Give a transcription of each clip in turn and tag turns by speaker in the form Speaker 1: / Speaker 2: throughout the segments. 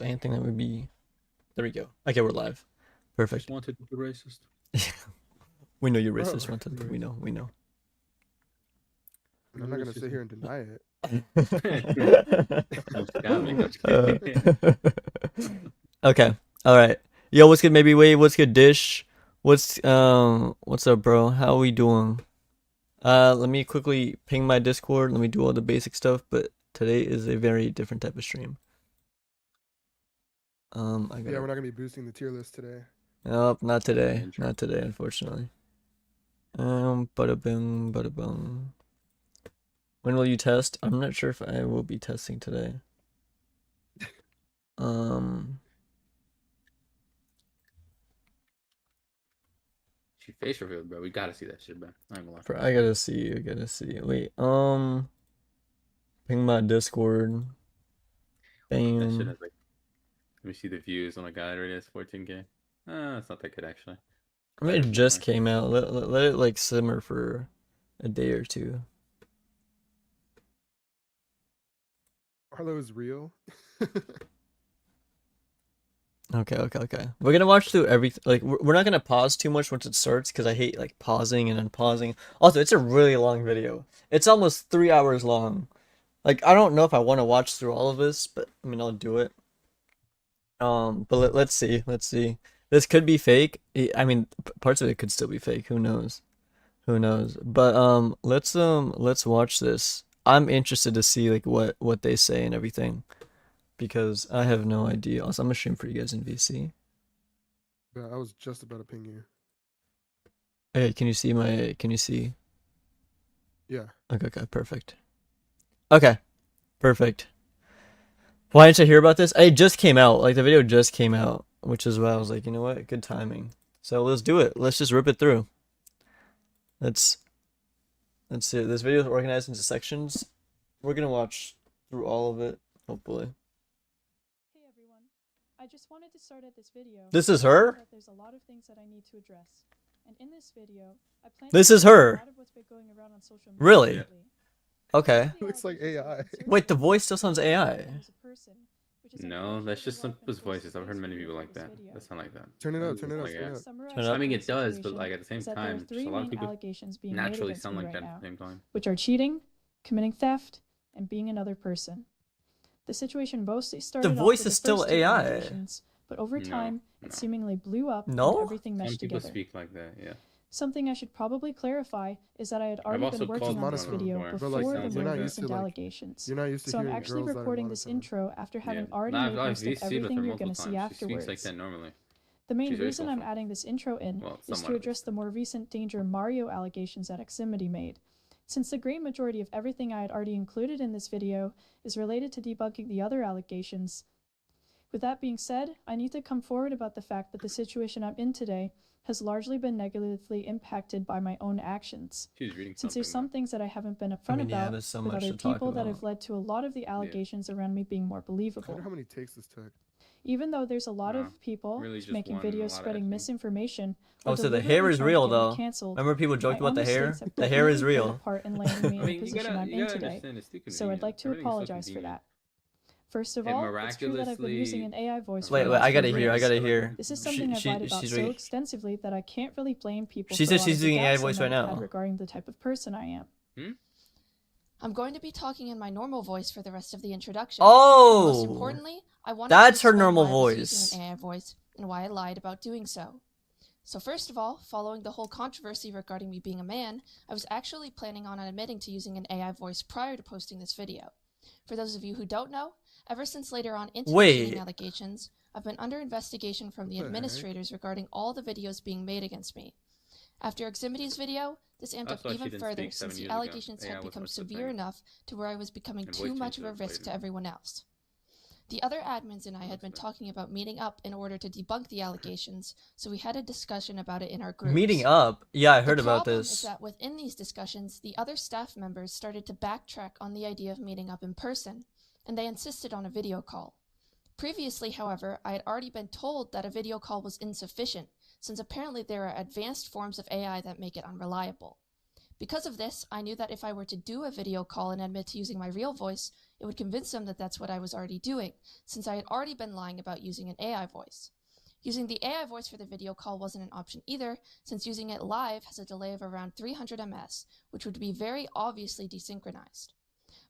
Speaker 1: anything that would be. There we go. Okay, we're live. Perfect.
Speaker 2: Just wanted to be racist.
Speaker 1: We know you're
Speaker 3: Oh,
Speaker 1: racist. We know. We know.
Speaker 3: I'm not gonna sit here and deny it.
Speaker 1: Okay. All right. Yo, what's good? Maybe wait. What's good? Dish. What's up, bro? How we doing? Let me quickly ping my Discord. Let me do all the basic stuff. But today is a very different type of stream.
Speaker 3: Yeah, we're not gonna be boosting the tier list today.
Speaker 1: Nope, not today. Not today, unfortunately. Bada boom, bada boom. When will you test? I'm not sure if I will be testing today.
Speaker 2: She face revealed, bro. We gotta see that shit, bro. I
Speaker 1: gotta see. I gotta see. Wait, ping my Discord. Bam.
Speaker 2: That shit has like. Let me see the views. Oh my god, it already has 14K. It's not that good actually.
Speaker 1: I mean, it just came out. Let it like simmer for a day or two.
Speaker 3: Marlow is real.
Speaker 1: Okay. We're gonna watch through everything. Like, we're not gonna pause too much once it starts because I hate like pausing and unpausing. Also, it's a really long video. It's almost 3 hours long. Like, I don't know if I want to watch through all of this, but I mean, I'll do it. But let's see. This could be fake. I mean, parts of it could still be fake. Who knows? But let's watch this. I'm interested to see like what they say and everything, because I have no idea. Also, I'm gonna stream for you guys in VC.
Speaker 3: Yeah, I was just about to ping you.
Speaker 1: Hey, can you see my? Can you see?
Speaker 3: Yeah.
Speaker 1: Okay, perfect. Okay, perfect. Why didn't I hear about this? It just came out. Like, the video just came out, which is why I was like, you know what? Good timing. So let's do it. Let's just rip it through. Let's see. This video is organized into sections. We're gonna watch through all of it, hopefully.
Speaker 4: Hey everyone. I just wanted to start at this video.
Speaker 1: This is her?
Speaker 4: There's a lot of things that I need to address. And in this video, I plan
Speaker 1: This
Speaker 4: to
Speaker 1: is her.
Speaker 4: a lot of what's been going around on social media
Speaker 1: Really?
Speaker 4: lately.
Speaker 1: Okay.
Speaker 3: Looks like AI.
Speaker 1: Wait, the voice still sounds AI.
Speaker 2: No, that's just some people's voices. I've heard many people like that. That sound like that.
Speaker 3: Turn it up.
Speaker 2: I mean, it does, but like at the same time, just a lot of people naturally sound like that at the same time.
Speaker 4: Which are cheating, committing theft, and being another person. The situation mostly started.
Speaker 1: The voice
Speaker 4: off
Speaker 1: is still AI.
Speaker 4: But over time, it seemingly blew up.
Speaker 1: No?
Speaker 4: And everything meshed
Speaker 2: Some people
Speaker 4: together.
Speaker 2: speak like that, yeah.
Speaker 4: Something I should probably clarify is that I had already been working on this video before the more recent allegations.
Speaker 3: You're not used to
Speaker 4: So I'm
Speaker 3: hearing
Speaker 4: actually
Speaker 3: girls that are
Speaker 4: recording this intro after having already
Speaker 2: Nah,
Speaker 4: made
Speaker 2: I've
Speaker 4: most of
Speaker 2: seen with
Speaker 4: everything
Speaker 2: her
Speaker 4: you're going
Speaker 2: multiple
Speaker 4: to see
Speaker 2: times. She
Speaker 4: afterwards.
Speaker 2: speaks like that normally.
Speaker 4: The main
Speaker 2: She's very
Speaker 4: reason I'm
Speaker 2: soulful.
Speaker 4: adding this intro in is to address the more recent Danger Mario allegations that Aximity made. Since the great majority of everything I had already included in this video is related to debunking the other allegations. With that being said, I need to come forward about the fact that the situation I'm in today has largely been negatively impacted by my own actions. Since there's some things that I haven't been upfront about with other people that have led to a lot of the allegations around me being more
Speaker 3: I
Speaker 4: believable.
Speaker 3: wonder how many takes this took.
Speaker 4: Even though there's a lot of people making videos spreading misinformation.
Speaker 1: Oh, so the hair is real though. Remember people joked about the hair? The hair is real.
Speaker 4: Part in landing me in the position I'm in today. So I'd like to apologize for that. First of all, it's true that I've been using an AI voice.
Speaker 1: Wait, I gotta hear.
Speaker 4: This is something I've lied about so extensively that I can't really blame people.
Speaker 1: She said she's doing AI voice right now.
Speaker 4: Regarding the type of person I am.
Speaker 5: I'm going to be talking in my normal voice for the rest of the introduction.
Speaker 1: Oh!
Speaker 5: Most importantly, I wanted
Speaker 1: that's
Speaker 5: to
Speaker 1: her normal
Speaker 5: why I was
Speaker 1: voice.
Speaker 5: using an AI voice and why I lied about doing so. So first of all, following the whole controversy regarding me being a man, I was actually planning on admitting to using an AI voice prior to posting this video. For those of you who don't know, ever since later on into the cheating allegations, I've been under investigation from the administrators regarding all the videos being made against me. After Aximity's video, this amped up even further since the allegations had become severe enough to where I was becoming too much of a risk to everyone else. The other admins and I had been talking about meeting up in order to debunk the allegations, so we had a discussion about it in our group.
Speaker 1: Meeting up? Yeah, I heard about this.
Speaker 5: The problem is that within these discussions, the other staff members started to backtrack on the idea of meeting up in person, and they insisted on a video call. Previously, however, I had already been told that a video call was insufficient, since apparently there are advanced forms of AI that make it unreliable. Because of this, I knew that if I were to do a video call and admit to using my real voice, it would convince them that that's what I was already doing, since I had already been lying about using an AI voice. Using the AI voice for the video call wasn't an option either, since using it live has a delay of around 300 ms, which would be very obviously desynchronized.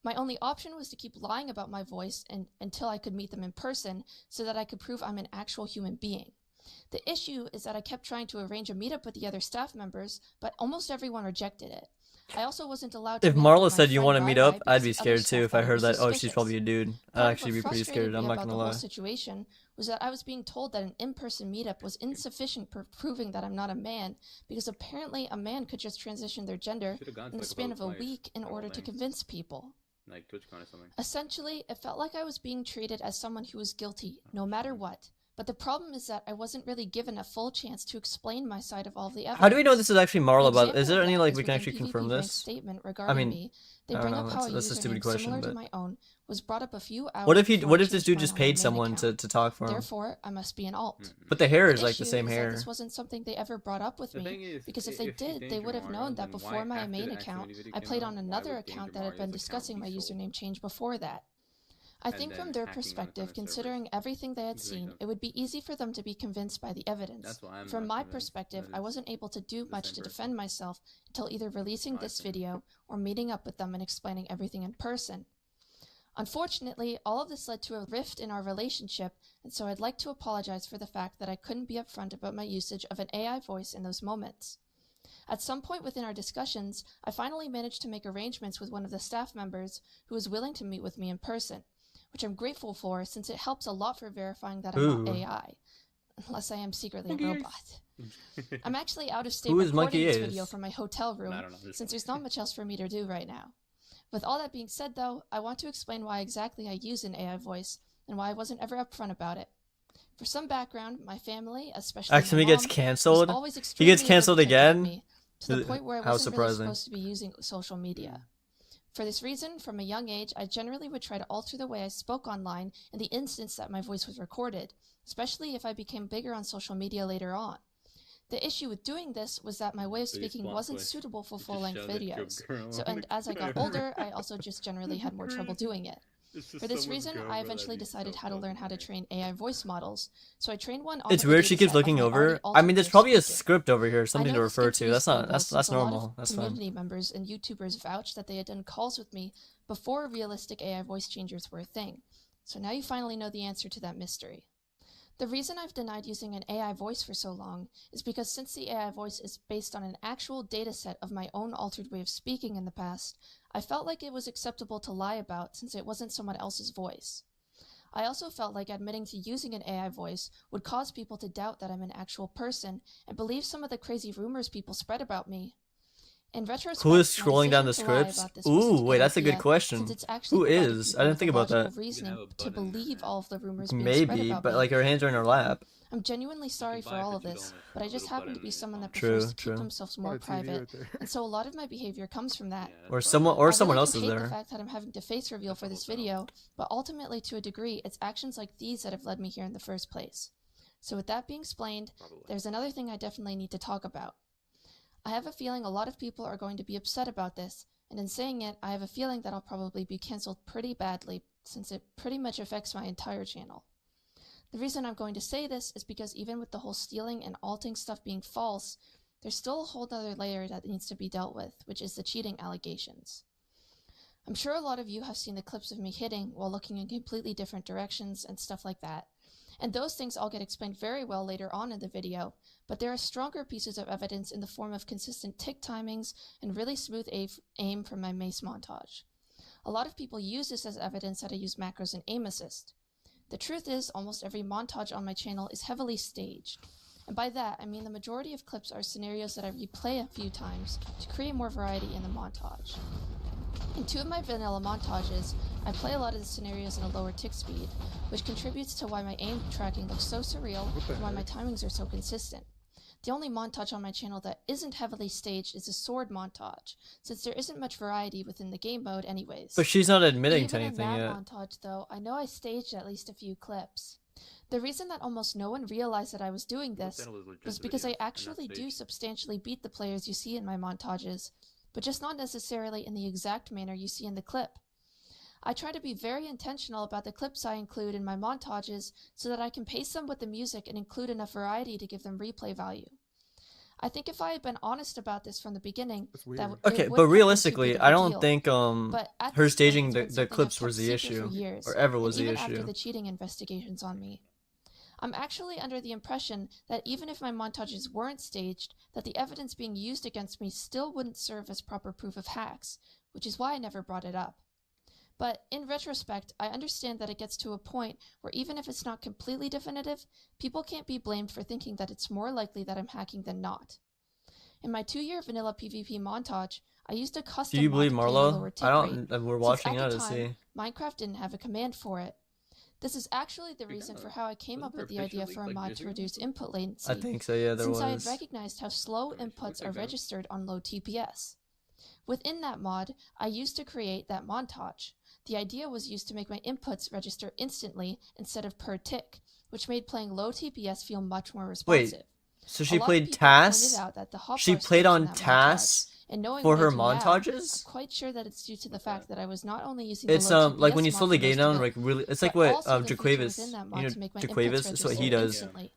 Speaker 5: My only option was to keep lying about my voice until I could meet them in person so that I could prove I'm an actual human being. The issue is that I kept trying to arrange a meetup with the other staff members, but almost everyone rejected it. I also wasn't allowed to
Speaker 1: If
Speaker 5: meet
Speaker 1: Marlo
Speaker 5: with my
Speaker 1: said you
Speaker 5: friend
Speaker 1: want to meet
Speaker 5: Rai
Speaker 1: up,
Speaker 5: Rai
Speaker 1: I'd
Speaker 5: because
Speaker 1: be
Speaker 5: the other
Speaker 1: scared too if
Speaker 5: staff
Speaker 1: I heard
Speaker 5: members
Speaker 1: that,
Speaker 5: were
Speaker 1: oh, she's
Speaker 5: suspicious.
Speaker 1: probably a dude.
Speaker 5: Part
Speaker 1: I'd
Speaker 5: of
Speaker 1: actually
Speaker 5: what
Speaker 1: be pretty
Speaker 5: frustrated
Speaker 1: scared, I'm
Speaker 5: me
Speaker 1: not
Speaker 5: about
Speaker 1: gonna
Speaker 5: the whole
Speaker 1: lie.
Speaker 5: situation was that I was being told that an in-person meetup was insufficient for proving that I'm not a man, because apparently a man could just transition their gender in the span of a week in order to convince people.
Speaker 2: Like TwitchCon or something.
Speaker 5: Essentially, it felt like I was being treated as someone who was guilty, no matter what. But the problem is that I wasn't really given a full chance to explain my side of all the evidence.
Speaker 1: How do we know this is actually Marlo about? Is there
Speaker 5: An
Speaker 1: any
Speaker 5: example of
Speaker 1: like
Speaker 5: that
Speaker 1: we
Speaker 5: is
Speaker 1: can
Speaker 5: within
Speaker 1: actually
Speaker 5: PvP
Speaker 1: confirm
Speaker 5: Rank's
Speaker 1: this?
Speaker 5: statement regarding
Speaker 1: I mean,
Speaker 5: me. They
Speaker 1: I
Speaker 5: bring
Speaker 1: don't
Speaker 5: up
Speaker 1: know,
Speaker 5: how a
Speaker 1: that's a stupid
Speaker 5: username
Speaker 1: question,
Speaker 5: similar to
Speaker 1: but
Speaker 5: my own was brought up a few hours
Speaker 1: what if
Speaker 5: before I
Speaker 1: this
Speaker 5: changed
Speaker 1: dude
Speaker 5: mine
Speaker 1: just
Speaker 5: on my
Speaker 1: paid
Speaker 5: main
Speaker 1: someone
Speaker 5: account.
Speaker 1: to talk for him?
Speaker 5: Therefore, I must be an alt.
Speaker 1: But the hair
Speaker 5: The
Speaker 1: is like the
Speaker 5: issue
Speaker 1: same
Speaker 5: is that
Speaker 1: hair.
Speaker 5: this wasn't something they ever brought up with
Speaker 2: The thing
Speaker 5: me,
Speaker 2: is,
Speaker 5: because if they
Speaker 2: if you
Speaker 5: did, they would have
Speaker 2: danger
Speaker 5: known
Speaker 2: Marlo,
Speaker 5: that
Speaker 2: then
Speaker 5: before
Speaker 2: why
Speaker 5: my
Speaker 2: after
Speaker 5: main
Speaker 2: the
Speaker 5: account,
Speaker 2: Aximity video
Speaker 5: I
Speaker 2: came
Speaker 5: played
Speaker 2: out,
Speaker 5: on
Speaker 2: why
Speaker 5: another
Speaker 2: would
Speaker 5: account
Speaker 2: danger
Speaker 5: that had been
Speaker 2: Mario's account
Speaker 5: discussing
Speaker 2: be
Speaker 5: my
Speaker 2: sold?
Speaker 5: username change before that. I
Speaker 2: And
Speaker 5: think
Speaker 2: then
Speaker 5: from their
Speaker 2: hacking on
Speaker 5: perspective,
Speaker 2: other servers.
Speaker 5: considering everything they had
Speaker 2: Seems really
Speaker 5: seen,
Speaker 2: dumb.
Speaker 5: it would be easy for them to be convinced by the evidence.
Speaker 2: That's why I'm
Speaker 5: From
Speaker 2: not
Speaker 5: my
Speaker 2: convinced
Speaker 5: perspective,
Speaker 2: that
Speaker 5: I
Speaker 2: it's
Speaker 5: wasn't able to do
Speaker 2: the
Speaker 5: much
Speaker 2: same
Speaker 5: to
Speaker 2: person.
Speaker 5: defend myself until either releasing
Speaker 2: My
Speaker 5: this
Speaker 2: opinion.
Speaker 5: video or meeting up with them and explaining everything in person. Unfortunately, all of this led to a rift in our relationship, and so I'd like to apologize for the fact that I couldn't be upfront about my usage of an AI voice in those moments. At some point within our discussions, I finally managed to make arrangements with one of the staff members who was willing to meet with me in person, which I'm grateful for since it helps a lot for verifying that I'm not
Speaker 1: Ooh.
Speaker 5: AI, unless I am secretly a
Speaker 2: Monkey
Speaker 5: robot. I'm actually out of state
Speaker 1: Who is
Speaker 5: recording
Speaker 1: Monkey
Speaker 5: this
Speaker 1: Ace?
Speaker 5: video from my hotel room,
Speaker 2: I don't know.
Speaker 5: since there's not much else for me to do right now. With all that being said though, I want to explain why exactly I use an AI voice, and why I wasn't ever upfront about it. For some background, my family, especially
Speaker 1: Actually,
Speaker 5: my
Speaker 1: gets
Speaker 5: mom,
Speaker 1: canceled.
Speaker 5: was always
Speaker 1: He
Speaker 5: extremely
Speaker 1: gets canceled
Speaker 5: overprotective of
Speaker 1: again.
Speaker 5: me, to the point where I
Speaker 1: How
Speaker 5: wasn't really
Speaker 1: surprising.
Speaker 5: supposed to be using social media. For this reason, from a young age, I generally would try to alter the way I spoke online in the instance that my voice was recorded, especially if I became bigger on social media later on. The issue with doing this was that my way of speaking wasn't suitable for full-length videos. And as I got older, I also just generally had more trouble doing it. For this reason, I eventually decided how to learn how to train AI voice models, so I trained one on
Speaker 1: It's
Speaker 5: a
Speaker 1: weird she
Speaker 5: dataset
Speaker 1: keeps
Speaker 5: of
Speaker 1: looking
Speaker 5: my
Speaker 1: over.
Speaker 5: already
Speaker 1: I
Speaker 5: altered
Speaker 1: mean, there's
Speaker 5: way of
Speaker 1: probably a
Speaker 5: speaking.
Speaker 1: script over here,
Speaker 5: I
Speaker 1: something
Speaker 5: know
Speaker 1: to
Speaker 5: this
Speaker 1: refer to.
Speaker 5: confused people
Speaker 1: That's
Speaker 5: since a lot of
Speaker 1: normal. That's fine.
Speaker 5: community members and YouTubers vouched that they had done calls with me before realistic AI voice changers were a thing. So now you finally know the answer to that mystery. The reason I've denied using an AI voice for so long is because since the AI voice is based on an actual dataset of my own altered way of speaking in the past, I felt like it was acceptable to lie about since it wasn't someone else's voice. I also felt like admitting to using an AI voice would cause people to doubt that I'm an actual person and believe some of the crazy rumors people spread about me. In retrospect,
Speaker 1: Who is
Speaker 5: my
Speaker 1: scrolling down the
Speaker 5: decision to lie
Speaker 1: scripts?
Speaker 5: about this wasn't
Speaker 1: Ooh,
Speaker 5: a
Speaker 1: wait,
Speaker 5: good
Speaker 1: that's a good
Speaker 5: idea,
Speaker 1: question.
Speaker 5: since it's actually
Speaker 1: Who
Speaker 5: provided
Speaker 1: is?
Speaker 5: people
Speaker 1: I didn't
Speaker 5: with
Speaker 1: think
Speaker 5: a
Speaker 1: about
Speaker 5: logical
Speaker 1: that.
Speaker 5: reasoning
Speaker 2: have a
Speaker 5: to
Speaker 2: button in
Speaker 5: believe
Speaker 2: there.
Speaker 5: all of the rumors being spread
Speaker 1: Maybe,
Speaker 5: about
Speaker 1: but
Speaker 5: me.
Speaker 1: like her hands are in her lap.
Speaker 5: I'm genuinely sorry for
Speaker 2: buy
Speaker 5: all
Speaker 2: for
Speaker 5: of this,
Speaker 2: $2,
Speaker 5: but I just
Speaker 2: little
Speaker 5: happen to be
Speaker 2: button
Speaker 5: someone that
Speaker 1: True,
Speaker 5: prefers to
Speaker 1: true.
Speaker 5: keep themselves more
Speaker 3: TV
Speaker 5: private,
Speaker 3: right there.
Speaker 5: and so a lot of my behavior comes from that.
Speaker 1: Or someone
Speaker 5: I
Speaker 1: else
Speaker 5: really
Speaker 1: is
Speaker 5: do hate the
Speaker 1: there.
Speaker 5: fact that I'm having to face reveal
Speaker 2: That's
Speaker 5: for
Speaker 2: a
Speaker 5: this
Speaker 2: hotel.
Speaker 5: video, but ultimately to a degree, it's actions like these that have led me here in the first place. So with that being explained, there's another thing I definitely need to talk about. I have a feeling a lot of people are going to be upset about this, and in saying it, I have a feeling that I'll probably be cancelled pretty badly, since it pretty much affects my entire channel. The reason I'm going to say this is because even with the whole stealing and alting stuff being false, there's still a whole other layer that needs to be dealt with, which is the cheating allegations. I'm sure a lot of you have seen the clips of me hitting while looking in completely different directions and stuff like that. And those things all get explained very well later on in the video, but there are stronger pieces of evidence in the form of consistent tick timings and really smooth aim from my Mace montage. A lot of people use this as evidence that I use macros and aim assist. The truth is, almost every montage on my channel is heavily staged. And by that, I mean the majority of clips are scenarios that I replay a few times to create more variety in the montage. In two of my vanilla montages, I play a lot of the scenarios in a lower tick speed, which contributes to why my aim tracking looks so surreal and why my timings are so consistent. The only montage on my channel that isn't heavily staged is a sword montage, since there isn't much variety within the game mode anyways.
Speaker 1: But she's not admitting to
Speaker 5: Even
Speaker 1: anything
Speaker 5: in that
Speaker 1: yet.
Speaker 5: montage, though, I know I staged at least a few clips. The reason that almost no one realized that I was doing this was because I actually do substantially beat the players you see in my montages, but just not necessarily in the exact manner you see in the clip. I try to be very intentional about the clips I include in my montages so that I can pace them with the music and include enough variety to give them replay value. I think if I had been honest about this from the beginning,
Speaker 3: That's weird.
Speaker 5: that it
Speaker 1: Okay,
Speaker 5: wouldn't
Speaker 1: but
Speaker 5: have been too
Speaker 1: realistically,
Speaker 5: big of
Speaker 1: I
Speaker 5: a
Speaker 1: don't
Speaker 5: deal.
Speaker 1: think
Speaker 5: But at
Speaker 1: her
Speaker 5: this point,
Speaker 1: staging
Speaker 5: it's been
Speaker 1: the
Speaker 5: something
Speaker 1: clips
Speaker 5: I've
Speaker 1: was
Speaker 5: kept
Speaker 1: the
Speaker 5: secret for
Speaker 1: issue,
Speaker 5: years,
Speaker 1: or ever
Speaker 5: and
Speaker 1: was the
Speaker 5: even
Speaker 1: issue.
Speaker 5: after the cheating investigations on me. I'm actually under the impression that even if my montages weren't staged, that the evidence being used against me still wouldn't serve as proper proof of hacks, which is why I never brought it up. But in retrospect, I understand that it gets to a point where even if it's not completely definitive, people can't be blamed for thinking that it's more likely that I'm hacking than not. In my 2-year vanilla PvP montage, I used a custom
Speaker 1: Do you
Speaker 5: mod
Speaker 1: believe
Speaker 5: to play at a
Speaker 1: Marlow?
Speaker 5: lower tick
Speaker 1: I
Speaker 5: rate,
Speaker 1: don't. We're
Speaker 5: since
Speaker 1: watching
Speaker 5: at
Speaker 1: now
Speaker 5: the
Speaker 1: to
Speaker 5: time,
Speaker 1: see.
Speaker 5: Minecraft didn't have a command for it. This is actually the reason for how I came up with the idea for a mod to reduce input latency,
Speaker 1: I think so. Yeah, there
Speaker 5: since I had
Speaker 1: was.
Speaker 5: recognized how slow inputs are registered on low TPS. Within that mod, I used to create that montage. The idea was used to make my inputs register instantly instead of per tick, which made playing low TPS feel much more responsive.
Speaker 1: So she
Speaker 5: A lot of
Speaker 1: played
Speaker 5: people
Speaker 1: TAS?
Speaker 5: pointed out that the hotbar
Speaker 1: She
Speaker 5: skips
Speaker 1: played
Speaker 5: in
Speaker 1: on
Speaker 5: that
Speaker 1: TAS
Speaker 5: montage, and knowing
Speaker 1: for
Speaker 5: what I
Speaker 1: her
Speaker 5: do now, I'm
Speaker 1: montages?
Speaker 5: quite sure that it's due to the fact that I was not only using
Speaker 1: It's
Speaker 5: the low
Speaker 1: like when
Speaker 5: TPS
Speaker 1: you
Speaker 5: mod
Speaker 1: slow the
Speaker 5: for
Speaker 1: game
Speaker 5: most of
Speaker 1: down,
Speaker 5: it,
Speaker 1: like really, it's like
Speaker 5: but
Speaker 1: what
Speaker 5: also the feature
Speaker 1: Jaquavis,
Speaker 5: within that
Speaker 1: you
Speaker 5: mod
Speaker 1: know,
Speaker 5: to make my
Speaker 1: Jaquavis,
Speaker 5: inputs
Speaker 1: that's what he
Speaker 5: register
Speaker 1: does.
Speaker 5: instantly.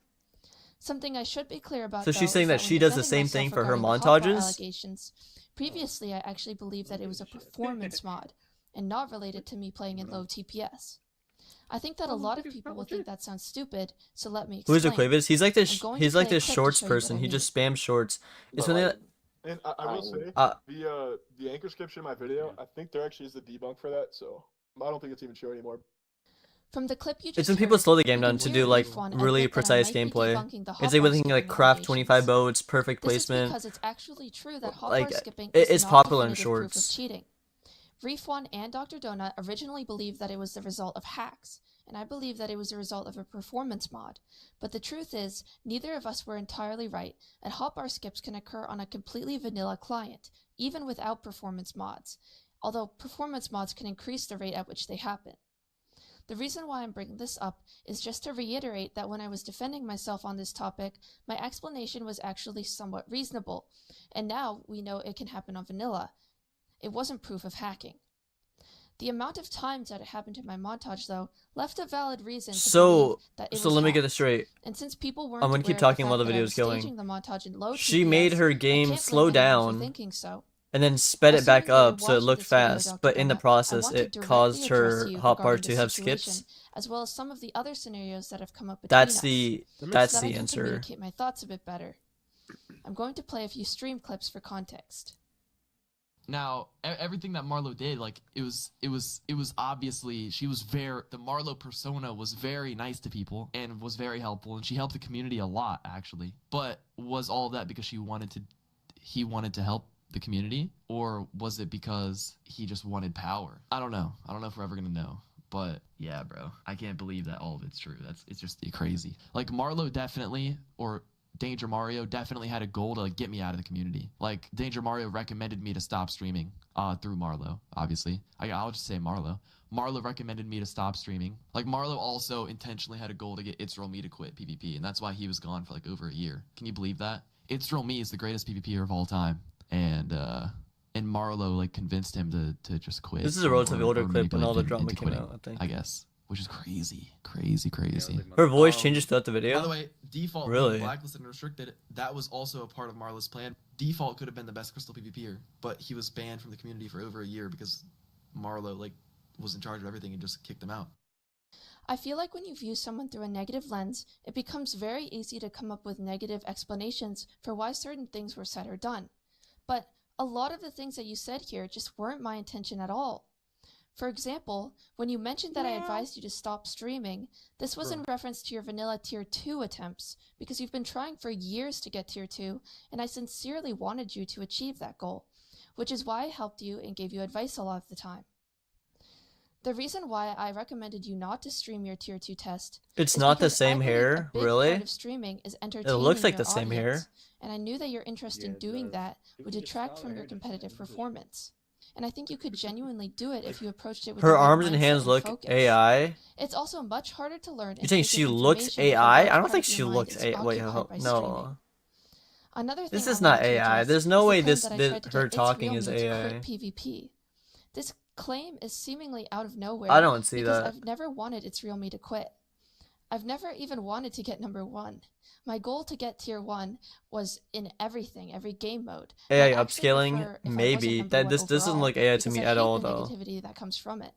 Speaker 5: Something I should be clear about,
Speaker 1: So
Speaker 5: though,
Speaker 1: she's saying
Speaker 5: is
Speaker 1: that
Speaker 5: when
Speaker 1: she does the
Speaker 5: defending
Speaker 1: same thing
Speaker 5: myself
Speaker 1: for her
Speaker 5: regarding the hotbar
Speaker 1: montages?
Speaker 5: allegations, previously I actually believed that it was a performance mod, and not related to me playing in low TPS. I think that a lot of people will think that sounds stupid, so let me
Speaker 1: Who is
Speaker 5: explain.
Speaker 1: Jaquavis? He's like this.
Speaker 5: I'm going
Speaker 1: He's
Speaker 5: to
Speaker 1: like
Speaker 5: play a
Speaker 1: this
Speaker 5: clip to
Speaker 1: shorts
Speaker 5: show you what
Speaker 1: person.
Speaker 5: I
Speaker 1: He
Speaker 5: mean.
Speaker 1: just spams shorts. It's
Speaker 6: But
Speaker 1: something
Speaker 6: like,
Speaker 1: that.
Speaker 6: and I will say the anchor description in my video, I think there actually is the debunk for that, so I don't think it's even true anymore.
Speaker 5: From the clip you just
Speaker 1: It's when people
Speaker 5: heard,
Speaker 1: slow the game
Speaker 5: you
Speaker 1: down
Speaker 5: can
Speaker 1: to
Speaker 5: hear
Speaker 1: do like
Speaker 5: Reframing
Speaker 1: really
Speaker 5: admit that I
Speaker 1: precise
Speaker 5: might be
Speaker 1: gameplay.
Speaker 5: debunking the
Speaker 1: It's like
Speaker 5: hotbar
Speaker 1: when like
Speaker 5: skipping
Speaker 1: craft 25
Speaker 5: allegations.
Speaker 1: boats, perfect
Speaker 5: This is
Speaker 1: placement.
Speaker 5: because it's actually true that hotbar
Speaker 1: Like
Speaker 5: skipping
Speaker 1: it's
Speaker 5: is not
Speaker 1: popular in
Speaker 5: definitive proof of
Speaker 1: shorts.
Speaker 5: cheating. Reef1 and Dr. Donut originally believed that it was the result of hacks, and I believe that it was the result of a performance mod. But the truth is, neither of us were entirely right, and hotbar skips can occur on a completely vanilla client, even without performance mods, although performance mods can increase the rate at which they happen. The reason why I'm bringing this up is just to reiterate that when I was defending myself on this topic, my explanation was actually somewhat reasonable, and now we know it can happen on vanilla. It wasn't proof of hacking. The amount of times that it happened in my montage, though, left a valid reason to believe that it was
Speaker 1: let me get
Speaker 5: hacked.
Speaker 1: this straight.
Speaker 5: And since people weren't
Speaker 1: I'm gonna
Speaker 5: aware
Speaker 1: keep
Speaker 5: of
Speaker 1: talking
Speaker 5: the
Speaker 1: while the
Speaker 5: fact that I
Speaker 1: video
Speaker 5: was
Speaker 1: is going.
Speaker 5: staging the montage in low
Speaker 1: She
Speaker 5: TPS,
Speaker 1: made her
Speaker 5: I
Speaker 1: game
Speaker 5: can't
Speaker 1: slow
Speaker 5: blame anyone for
Speaker 1: down
Speaker 5: thinking so.
Speaker 1: and then sped it back
Speaker 5: Assuming that you're
Speaker 1: up so it
Speaker 5: watching
Speaker 1: looked
Speaker 5: this video,
Speaker 1: fast,
Speaker 5: Dr.
Speaker 1: but in the
Speaker 5: Donut, I
Speaker 1: process
Speaker 5: want to
Speaker 1: it
Speaker 5: directly
Speaker 1: caused
Speaker 5: address
Speaker 1: her
Speaker 5: you
Speaker 1: hotbar
Speaker 5: regarding
Speaker 1: to
Speaker 5: this
Speaker 1: have
Speaker 5: situation,
Speaker 1: skips.
Speaker 5: as well as some of the other scenarios that have come up between
Speaker 1: That's
Speaker 5: us,
Speaker 1: the
Speaker 5: so
Speaker 1: that's
Speaker 5: that I
Speaker 1: the
Speaker 5: can
Speaker 1: answer.
Speaker 5: communicate my thoughts a bit better. I'm going to play a few stream clips for context.
Speaker 7: Now, everything that Marlow did, like, it was obviously, the Marlow persona was very nice to people and was very helpful, and she helped the community a lot, actually. But was all of that because he wanted to help the community, or was it because he just wanted power? I don't know. I don't know if we're ever gonna know. But yeah, bro, I can't believe that all of it's true. It's just crazy. Like, Marlow definitely, or Danger Mario definitely had a goal to like get me out of the community. Like, Danger Mario recommended me to stop streaming through Marlow, obviously. I'll just say Marlow. Marlow recommended me to stop streaming. Like, Marlow also intentionally had a goal to get It's Real Me to quit PvP, and that's why he was gone for like over a year. Can you believe that? It's Real Me is the greatest PvPer of all time, and Marlow like convinced him to just quit.
Speaker 1: This is a relatively older clip when all the
Speaker 7: manipulated him
Speaker 1: drama
Speaker 7: into
Speaker 1: came
Speaker 7: quitting,
Speaker 1: out, I think.
Speaker 7: I guess, which is crazy.
Speaker 1: Her voice changes throughout the video.
Speaker 7: By the way, default
Speaker 1: Really?
Speaker 7: being blacklisted and restricted, that was also a part of Marlow's plan. Default could have been the best Crystal PvPer, but he was banned from the community for over a year because Marlow like was in charge of everything and just kicked him out.
Speaker 5: I feel like when you view someone through a negative lens, it becomes very easy to come up with negative explanations for why certain things were said or done. But a lot of the things that you said here just weren't my intention at all. For example, when you mentioned that I advised you to stop streaming, this was in reference to your vanilla tier 2 attempts, because you've been trying for years to get tier 2, and I sincerely wanted you to achieve that goal, which is why I helped you and gave you advice a lot of the time. The reason why I recommended you not to stream your tier 2 test
Speaker 1: It's
Speaker 5: is
Speaker 1: not the
Speaker 5: because I
Speaker 1: same
Speaker 5: believe
Speaker 1: hair,
Speaker 5: a big
Speaker 1: really?
Speaker 5: part of streaming is entertaining
Speaker 1: looks like
Speaker 5: your
Speaker 1: the same hair.
Speaker 5: audience, and I knew that your interest in doing that would detract from your competitive performance. And I think you could genuinely do it if you approached it with
Speaker 1: Her
Speaker 5: the right
Speaker 1: arms and
Speaker 5: mindset
Speaker 1: hands look
Speaker 5: focus.
Speaker 1: AI.
Speaker 5: It's also much harder to learn.
Speaker 1: You think she looks AI? I don't think she looks AI. Wait, no.
Speaker 5: Another thing
Speaker 1: This
Speaker 5: I
Speaker 1: is not
Speaker 5: wanted to
Speaker 1: AI.
Speaker 5: address
Speaker 1: There's no
Speaker 5: is the
Speaker 1: way
Speaker 5: claim
Speaker 1: this
Speaker 5: that I tried to
Speaker 1: her
Speaker 5: get It's
Speaker 1: talking
Speaker 5: Real
Speaker 1: is
Speaker 5: Me to
Speaker 1: AI.
Speaker 5: quit PvP. This claim is seemingly out of nowhere.
Speaker 1: I don't see
Speaker 5: because
Speaker 1: that.
Speaker 5: I've never wanted It's Real Me to quit. I've never even wanted to get number 1. My goal to get tier 1 was in everything, every game mode.
Speaker 1: AI
Speaker 5: And I actually
Speaker 1: upscaling,
Speaker 5: prefer if I wasn't
Speaker 1: maybe.
Speaker 5: number
Speaker 1: That
Speaker 5: one
Speaker 1: this doesn't
Speaker 5: overall,
Speaker 1: look AI to
Speaker 5: because
Speaker 1: me
Speaker 5: I
Speaker 1: at
Speaker 5: hate
Speaker 1: all
Speaker 5: the
Speaker 1: though.
Speaker 5: negativity that comes from it.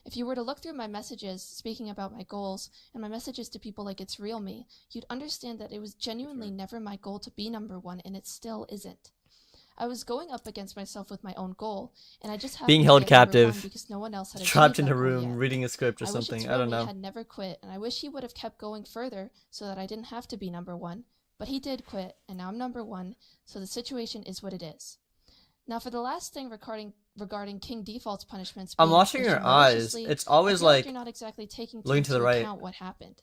Speaker 5: If you were to look through my messages speaking about my goals and my messages to people like It's Real Me, you'd understand that it was genuinely never my goal to be number 1, and it still isn't. I was going up against myself with my own goal, and I just happened
Speaker 1: Being
Speaker 5: to
Speaker 1: held
Speaker 5: get number 1
Speaker 1: captive,
Speaker 5: because no one else had
Speaker 1: trapped
Speaker 5: achieved
Speaker 1: in a
Speaker 5: that goal
Speaker 1: room
Speaker 5: yet.
Speaker 1: reading a script or
Speaker 5: I wish
Speaker 1: something.
Speaker 5: It's
Speaker 1: I
Speaker 5: Real
Speaker 1: don't
Speaker 5: Me
Speaker 1: know.
Speaker 5: had never quit, and I wish he would have kept going further so that I didn't have to be number 1. But he did quit, and now I'm number 1, so the situation is what it is. Now for the last thing regarding King Default's punishments,
Speaker 1: I'm
Speaker 5: being
Speaker 1: watching your
Speaker 5: issued
Speaker 1: eyes.
Speaker 5: maliciously,
Speaker 1: It's always
Speaker 5: I feel
Speaker 1: like
Speaker 5: you're not exactly taking
Speaker 1: looking to the right.
Speaker 5: account what happened.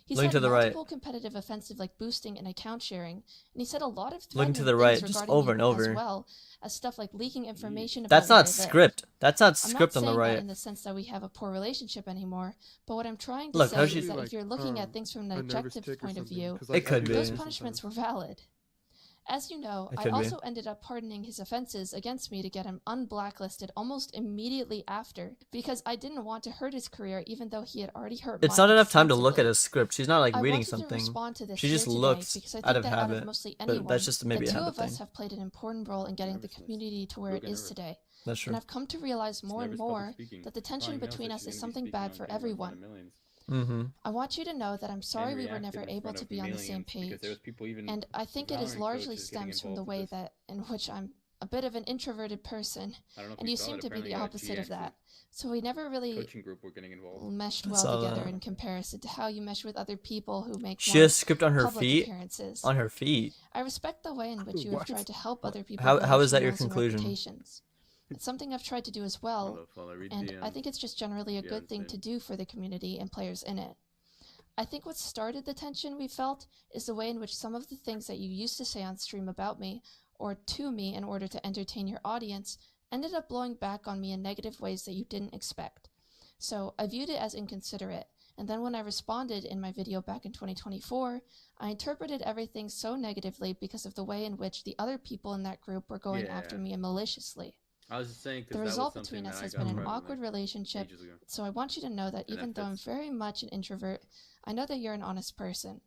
Speaker 5: He
Speaker 1: Looking
Speaker 5: said
Speaker 1: to the right.
Speaker 5: multiple competitive offensive like boosting and account sharing, and he said a lot of
Speaker 1: Looking to
Speaker 5: threatening
Speaker 1: the right,
Speaker 5: things
Speaker 1: just
Speaker 5: regarding
Speaker 1: over
Speaker 5: me
Speaker 1: and over.
Speaker 5: as well as stuff like leaking information about
Speaker 1: That's
Speaker 5: where
Speaker 1: not
Speaker 5: I live.
Speaker 1: script. That's not
Speaker 5: I'm not
Speaker 1: script on the
Speaker 5: saying that
Speaker 1: right.
Speaker 5: in the sense that we have a poor relationship anymore, but what I'm trying to
Speaker 1: Look,
Speaker 5: say
Speaker 1: how's
Speaker 5: is
Speaker 1: she-
Speaker 5: that
Speaker 3: Like,
Speaker 5: if you're looking at things from an
Speaker 3: a nervous
Speaker 5: objective
Speaker 3: tick or
Speaker 5: point of
Speaker 3: something,
Speaker 5: view,
Speaker 3: 'cause,
Speaker 1: It could
Speaker 3: I do
Speaker 5: those
Speaker 1: be.
Speaker 3: that
Speaker 5: punishments were
Speaker 3: sometimes.
Speaker 5: valid. As you know,
Speaker 1: It
Speaker 5: I
Speaker 1: could be.
Speaker 5: also ended up pardoning his offenses against me to get him unblacklisted almost immediately after, because I didn't want to hurt his career even though he had already hurt
Speaker 1: It's
Speaker 5: mine
Speaker 1: not enough time to look at
Speaker 5: extensively.
Speaker 1: a script. She's not like
Speaker 5: I
Speaker 1: reading
Speaker 5: wanted to
Speaker 1: something.
Speaker 5: respond to this
Speaker 1: She
Speaker 5: here
Speaker 1: just
Speaker 5: today
Speaker 1: looks
Speaker 5: because I
Speaker 1: out
Speaker 5: think
Speaker 1: of
Speaker 5: that out
Speaker 1: habit.
Speaker 5: of mostly
Speaker 1: But
Speaker 5: anyone,
Speaker 1: that's just maybe
Speaker 5: the
Speaker 1: a
Speaker 5: two
Speaker 1: habit
Speaker 5: of us
Speaker 1: thing.
Speaker 5: have played an important role in getting the
Speaker 2: Nervousness.
Speaker 5: community to where it
Speaker 2: You'll get
Speaker 5: is
Speaker 2: nervous.
Speaker 5: today.
Speaker 1: That's true.
Speaker 5: And I've come to realize more and
Speaker 2: Nervous public
Speaker 5: more
Speaker 2: speaking.
Speaker 5: that the tension
Speaker 2: Probably knows
Speaker 5: between
Speaker 2: that
Speaker 5: us
Speaker 2: she's
Speaker 5: is
Speaker 2: gonna be
Speaker 5: something
Speaker 2: speaking
Speaker 5: bad
Speaker 2: on
Speaker 5: for
Speaker 2: camera in front of
Speaker 5: everyone.
Speaker 2: millions.
Speaker 1: Mm-hmm.
Speaker 5: I want you to know that I'm sorry we were
Speaker 2: reacted
Speaker 5: never
Speaker 2: in
Speaker 5: able
Speaker 2: front
Speaker 5: to
Speaker 2: of
Speaker 5: be on the same
Speaker 2: millions because
Speaker 5: page.
Speaker 2: there was people even
Speaker 5: And I think it is
Speaker 2: Valorant
Speaker 5: largely
Speaker 2: coaches getting
Speaker 5: stems from the
Speaker 2: involved
Speaker 5: way
Speaker 2: with this.
Speaker 5: that in which I'm a bit of an introverted person,
Speaker 2: I don't know if
Speaker 5: and
Speaker 2: you
Speaker 5: you
Speaker 2: saw
Speaker 5: seem
Speaker 2: it,
Speaker 5: to be
Speaker 2: apparently
Speaker 5: the
Speaker 2: a
Speaker 5: opposite of
Speaker 2: GX's
Speaker 5: that. So we never really
Speaker 2: coaching group were getting involved.
Speaker 5: meshed
Speaker 1: I
Speaker 5: well
Speaker 1: saw
Speaker 5: together
Speaker 1: that.
Speaker 5: in comparison to how you mesh with other people who make
Speaker 1: She
Speaker 5: more
Speaker 1: has script on her
Speaker 5: public
Speaker 1: feet.
Speaker 5: appearances.
Speaker 1: On her feet.
Speaker 5: I respect the way in which you have
Speaker 3: What?
Speaker 5: tried to help other people
Speaker 1: How-
Speaker 5: build
Speaker 1: how
Speaker 5: their
Speaker 1: is that your
Speaker 5: channels and
Speaker 1: conclusion?
Speaker 5: reputations. It's something I've tried to do as well, and I think it's just generally a good thing to do for the community and players in it. I think what started the tension we felt is the way in which some of the things that you used to say on stream about me or to me in order to entertain your audience ended up blowing back on me in negative ways that you didn't expect. So I viewed it as inconsiderate, and then when I responded in my video back in 2024, I interpreted everything so negatively because of the way in which the other people in that group were going after me maliciously.
Speaker 2: I was just saying
Speaker 5: The result between us has been an awkward relationship,
Speaker 2: ages ago.
Speaker 5: so I want you to know that
Speaker 2: And
Speaker 5: even
Speaker 2: that
Speaker 5: though I'm
Speaker 2: fits.
Speaker 5: very much an introvert, I know that you're an honest person.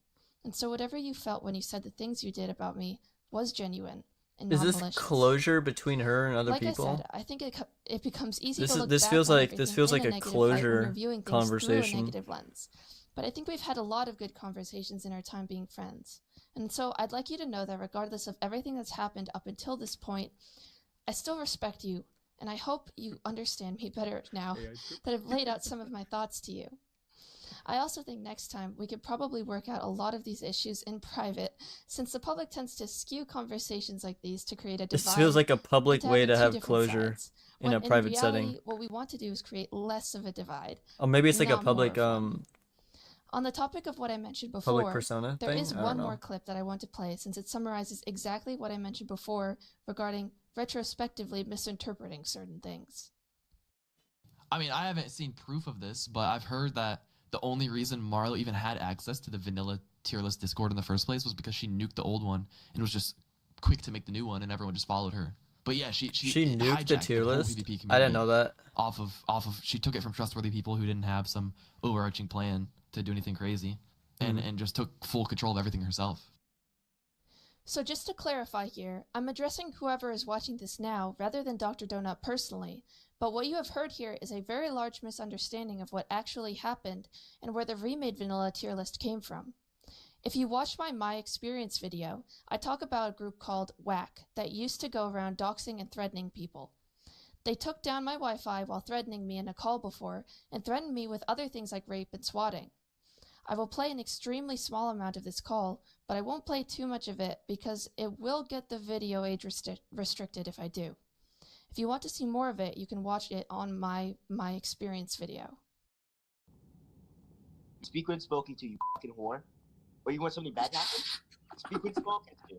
Speaker 5: And so whatever you felt when you said the things you did about me was genuine and
Speaker 1: Is
Speaker 5: not
Speaker 1: this
Speaker 5: malicious.
Speaker 1: closure between her and other
Speaker 5: Like
Speaker 1: people?
Speaker 5: I said, I think it becomes easy
Speaker 1: This
Speaker 5: to
Speaker 1: is-
Speaker 5: look
Speaker 1: this
Speaker 5: back
Speaker 1: feels
Speaker 5: on
Speaker 1: like- this
Speaker 5: everything
Speaker 1: feels
Speaker 5: in
Speaker 1: like a
Speaker 5: negative light when
Speaker 1: closure
Speaker 5: you're viewing things
Speaker 1: conversation.
Speaker 5: through a negative lens. But I think we've had a lot of good conversations in our time being friends. And so I'd like you to know that regardless of everything that's happened up until this point, I still respect you, and I hope you understand me better now that I've laid out some of my thoughts to you. I also think next time we could probably work out a lot of these issues in private, since the public tends to skew conversations like these to create a divide.
Speaker 1: This feels like a public
Speaker 5: and
Speaker 1: way
Speaker 5: having
Speaker 1: to
Speaker 5: two
Speaker 1: have
Speaker 5: different
Speaker 1: closure
Speaker 5: sides,
Speaker 1: in
Speaker 5: when
Speaker 1: a private
Speaker 5: reality,
Speaker 1: setting.
Speaker 5: what we want to do is create less of a divide.
Speaker 1: Or maybe it's like a
Speaker 5: not more
Speaker 1: public
Speaker 5: of one. On the topic of what I mentioned before,
Speaker 1: public persona
Speaker 5: there
Speaker 1: thing.
Speaker 5: is
Speaker 1: I don't
Speaker 5: one
Speaker 1: know.
Speaker 5: more clip that I want to play since it summarizes exactly what I mentioned before regarding retrospectively misinterpreting certain things.
Speaker 7: I mean, I haven't seen proof of this, but I've heard that the only reason Marlow even had access to the vanilla tier list Discord in the first place was because she nuked the old one and was just quick to make the new one, and everyone just followed her. But yeah, she
Speaker 1: She nuked the
Speaker 7: hijacked
Speaker 1: tier
Speaker 7: whole
Speaker 1: list?
Speaker 7: PvP
Speaker 1: I didn't
Speaker 7: community
Speaker 1: know that.
Speaker 7: off of she took it from trustworthy people who didn't have some overarching plan to do anything crazy, and just took full control of everything herself.
Speaker 5: So just to clarify here, I'm addressing whoever is watching this now rather than Dr. Donut personally, but what you have heard here is a very large misunderstanding of what actually happened and where the remade vanilla tier list came from. If you watch my experience video, I talk about a group called WAC that used to go around doxing and threatening people. They took down my Wi-Fi while threatening me in a call before and threatened me with other things like rape and swatting. I will play an extremely small amount of this call, but I won't play too much of it because it will get the video age restricted if I do. If you want to see more of it, you can watch it on my experience video.
Speaker 8: Speak when spoken to, you fucking whore. Or you want something bad to happen? Speak when spoken to.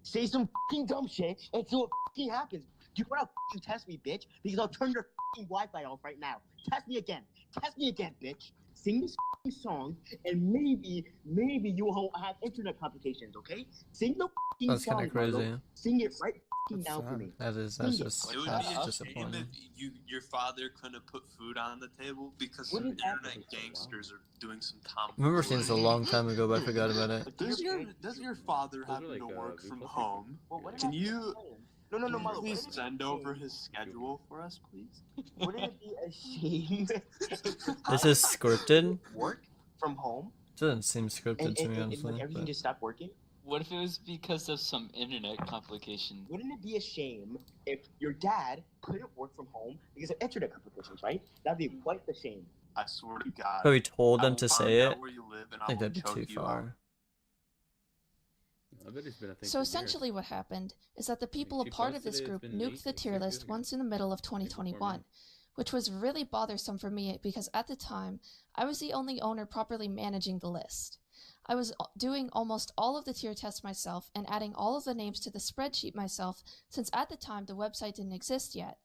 Speaker 8: Say some fucking dumb shit and see what fucking happens. Do you wanna fucking test me, bitch? Because I'll turn your fucking Wi-Fi off right now. Test me again. Test me again, bitch. sing this song, and maybe you won't have internet complications. Okay? Sing the
Speaker 1: That's
Speaker 8: song,
Speaker 1: kind of crazy.
Speaker 8: Marlo. Sing it right
Speaker 3: That's
Speaker 8: now for
Speaker 3: sad.
Speaker 8: me.
Speaker 1: That's
Speaker 8: Sing it.
Speaker 1: just
Speaker 9: It would
Speaker 1: that's
Speaker 9: be a shame
Speaker 1: disappointing.
Speaker 9: if your father couldn't put food on the table because
Speaker 8: What
Speaker 9: some
Speaker 8: is that?
Speaker 9: internet gangsters are doing some
Speaker 1: I remember seeing this a long time ago, but I forgot about it.
Speaker 9: Does your father happen to work from home? Can you
Speaker 8: No, Marlo.
Speaker 9: please send over his schedule for us, please?
Speaker 8: Wouldn't it be a shame?
Speaker 1: This is scripted.
Speaker 8: Work from home,
Speaker 1: It doesn't seem scripted to me,
Speaker 8: and
Speaker 1: honestly.
Speaker 8: everything
Speaker 1: But
Speaker 8: just stopped working.
Speaker 10: What if it was because of some internet complication?
Speaker 8: Wouldn't it be a shame if your dad couldn't work from home because of internet complications, right? That'd be quite the shame.
Speaker 9: I swear to God.
Speaker 1: but we told
Speaker 9: I
Speaker 1: them
Speaker 9: will
Speaker 1: to
Speaker 9: find
Speaker 1: say
Speaker 9: out
Speaker 1: it.
Speaker 9: where you live and
Speaker 1: I think
Speaker 9: will
Speaker 1: that'd be
Speaker 9: choke
Speaker 1: too
Speaker 9: you out.
Speaker 1: far.
Speaker 2: I bet it's been a thing
Speaker 5: So
Speaker 2: for years.
Speaker 5: essentially what happened is that the people a
Speaker 2: she
Speaker 5: part of
Speaker 2: posted
Speaker 5: this
Speaker 2: it, it's
Speaker 5: group
Speaker 2: been
Speaker 5: nuked
Speaker 2: 8,
Speaker 5: the
Speaker 2: like,
Speaker 5: tier
Speaker 2: 6
Speaker 5: list
Speaker 2: years ago.
Speaker 5: once in the middle of
Speaker 2: before me.
Speaker 5: 2021, which was really bothersome for me because at the time, I was the only owner properly managing the list. I was doing almost all of the tier tests myself and adding all of the names to the spreadsheet myself since at the time the website didn't exist yet.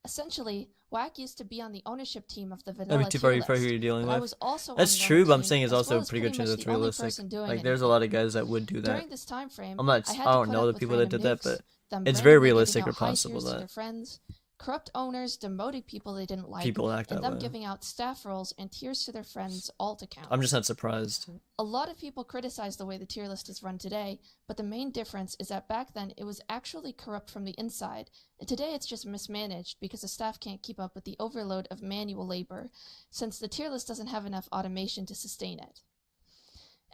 Speaker 5: Essentially, WAC used to be on the ownership team of the
Speaker 1: That'd
Speaker 5: vanilla
Speaker 1: be too
Speaker 5: tier
Speaker 1: far
Speaker 5: list,
Speaker 1: for who you're dealing
Speaker 5: but I
Speaker 1: with.
Speaker 5: was also
Speaker 1: That's
Speaker 5: on the
Speaker 1: true,
Speaker 5: owner
Speaker 1: but I'm
Speaker 5: team,
Speaker 1: saying it's
Speaker 5: as
Speaker 1: also
Speaker 5: well as
Speaker 1: pretty good
Speaker 5: pretty
Speaker 1: chance
Speaker 5: much
Speaker 1: it's
Speaker 5: the only
Speaker 1: realistic.
Speaker 5: person doing
Speaker 1: Like, there's a
Speaker 5: anything.
Speaker 1: lot of guys that would do that.
Speaker 5: During this time frame,
Speaker 1: I'm not.
Speaker 5: I had
Speaker 1: I
Speaker 5: to
Speaker 1: don't
Speaker 5: put
Speaker 1: know
Speaker 5: up
Speaker 1: the
Speaker 5: with
Speaker 1: people that
Speaker 5: random
Speaker 1: did that,
Speaker 5: nukes,
Speaker 1: but
Speaker 5: them
Speaker 1: it's very
Speaker 5: randomly
Speaker 1: realistic
Speaker 5: giving
Speaker 1: or
Speaker 5: out high
Speaker 1: possible
Speaker 5: tiers to
Speaker 1: that
Speaker 5: their friends, corrupt owners demoting people they didn't like,
Speaker 1: people act
Speaker 5: and
Speaker 1: that
Speaker 5: them
Speaker 1: way.
Speaker 5: giving out staff roles and tiers to their friends' alt accounts.
Speaker 1: I'm just not surprised.
Speaker 5: A lot of people criticize the way the tier list is run today, but the main difference is that back then it was actually corrupt from the inside, and today it's just mismanaged because the staff can't keep up with the overload of manual labor, since the tier list doesn't have enough automation to sustain it.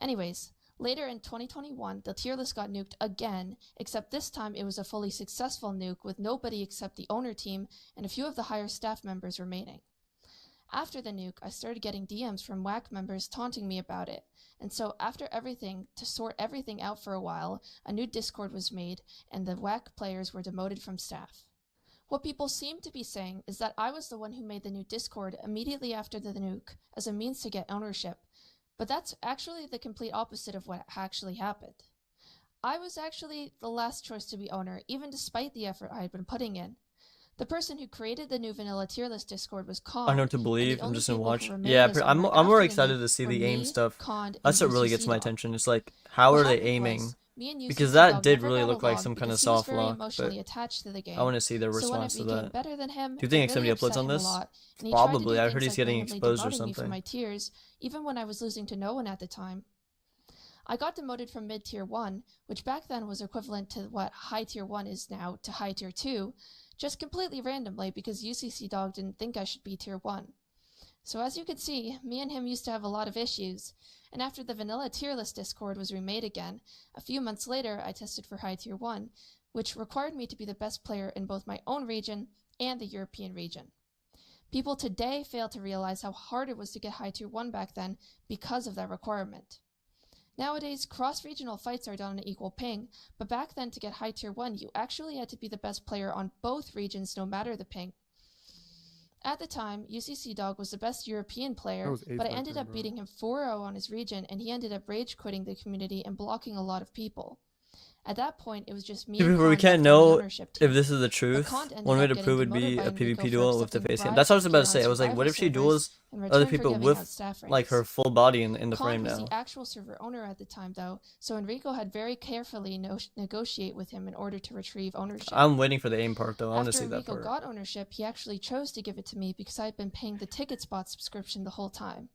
Speaker 5: Anyways, later in 2021, the tier list got nuked again, except this time it was a fully successful nuke with nobody except the owner team and a few of the higher staff members remaining. After the nuke, I started getting DMs from WAC members taunting me about it, and so after everything, to sort everything out for a while, a new Discord was made, and the WAC players were demoted from staff. What people seem to be saying is that I was the one who made the new Discord immediately after the nuke as a means to get ownership, but that's actually the complete opposite of what actually happened. I was actually the last choice to be owner, even despite the effort I had been putting in. The person who created the new vanilla tier list Discord was Con.
Speaker 1: I know what to
Speaker 5: and
Speaker 1: believe.
Speaker 5: the
Speaker 1: I'm
Speaker 5: only
Speaker 1: just gonna
Speaker 5: people
Speaker 1: watch.
Speaker 5: who remained
Speaker 1: Yeah,
Speaker 5: as
Speaker 1: I'm
Speaker 5: owner
Speaker 1: more
Speaker 5: after the
Speaker 1: excited
Speaker 5: nuke
Speaker 1: to see
Speaker 5: were
Speaker 1: the aim
Speaker 5: me,
Speaker 1: stuff.
Speaker 5: Con, and
Speaker 1: That's what really
Speaker 5: UCC
Speaker 1: gets my
Speaker 5: Dog.
Speaker 1: attention. It's like, how
Speaker 5: What
Speaker 1: are they
Speaker 5: happened
Speaker 1: aiming?
Speaker 5: was, me and
Speaker 1: Because
Speaker 5: UCC
Speaker 1: that
Speaker 5: Dog
Speaker 1: did
Speaker 5: never
Speaker 1: really
Speaker 5: got
Speaker 1: look like
Speaker 5: along
Speaker 1: some kind of
Speaker 5: because he was
Speaker 1: soft
Speaker 5: very
Speaker 1: lock,
Speaker 5: emotionally
Speaker 1: but
Speaker 5: attached to the game.
Speaker 1: I want to see their
Speaker 5: So when I
Speaker 1: response to
Speaker 5: became
Speaker 1: that.
Speaker 5: better than him,
Speaker 1: Do you think
Speaker 5: it really
Speaker 1: Aximity uploads
Speaker 5: upset
Speaker 1: on
Speaker 5: him a
Speaker 1: this?
Speaker 5: lot, and he tried to do
Speaker 1: Probably. I heard
Speaker 5: things
Speaker 1: he's
Speaker 5: like
Speaker 1: getting
Speaker 5: randomly
Speaker 1: exposed or
Speaker 5: demoting me for
Speaker 1: something.
Speaker 5: my tiers, even when I was losing to no one at the time. I got demoted from mid tier 1, which back then was equivalent to what high tier 1 is now to high tier 2, just completely randomly because UCC Dog didn't think I should be tier 1. So as you can see, me and him used to have a lot of issues, and after the vanilla tier list Discord was remade again, a few months later I tested for high tier 1, which required me to be the best player in both my own region and the European region. People today fail to realize how hard it was to get high tier 1 back then because of that requirement. Nowadays, cross-regional fights are done on equal ping, but back then to get high tier 1 you actually had to be the best player on both regions no matter the ping. At the time, UCC Dog was the best European player,
Speaker 3: was eighth
Speaker 5: but I
Speaker 3: back
Speaker 5: ended
Speaker 3: then,
Speaker 5: up
Speaker 3: bro.
Speaker 5: beating him 4-0 on his region, and he ended up rage quitting the community and blocking a lot of people. At that point, it was just me and
Speaker 1: We
Speaker 5: Con
Speaker 1: can't
Speaker 5: left on the
Speaker 1: know
Speaker 5: ownership team.
Speaker 1: if this is the truth.
Speaker 5: Con ended
Speaker 1: One way
Speaker 5: up
Speaker 1: to
Speaker 5: getting
Speaker 1: prove would
Speaker 5: demoted
Speaker 1: be
Speaker 5: by
Speaker 1: a
Speaker 5: Enrico
Speaker 1: PvP
Speaker 5: for
Speaker 1: duel with the
Speaker 5: accepting
Speaker 1: face cam.
Speaker 5: bribes
Speaker 1: That's what I was
Speaker 5: from
Speaker 1: about to
Speaker 5: tier
Speaker 1: say. I
Speaker 5: 9
Speaker 1: was like, what if she
Speaker 5: survival
Speaker 1: duels
Speaker 5: servers in
Speaker 1: other
Speaker 5: return for
Speaker 1: people
Speaker 5: giving out
Speaker 1: with
Speaker 5: staff
Speaker 1: like
Speaker 5: ranks.
Speaker 1: her full body in the
Speaker 5: Con
Speaker 1: frame
Speaker 5: was
Speaker 1: now?
Speaker 5: the actual server owner at the time, though, so Enrico had very carefully negotiate with him in order to retrieve ownership.
Speaker 1: I'm waiting for the aim part though. I want to
Speaker 5: After
Speaker 1: see that
Speaker 5: Enrico
Speaker 1: part.
Speaker 5: got ownership, he actually chose to give it to me because I had been paying the ticket spot subscription the whole time.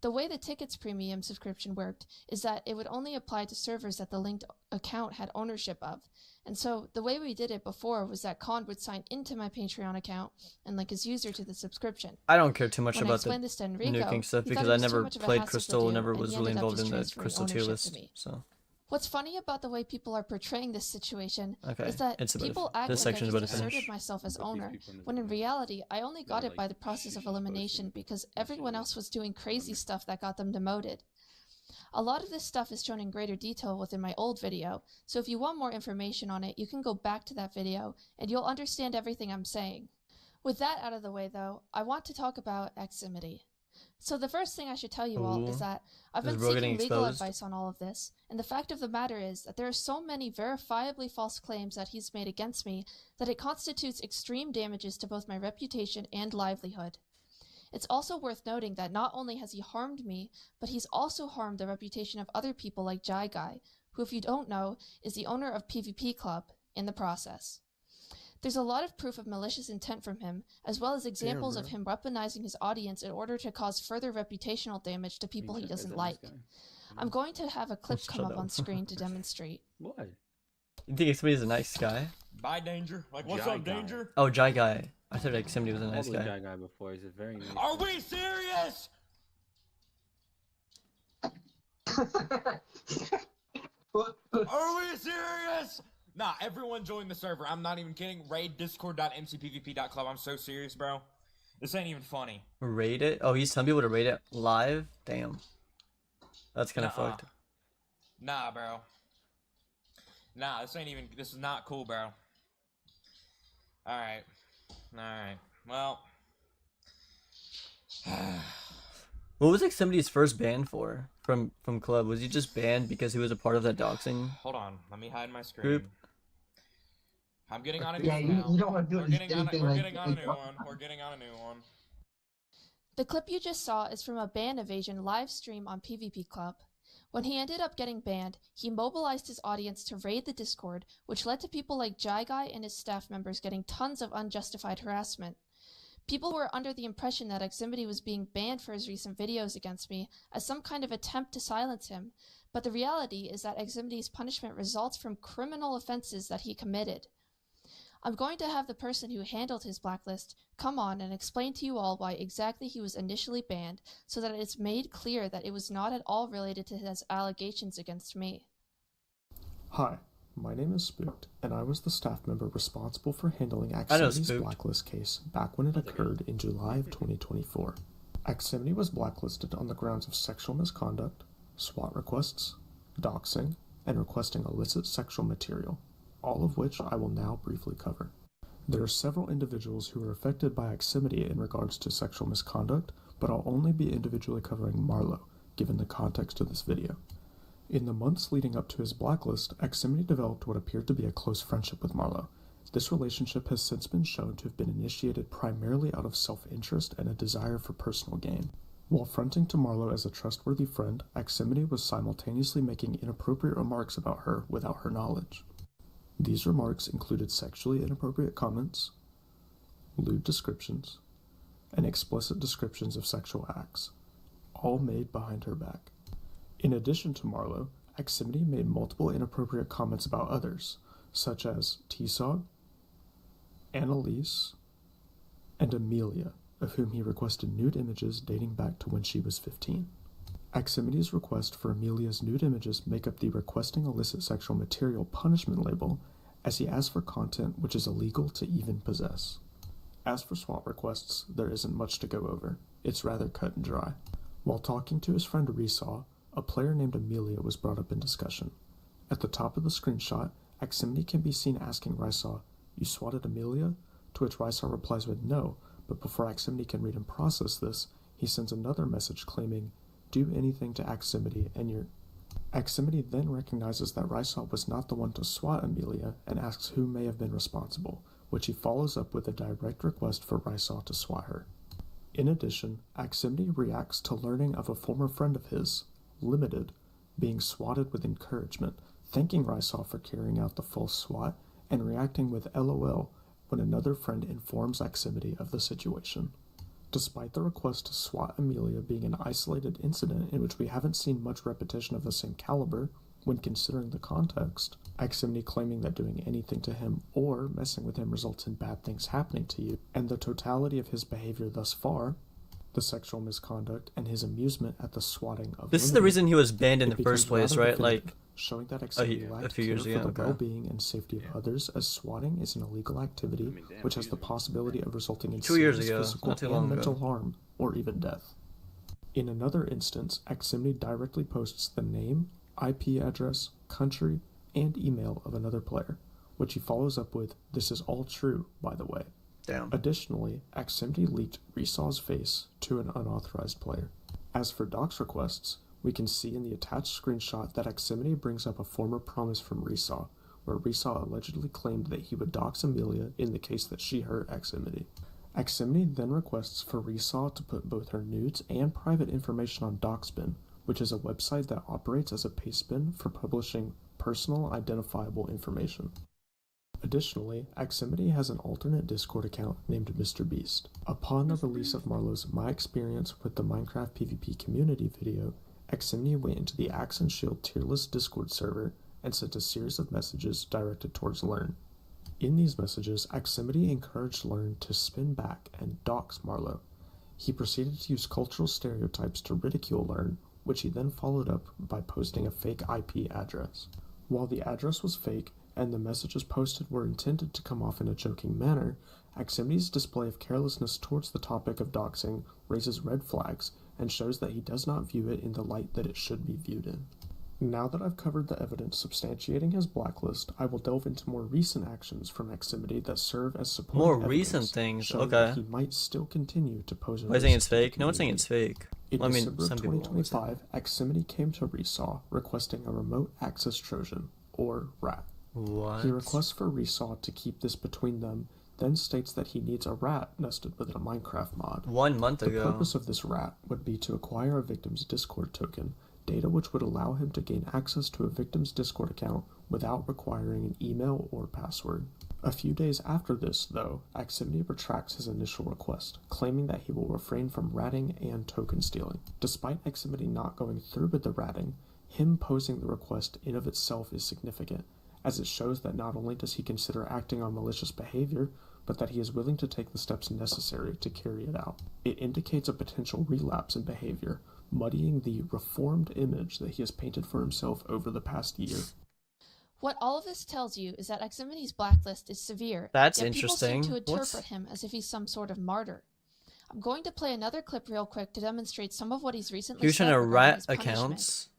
Speaker 5: The way the tickets premium subscription worked is that it would only apply to servers that the linked account had ownership of. And so the way we did it before was that Con would sign into my Patreon account and link his user to the subscription.
Speaker 1: I don't care too much
Speaker 5: When I
Speaker 1: about
Speaker 5: explained
Speaker 1: the
Speaker 5: this to Enrico,
Speaker 1: nuking stuff
Speaker 5: he thought
Speaker 1: because
Speaker 5: it
Speaker 1: I
Speaker 5: was too
Speaker 1: never
Speaker 5: much of a
Speaker 1: played
Speaker 5: hassle to
Speaker 1: Crystal,
Speaker 5: do,
Speaker 1: never
Speaker 5: and
Speaker 1: was
Speaker 5: he
Speaker 1: really
Speaker 5: ended up
Speaker 1: involved
Speaker 5: just
Speaker 1: in the
Speaker 5: transferring
Speaker 1: Crystal tier
Speaker 5: ownership to
Speaker 1: list.
Speaker 5: me.
Speaker 1: So
Speaker 5: What's funny about the way people are portraying this situation
Speaker 1: okay,
Speaker 5: is that
Speaker 1: it's about
Speaker 5: people
Speaker 1: to,
Speaker 5: act
Speaker 1: this
Speaker 5: like I
Speaker 1: section is
Speaker 5: just
Speaker 1: about to
Speaker 5: asserted
Speaker 1: finish.
Speaker 5: myself as
Speaker 2: But these
Speaker 5: owner,
Speaker 2: people in this
Speaker 5: when in
Speaker 2: video,
Speaker 5: reality I only got
Speaker 2: they're
Speaker 5: it by
Speaker 2: like
Speaker 5: the process of
Speaker 2: posting
Speaker 5: elimination because everyone else was doing crazy
Speaker 2: Wonder.
Speaker 5: stuff that got them demoted. A lot of this stuff is shown in greater detail within my old video, so if you want more information on it, you can go back to that video and you'll understand everything I'm saying. With that out of the way though, I want to talk about Aximity. So the first thing I should tell you all
Speaker 1: Ooh.
Speaker 5: is that I've
Speaker 1: Is
Speaker 5: been
Speaker 1: bro getting
Speaker 5: seeking legal
Speaker 1: exposed?
Speaker 5: advice on all of this, and the fact of the matter is that there are so many verifiably false claims that he's made against me that it constitutes extreme damages to both my reputation and livelihood. It's also worth noting that not only has he harmed me, but he's also harmed the reputation of other people like Jai Guy, who, if you don't know, is the owner of PvP Club, in the process. There's a lot of proof of malicious intent from him, as well as examples of him weaponizing his audience in order to cause further reputational damage to people he doesn't like. I'm going to have a clip come up on screen to demonstrate.
Speaker 2: What?
Speaker 1: You think Aximity's a nice guy?
Speaker 11: Bye, Danger. Like, what's up, Danger?
Speaker 1: Oh, Jai Guy. I thought Aximity was a nice guy.
Speaker 2: Jai Guy before. He's a very nice
Speaker 11: Are we serious? Are we serious? Nah, everyone join the server. I'm not even kidding. Raid discord.mcpvp.club. I'm so serious, bro. This ain't even funny.
Speaker 1: Raid it? Oh, he's telling people to raid it live? Damn. That's kind of fucked.
Speaker 11: Nah, bro. Nah, this is not cool, bro. Alright. Alright. Well.
Speaker 1: What was Aximity's first ban for from Club? Was he just banned because he was a part of that doxing?
Speaker 11: Hold on. Let me hide my screen.
Speaker 1: Group?
Speaker 11: I'm getting on a new one now.
Speaker 8: You don't want to do
Speaker 11: We're getting on a new one. We're getting on a new one.
Speaker 5: The clip you just saw is from a ban evasion live stream on PvP Club. When he ended up getting banned, he mobilized his audience to raid the Discord, which led to people like Jai Guy and his staff members getting tons of unjustified harassment. People were under the impression that Aximity was being banned for his recent videos against me as some kind of attempt to silence him, but the reality is that Aximity's punishment results from criminal offenses that he committed. I'm going to have the person who handled his blacklist come on and explain to you all why exactly he was initially banned, so that it's made clear that it was not at all related to his allegations against me.
Speaker 12: Hi, my name is Spooked, and I was the staff member responsible for handling Aximity's blacklist case back when it occurred in July of 2024. Aximity was blacklisted on the grounds of sexual misconduct, SWAT requests, doxing, and requesting illicit sexual material, all of which I will now briefly cover. There are several individuals who are affected by Aximity in regards to sexual misconduct, but I'll only be individually covering Marlow, given the context of this video. In the months leading up to his blacklist, Aximity developed what appeared to be a close friendship with Marlow. This relationship has since been shown to have been initiated primarily out of self-interest and a desire for personal gain. While fronting to Marlow as a trustworthy friend, Aximity was simultaneously making inappropriate remarks about her without her knowledge. These remarks included sexually inappropriate comments, lewd descriptions, and explicit descriptions of sexual acts, all made behind her back. In addition to Marlow, Aximity made multiple inappropriate comments about others, such as T-Sog, Annalise, and Amelia, of whom he requested nude images dating back to when she was 15. Aximity's request for Amelia's nude images make up the requesting illicit sexual material punishment label, as he asked for content which is illegal to even possess. As for SWAT requests, there isn't much to go over. It's rather cut and dry. While talking to his friend Resaw, a player named Amelia was brought up in discussion. At the top of the screenshot, Aximity can be seen asking Resaw, "You swatted Amelia?" To which Resaw replies with no, but before Aximity can read and process this, he sends another message claiming, "Do anything to Aximity and you're..." Aximity then recognizes that Resaw was not the one to swat Amelia and asks who may have been responsible, which he follows up with a direct request for Resaw to swat her. In addition, Aximity reacts to learning of a former friend of his, Limited, being swatted with encouragement, thanking Resaw for carrying out the full swat, and reacting with LOL when another friend informs Aximity of the situation. Despite the request to swat Amelia being an isolated incident in which we haven't seen much repetition of the same caliber, when considering the context, Aximity claiming that doing anything to him or messing with him results in bad things happening to you, and the totality of his behavior thus far, the sexual misconduct, and his amusement at the swatting of
Speaker 1: This is the reason he was banned in the first place, right? Like,
Speaker 12: showing that Aximity lacked care for the well-being and safety of others, as swatting is an illegal activity which has the possibility of resulting in
Speaker 1: 2 years
Speaker 12: serious
Speaker 1: ago,
Speaker 12: physical
Speaker 1: not too
Speaker 12: and
Speaker 1: long
Speaker 12: mental
Speaker 1: ago.
Speaker 12: harm, or even death. In another instance, Aximity directly posts the name, IP address, country, and email of another player, which he follows up with, "This is all true, by the way."
Speaker 1: Damn.
Speaker 12: Additionally, Aximity leaked Resaw's face to an unauthorized player. As for dox requests, we can see in the attached screenshot that Aximity brings up a former promise from Resaw, where Resaw allegedly claimed that he would dox Amelia in the case that she hurt Aximity. Aximity then requests for Resaw to put both her nudes and private information on Doxbin, which is a website that operates as a pastebin for publishing personal identifiable information. Additionally, Aximity has an alternate Discord account named Mr. Beast. Upon the release of Marlow's My Experience with the Minecraft PvP Community video, Aximity went into the Axe and Shield tier list Discord server and sent a series of messages directed towards Learn. In these messages, Aximity encouraged Learn to spin back and dox Marlow. He proceeded to use cultural stereotypes to ridicule Learn, which he then followed up by posting a fake IP address. While the address was fake, and the messages posted were intended to come off in a joking manner, Aximity's display of carelessness towards the topic of doxing raises red flags and shows that he does not view it in the light that it should be viewed in. Now that I've covered the evidence substantiating his blacklist, I will delve into more recent actions from Aximity that serve as supporting
Speaker 1: More
Speaker 12: evidence
Speaker 1: recent things,
Speaker 12: showing
Speaker 1: okay.
Speaker 12: that he might still continue to pose a
Speaker 1: Why are you saying
Speaker 12: risk
Speaker 1: it's
Speaker 12: to the
Speaker 1: fake? No one's saying
Speaker 12: community.
Speaker 1: it's fake.
Speaker 12: In
Speaker 1: Well, I mean,
Speaker 12: December of
Speaker 1: some people will say.
Speaker 12: 2025, Aximity came to Resaw requesting a remote access Trojan, or RAT.
Speaker 1: What?
Speaker 12: He requests for Resaw to keep this between them, then states that he needs a rat nested within a Minecraft mod.
Speaker 1: 1 month
Speaker 12: The
Speaker 1: ago.
Speaker 12: purpose of this rat would be to acquire a victim's Discord token, data which would allow him to gain access to a victim's Discord account without requiring an email or password. A few days after this, though, Aximity retracts his initial request, claiming that he will refrain from ratting and token stealing. Despite Aximity not going through with the ratting, him posing the request in of itself is significant, as it shows that not only does he consider acting on malicious behavior, but that he is willing to take the steps necessary to carry it out. It indicates a potential relapse in behavior, muddying the reformed image that he has painted for himself over the past year.
Speaker 5: What all of this tells you is that Aximity's blacklist is severe,
Speaker 1: That's
Speaker 5: yet
Speaker 1: interesting.
Speaker 5: people seem to
Speaker 1: What's-
Speaker 5: interpret him as if he's some sort of martyr. I'm going to play another clip real quick to demonstrate some of what he's recently
Speaker 1: He was
Speaker 5: said
Speaker 1: trying to
Speaker 5: regarding
Speaker 1: rat
Speaker 5: his punishment.
Speaker 1: accounts.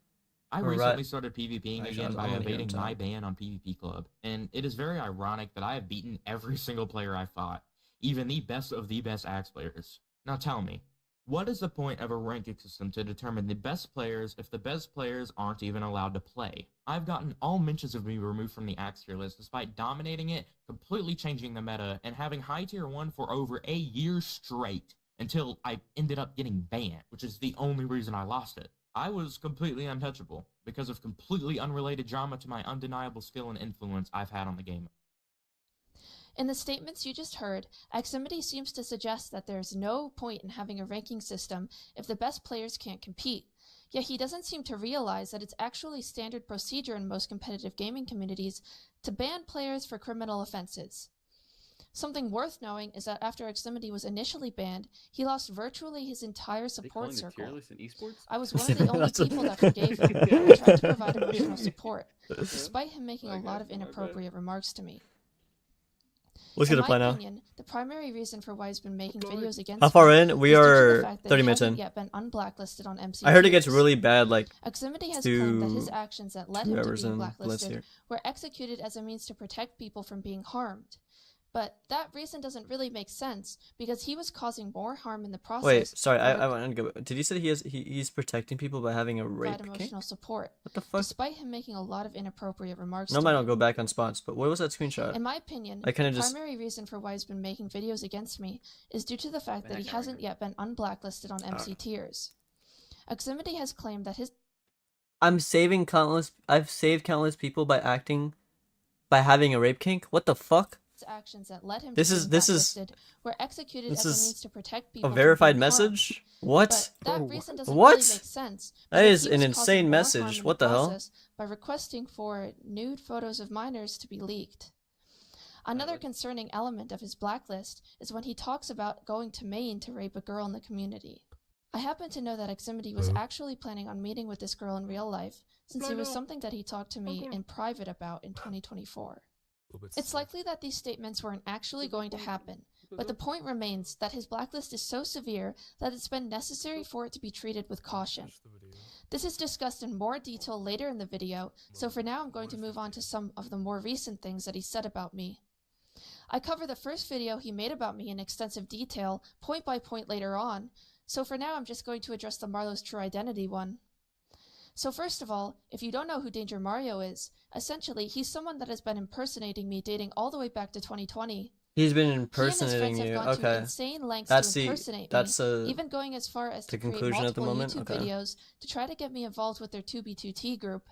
Speaker 13: I
Speaker 1: Or
Speaker 13: recently
Speaker 1: rat-
Speaker 13: started PvPing
Speaker 1: Actually,
Speaker 13: again
Speaker 1: I'm
Speaker 13: by
Speaker 1: gonna hear
Speaker 13: evading
Speaker 1: him
Speaker 13: my
Speaker 1: talk.
Speaker 13: ban on PvP Club, and it is very ironic that I have beaten every single player I fought, even the best of the best Axe players. Now tell me, what is the point of a ranking system to determine the best players if the best players aren't even allowed to play? I've gotten all mentions of me removed from the Axe tier list despite dominating it, completely changing the meta, and having high tier 1 for over a year straight until I ended up getting banned, which is the only reason I lost it. I was completely untouchable because of completely unrelated drama to my undeniable skill and influence I've had on the game.
Speaker 5: In the statements you just heard, Aximity seems to suggest that there's no point in having a ranking system if the best players can't compete. Yet he doesn't seem to realize that it's actually standard procedure in most competitive gaming communities to ban players for criminal offenses. Something worth knowing is that after Aximity was initially banned, he lost virtually his entire support circle. I was one of the only
Speaker 1: That's a-
Speaker 5: people that forgave him and tried to provide emotional support, despite him making a lot of inappropriate remarks to me.
Speaker 1: What's
Speaker 5: In
Speaker 1: gonna
Speaker 5: my
Speaker 1: play now?
Speaker 5: opinion, the primary reason for why he's been making videos against
Speaker 1: How far
Speaker 5: me
Speaker 1: in? We
Speaker 5: is due to the
Speaker 1: are
Speaker 5: fact that
Speaker 1: 30
Speaker 5: he
Speaker 1: minutes
Speaker 5: hasn't
Speaker 1: in.
Speaker 5: yet been unblacklisted on MC
Speaker 1: I heard it gets
Speaker 5: tiers.
Speaker 1: really bad, like
Speaker 5: Aximity has claimed that his
Speaker 1: 2
Speaker 5: actions that led
Speaker 1: 2
Speaker 5: him to
Speaker 1: hours
Speaker 5: being
Speaker 1: in. Let's
Speaker 5: blacklisted
Speaker 1: hear.
Speaker 5: were executed as a means to protect people from being harmed. But that reason doesn't really make sense because he was causing more harm in the process.
Speaker 1: Wait, sorry,
Speaker 5: by
Speaker 1: I want to go. Did you say he's protecting people by having a rape
Speaker 5: provide
Speaker 1: kink?
Speaker 5: emotional support,
Speaker 1: What the fuck?
Speaker 5: despite him making a lot of inappropriate remarks.
Speaker 1: No,
Speaker 5: to
Speaker 1: I
Speaker 5: me.
Speaker 1: don't go back on spots. But what was that screenshot?
Speaker 5: In my opinion,
Speaker 1: I kinda
Speaker 5: the
Speaker 1: just-
Speaker 5: primary reason for why he's been making videos against me is due to the fact that he hasn't yet been unblacklisted on MC tiers. Aximity has claimed that his
Speaker 1: I've saved countless people by having a rape kink. What the fuck?
Speaker 5: actions that led him
Speaker 1: This
Speaker 5: to
Speaker 1: is-
Speaker 5: being
Speaker 1: this is-
Speaker 5: blacklisted were executed
Speaker 1: this
Speaker 5: as a
Speaker 1: is
Speaker 5: means to protect people
Speaker 1: A
Speaker 5: from
Speaker 1: verified
Speaker 5: being harmed.
Speaker 1: message? What?
Speaker 5: But that reason doesn't
Speaker 1: What?
Speaker 5: really make sense.
Speaker 1: That
Speaker 5: because
Speaker 1: is
Speaker 5: he
Speaker 1: an
Speaker 5: was
Speaker 1: insane
Speaker 5: causing more harm
Speaker 1: message.
Speaker 5: in
Speaker 1: What the hell?
Speaker 5: process by requesting for nude photos of minors to be leaked. Another concerning element of his blacklist is when he talks about going to Maine to rape a girl in the community. I happen to know that Aximity was actually planning on meeting with this girl in real life, since it was something that he talked to me in private about in 2024. It's likely that these statements weren't actually going to happen, but the point remains that his blacklist is so severe that it's been necessary for it to be treated with caution. This is discussed in more detail later in the video, so for now I'm going to move on to some of the more recent things that he said about me. I cover the first video he made about me in extensive detail, point by point later on, so for now I'm just going to address the Marlow's true identity one. So first of all, if you don't know who Danger Mario is, essentially he's someone that has been impersonating me dating all the way back to 2020.
Speaker 1: He's been
Speaker 5: He and his
Speaker 1: impersonating
Speaker 5: friends have
Speaker 1: you.
Speaker 5: gone to
Speaker 1: Okay.
Speaker 5: insane lengths
Speaker 1: That's
Speaker 5: to
Speaker 1: the
Speaker 5: impersonate
Speaker 1: that's
Speaker 5: me, even going as far as
Speaker 1: the
Speaker 5: to create
Speaker 1: conclusion at the
Speaker 5: multiple
Speaker 1: moment.
Speaker 5: YouTube
Speaker 1: Okay.
Speaker 5: videos to try to get me involved with their 2B2T group.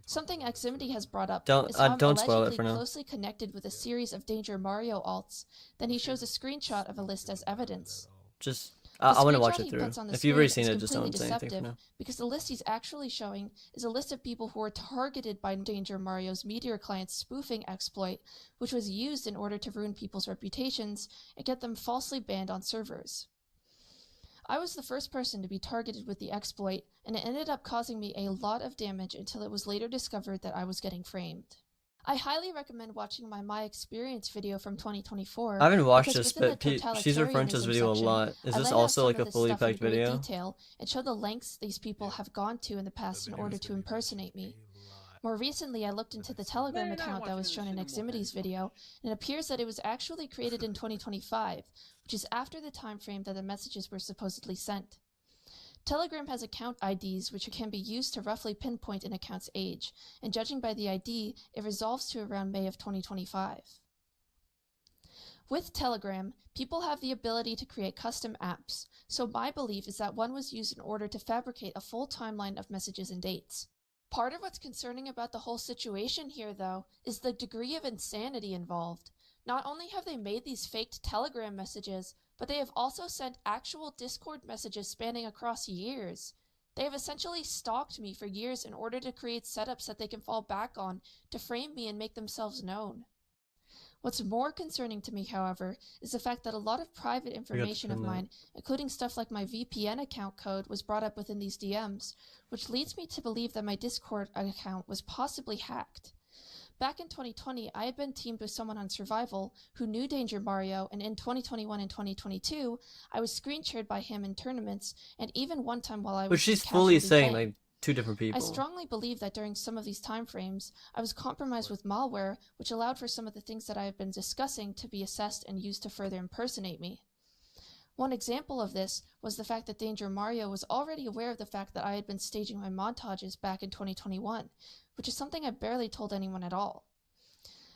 Speaker 5: Something Aximity has brought up
Speaker 1: Don't
Speaker 5: is how I'm
Speaker 1: don't spoil it
Speaker 5: allegedly
Speaker 1: for now.
Speaker 5: closely connected with a series of Danger Mario alts. Then he shows a screenshot of a list as evidence.
Speaker 1: Just
Speaker 5: The
Speaker 1: I want to watch
Speaker 5: screenshot
Speaker 1: it
Speaker 5: he
Speaker 1: through.
Speaker 5: puts on the
Speaker 1: If you've already
Speaker 5: screen
Speaker 1: seen
Speaker 5: is
Speaker 1: it, just
Speaker 5: completely
Speaker 1: don't say anything for
Speaker 5: deceptive
Speaker 1: now.
Speaker 5: because the list he's actually showing is a list of people who were targeted by Danger Mario's Meteor client's spoofing exploit, which was used in order to ruin people's reputations and get them falsely banned on servers. I was the first person to be targeted with the exploit, and it ended up causing me a lot of damage until it was later discovered that I was getting framed. I highly recommend watching my experience video from 2024.
Speaker 1: I haven't watched
Speaker 5: because
Speaker 1: this,
Speaker 5: within
Speaker 1: but
Speaker 5: the
Speaker 1: she's referring to this
Speaker 5: totalitarianism
Speaker 1: video a
Speaker 5: section,
Speaker 1: lot. Is
Speaker 5: I
Speaker 1: this
Speaker 5: laid out
Speaker 1: also
Speaker 5: some
Speaker 1: like
Speaker 5: of
Speaker 1: a
Speaker 5: this
Speaker 1: fully
Speaker 5: stuff in
Speaker 1: packed
Speaker 5: great
Speaker 1: video?
Speaker 5: detail and show the lengths these people have gone to in the past in order to impersonate me. More recently, I looked into the Telegram account that was shown in Aximity's video, and it appears that it was actually created in 2025, which is after the time frame that the messages were supposedly sent. Telegram has account IDs which can be used to roughly pinpoint an account's age, and judging by the ID, it resolves to around May of 2025. With Telegram, people have the ability to create custom apps, so my belief is that one was used in order to fabricate a full timeline of messages and dates. Part of what's concerning about the whole situation here, though, is the degree of insanity involved. Not only have they made these faked Telegram messages, but they have also sent actual Discord messages spanning across years. They have essentially stalked me for years in order to create setups that they can fall back on to frame me and make themselves known. What's more concerning to me, however, is the fact that a lot of private information of mine, including stuff like my VPN account code, was brought up within these DMs, which leads me to believe that my Discord account was possibly hacked. Back in 2020, I had been teamed with someone on Survival who knew Danger Mario, and in 2021 and 2022, I was screen shared by him in tournaments, and even one time while I was
Speaker 1: But she's
Speaker 5: just
Speaker 1: fully
Speaker 5: casually
Speaker 1: saying
Speaker 5: playing.
Speaker 1: like two different people.
Speaker 5: I strongly believe that during some of these time frames, I was compromised with malware, which allowed for some of the things that I have been discussing to be assessed and used to further impersonate me. One example of this was the fact that Danger Mario was already aware of the fact that I had been staging my montages back in 2021, which is something I barely told anyone at all.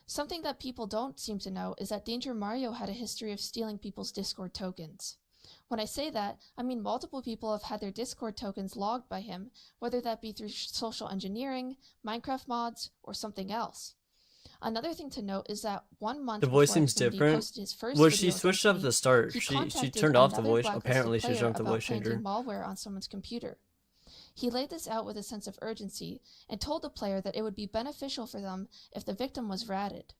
Speaker 5: Something that people don't seem to know is that Danger Mario had a history of stealing people's Discord tokens. When I say that, I mean multiple people have had their Discord tokens logged by him, whether that be through social engineering, Minecraft mods, or something else. Another thing to note is that 1 month
Speaker 1: The voice
Speaker 5: before
Speaker 1: seems
Speaker 5: Aximity
Speaker 1: different.
Speaker 5: posted his first
Speaker 1: Well,
Speaker 5: video
Speaker 1: she switched
Speaker 5: against
Speaker 1: up
Speaker 5: me,
Speaker 1: the start.
Speaker 5: he
Speaker 1: She
Speaker 5: contacted
Speaker 1: turned off the
Speaker 5: another
Speaker 1: voice.
Speaker 5: Blacklisted
Speaker 1: Apparently, she
Speaker 5: player
Speaker 1: turned off the
Speaker 5: about
Speaker 1: voice changer.
Speaker 5: planting malware on someone's computer. He laid this out with a sense of urgency and told the player that it would be beneficial for them if the victim was ratted.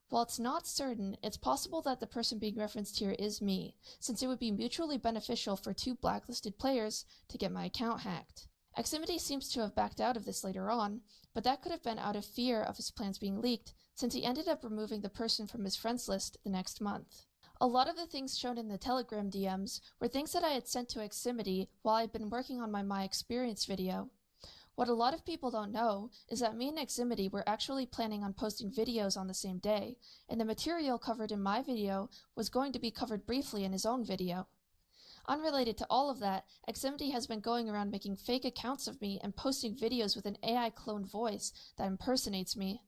Speaker 5: While it's not certain, it's possible that the person being referenced here is me, since it would be mutually beneficial for two blacklisted players to get my account hacked. Aximity seems to have backed out of this later on, but that could have been out of fear of his plans being leaked, since he ended up removing the person from his friends list the next month. A lot of the things shown in the Telegram DMs were things that I had sent to Aximity while I'd been working on my experience video. What a lot of people don't know is that me and Aximity were actually planning on posting videos on the same day, and the material covered in my video was going to be covered briefly in his own video. Unrelated to all of that, Aximity has been going around making fake accounts of me and posting videos with an AI cloned voice that impersonates me.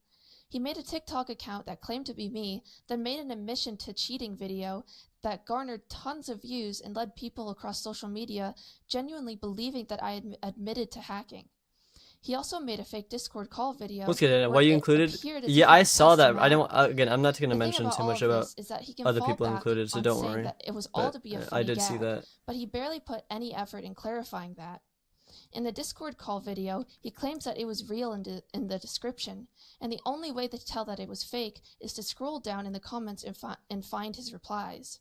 Speaker 5: He made a TikTok account that claimed to be me, then made an admission to cheating video that garnered tons of views and led people across social media genuinely believing that I had admitted to hacking. He also made a fake Discord call video.
Speaker 1: Let's get in. Why you included? Yeah, I saw that. I don't. Again, I'm not going to mention too much about other people included, so don't worry.
Speaker 5: It was all to be a
Speaker 1: I
Speaker 5: funny
Speaker 1: did see
Speaker 5: gag,
Speaker 1: that.
Speaker 5: but he barely put any effort in clarifying that. In the Discord call video, he claims that it was real in the description, and the only way to tell that it was fake is to scroll down in the comments and find his replies.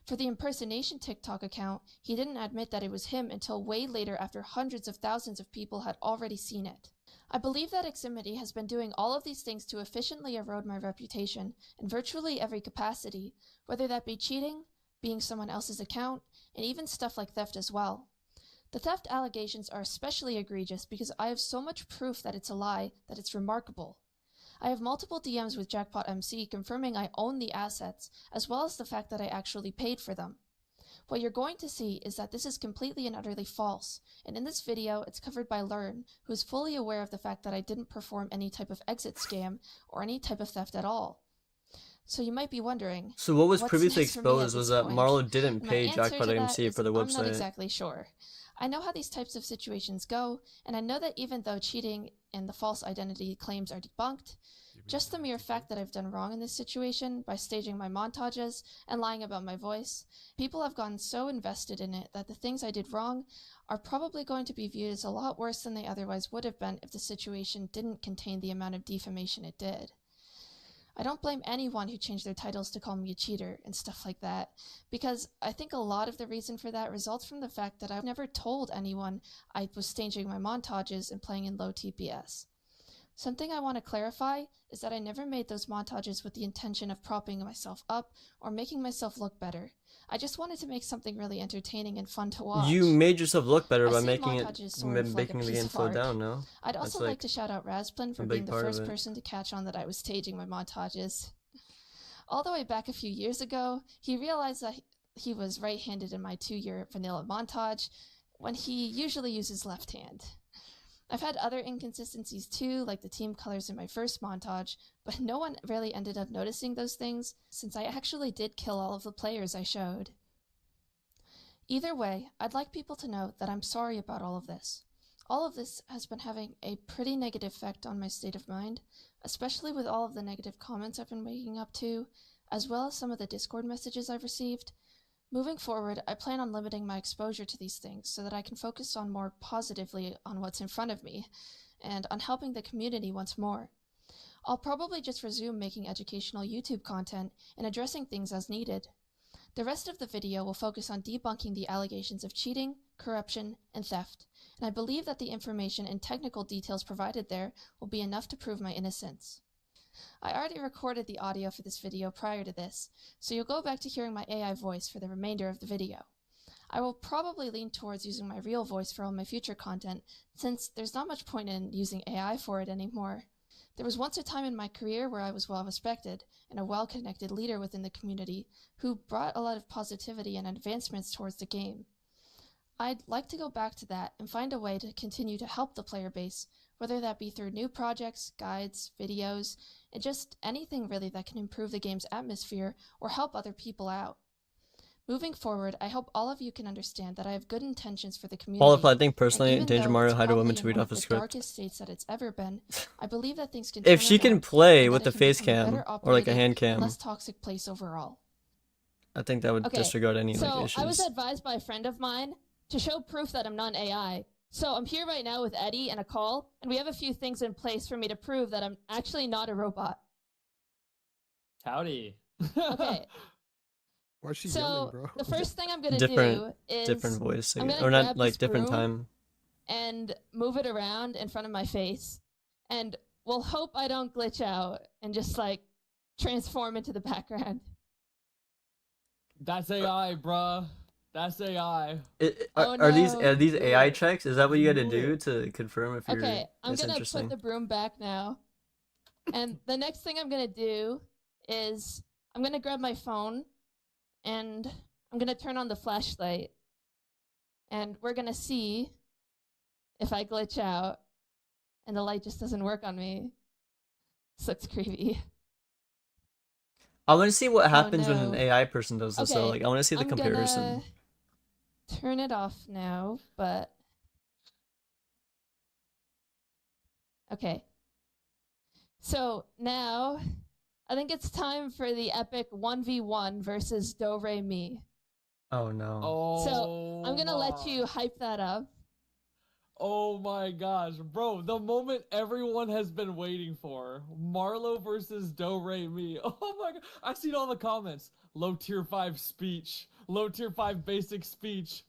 Speaker 5: For the impersonation TikTok account, he didn't admit that it was him until way later after hundreds of thousands of people had already seen it. I believe that Aximity has been doing all of these things to efficiently erode my reputation in virtually every capacity, whether that be cheating, being someone else's account, and even stuff like theft as well. The theft allegations are especially egregious because I have so much proof that it's a lie that it's remarkable. I have multiple DMs with Jackpot MC confirming I own the assets, as well as the fact that I actually paid for them. What you're going to see is that this is completely and utterly false, and in this video it's covered by Learn, who is fully aware of the fact that I didn't perform any type of exit scam or any type of theft at all. So you might be wondering,
Speaker 1: So what was
Speaker 5: what's
Speaker 1: previously
Speaker 5: next for me at
Speaker 1: exposed was
Speaker 5: this
Speaker 1: that
Speaker 5: point?
Speaker 1: Marlow didn't
Speaker 5: And my
Speaker 1: pay
Speaker 5: answer
Speaker 1: Jackpot
Speaker 5: to that
Speaker 1: MC
Speaker 5: is
Speaker 1: for the
Speaker 5: I'm not
Speaker 1: website.
Speaker 5: exactly sure. I know how these types of situations go, and I know that even though cheating and the false identity claims are debunked, just the mere fact that I've done wrong in this situation by staging my montages and lying about my voice, people have gotten so invested in it that the things I did wrong are probably going to be viewed as a lot worse than they otherwise would have been if the situation didn't contain the amount of defamation it did. I don't blame anyone who changed their titles to call me a cheater and stuff like that, because I think a lot of the reason for that results from the fact that I've never told anyone I was staging my montages and playing in low TPS. Something I want to clarify is that I never made those montages with the intention of propping myself up or making myself look better. I just wanted to make something really entertaining and fun to watch.
Speaker 1: You made yourself look better by
Speaker 5: see
Speaker 1: making it,
Speaker 5: montages sort of like a
Speaker 1: making the
Speaker 5: piece
Speaker 1: game
Speaker 5: of
Speaker 1: slow
Speaker 5: art.
Speaker 1: down. No,
Speaker 5: I'd also
Speaker 1: That's
Speaker 5: like to shout out Razplin for
Speaker 1: a
Speaker 5: being
Speaker 1: big
Speaker 5: the
Speaker 1: part of
Speaker 5: first
Speaker 1: it.
Speaker 5: person to catch on that I was staging my montages. All the way back a few years ago, he realized that he was right-handed in my 2-year vanilla montage when he usually uses left hand. I've had other inconsistencies too, like the team colors in my first montage, but no one really ended up noticing those things since I actually did kill all of the players I showed. Either way, I'd like people to know that I'm sorry about all of this. All of this has been having a pretty negative effect on my state of mind, especially with all of the negative comments I've been waking up to, as well as some of the Discord messages I've received. Moving forward, I plan on limiting my exposure to these things so that I can focus on more positively on what's in front of me, and on helping the community once more. I'll probably just resume making educational YouTube content and addressing things as needed. The rest of the video will focus on debunking the allegations of cheating, corruption, and theft, and I believe that the information and technical details provided there will be enough to prove my innocence. I already recorded the audio for this video prior to this, so you'll go back to hearing my AI voice for the remainder of the video. I will probably lean towards using my real voice for all my future content, since there's not much point in using AI for it anymore. There was once a time in my career where I was well respected and a well-connected leader within the community who brought a lot of positivity and advancements towards the game. I'd like to go back to that and find a way to continue to help the player base, whether that be through new projects, guides, videos, and just anything really that can improve the game's atmosphere or help other people out. Moving forward, I hope all of you can understand that I have good intentions for the community.
Speaker 1: Well, I think personally,
Speaker 5: and even
Speaker 1: Danger
Speaker 5: though
Speaker 1: Mario
Speaker 5: it's
Speaker 1: hired a woman
Speaker 5: probably
Speaker 1: to read
Speaker 5: in one
Speaker 1: off a
Speaker 5: of the
Speaker 1: script.
Speaker 5: darkest states that it's ever been, I believe that things can
Speaker 1: If
Speaker 5: turn
Speaker 1: she can
Speaker 5: around
Speaker 1: play
Speaker 5: and
Speaker 1: with
Speaker 5: that
Speaker 1: the
Speaker 5: it can
Speaker 1: face
Speaker 5: become a
Speaker 1: cam
Speaker 5: better
Speaker 1: or like a
Speaker 5: operating,
Speaker 1: hand cam,
Speaker 5: less toxic place overall.
Speaker 1: I think that would disregard any
Speaker 14: so
Speaker 1: like, issues.
Speaker 14: I was advised by a friend of mine to show proof that I'm not an AI. So I'm here right now with Eddie and a call, and we have a few things in place for me to prove that I'm actually not a robot.
Speaker 15: Howdy.
Speaker 14: Okay.
Speaker 3: Why is she yelling,
Speaker 14: So
Speaker 3: bro?
Speaker 14: the first thing I'm gonna
Speaker 1: different,
Speaker 14: do is
Speaker 1: different voice,
Speaker 14: I'm gonna
Speaker 1: or not
Speaker 14: grab
Speaker 1: like
Speaker 14: this
Speaker 1: different
Speaker 14: broom
Speaker 1: time.
Speaker 14: and move it around in front of my face, and we'll hope I don't glitch out and just like transform into the background.
Speaker 15: That's AI, bruh. That's AI.
Speaker 1: Are these
Speaker 14: Do
Speaker 1: AI
Speaker 14: it.
Speaker 1: checks? Is that what you got to do to confirm if you're?
Speaker 14: Okay, I'm
Speaker 1: it's
Speaker 14: gonna
Speaker 1: interesting.
Speaker 14: put the broom back now. And the next thing I'm gonna do is I'm gonna grab my phone and I'm gonna turn on the flashlight. And we're gonna see if I glitch out and the light just doesn't work on me. This looks creepy.
Speaker 1: I want to see what happens when
Speaker 14: no.
Speaker 1: an AI person does this. So
Speaker 14: Okay,
Speaker 1: like, I want to see the
Speaker 14: I'm
Speaker 1: comparison.
Speaker 14: gonna turn it off now, but okay. So now I think it's time for the epic 1v1 versus Do Re Mi.
Speaker 1: Oh no.
Speaker 14: So I'm gonna let you hype that up.
Speaker 15: Oh my gosh, bro, the moment everyone has been waiting for. Marlow versus Do Re Mi. Oh my god, I've seen all the comments. Low tier 5 speech. Low tier 5 basic speech.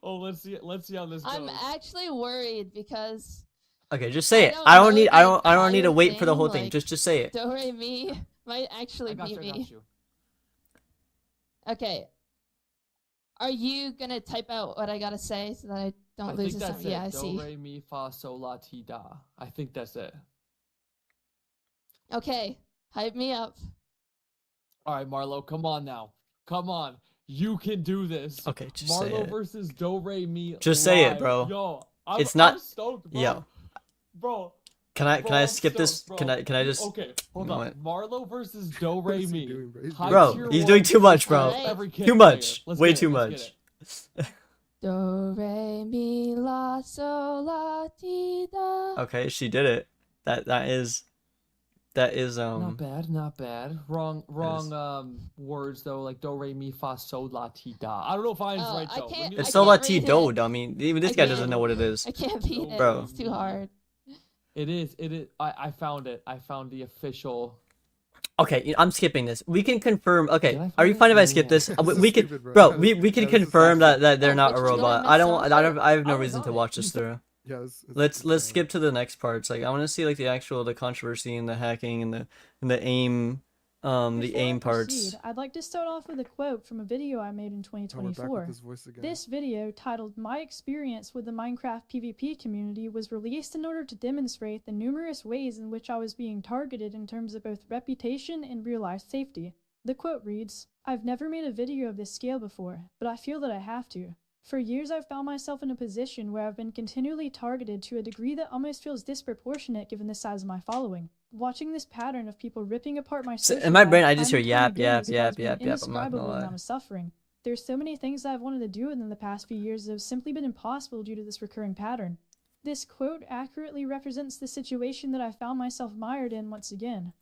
Speaker 15: Oh, let's see how this goes.
Speaker 14: I'm actually worried because
Speaker 1: Okay, just say it.
Speaker 14: don't
Speaker 1: I don't
Speaker 14: know
Speaker 1: need.
Speaker 14: the
Speaker 1: I don't need to
Speaker 14: entire
Speaker 1: wait for the
Speaker 14: thing,
Speaker 1: whole thing.
Speaker 14: like,
Speaker 1: Just say it.
Speaker 14: Do Re Mi might actually be me. Okay. Are you gonna type out what I gotta say so that I don't lose
Speaker 15: think
Speaker 14: this?
Speaker 15: that's it.
Speaker 14: Yeah, I
Speaker 15: Do,
Speaker 14: see.
Speaker 15: re, mi, fa, sol, la, ti, da. I think that's it.
Speaker 14: Okay, hype me up.
Speaker 15: All right, Marlow, come on now. Come on. You can do this.
Speaker 1: Okay, just say
Speaker 15: Marlow
Speaker 1: it.
Speaker 15: versus Do Re Mi.
Speaker 1: Just say it,
Speaker 15: live.
Speaker 1: bro.
Speaker 15: Yo,
Speaker 1: It's not.
Speaker 15: I'm stoked, bro.
Speaker 1: Yo.
Speaker 15: Bro.
Speaker 1: Can I skip
Speaker 15: So,
Speaker 1: this?
Speaker 15: bro,
Speaker 1: Can I just?
Speaker 15: Okay, hold
Speaker 1: No,
Speaker 15: on.
Speaker 1: wait.
Speaker 15: Marlow versus Do Re Mi.
Speaker 1: Bro, he's doing too much, bro. Too much. Way too much.
Speaker 14: Do re mi la sol la ti da.
Speaker 1: Okay, she did it. That is
Speaker 15: Not bad. Wrong words though, like do re mi fa sol la ti da. I don't know if I'm right though.
Speaker 1: It's sol la ti do. I mean, even this guy doesn't know what it is.
Speaker 14: I can't beat it.
Speaker 1: Bro.
Speaker 14: It's too hard.
Speaker 15: It is. I found it. I found the official.
Speaker 1: Okay, I'm skipping this. We can confirm. Okay, are you fine if I skip this? We can, bro. We can confirm that they're not a robot. I have no reason to watch this through.
Speaker 3: Yeah,
Speaker 1: Let's skip to the next parts. Like I want to see like the controversy and the hacking and the aim parts.
Speaker 4: I'd like to start off with a quote from a video I made in 2024. This video, titled "My Experience with the Minecraft PvP Community," was released in order to demonstrate the numerous ways in which I was being targeted in terms of both reputation and real-life safety. The quote reads, "I've never made a video of this scale before, but I feel that I have to. For years I've found myself in a position where I've been continually targeted to a degree that almost feels disproportionate given the size of my following. Watching this pattern of people ripping apart my social
Speaker 1: in my brain,
Speaker 4: life
Speaker 1: I just hear
Speaker 4: time and time
Speaker 1: yap,
Speaker 4: again
Speaker 1: yap,
Speaker 4: has caused me
Speaker 1: yap,
Speaker 4: an
Speaker 1: yap. I'm not gonna
Speaker 4: indescribable
Speaker 1: lie.
Speaker 4: amount of suffering. There's so many things that I've wanted to do within the past few years that have simply been impossible due to this recurring pattern." This quote accurately represents the situation that I found myself mired in once again.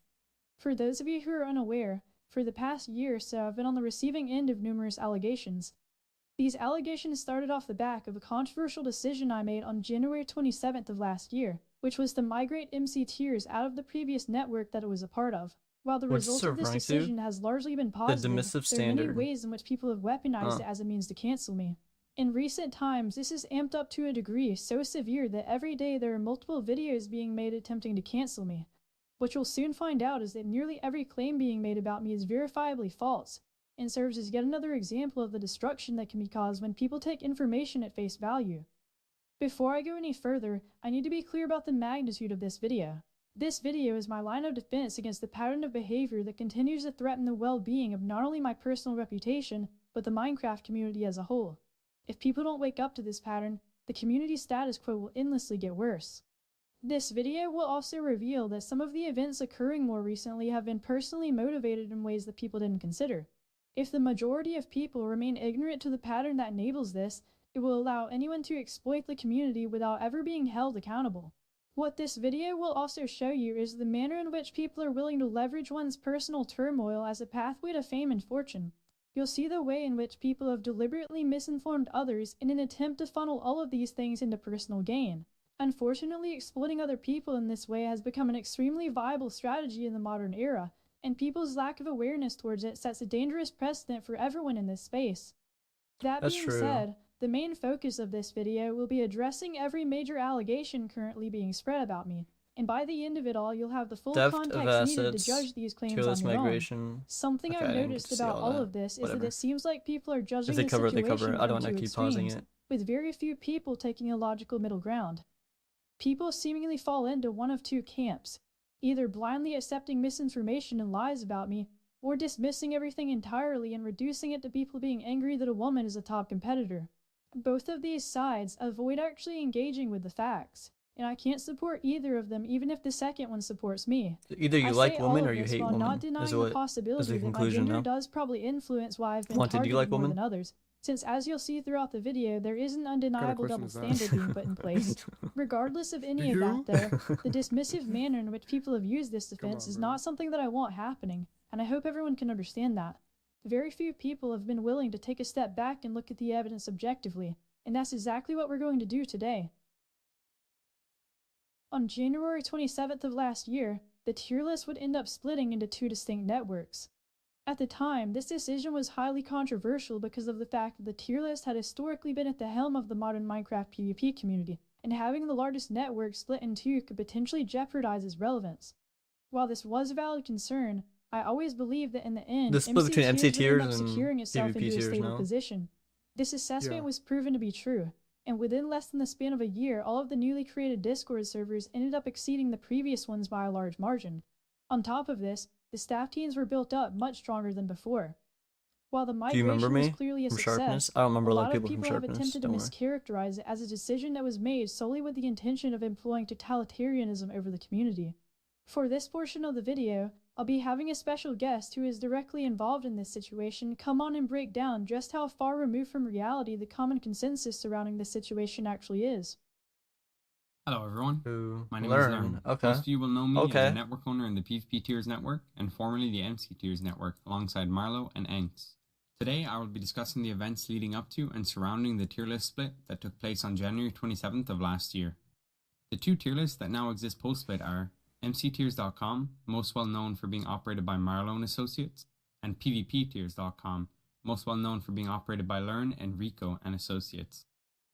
Speaker 4: For those of you who are unaware, for the past year or so I've been on the receiving end of numerous allegations. These allegations started off the back of a controversial decision I made on January 27th of last year, which was to migrate MC Tiers out of the previous network that it was a part of. While the
Speaker 1: What's
Speaker 4: result
Speaker 1: this
Speaker 4: of this
Speaker 1: referring to?
Speaker 4: decision has largely been positive,
Speaker 1: dismissive
Speaker 4: there are many
Speaker 1: standard.
Speaker 4: ways in which people have weaponized it as a means to cancel me. In recent times, this is amped up to a degree so severe that every day there are multiple videos being made attempting to cancel me. What you'll soon find out is that nearly every claim being made about me is verifiably false, and serves as yet another example of the destruction that can be caused when people take information at face value. Before I go any further, I need to be clear about the magnitude of this video. This video is my line of defense against the pattern of behavior that continues to threaten the well-being of not only my personal reputation, but the Minecraft community as a whole. If people don't wake up to this pattern, the community status quo will endlessly get worse. This video will also reveal that some of the events occurring more recently have been personally motivated in ways that people didn't consider. If the majority of people remain ignorant to the pattern that enables this, it will allow anyone to exploit the community without ever being held accountable. What this video will also show you is the manner in which people are willing to leverage one's personal turmoil as a pathway to fame and fortune. You'll see the way in which people have deliberately misinformed others in an attempt to funnel all of these things into personal gain. Unfortunately, exploiting other people in this way has become an extremely viable strategy in the modern era, and people's lack of awareness towards it sets a dangerous precedent for everyone in this space. That
Speaker 1: That's
Speaker 4: being
Speaker 1: true.
Speaker 4: said, the main focus of this video will be addressing every major allegation currently being spread about me, and by the end of it all you'll have the full
Speaker 1: Theft of
Speaker 4: context needed to
Speaker 1: assets,
Speaker 4: judge these claims
Speaker 1: tierless
Speaker 4: on your
Speaker 1: migration.
Speaker 4: own. Something
Speaker 1: Okay, I
Speaker 4: I've
Speaker 1: didn't get
Speaker 4: noticed
Speaker 1: to see
Speaker 4: about
Speaker 1: all
Speaker 4: all
Speaker 1: that.
Speaker 4: of this is
Speaker 1: Whatever.
Speaker 4: that it seems like people are judging
Speaker 1: If they
Speaker 4: the
Speaker 1: cover it, they
Speaker 4: situation
Speaker 1: cover it. I don't
Speaker 4: from
Speaker 1: want
Speaker 4: two
Speaker 1: to keep pausing
Speaker 4: extremes,
Speaker 1: it.
Speaker 4: with very few people taking a logical middle ground. People seemingly fall into one of two camps, either blindly accepting misinformation and lies about me, or dismissing everything entirely and reducing it to people being angry that a woman is a top competitor. Both of these sides avoid actually engaging with the facts, and I can't support either of them even if the second one supports me.
Speaker 1: Either you
Speaker 4: I
Speaker 1: like
Speaker 4: say all
Speaker 1: women
Speaker 4: of
Speaker 1: or you
Speaker 4: this
Speaker 1: hate
Speaker 4: while
Speaker 1: women.
Speaker 4: not denying
Speaker 1: Is
Speaker 4: the
Speaker 1: what
Speaker 4: possibility
Speaker 1: is the
Speaker 4: that my
Speaker 1: conclusion
Speaker 4: gender
Speaker 1: now?
Speaker 4: does probably influence why I've been
Speaker 1: Wanted, do
Speaker 4: targeted
Speaker 1: you like
Speaker 4: more
Speaker 1: women?
Speaker 4: than others, since as you'll see throughout the video, there is an undeniable
Speaker 3: question
Speaker 4: double
Speaker 3: is that?
Speaker 4: standard being put in place. Regardless of any of that though, the dismissive manner in which people have used this defense is not something that I want happening, and I hope everyone can understand that. Very few people have been willing to take a step back and look at the evidence objectively, and that's exactly what we're going to do today. On January 27th of last year, the tier list would end up splitting into two distinct networks. At the time, this decision was highly controversial because of the fact that the tier list had historically been at the helm of the modern Minecraft PvP community, and having the largest network split in two could potentially jeopardize its relevance. While this was a valid concern, I always believed that in the end,
Speaker 1: The split between MC
Speaker 4: would end
Speaker 1: tiers
Speaker 4: up
Speaker 1: and
Speaker 4: securing itself
Speaker 1: PvP
Speaker 4: into a
Speaker 1: tiers
Speaker 4: stable
Speaker 1: now.
Speaker 4: position. This assessment
Speaker 3: Yeah.
Speaker 4: was proven to be true, and within less than the span of a year, all of the newly created Discord servers ended up exceeding the previous ones by a large margin. On top of this, the staff teams were built up much stronger than before. While the
Speaker 1: Do you remember
Speaker 4: migration was
Speaker 1: me
Speaker 4: clearly a
Speaker 1: from
Speaker 4: success,
Speaker 1: Sharpness? I don't remember
Speaker 4: a
Speaker 1: a lot
Speaker 4: lot
Speaker 1: of people from
Speaker 4: have
Speaker 1: Sharpness.
Speaker 4: attempted to
Speaker 1: Don't worry.
Speaker 4: mischaracterize it as a decision that was made solely with the intention of employing totalitarianism over the community. For this portion of the video, I'll be having a special guest who is directly involved in this situation come on and break down just how far removed from reality the common consensus surrounding this situation actually is.
Speaker 16: Hello everyone, my name is
Speaker 1: Learn.
Speaker 16: Learn.
Speaker 1: Okay.
Speaker 16: Most of you will know me
Speaker 1: Okay.
Speaker 16: as a network owner in the PvP Tiers network and formerly the MC Tiers network alongside Marlow and Enks. Today I will be discussing the events leading up to and surrounding the tier list split that took place on January 27th of last year. The two tier lists that now exist post-split are mctiers.com, most well known for being operated by Marlow and Associates, and pvptiers.com, most well known for being operated by Learn and Rico and Associates.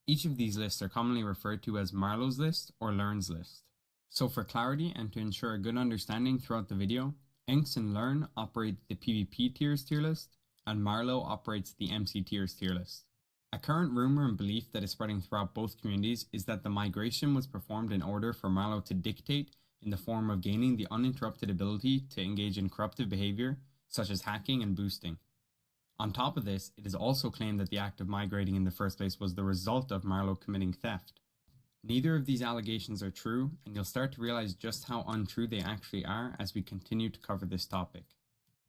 Speaker 16: Each of these lists are commonly referred to as Marlow's list or Learn's list. So for clarity and to ensure a good understanding throughout the video, Enks and Learn operate the PvP tiers tier list, and Marlow operates the MC tiers tier list. A current rumor and belief that is spreading throughout both communities is that the migration was performed in order for Marlow to dictate in the form of gaining the uninterrupted ability to engage in corruptive behavior, such as hacking and boosting. On top of this, it is also claimed that the act of migrating in the first place was the result of Marlow committing theft. Neither of these allegations are true, and you'll start to realize just how untrue they actually are as we continue to cover this topic.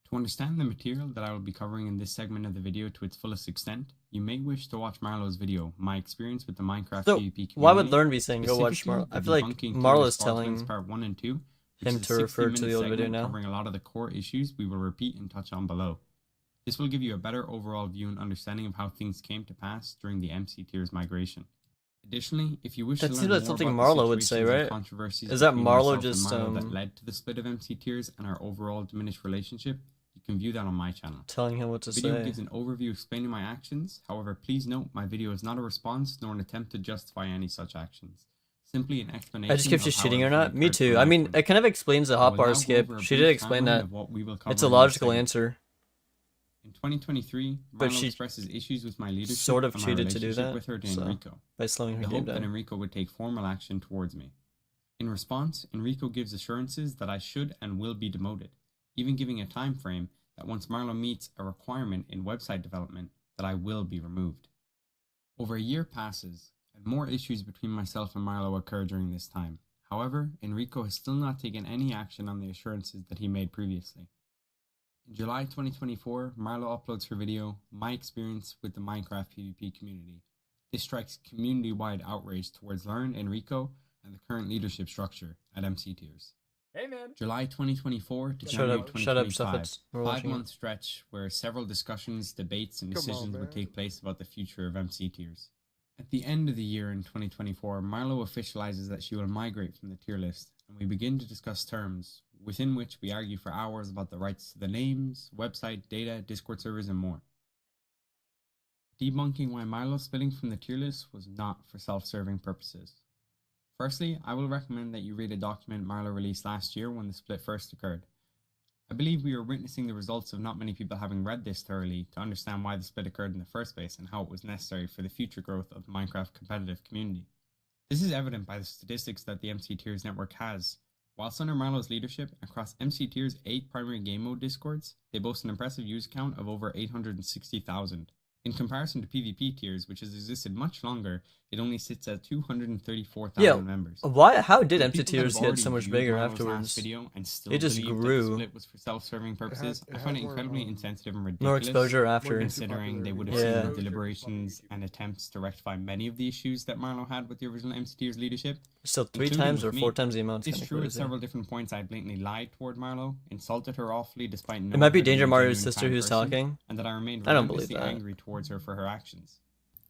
Speaker 16: To understand the material that I will be covering in this segment of the video to its fullest extent, you may wish to watch Marlow's video, My Experience with the Minecraft
Speaker 1: So,
Speaker 16: PvP Community.
Speaker 1: why would Learn be saying go watch
Speaker 16: Specifically,
Speaker 1: Marlow? I
Speaker 16: the
Speaker 1: feel like
Speaker 16: Debunking
Speaker 1: Marlow is
Speaker 16: Tier List
Speaker 1: telling
Speaker 16: Part 1 and 2, which
Speaker 1: him
Speaker 16: is
Speaker 1: to
Speaker 16: a
Speaker 1: refer to the
Speaker 16: 60-minute
Speaker 1: old video
Speaker 16: segment
Speaker 1: now.
Speaker 16: covering a lot of the core issues we will repeat and touch on below. This will give you a better overall view and understanding of how things came to pass during the MC Tiers migration. Additionally, if you wish
Speaker 1: That
Speaker 16: to
Speaker 1: seems
Speaker 16: learn
Speaker 1: like
Speaker 16: more
Speaker 1: something
Speaker 16: about
Speaker 1: Marlow
Speaker 16: the
Speaker 1: would say,
Speaker 16: situations and
Speaker 1: right?
Speaker 16: controversies
Speaker 1: Is that
Speaker 16: between
Speaker 1: Marlow
Speaker 16: myself and
Speaker 1: just
Speaker 16: Marlow that led to the split of MC Tiers and our overall diminished relationship, you can view that on my channel.
Speaker 1: telling him what to
Speaker 16: The video
Speaker 1: say?
Speaker 16: gives an overview explaining my actions. However, please note my video is not a response nor an attempt to justify any such actions. Simply an explanation.
Speaker 1: I just keep
Speaker 16: of
Speaker 1: just
Speaker 16: how
Speaker 1: cheating or
Speaker 16: everything
Speaker 1: not? Me
Speaker 16: occurred
Speaker 1: too.
Speaker 16: from
Speaker 1: I
Speaker 16: my
Speaker 1: mean,
Speaker 16: point.
Speaker 1: it kind of explains the
Speaker 16: I will
Speaker 1: hotbar
Speaker 16: now go
Speaker 1: skip.
Speaker 16: over a
Speaker 1: She
Speaker 16: brief
Speaker 1: did explain
Speaker 16: timeline
Speaker 1: that.
Speaker 16: of what we will
Speaker 1: It's
Speaker 16: cover
Speaker 1: a
Speaker 16: in this
Speaker 1: logical
Speaker 16: segment.
Speaker 1: answer.
Speaker 16: In 2023,
Speaker 1: But
Speaker 16: Marlow
Speaker 1: she
Speaker 16: expresses issues with my leadership
Speaker 1: sort of
Speaker 16: and my
Speaker 1: cheated to do
Speaker 16: relationship
Speaker 1: that,
Speaker 16: with her to
Speaker 1: so,
Speaker 16: Enrico.
Speaker 1: by slowing her
Speaker 16: The
Speaker 1: game
Speaker 16: hope that
Speaker 1: down.
Speaker 16: Enrico would take formal action towards me. In response, Enrico gives assurances that I should and will be demoted, even giving a time frame that once Marlow meets a requirement in website development, that I will be removed. Over a year passes, and more issues between myself and Marlow occur during this time. However, Enrico has still not taken any action on the assurances that he made previously. In July 2024, Marlow uploads her video, My Experience with the Minecraft PvP Community. This strikes community-wide outrage towards Learn, Enrico, and the current leadership structure at MC Tiers.
Speaker 11: Hey man.
Speaker 16: July 2024 to
Speaker 1: Shut
Speaker 16: January
Speaker 1: up,
Speaker 16: 2025,
Speaker 1: Stuffits. We're watching
Speaker 16: 5-month stretch where several discussions, debates, and
Speaker 6: Come on,
Speaker 16: decisions would
Speaker 6: man.
Speaker 16: take place about the future of MC Tiers. At the end of the year in 2024, Marlow officializes that she will migrate from the tier list, and we begin to discuss terms, within which we argue for hours about the rights to the names, website, data, Discord servers, and more. Debunking why Marlow splitting from the tier list was not for self-serving purposes. Firstly, I will recommend that you read a document Marlow released last year when the split first occurred. I believe we are witnessing the results of not many people having read this thoroughly to understand why the split occurred in the first place and how it was necessary for the future growth of the Minecraft competitive community. This is evident by the statistics that the MC Tiers network has. Whilst under Marlow's leadership, across MC Tiers' 8 primary game mode discords, they boast an impressive user count of over 860,000. In comparison to PvP Tiers, which has existed much longer, it only sits at 234,000 members.
Speaker 1: Why? How did
Speaker 16: For
Speaker 1: MC
Speaker 16: people that have
Speaker 1: Tiers get
Speaker 16: already
Speaker 1: so much
Speaker 16: viewed
Speaker 1: bigger
Speaker 16: Marlow's
Speaker 1: afterwards?
Speaker 16: last video and still
Speaker 1: It just
Speaker 16: believe that the
Speaker 1: grew.
Speaker 16: split was for self-serving purposes.
Speaker 6: it
Speaker 16: I
Speaker 6: has
Speaker 16: find it
Speaker 6: more,
Speaker 16: incredibly insensitive and
Speaker 1: More
Speaker 16: ridiculous.
Speaker 1: exposure after.
Speaker 16: Considering they would have
Speaker 1: Yeah.
Speaker 16: seen the deliberations and attempts to rectify many of the issues that Marlow had with the original MC Tiers leadership.
Speaker 1: Still 3
Speaker 16: including
Speaker 1: times or
Speaker 16: with me.
Speaker 1: 4 times the amount.
Speaker 16: It's true at several different points I blatantly lied toward Marlow, insulted her awfully despite knowing
Speaker 1: It might be
Speaker 16: her to
Speaker 1: Danger
Speaker 16: a
Speaker 1: Mario's
Speaker 16: genuine
Speaker 1: sister
Speaker 16: kind
Speaker 1: who's
Speaker 16: person,
Speaker 1: talking.
Speaker 16: and that I remained
Speaker 1: I don't believe
Speaker 16: relentlessly
Speaker 1: that.
Speaker 16: angry towards her for her actions.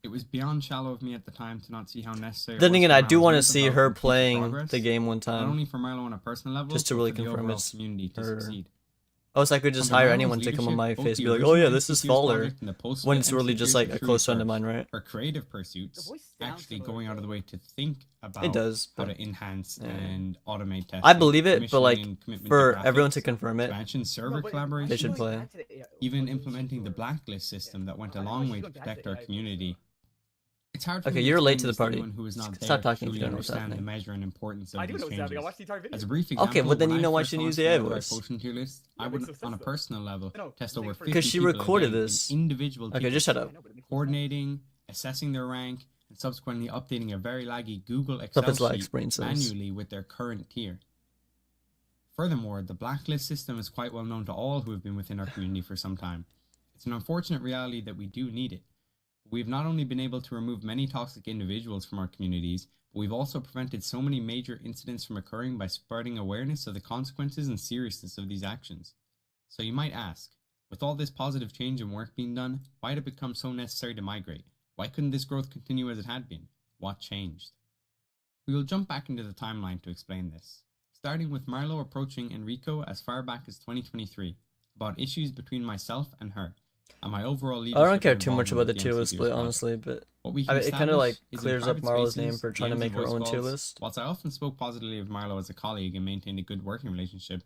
Speaker 16: It was beyond shallow of me at the time to not see how necessary.
Speaker 1: Then
Speaker 16: it was
Speaker 1: again,
Speaker 16: for
Speaker 1: I do
Speaker 16: Marlow's
Speaker 1: want to
Speaker 16: mental
Speaker 1: see
Speaker 16: health
Speaker 1: her
Speaker 16: and future
Speaker 1: playing
Speaker 16: progress,
Speaker 1: the game one
Speaker 16: not
Speaker 1: time.
Speaker 16: only for Marlow on a personal level,
Speaker 1: Just to
Speaker 16: but
Speaker 1: really
Speaker 16: for the
Speaker 1: confirm
Speaker 16: overall
Speaker 1: it's
Speaker 16: community to
Speaker 1: her.
Speaker 16: succeed.
Speaker 1: Oh, so I could just
Speaker 16: Under
Speaker 1: hire
Speaker 16: Marlow's
Speaker 1: anyone to come on my
Speaker 16: leadership, both
Speaker 1: face
Speaker 16: the
Speaker 1: and be like,
Speaker 16: original
Speaker 1: oh yeah, this is
Speaker 16: MC
Speaker 1: Faller.
Speaker 16: project and the post-split
Speaker 1: When it's really
Speaker 16: MC
Speaker 1: just
Speaker 16: Tiers
Speaker 1: like a
Speaker 16: truly
Speaker 1: close friend of
Speaker 16: flourished.
Speaker 1: mine, right?
Speaker 16: Her creative pursuits, actually going out of the way to think about
Speaker 1: It does,
Speaker 16: how
Speaker 1: but-
Speaker 16: to enhance
Speaker 1: yeah.
Speaker 16: and automate testing.
Speaker 1: I believe it, but like
Speaker 16: commissioning and commitment to
Speaker 1: for everyone to
Speaker 16: graphics,
Speaker 1: confirm it,
Speaker 16: expansion server collaboration,
Speaker 1: they should play.
Speaker 16: even implementing the Blacklist system that went a long way to protect our community. It's hard for
Speaker 1: Okay,
Speaker 16: me to
Speaker 1: you're late
Speaker 16: explain
Speaker 1: to the
Speaker 16: this
Speaker 1: party.
Speaker 16: anyone who is not
Speaker 1: Stop
Speaker 16: there
Speaker 1: talking if
Speaker 16: to
Speaker 1: you
Speaker 16: truly
Speaker 1: don't know what's
Speaker 16: understand the
Speaker 1: happening.
Speaker 16: measure and importance of
Speaker 9: I do
Speaker 16: these
Speaker 9: know what's happening. I
Speaker 16: changes.
Speaker 9: watched the entire video.
Speaker 16: As a brief example,
Speaker 1: Okay, but then
Speaker 16: when
Speaker 1: you
Speaker 16: I
Speaker 1: know why
Speaker 16: first
Speaker 1: she didn't use
Speaker 16: launched
Speaker 1: the AI
Speaker 16: Red
Speaker 1: voice.
Speaker 16: Potion tier list, I would, on a personal level, test over 50
Speaker 1: Because she
Speaker 16: people a
Speaker 1: recorded
Speaker 16: day in
Speaker 1: this.
Speaker 16: individual
Speaker 1: Okay,
Speaker 16: tiers,
Speaker 1: just shut up.
Speaker 16: coordinating, assessing their rank, and subsequently updating a very laggy Google
Speaker 1: Stuff
Speaker 16: Excel
Speaker 1: is like
Speaker 16: sheet
Speaker 1: brain cells.
Speaker 16: manually with their current tier. Furthermore, the Blacklist system is quite well known to all who have been within our community for some time. It's an unfortunate reality that we do need it. We have not only been able to remove many toxic individuals from our communities, but we've also prevented so many major incidents from occurring by spreading awareness of the consequences and seriousness of these actions. So you might ask, with all this positive change and work being done, why did it become so necessary to migrate? Why couldn't this growth continue as it had been? What changed? We will jump back into the timeline to explain this, starting with Marlow approaching Enrico as far back as 2023, about issues between myself and her, and my overall leadership.
Speaker 1: I don't care
Speaker 16: and
Speaker 1: too much about
Speaker 16: involvement
Speaker 1: the
Speaker 16: with
Speaker 1: tier list
Speaker 16: MCT
Speaker 1: split,
Speaker 16: squad.
Speaker 1: honestly, but
Speaker 16: What we
Speaker 1: I
Speaker 16: can
Speaker 1: mean, it kind of like
Speaker 16: establish is in
Speaker 1: clears up
Speaker 16: private
Speaker 1: Marlow's
Speaker 16: spaces,
Speaker 1: name for trying to
Speaker 16: DMs
Speaker 1: make
Speaker 16: and
Speaker 1: her
Speaker 16: voice
Speaker 1: own tier
Speaker 16: calls,
Speaker 1: list.
Speaker 16: Whilst I often spoke positively of Marlow as a colleague and maintained a good working relationship,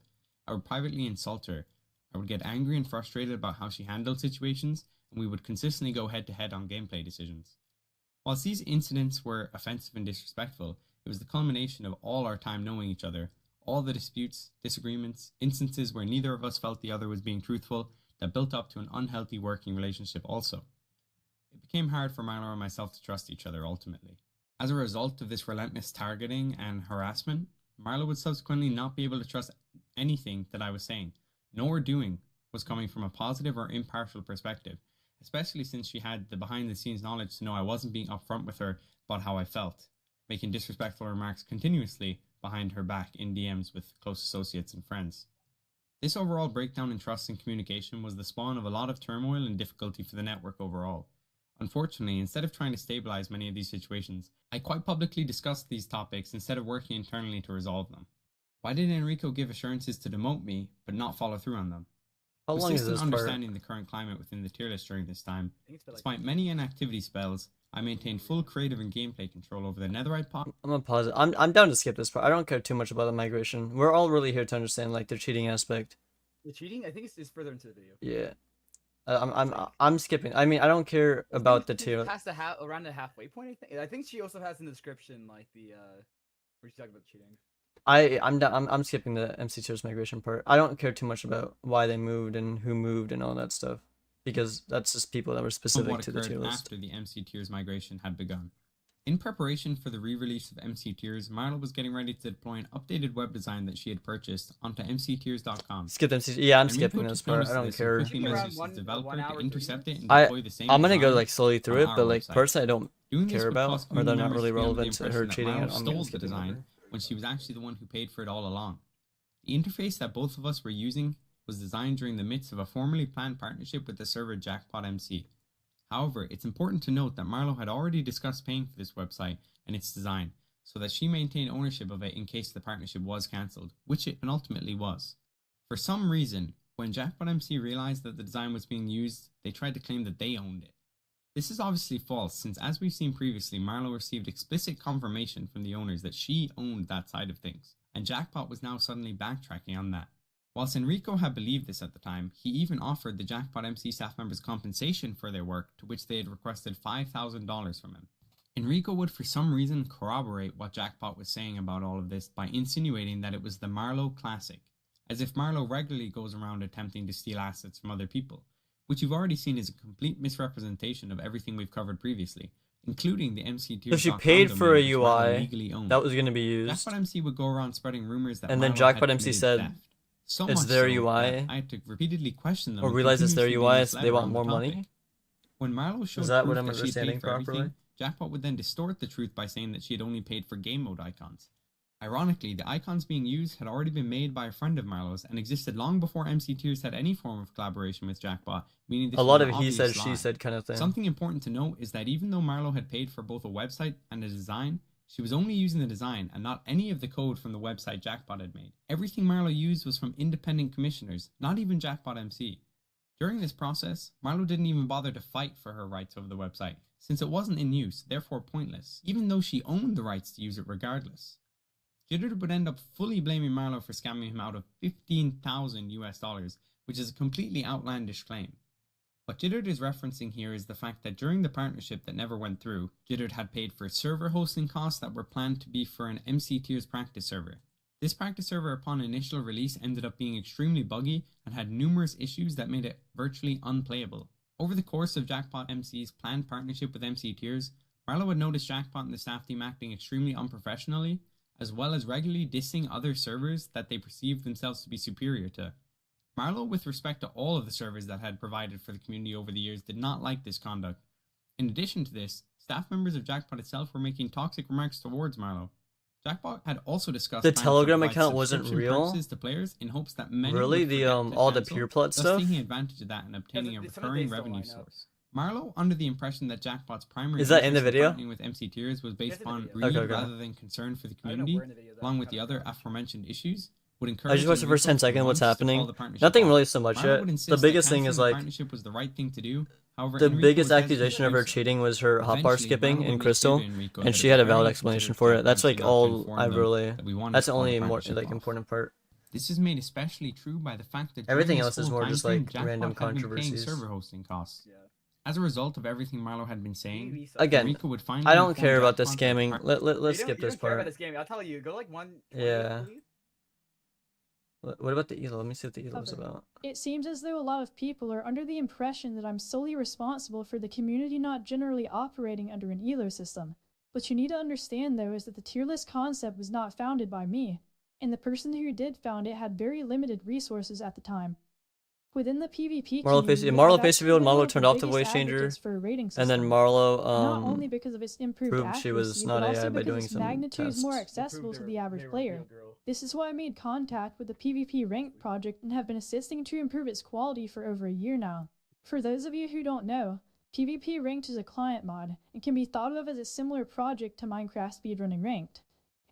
Speaker 16: I would privately insult her. I would get angry and frustrated about how she handled situations, and we would consistently go head to head on gameplay decisions. Whilst these incidents were offensive and disrespectful, it was the culmination of all our time knowing each other, all the disputes, disagreements, instances where neither of us felt the other was being truthful, that built up to an unhealthy working relationship also. It became hard for Marlow and myself to trust each other ultimately. As a result of this relentless targeting and harassment, Marlow would subsequently not be able to trust anything that I was saying, nor doing, was coming from a positive or impartial perspective, especially since she had the behind the scenes knowledge to know I wasn't being upfront with her about how I felt, making disrespectful remarks continuously behind her back in DMs with close associates and friends. This overall breakdown in trust and communication was the spawn of a lot of turmoil and difficulty for the network overall. Unfortunately, instead of trying to stabilize many of these situations, I quite publicly discussed these topics instead of working internally to resolve them. Why did Enrico give assurances to demote me, but not follow through on them?
Speaker 1: How long is this part?
Speaker 16: Understanding the current climate within the tier list during this time, despite many inactivity spells, I maintained full creative and gameplay control over the netherite pot.
Speaker 1: I'm gonna pause it. I'm down to skip this part. I don't care too much about the migration. We're all really here to understand like the cheating aspect.
Speaker 17: The cheating, I think, is further into the video.
Speaker 1: Yeah. I'm skipping. I mean, I don't care about the tier.
Speaker 17: Past the around the halfway point, I think she also has in the description like the where she talking about cheating.
Speaker 1: I'm skipping the MC tiers migration part. I don't care too much about why they moved and who moved and all that stuff, because that's just people that were specific to the tier list.
Speaker 16: After the MC tiers migration had begun. In preparation for the re-release of MC Tiers, Marlow was getting ready to deploy an updated web design that she had purchased onto mctiers.com.
Speaker 1: Skip MC. Yeah, I'm skipping this part. I don't care.
Speaker 16: I'm
Speaker 1: gonna go like slowly through it, but like personally, I don't care about, or they're not really relevant to her cheating. I'm gonna skip the design
Speaker 16: when she was actually the one who paid for it all along. The interface that both of us were using was designed during the midst of a formally planned partnership with the server Jackpot MC. However, it's important to note that Marlow had already discussed paying for this website and its design, so that she maintained ownership of it in case the partnership was cancelled, which it ultimately was. For some reason, when Jackpot MC realized that the design was being used, they tried to claim that they owned it. This is obviously false, since as we've seen previously, Marlow received explicit confirmation from the owners that she owned that side of things, and Jackpot was now suddenly backtracking on that. Whilst Enrico had believed this at the time, he even offered the Jackpot MC staff members compensation for their work, to which they had requested $5,000 from him. Enrico would for some reason corroborate what Jackpot was saying about all of this by insinuating that it was the Marlow Classic, as if Marlow regularly goes around attempting to steal assets from other people, which you've already seen is a complete misrepresentation of everything we've covered previously, incling the MC tier.
Speaker 1: So she paid for a UI that was going to be used,
Speaker 16: Jackpot MC would go around spreading rumors that
Speaker 1: and then Jackpot MC said it's their UI.
Speaker 16: I had to repeatedly question them.
Speaker 1: Or realize it's their UI, so they want more money.
Speaker 16: When Marlow showed
Speaker 1: is that
Speaker 16: proof
Speaker 1: what I'm
Speaker 16: that she
Speaker 1: understanding
Speaker 16: paid for
Speaker 1: properly?
Speaker 16: everything, Jackpot would then distort the truth by saying that she had only paid for game mode icons. Ironically, the icons being used had already been made by a friend of Marlow's and existed long before MC Tiers had any form of collaboration with Jackpot, meaning this
Speaker 1: a lot
Speaker 16: was
Speaker 1: of
Speaker 16: an
Speaker 1: he said,
Speaker 16: obvious
Speaker 1: she
Speaker 16: lie.
Speaker 1: said kind of thing.
Speaker 16: Something important to note is that even though Marlow had paid for both a website and a design, she was only using the design and not any of the code from the website Jackpot had made. Everything Marlow used was from independent commissioners, not even Jackpot MC. During this process, Marlow didn't even bother to fight for her rights over the website, since it wasn't in use, therefore pointless, even though she owned the rights to use it regardless. Jitter would end up fully blaming Marlow for scamming him out of $15,000 US, which is a completely outlandish claim. What Jitterd is referencing here is the fact that during the partnership that never went through, Jitterd had paid for server hosting costs that were planned to be for an MC Tiers practice server. This practice server upon initial release ended up being extremely buggy and had numerous issues that made it virtually unplayable. Over the course of Jackpot MC's planned partnership with MC Tiers, Marlow had noticed Jackpot and the staff team acting extremely unprofessionally, as well as regularly dissing other servers that they perceived themselves to be superior to. Marlow, with respect to all of the servers that had provided for the community over the years, did not like this conduct. In addition to this, staff members of Jackpot itself were making toxic remarks towards Marlow. Jackpot had also discussed
Speaker 1: The
Speaker 16: plans to
Speaker 1: Telegram
Speaker 16: provide
Speaker 1: account wasn't
Speaker 16: subscription
Speaker 1: real?
Speaker 16: purchases to players in hopes that many
Speaker 1: Really?
Speaker 16: would
Speaker 1: The
Speaker 16: forget to
Speaker 1: all the
Speaker 16: cancel,
Speaker 1: pure plot
Speaker 16: thus
Speaker 1: stuff?
Speaker 16: taking advantage of that and obtaining a recurring revenue source. Marlow, under the impression that Jackpot's primary
Speaker 1: Is that in the
Speaker 16: interest
Speaker 1: video?
Speaker 16: partnering with MC Tiers was based upon
Speaker 1: video.
Speaker 16: greed
Speaker 1: Okay.
Speaker 16: rather than concern for the community, along with the other aforementioned issues, would
Speaker 1: I
Speaker 16: encourage
Speaker 1: just watched the
Speaker 16: and
Speaker 1: first 10
Speaker 16: resource
Speaker 1: seconds what's
Speaker 16: months to call
Speaker 1: happening.
Speaker 16: the partnership
Speaker 1: Nothing
Speaker 16: off.
Speaker 1: really so much
Speaker 16: Marlow
Speaker 1: yet.
Speaker 16: would
Speaker 1: The
Speaker 16: insist that
Speaker 1: biggest thing is
Speaker 16: canceling the
Speaker 1: like
Speaker 16: partnership was the right thing to do. However,
Speaker 1: the
Speaker 16: Enrico
Speaker 1: biggest
Speaker 16: was hesitant
Speaker 1: accusation
Speaker 16: to
Speaker 1: of
Speaker 16: do
Speaker 1: her
Speaker 16: so.
Speaker 1: cheating was her hotbar
Speaker 16: Eventually,
Speaker 1: skipping
Speaker 16: Marlow
Speaker 1: in
Speaker 16: would make
Speaker 1: Crystal,
Speaker 16: Jitterd and Enrico
Speaker 1: and
Speaker 16: that
Speaker 1: she
Speaker 16: it
Speaker 1: had a
Speaker 16: was
Speaker 1: valid
Speaker 16: very
Speaker 1: explanation
Speaker 16: inconsiderate
Speaker 1: for
Speaker 16: of
Speaker 1: it. That's like
Speaker 16: Jackpot not to
Speaker 1: all
Speaker 16: inform
Speaker 1: I
Speaker 16: them
Speaker 1: really.
Speaker 16: that we wanted
Speaker 1: That's
Speaker 16: to
Speaker 1: the
Speaker 16: call
Speaker 1: only
Speaker 16: the
Speaker 1: more
Speaker 16: partnership
Speaker 1: like
Speaker 16: off.
Speaker 1: important part.
Speaker 16: This is made especially true by the fact that during
Speaker 1: Everything
Speaker 16: this
Speaker 1: else is
Speaker 16: whole
Speaker 1: more just
Speaker 16: timeframe,
Speaker 1: like
Speaker 16: Jackpot
Speaker 1: random
Speaker 16: had been paying
Speaker 1: controversies.
Speaker 16: server hosting costs. As a result of everything Marlow had been saying,
Speaker 1: Again,
Speaker 16: Enrico would finally
Speaker 1: I don't
Speaker 16: inform
Speaker 1: care about the
Speaker 16: Jackpot that the
Speaker 1: scamming.
Speaker 16: part-
Speaker 1: Let's
Speaker 17: You
Speaker 1: skip this
Speaker 17: don't care about
Speaker 1: part.
Speaker 17: this game. I'll tell you. Go like 1:20,
Speaker 1: Yeah.
Speaker 17: I believe.
Speaker 1: What about the ELO? Let me see what the ELO is
Speaker 4: Cover.
Speaker 1: about.
Speaker 4: It seems as though a lot of people are under the impression that I'm solely responsible for the community not generally operating under an ELO system. What you need to understand though is that the tier list concept was not founded by me, and the person who did found it had very limited resources at the time. Within the PvP
Speaker 1: Marlow
Speaker 4: community,
Speaker 1: face, Marlow
Speaker 4: I've
Speaker 1: face
Speaker 4: actually
Speaker 1: revealed
Speaker 4: been
Speaker 1: Marlow
Speaker 4: one of the
Speaker 1: turned off the
Speaker 4: biggest
Speaker 1: voice changer,
Speaker 4: advocates for a rating
Speaker 1: and
Speaker 4: system.
Speaker 1: then Marlow
Speaker 4: Not only because of its improved
Speaker 1: proved she was
Speaker 4: accuracy,
Speaker 1: not
Speaker 4: but
Speaker 1: AI
Speaker 4: also
Speaker 1: by
Speaker 4: because
Speaker 1: doing
Speaker 4: its
Speaker 1: some
Speaker 4: magnitude is more
Speaker 1: tests.
Speaker 4: accessible to the average player. This is why I made contact with the PvP Ranked project and have been assisting to improve its quality for over a year now. For those of you who don't know, PvP Ranked is a client mod and can be thought of as a similar project to Minecraft Speedrunning Ranked.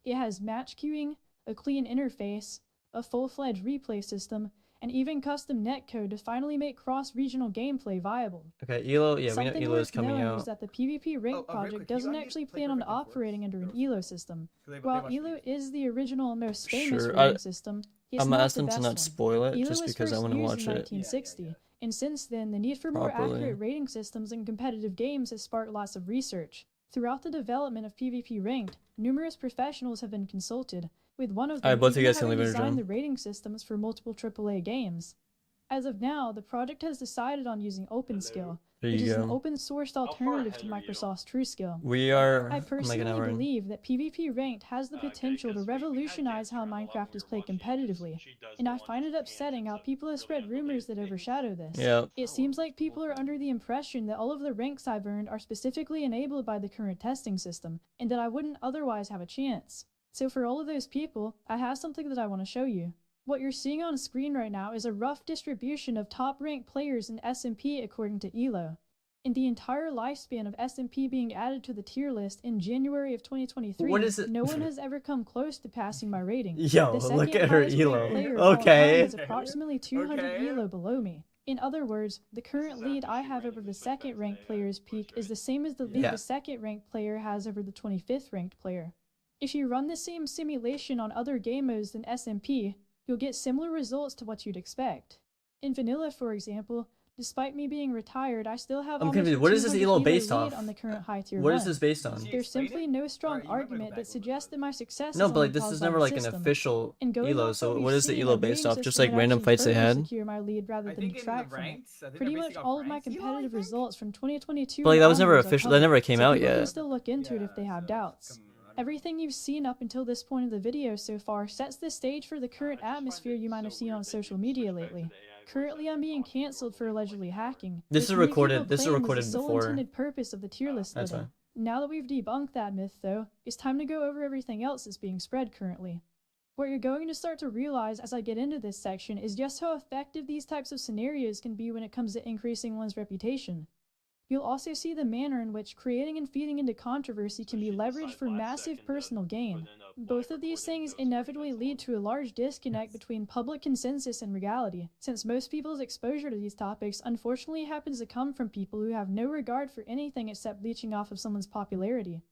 Speaker 4: It has match queuing, a clean interface, a full-fledged replay system, and even custom netcode to finally make cross-regional gameplay viable.
Speaker 1: Okay, ELO, yeah, we
Speaker 4: Something
Speaker 1: know ELO is
Speaker 4: worth
Speaker 1: coming
Speaker 4: knowing
Speaker 1: out.
Speaker 4: is that the PvP Ranked
Speaker 17: real
Speaker 4: project
Speaker 17: quick, can you
Speaker 4: doesn't
Speaker 17: unmute,
Speaker 4: actually
Speaker 17: like,
Speaker 4: plan on
Speaker 17: Perfect Informs?
Speaker 4: operating under an ELO system.
Speaker 17: They
Speaker 4: While
Speaker 17: watch
Speaker 4: ELO
Speaker 17: these.
Speaker 4: is the original and most famous
Speaker 1: Sure,
Speaker 4: rating system, it's
Speaker 1: I'm gonna
Speaker 4: not
Speaker 1: ask
Speaker 4: the
Speaker 1: them to
Speaker 4: best
Speaker 1: not
Speaker 4: one.
Speaker 1: spoil it,
Speaker 4: ELO
Speaker 1: just
Speaker 4: was
Speaker 1: because I
Speaker 4: first
Speaker 1: want to
Speaker 4: used
Speaker 1: watch
Speaker 4: in
Speaker 1: it
Speaker 4: 1960, and since then, the need for more
Speaker 1: properly.
Speaker 4: accurate rating systems in competitive games has sparked lots of research. Throughout the development of PvP Ranked, numerous professionals have been consulted, with one of them
Speaker 1: Alright, both of you
Speaker 4: even
Speaker 1: guys can
Speaker 4: having
Speaker 1: leave it
Speaker 4: designed
Speaker 1: in.
Speaker 4: the rating systems for multiple AAA games. As of now, the project has decided on using OpenSkill,
Speaker 1: There
Speaker 4: which
Speaker 1: you
Speaker 4: is an
Speaker 1: go.
Speaker 4: open-sourced alternative to Microsoft's TrueSkill.
Speaker 1: We are
Speaker 4: I
Speaker 1: like an
Speaker 4: personally
Speaker 1: hour in.
Speaker 4: believe that PvP Ranked has the potential to revolutionize how Minecraft is played competitively, and I find it upsetting how people have spread rumors that overshadow this.
Speaker 1: Yeah.
Speaker 4: It seems like people are under the impression that all of the ranks I've earned are specifically enabled by the current testing system, and that I wouldn't otherwise have a chance. So for all of those people, I have something that I want to show you. What you're seeing on screen right now is a rough distribution of top-ranked players in SMP according to ELO. In the entire lifespan of SMP being added to the tier list in January of 2023,
Speaker 1: What is it?
Speaker 4: no one has ever come close to passing my rating.
Speaker 1: Yo,
Speaker 4: The second
Speaker 1: look at her
Speaker 4: highest ranked
Speaker 1: ELO.
Speaker 4: player of all time
Speaker 1: Okay.
Speaker 4: is approximately 200 ELO below me. In other words, the current lead I have over the second ranked player's peak is the same as the lead
Speaker 1: Yeah.
Speaker 4: the second ranked player has over the 25th ranked player. If you run the same simulation on other game modes than SMP, you'll get similar results to what you'd expect. In vanilla, for example, despite me being retired, I still have
Speaker 1: I'm
Speaker 4: almost
Speaker 1: confused.
Speaker 4: a
Speaker 1: What is this
Speaker 4: 200
Speaker 1: ELO
Speaker 4: ELO
Speaker 1: based
Speaker 4: lead
Speaker 1: off?
Speaker 4: on the current high tier
Speaker 1: What is
Speaker 4: 1.
Speaker 1: this based on?
Speaker 4: There's simply no strong argument that suggests that my success
Speaker 1: No,
Speaker 4: is
Speaker 1: but like
Speaker 4: only
Speaker 1: this
Speaker 4: caused
Speaker 1: is
Speaker 4: by
Speaker 1: never
Speaker 4: the
Speaker 1: like an
Speaker 4: system.
Speaker 1: official
Speaker 4: And going
Speaker 1: ELO.
Speaker 4: off
Speaker 1: So
Speaker 4: what
Speaker 1: what
Speaker 4: we've
Speaker 1: is the
Speaker 4: seen,
Speaker 1: ELO
Speaker 4: a
Speaker 1: based
Speaker 4: rating
Speaker 1: off? Just
Speaker 4: system
Speaker 1: like
Speaker 4: would
Speaker 1: random
Speaker 4: actually
Speaker 1: fights they
Speaker 4: further
Speaker 1: had?
Speaker 4: secure my lead rather than detract from it. Pretty much all of my competitive results from 2022
Speaker 1: But like that was never
Speaker 4: onwards are
Speaker 1: official. That
Speaker 4: public,
Speaker 1: never came
Speaker 4: so
Speaker 1: out
Speaker 4: people can
Speaker 1: yet.
Speaker 4: still look into it if they have doubts. Everything you've seen up until this point of the video so far sets the stage for the current atmosphere you might have seen on social media lately. Currently, I'm being cancelled for allegedly hacking.
Speaker 1: This is
Speaker 4: which many
Speaker 1: recorded-
Speaker 4: people
Speaker 1: this is
Speaker 4: claim was
Speaker 1: recorded
Speaker 4: the sole
Speaker 1: before.
Speaker 4: intended purpose of the tier list
Speaker 1: That's
Speaker 4: splitting.
Speaker 1: fine.
Speaker 4: Now that we've debunked that myth, though, it's time to go over everything else that's being spread currently. What you're going to start to realize as I get into this section is just how effective these types of scenarios can be when it comes to increasing one's reputation. You'll also see the manner in which creating and feeding into controversy can be leveraged for massive personal gain. Both of these things inevitably lead to a large disconnect between public consensus and reality, since most people's exposure to these topics unfortunately happens to come from people who have no regard for anything except leeching off of someone's popularity.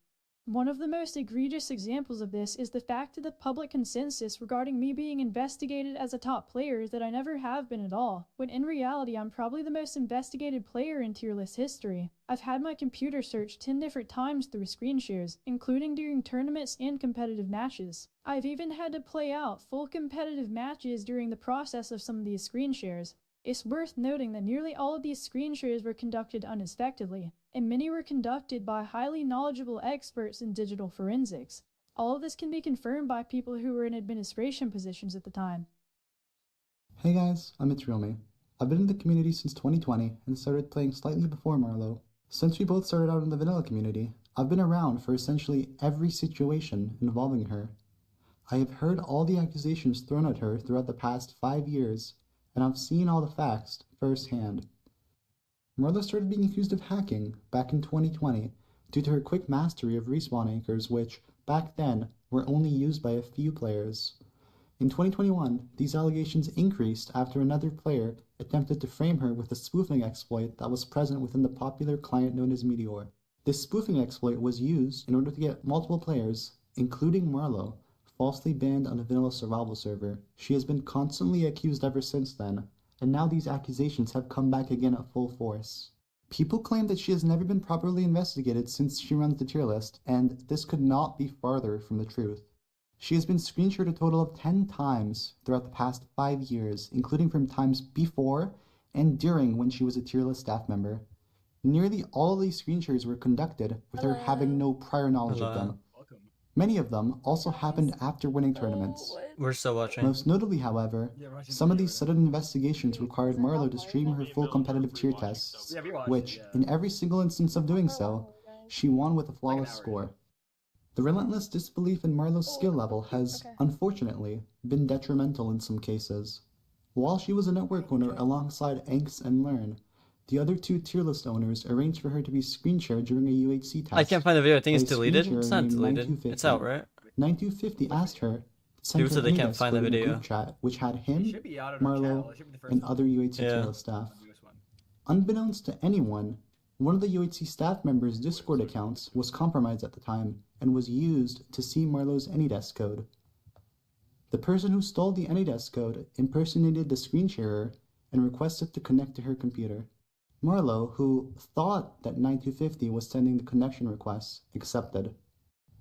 Speaker 4: One of the most egregious examples of this is the fact of the public consensus regarding me being investigated as a top player that I never have been at all, when in reality I'm probably the most investigated player in tier list history. I've had my computer searched 10 different times through screen shares, including during tournaments and competitive matches. I've even had to play out full competitive matches during the process of some of these screen shares. It's worth noting that nearly all of these screen shares were conducted unexpectedly, and many were conducted by highly knowledgeable experts in digital forensics. All of this can be confirmed by people who were in administration positions at the time.
Speaker 18: Hey guys, I'm Me. I've been in the community since 2020 and started playing slightly before Marlow. Since we both started out in the vanilla community, I've been around for essentially every situation involving her. I have heard all the accusations thrown at her throughout the past 5 years, and I've seen all the facts firsthand. Marlow started being accused of hacking back in 2020 due to her quick mastery of respawn anchors, which, back then, were only used by a few players. In 2021, these allegations increased after another player attempted to frame her with a spoofing exploit that was present within the popular client known as Meteor. This spoofing exploit was used in order to get multiple players, including Marlow, falsely banned on a vanilla survival server. She has been constantly accused ever since then, and now these accusations have come back again at full force. People claim that she has never been properly investigated since she runs the tier list, and this could not be farther from the truth. She has been screenshotted a total of 10 times throughout the past 5 years, including from times before and during when she was a tier list staff member. Nearly all of these screenshares were conducted with her having no prior knowledge of them. Many of them also happened after winning tournaments.
Speaker 1: We're still watching.
Speaker 18: Most notably, however, some of these sudden investigations required Marlow to stream her full competitive tier tests, which, in every single instance of doing so, she won with a flawless score. The relentless disbelief in Marlow's skill level has, unfortunately, been detrimental in some cases. While she was a network owner alongside Anx and Learn, the other 2 tier list owners arranged for her to be screen shared during a UHC test.
Speaker 1: I can't find the video. I think it's deleted. It's not deleted. It's out, right?
Speaker 18: 9250 asked her to send
Speaker 1: People
Speaker 18: her
Speaker 1: said they can't find the
Speaker 18: in a
Speaker 1: video.
Speaker 18: group chat, which had him, Marlow, and other UHC tier list staff. Unbeknownst to anyone, one of the UHC staff members' Discord accounts was compromised at the time and was used to see Marlow's AnyDesk code. The person who stole the AnyDesk code impersonated the screen sharer and requested to connect to her computer. Marlow, who thought that 9250 was sending the connection requests, accepted.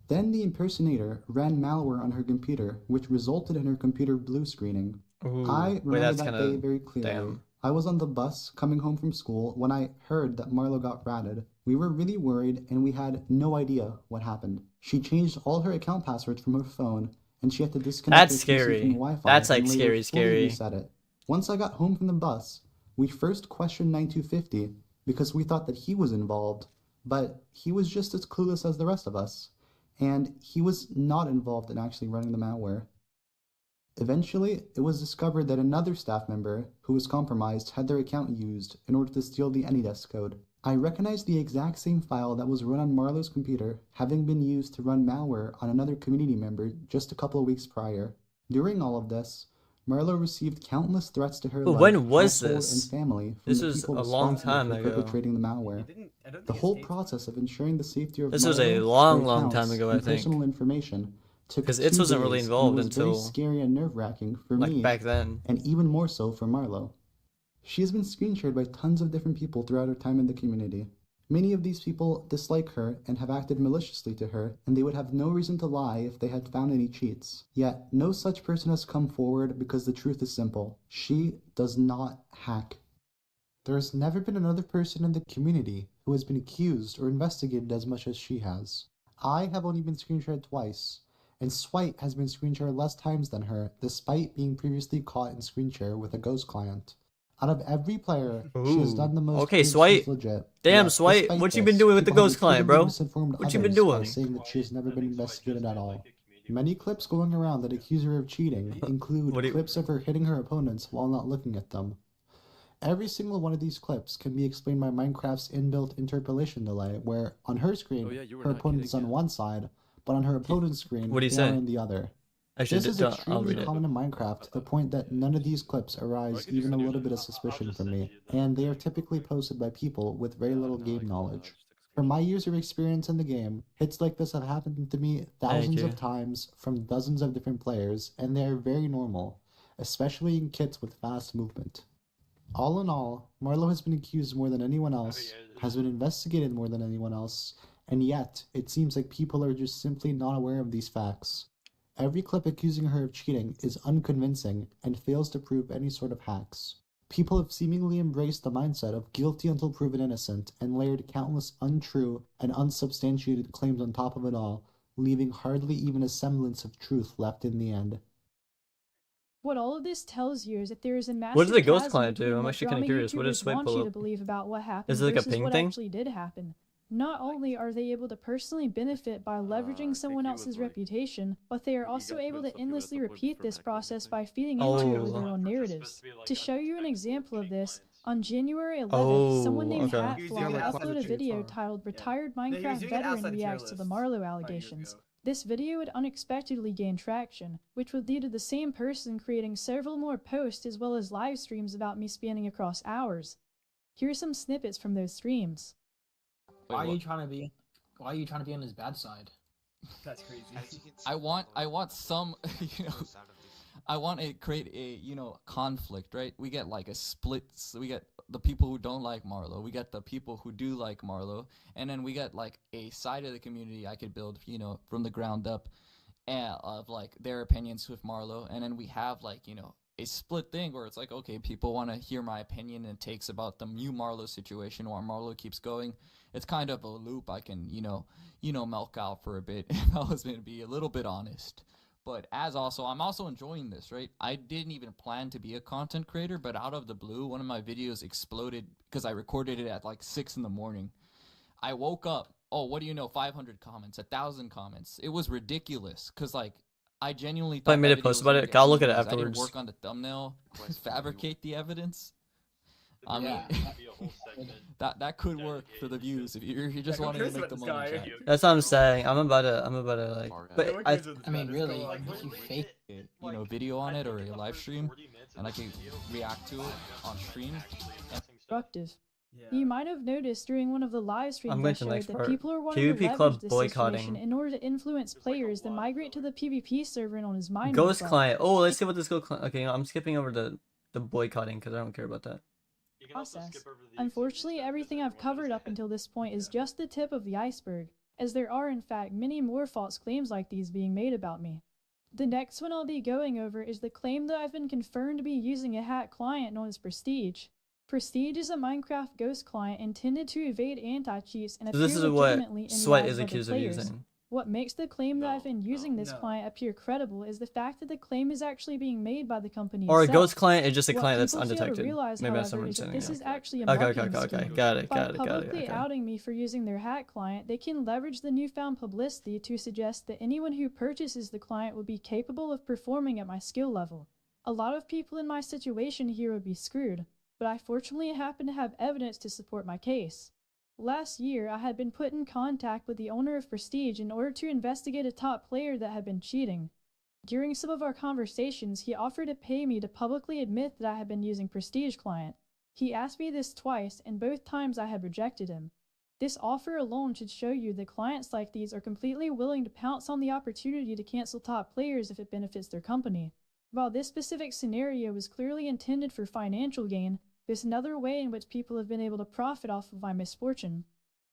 Speaker 18: Then the impersonator ran malware on her computer, which resulted in her computer blue screening. I remember that day very clearly.
Speaker 1: Damn.
Speaker 18: I was on the bus coming home from school when I heard that Marlow got ratted. We were really worried and we had no idea what happened. She changed all her account passwords from her phone and she had to disconnect
Speaker 1: That's
Speaker 18: her PC
Speaker 1: scary.
Speaker 18: from Wi-Fi.
Speaker 1: That's like
Speaker 18: and later
Speaker 1: scary.
Speaker 18: fully reset it. Once I got home from the bus, we first questioned 9250 because we thought that he was involved, but he was just as clueless as the rest of us, and he was not involved in actually running the malware. Eventually, it was discovered that another staff member who was compromised had their account used in order to steal the AnyDesk code. I recognized the exact same file that was run on Marlow's computer having been used to run malware on another community member just a couple of weeks prior. During all of this, Marlow received countless threats to her
Speaker 1: But
Speaker 18: life,
Speaker 1: when was
Speaker 18: household,
Speaker 1: this?
Speaker 18: and family from
Speaker 1: This
Speaker 18: the
Speaker 1: was
Speaker 18: people
Speaker 1: a long
Speaker 18: responsible
Speaker 1: time
Speaker 18: for
Speaker 1: ago.
Speaker 18: perpetrating the malware. The whole process of ensuring the safety of
Speaker 1: This was a
Speaker 18: Marlow,
Speaker 1: long,
Speaker 18: her
Speaker 1: long
Speaker 18: accounts,
Speaker 1: time ago, I
Speaker 18: and
Speaker 1: think.
Speaker 18: personal information took
Speaker 1: Because
Speaker 18: 2
Speaker 1: it wasn't really
Speaker 18: days, and
Speaker 1: involved
Speaker 18: it was
Speaker 1: until
Speaker 18: very scary and nerve-wracking for
Speaker 1: like
Speaker 18: me,
Speaker 1: back then.
Speaker 18: and even more so for Marlow. She has been screen shared by tons of different people throughout her time in the community. Many of these people dislike her and have acted maliciously to her, and they would have no reason to lie if they had found any cheats. Yet, no such person has come forward because the truth is simple. She does not hack. There has never been another person in the community who has been accused or investigated as much as she has. I have only been screen shared twice, and Swite has been screen shared less times than her, despite being previously caught in screen share with a ghost client. Out of every player, she has done the most.
Speaker 1: Okay,
Speaker 18: proof
Speaker 1: Swite.
Speaker 18: she's legit.
Speaker 1: Damn,
Speaker 18: Yet,
Speaker 1: Swite.
Speaker 18: despite
Speaker 1: What you
Speaker 18: this,
Speaker 1: been doing with the
Speaker 18: people have
Speaker 1: ghost client,
Speaker 18: repeatedly
Speaker 1: bro?
Speaker 18: misinformed
Speaker 1: What you been
Speaker 18: others by
Speaker 1: doing?
Speaker 18: saying that she has never been investigated at all. Many clips going around that accuse her of cheating include clips of her hitting her opponents while not looking at them. Every single one of these clips can be explained by Minecraft's inbuilt interpolation delay, where on her screen, her opponent is on one side, but on her opponent's screen,
Speaker 1: What do you
Speaker 18: they
Speaker 1: say?
Speaker 18: are on the other.
Speaker 1: Actually,
Speaker 18: This is
Speaker 1: I'll
Speaker 18: extremely
Speaker 1: read it.
Speaker 18: common in Minecraft to the point that none of these clips arise even a little bit of suspicion from me, and they are typically posted by people with very little game knowledge. From my years of experience in the game, hits like this have happened to me thousands
Speaker 1: you.
Speaker 18: of times from dozens of different players, and they are very normal, especially in kits with fast movement. All in all, Marlow has been accused more than anyone else, has been investigated more than anyone else, and yet, it seems like people are just simply not aware of these facts. Every clip accusing her of cheating is unconvincing and fails to prove any sort of hacks. People have seemingly embraced the mindset of guilty until proven innocent and layered countless untrue and unsubstantiated claims on top of it all, leaving hardly even a semblance of truth left in the end.
Speaker 4: What all of this tells you is that there is a massive
Speaker 1: What does the ghost
Speaker 4: chasm
Speaker 1: client do?
Speaker 4: between
Speaker 1: I'm
Speaker 4: what
Speaker 1: actually kind
Speaker 4: drama
Speaker 1: of curious. What does
Speaker 4: YouTubers
Speaker 1: Swipe
Speaker 4: want
Speaker 1: pull
Speaker 4: you
Speaker 1: up?
Speaker 4: to believe about what happened
Speaker 1: Is it like a
Speaker 4: versus
Speaker 1: ping
Speaker 4: what
Speaker 1: thing?
Speaker 4: actually did happen. Not only are they able to personally benefit by leveraging someone else's reputation, but they are also able to endlessly repeat this process by feeding into it with their own narratives. To show you an example of this, on January 11th, someone named Hatfly uploaded a video titled Retired Minecraft Veteran Reacts to the Marlow Allegations. This video would unexpectedly gain traction, which would lead to the same person creating several more posts as well as live streams about me spanning across hours. Here are some snippets from those streams.
Speaker 19: Why are you trying to be on his bad side?
Speaker 17: That's crazy.
Speaker 20: I want some, I want to create a, conflict, right? We get like a split, so we get the people who don't like Marlow, we get the people who do like Marlow, and then we get like a side of the community I could build, from the ground up, of like their opinions with Marlow, and then we have like, a split thing where it's like, okay, people want to hear my opinion and takes about the new Marlow situation while Marlow keeps going. It's kind of a loop I can, milk out for a bit if I was going to be a little bit honest. But I'm also enjoying this, right? I didn't even plan to be a content creator, but out of the blue, one of my videos exploded because I recorded it at like 6 in the morning. I woke up, 500 comments, 1,000 comments. It was ridiculous because like, I genuinely thought
Speaker 1: I made a post about it. I'll look at it afterwards.
Speaker 20: I didn't work on the thumbnail, fabricate the evidence. I mean, that could work for the views if you're just wanting to make the money. Chat.
Speaker 1: That's what I'm saying. I'm about to like. But
Speaker 20: I mean, really, if you fake video on it or a live stream, and I can react to it on stream.
Speaker 4: Constructive. You might have noticed during one of the live streams I showed that people are wanting
Speaker 1: PvP
Speaker 4: to leverage
Speaker 1: club
Speaker 4: this
Speaker 1: boycotting.
Speaker 4: situation in order to influence players to migrate to the PvP server and on his Minecraft.
Speaker 1: Ghost client. Oh, let's see what this ghost client. Okay, I'm skipping over the boycotting because I don't care about that.
Speaker 4: Process. Unfortunately, everything I've covered up until this point is just the tip of the iceberg, as there are in fact many more false claims like these being made about me. The next one I'll be going over is the claim that I've been confirmed to be using a hack client known as Prestige. Prestige is a Minecraft ghost client intended to evade anti-cheats and appear legitimately in the
Speaker 1: Sweat
Speaker 4: eyes
Speaker 1: is
Speaker 4: of other
Speaker 1: accused of
Speaker 4: players.
Speaker 1: using.
Speaker 4: What makes the claim that I've been using this client appear credible is the fact that the claim is actually being made by the company
Speaker 1: Or a
Speaker 4: itself.
Speaker 1: ghost client is just a client that's
Speaker 4: What people fail to
Speaker 1: undetected.
Speaker 4: realize,
Speaker 1: Maybe that's
Speaker 4: however,
Speaker 1: what I'm
Speaker 4: is that
Speaker 1: saying.
Speaker 4: this is actually a
Speaker 1: Okay,
Speaker 4: marketing
Speaker 1: okay.
Speaker 4: scheme.
Speaker 1: Got it.
Speaker 4: By publicly outing me for using their hack client, they can leverage the newfound publicity to suggest that anyone who purchases the client would be capable of performing at my skill level. A lot of people in my situation here would be screwed, but I fortunately happen to have evidence to support my case. Last year, I had been put in contact with the owner of Prestige in order to investigate a top player that had been cheating. During some of our conversations, he offered to pay me to publicly admit that I had been using Prestige client. He asked me this twice, and both times I had rejected him. This offer alone should show you that clients like these are completely willing to pounce on the opportunity to cancel top players if it benefits their company. While this specific scenario was clearly intended for financial gain, there's another way in which people have been able to profit off of my misfortune.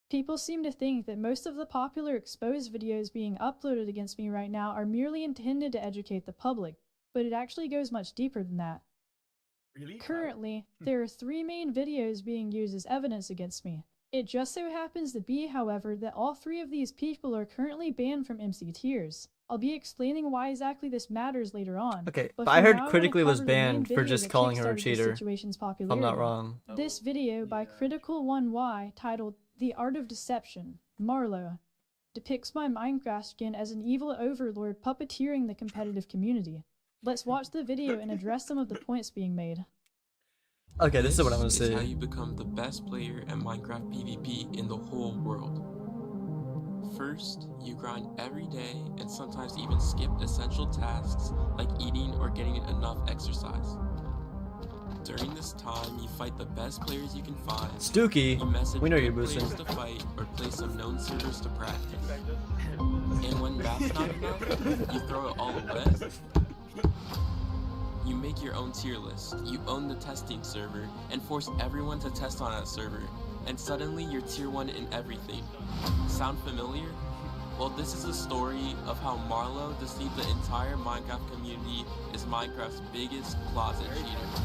Speaker 4: People seem to think that most of the popular exposed videos being uploaded against me right now are merely intended to educate the public, but it actually goes much deeper than that. Currently, there are 3 main videos being used as evidence against me. It just so happens to be, however, that all 3 of these people are currently banned from MC tiers. I'll be explaining why exactly this matters later on.
Speaker 1: Okay,
Speaker 4: but
Speaker 1: I
Speaker 4: for
Speaker 1: heard
Speaker 4: now, I
Speaker 1: Critically
Speaker 4: wanna
Speaker 1: was
Speaker 4: cover the main
Speaker 1: banned for
Speaker 4: video
Speaker 1: just
Speaker 4: that
Speaker 1: calling her a
Speaker 4: kickstarted this
Speaker 1: cheater.
Speaker 4: situation's
Speaker 1: I'm not
Speaker 4: popularity.
Speaker 1: wrong.
Speaker 4: This video by Critical1Y, titled The Art of Deception, Marlow, depicts my Minecraft skin as an evil overlord puppeteering the competitive community. Let's watch the video and address some of the points being made.
Speaker 1: Okay, this is what I want to
Speaker 21: This is
Speaker 1: see.
Speaker 21: how you become the best player at Minecraft PvP in the whole world. First, you grind every day and sometimes even skip essential tasks like eating or getting enough exercise. During this time, you fight the best players you can find.
Speaker 1: Stooky,
Speaker 21: You message
Speaker 1: we know you're
Speaker 21: good
Speaker 1: boosting.
Speaker 21: players to fight or play some known servers to practice. And when that's not enough, you throw it all away. You make your own tier list, you own the testing server, and force everyone to test on that server. And suddenly you're tier 1 in everything. Sound familiar? Well, this is a story of how Marlow deceived the entire Minecraft community as Minecraft's biggest closet cheater.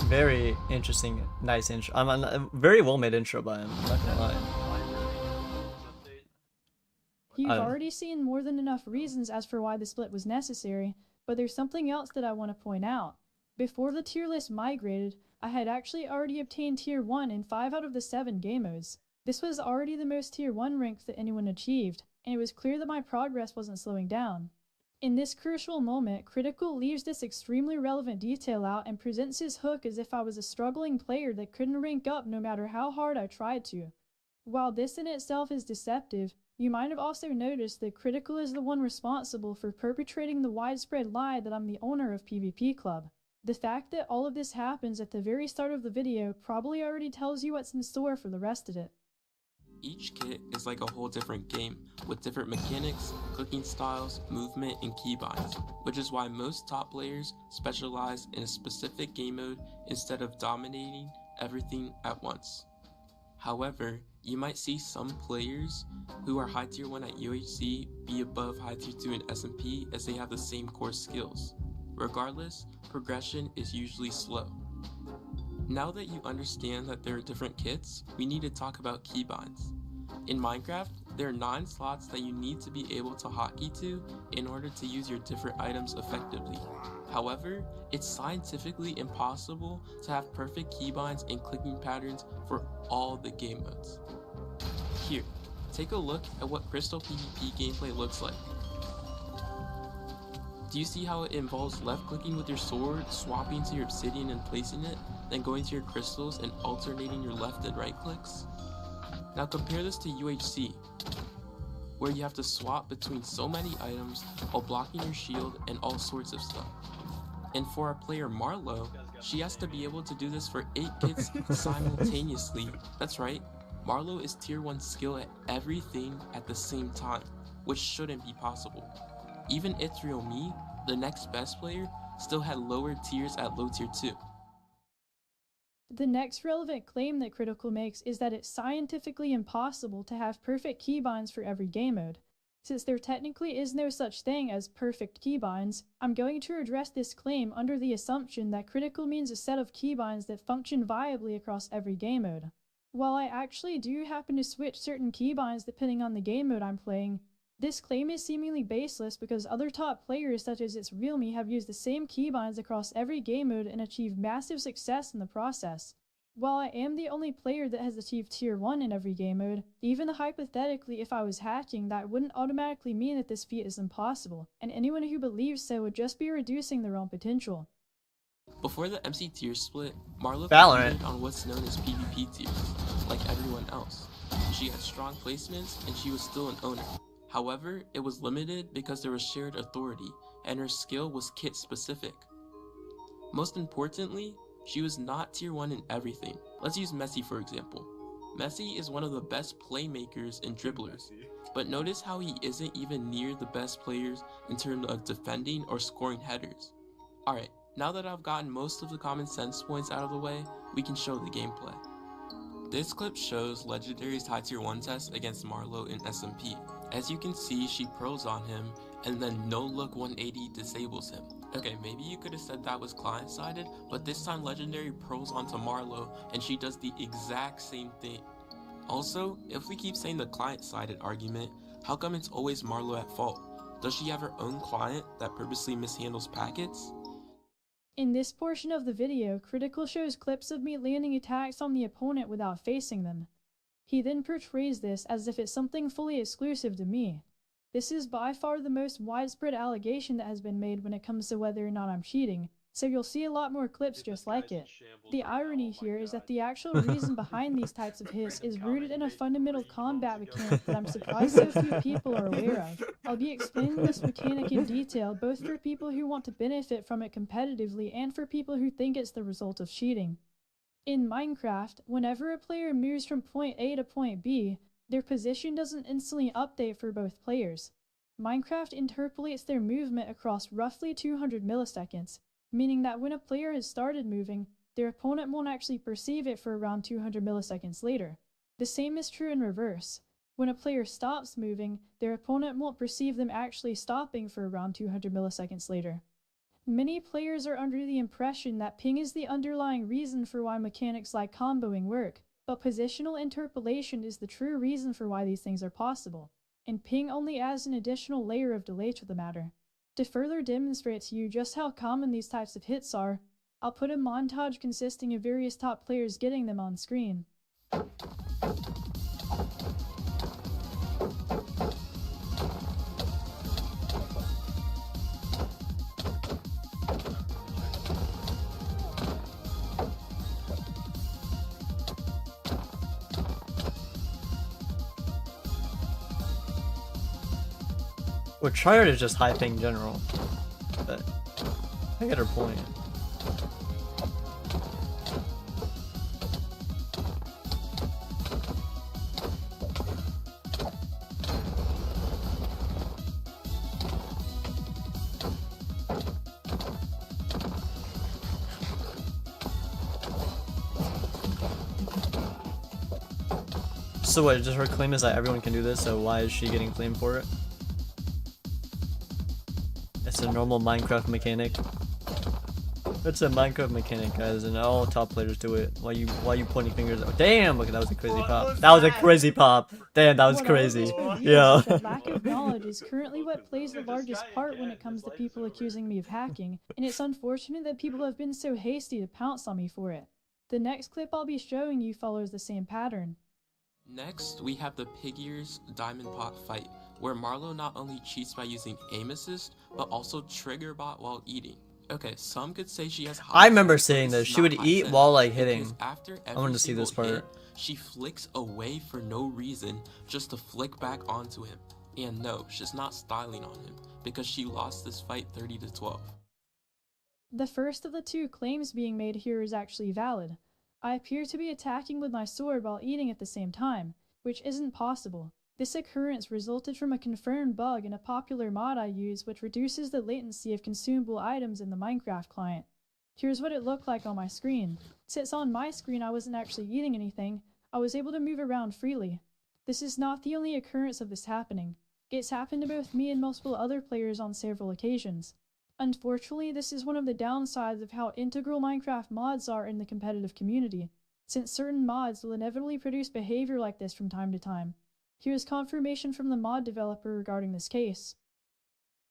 Speaker 1: Very interesting, nice intro. A very well made intro by him, I'm not gonna lie.
Speaker 4: You've already seen more than enough reasons as for why the split was necessary, but there's something else that I want to point out. Before the tier list migrated, I had actually already obtained tier 1 in 5 out of the 7 game modes. This was already the most tier 1 rank that anyone achieved, and it was clear that my progress wasn't slowing down. In this crucial moment, Critical leaves this extremely relevant detail out and presents his hook as if I was a struggling player that couldn't rank up no matter how hard I tried to. While this in itself is deceptive, you might have also noticed that Critical is the one responsible for perpetrating the widespread lie that I'm the owner of PvP Club. The fact that all of this happens at the very start of the video probably already tells you what's in store for the rest of it.
Speaker 21: Each kit is like a whole different game, with different mechanics, clicking styles, movement, and keybinds, which is why most top players specialize in a specific game mode instead of dominating everything at once. However, you might see some players who are high tier 1 at UHC be above high tier 2 in SMP as they have the same core skills. Regardless, progression is usually slow. Now that you understand that there are different kits, we need to talk about keybinds. In Minecraft, there are 9 slots that you need to be able to hotkey to in order to use your different items effectively. However, it's scientifically impossible to have perfect keybinds and clicking patterns for all the game modes. Here, take a look at what Crystal PvP gameplay looks like. Do you see how it involves left clicking with your sword, swapping to your obsidian and placing it, then going to your crystals and alternating your left and right clicks? Now compare this to UHC, where you have to swap between so many items while blocking your shield and all sorts of stuff. And for our player Marlow, she has to be able to do this for 8 kits simultaneously. That's right, Marlow is tier 1 skill at everything at the same time, which shouldn't be possible. Even Itrio Me, the next best player, still had lower tiers at low tier 2.
Speaker 4: The next relevant claim that Critical makes is that it's scientifically impossible to have perfect keybinds for every game mode. Since there technically is no such thing as perfect keybinds, I'm going to address this claim under the assumption that Critical means a set of keybinds that function viably across every game mode. While I actually do happen to switch certain keybinds depending on the game mode I'm playing, this claim is seemingly baseless because other top players such as It's Real Me have used the same keybinds across every game mode and achieved massive success in the process. While I am the only player that has achieved tier 1 in every game mode, even hypothetically if I was hacking, that wouldn't automatically mean that this feat is impossible, and anyone who believes so would just be reducing their own potential.
Speaker 21: Before the MC tier split, Marlow
Speaker 1: Valorant
Speaker 21: competed on what's known as PvP tiers, like everyone else. She had strong placements and she was still an owner. However, it was limited because there was shared authority, and her skill was kit specific. Most importantly, she was not tier 1 in everything. Let's use Messi for example. Messi is one of the best playmakers and dribblers, but notice how he isn't even near the best players in terms of defending or scoring headers. Alright, now that I've gotten most of the common sense points out of the way, we can show the gameplay. This clip shows Legendary's high tier 1 test against Marlow in SMP. As you can see, she pros on him, and then no look 180 disables him. Okay, maybe you could have said that was client-sided, but this time Legendary pros onto Marlow, and she does the exact same thing. Also, if we keep saying the client-sided argument, how come it's always Marlow at fault? Does she have her own client that purposely mishandles packets?
Speaker 4: In this portion of the video, Critical shows clips of me landing attacks on the opponent without facing them. He then portrays this as if it's something fully exclusive to me. This is by far the most widespread allegation that has been made when it comes to whether or not I'm cheating, so you'll see a lot more clips just like it. The irony here is that the actual reason behind these types of hits is rooted in a fundamental combat mechanic that I'm surprised so few people are aware of. I'll be explaining this mechanic in detail both for people who want to benefit from it competitively and for people who think it's the result of cheating. In Minecraft, whenever a player moves from point A to point B, their position doesn't instantly update for both players. Minecraft interpolates their movement across roughly 200 milliseconds, meaning that when a player has started moving, their opponent won't actually perceive it for around 200 milliseconds later. The same is true in reverse. When a player stops moving, their opponent won't perceive them actually stopping for around 200 milliseconds later. Many players are under the impression that ping is the underlying reason for why mechanics like comboing work, but positional interpolation is the true reason for why these things are possible, and ping only adds an additional layer of delay to the matter. To further demonstrate to you just how common these types of hits are, I'll put a montage consisting of various top players getting them on screen.
Speaker 1: Well, Tryhard is just high ping in general, but I get her point. So what, just her claim is that everyone can do this, so why is she getting claimed for it? It's a normal Minecraft mechanic. It's a Minecraft mechanic, guys, and all top players do it. Why you pointing fingers? Oh, damn! Look, that was a crazy pop. That was a crazy pop. Damn, that was crazy. Yeah.
Speaker 4: That lack of knowledge is currently what plays the largest part when it comes to people accusing me of hacking, and it's unfortunate that people have been so hasty to pounce on me for it. The next clip I'll be showing you follows the same pattern.
Speaker 21: Next, we have the Pig Ears Diamond Pot fight, where Marlow not only cheats by using aim assist, but also trigger bot while eating. Okay, some could say she has high
Speaker 1: I remember
Speaker 21: sense, but
Speaker 1: saying
Speaker 21: it's
Speaker 1: this. She
Speaker 21: not
Speaker 1: would
Speaker 21: high
Speaker 1: eat
Speaker 21: sense,
Speaker 1: while like
Speaker 21: because
Speaker 1: hitting.
Speaker 21: after
Speaker 1: I
Speaker 21: every
Speaker 1: wanted to see this
Speaker 21: single
Speaker 1: part.
Speaker 21: hit, she flicks away for no reason just to flick back onto him. And no, she's not styling on him, because she lost this fight 30-12.
Speaker 4: The first of the two claims being made here is actually valid. I appear to be attacking with my sword while eating at the same time, which isn't possible. This occurrence resulted from a confirmed bug in a popular mod I use which reduces the latency of consumable items in the Minecraft client. Here's what it looked like on my screen. Since on my screen I wasn't actually eating anything, I was able to move around freely. This is not the only occurrence of this happening. It's happened to both me and multiple other players on several occasions. Unfortunately, this is one of the downsides of how integral Minecraft mods are in the competitive community, since certain mods will inevitably produce behavior like this from time to time. Here's confirmation from the mod developer regarding this case.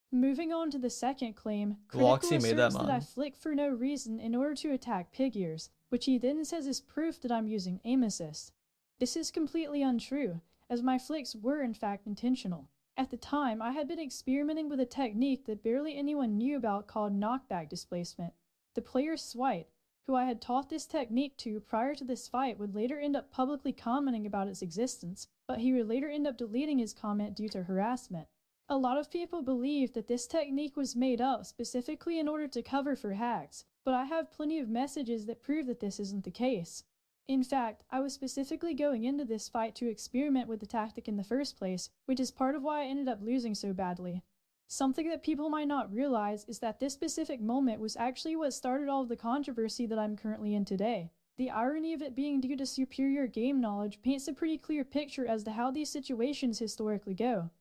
Speaker 4: Moving on to the second claim, Critical asserts that I flick for no reason in order to attack pig ears, which he then says is proof that I'm using aim assist. This is completely untrue, as my flicks were in fact intentional. At the time, I had been experimenting with a technique that barely anyone knew about called knockback displacement. The player Swite, who I had taught this technique to prior to this fight, would later end up publicly commenting about its existence, but he would later end up deleting his comment due to harassment. A lot of people believe that this technique was made up specifically in order to cover for hacks, but I have plenty of messages that prove that this isn't the case. In fact, I was specifically going into this fight to experiment with the tactic in the first place, which is part of why I ended up losing so badly. Something that people might not realize is that this specific moment was actually what started all of the controversy that I'm currently in today. The irony of it being due to superior game knowledge paints a pretty clear picture as to how these situations historically go.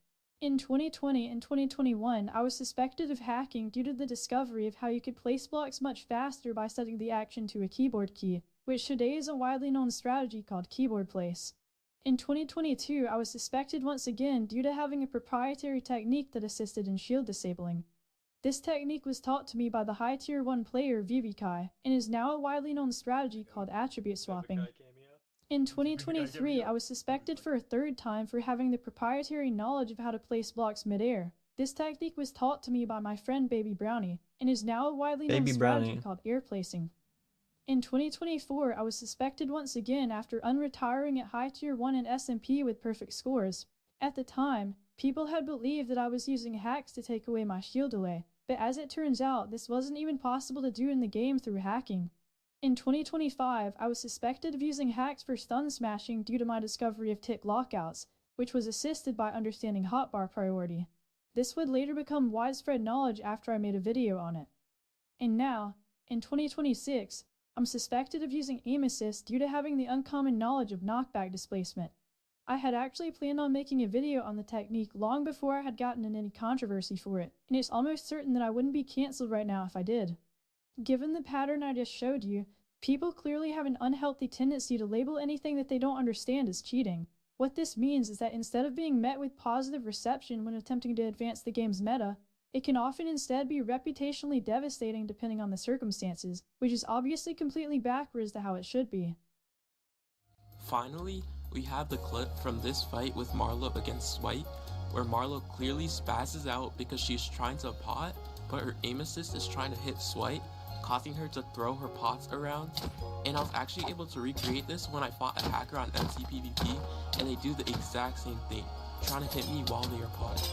Speaker 4: In 2020 and 2021, I was suspected of hacking due to the discovery of how you could place blocks much faster by setting the action to a keyboard key, which today is a widely known strategy called keyboard place. In 2022, I was suspected once again due to having a proprietary technique that assisted in shield disabling. This technique was taught to me by the high tier 1 player Vivikai, and is now a widely known strategy called attribute swapping. In 2023, I was suspected for a third time for having the proprietary knowledge of how to place blocks midair. This technique was taught to me by my friend Baby Brownie, and is now a widely known
Speaker 1: Baby
Speaker 4: strategy
Speaker 1: brownie.
Speaker 4: called air placing. In 2024, I was suspected once again after unretiring at high tier 1 in SMP with perfect scores. At the time, people had believed that I was using hacks to take away my shield delay, but as it turns out, this wasn't even possible to do in the game through hacking. In 2025, I was suspected of using hacks for stun smashing due to my discovery of tick lockouts, which was assisted by understanding hotbar priority. This would later become widespread knowledge after I made a video on it. And now, in 2026, I'm suspected of using aim assist due to having the uncommon knowledge of knockback displacement. I had actually planned on making a video on the technique long before I had gotten in any controversy for it, and it's almost certain that I wouldn't be cancelled right now if I did. Given the pattern I just showed you, people clearly have an unhealthy tendency to label anything that they don't understand as cheating. What this means is that instead of being met with positive reception when attempting to advance the game's meta, it can often instead be reputationally devastating depending on the circumstances, which is obviously completely backwards to how it should be.
Speaker 21: Finally, we have the clip from this fight with Marlow against Swipe, where Marlow clearly spazzes out because she's trying to pot, but her aim assist is trying to hit Swipe, causing her to throw her pots around. And I was actually able to recreate this when I fought a hacker on MCPVP, and they do the exact same thing, trying to hit me while they are potting.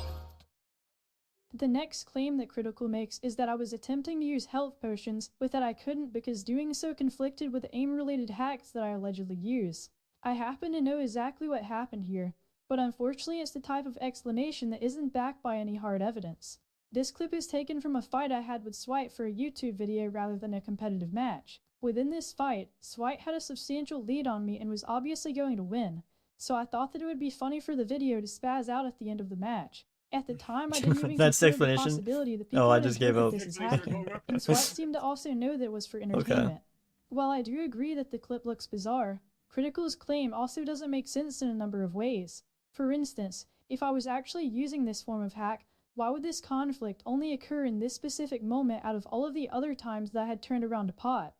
Speaker 4: The next claim that Critical makes is that I was attempting to use health potions, but that I couldn't because doing so conflicted with aim-related hacks that I allegedly use. I happen to know exactly what happened here, but unfortunately it's the type of explanation that isn't backed by any hard evidence. This clip is taken from a fight I had with Swipe for a YouTube video rather than a competitive match. Within this fight, Swipe had a substantial lead on me and was obviously going to win, so I thought that it would be funny for the video to spaz out at the end of the match. At the time, I didn't even
Speaker 1: That's the
Speaker 4: consider the
Speaker 1: explanation?
Speaker 4: possibility that people
Speaker 1: Oh, I
Speaker 4: would
Speaker 1: just
Speaker 4: infer
Speaker 1: gave
Speaker 4: that
Speaker 1: up.
Speaker 4: this is hacking, and Swipe seemed to also know that it was for entertainment. While I do agree that the clip looks bizarre, Critical's claim also doesn't make sense in a number of ways. For instance, if I was actually using this form of hack, why would this conflict only occur in this specific moment out of all of the other times that I had turned around to pot?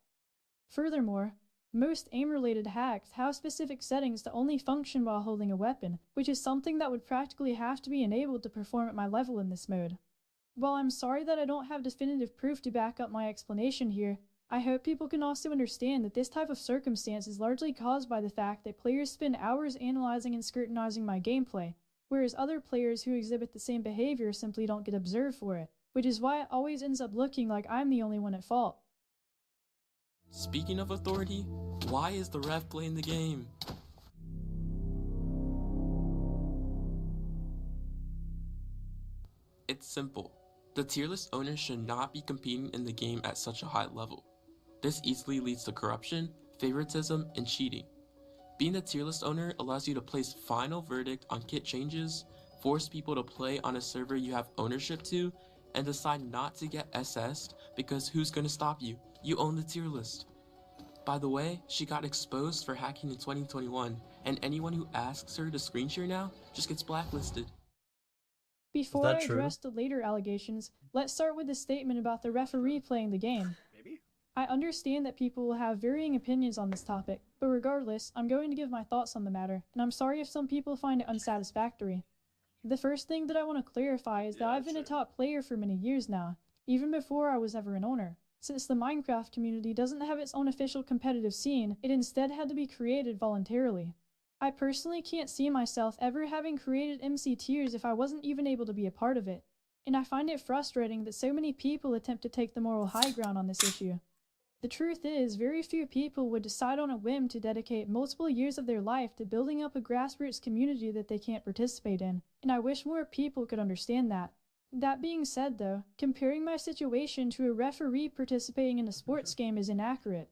Speaker 4: Furthermore, most aim-related hacks have specific settings to only function while holding a weapon, which is something that would practically have to be enabled to perform at my level in this mode. While I'm sorry that I don't have definitive proof to back up my explanation here, I hope people can also understand that this type of circumstance is largely caused by the fact that players spend hours analyzing and scrutinizing my gameplay, whereas other players who exhibit the same behavior simply don't get observed for it, which is why it always ends up looking like I'm the only one at fault.
Speaker 21: Speaking of authority, why is the ref playing the game? It's simple. The tier list owner should not be competing in the game at such a high level. This easily leads to corruption, favoritism, and cheating. Being the tier list owner allows you to place final verdict on kit changes, force people to play on a server you have ownership to, and decide not to get SS'd because who's gonna stop you? You own the tier list. By the way, she got exposed for hacking in 2021, and anyone who asks her to screen share now just gets blacklisted.
Speaker 4: Before I address the later allegations, let's start with the statement about the referee playing the game. I understand that people will have varying opinions on this topic, but regardless, I'm going to give my thoughts on the matter, and I'm sorry if some people find it unsatisfactory. The first thing that I want to clarify is that I've been a top player for many years now, even before I was ever an owner. Since the Minecraft community doesn't have its own official competitive scene, it instead had to be created voluntarily. I personally can't see myself ever having created MC tiers if I wasn't even able to be a part of it, and I find it frustrating that so many people attempt to take the moral high ground on this issue. The truth is, very few people would decide on a whim to dedicate multiple years of their life to building up a grassroots community that they can't participate in, and I wish more people could understand that. That being said though, comparing my situation to a referee participating in a sports game is inaccurate.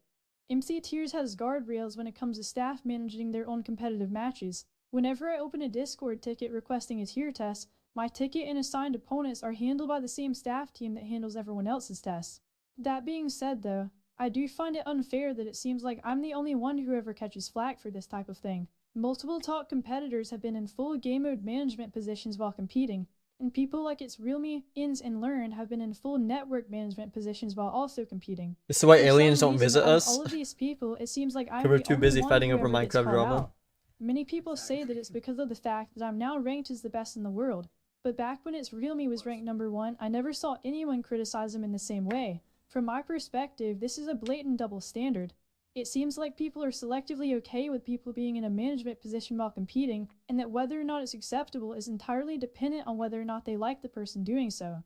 Speaker 4: MC Tiers has guardrails when it comes to staff managing their own competitive matches. Whenever I open a Discord ticket requesting a tier test, my ticket and assigned opponents are handled by the same staff team that handles everyone else's tests. That being said though, I do find it unfair that it seems like I'm the only one who ever catches flack for this type of thing. Multiple top competitors have been in full game mode management positions while competing, and people like It's Real Me, Ins, and Learn have been in full network management positions while also competing.
Speaker 1: This is why
Speaker 4: For
Speaker 1: aliens
Speaker 4: some
Speaker 1: don't
Speaker 4: reason,
Speaker 1: visit
Speaker 4: out of
Speaker 1: us.
Speaker 4: all of these people, it seems like I'm
Speaker 1: We're
Speaker 4: the
Speaker 1: too
Speaker 4: only
Speaker 1: busy
Speaker 4: one
Speaker 1: fighting
Speaker 4: who
Speaker 1: over
Speaker 4: ever gets
Speaker 1: Minecraft
Speaker 4: called
Speaker 1: drama.
Speaker 4: out. Many people say that it's because of the fact that I'm now ranked as the best in the world, But back when its real me was ranked number 1, I never saw anyone criticize him in the same way. From my perspective, this is a blatant double standard. It seems like people are selectively okay with people being in a management position while competing, and that whether or not it's acceptable is entirely dependent on whether or not they like the person doing so.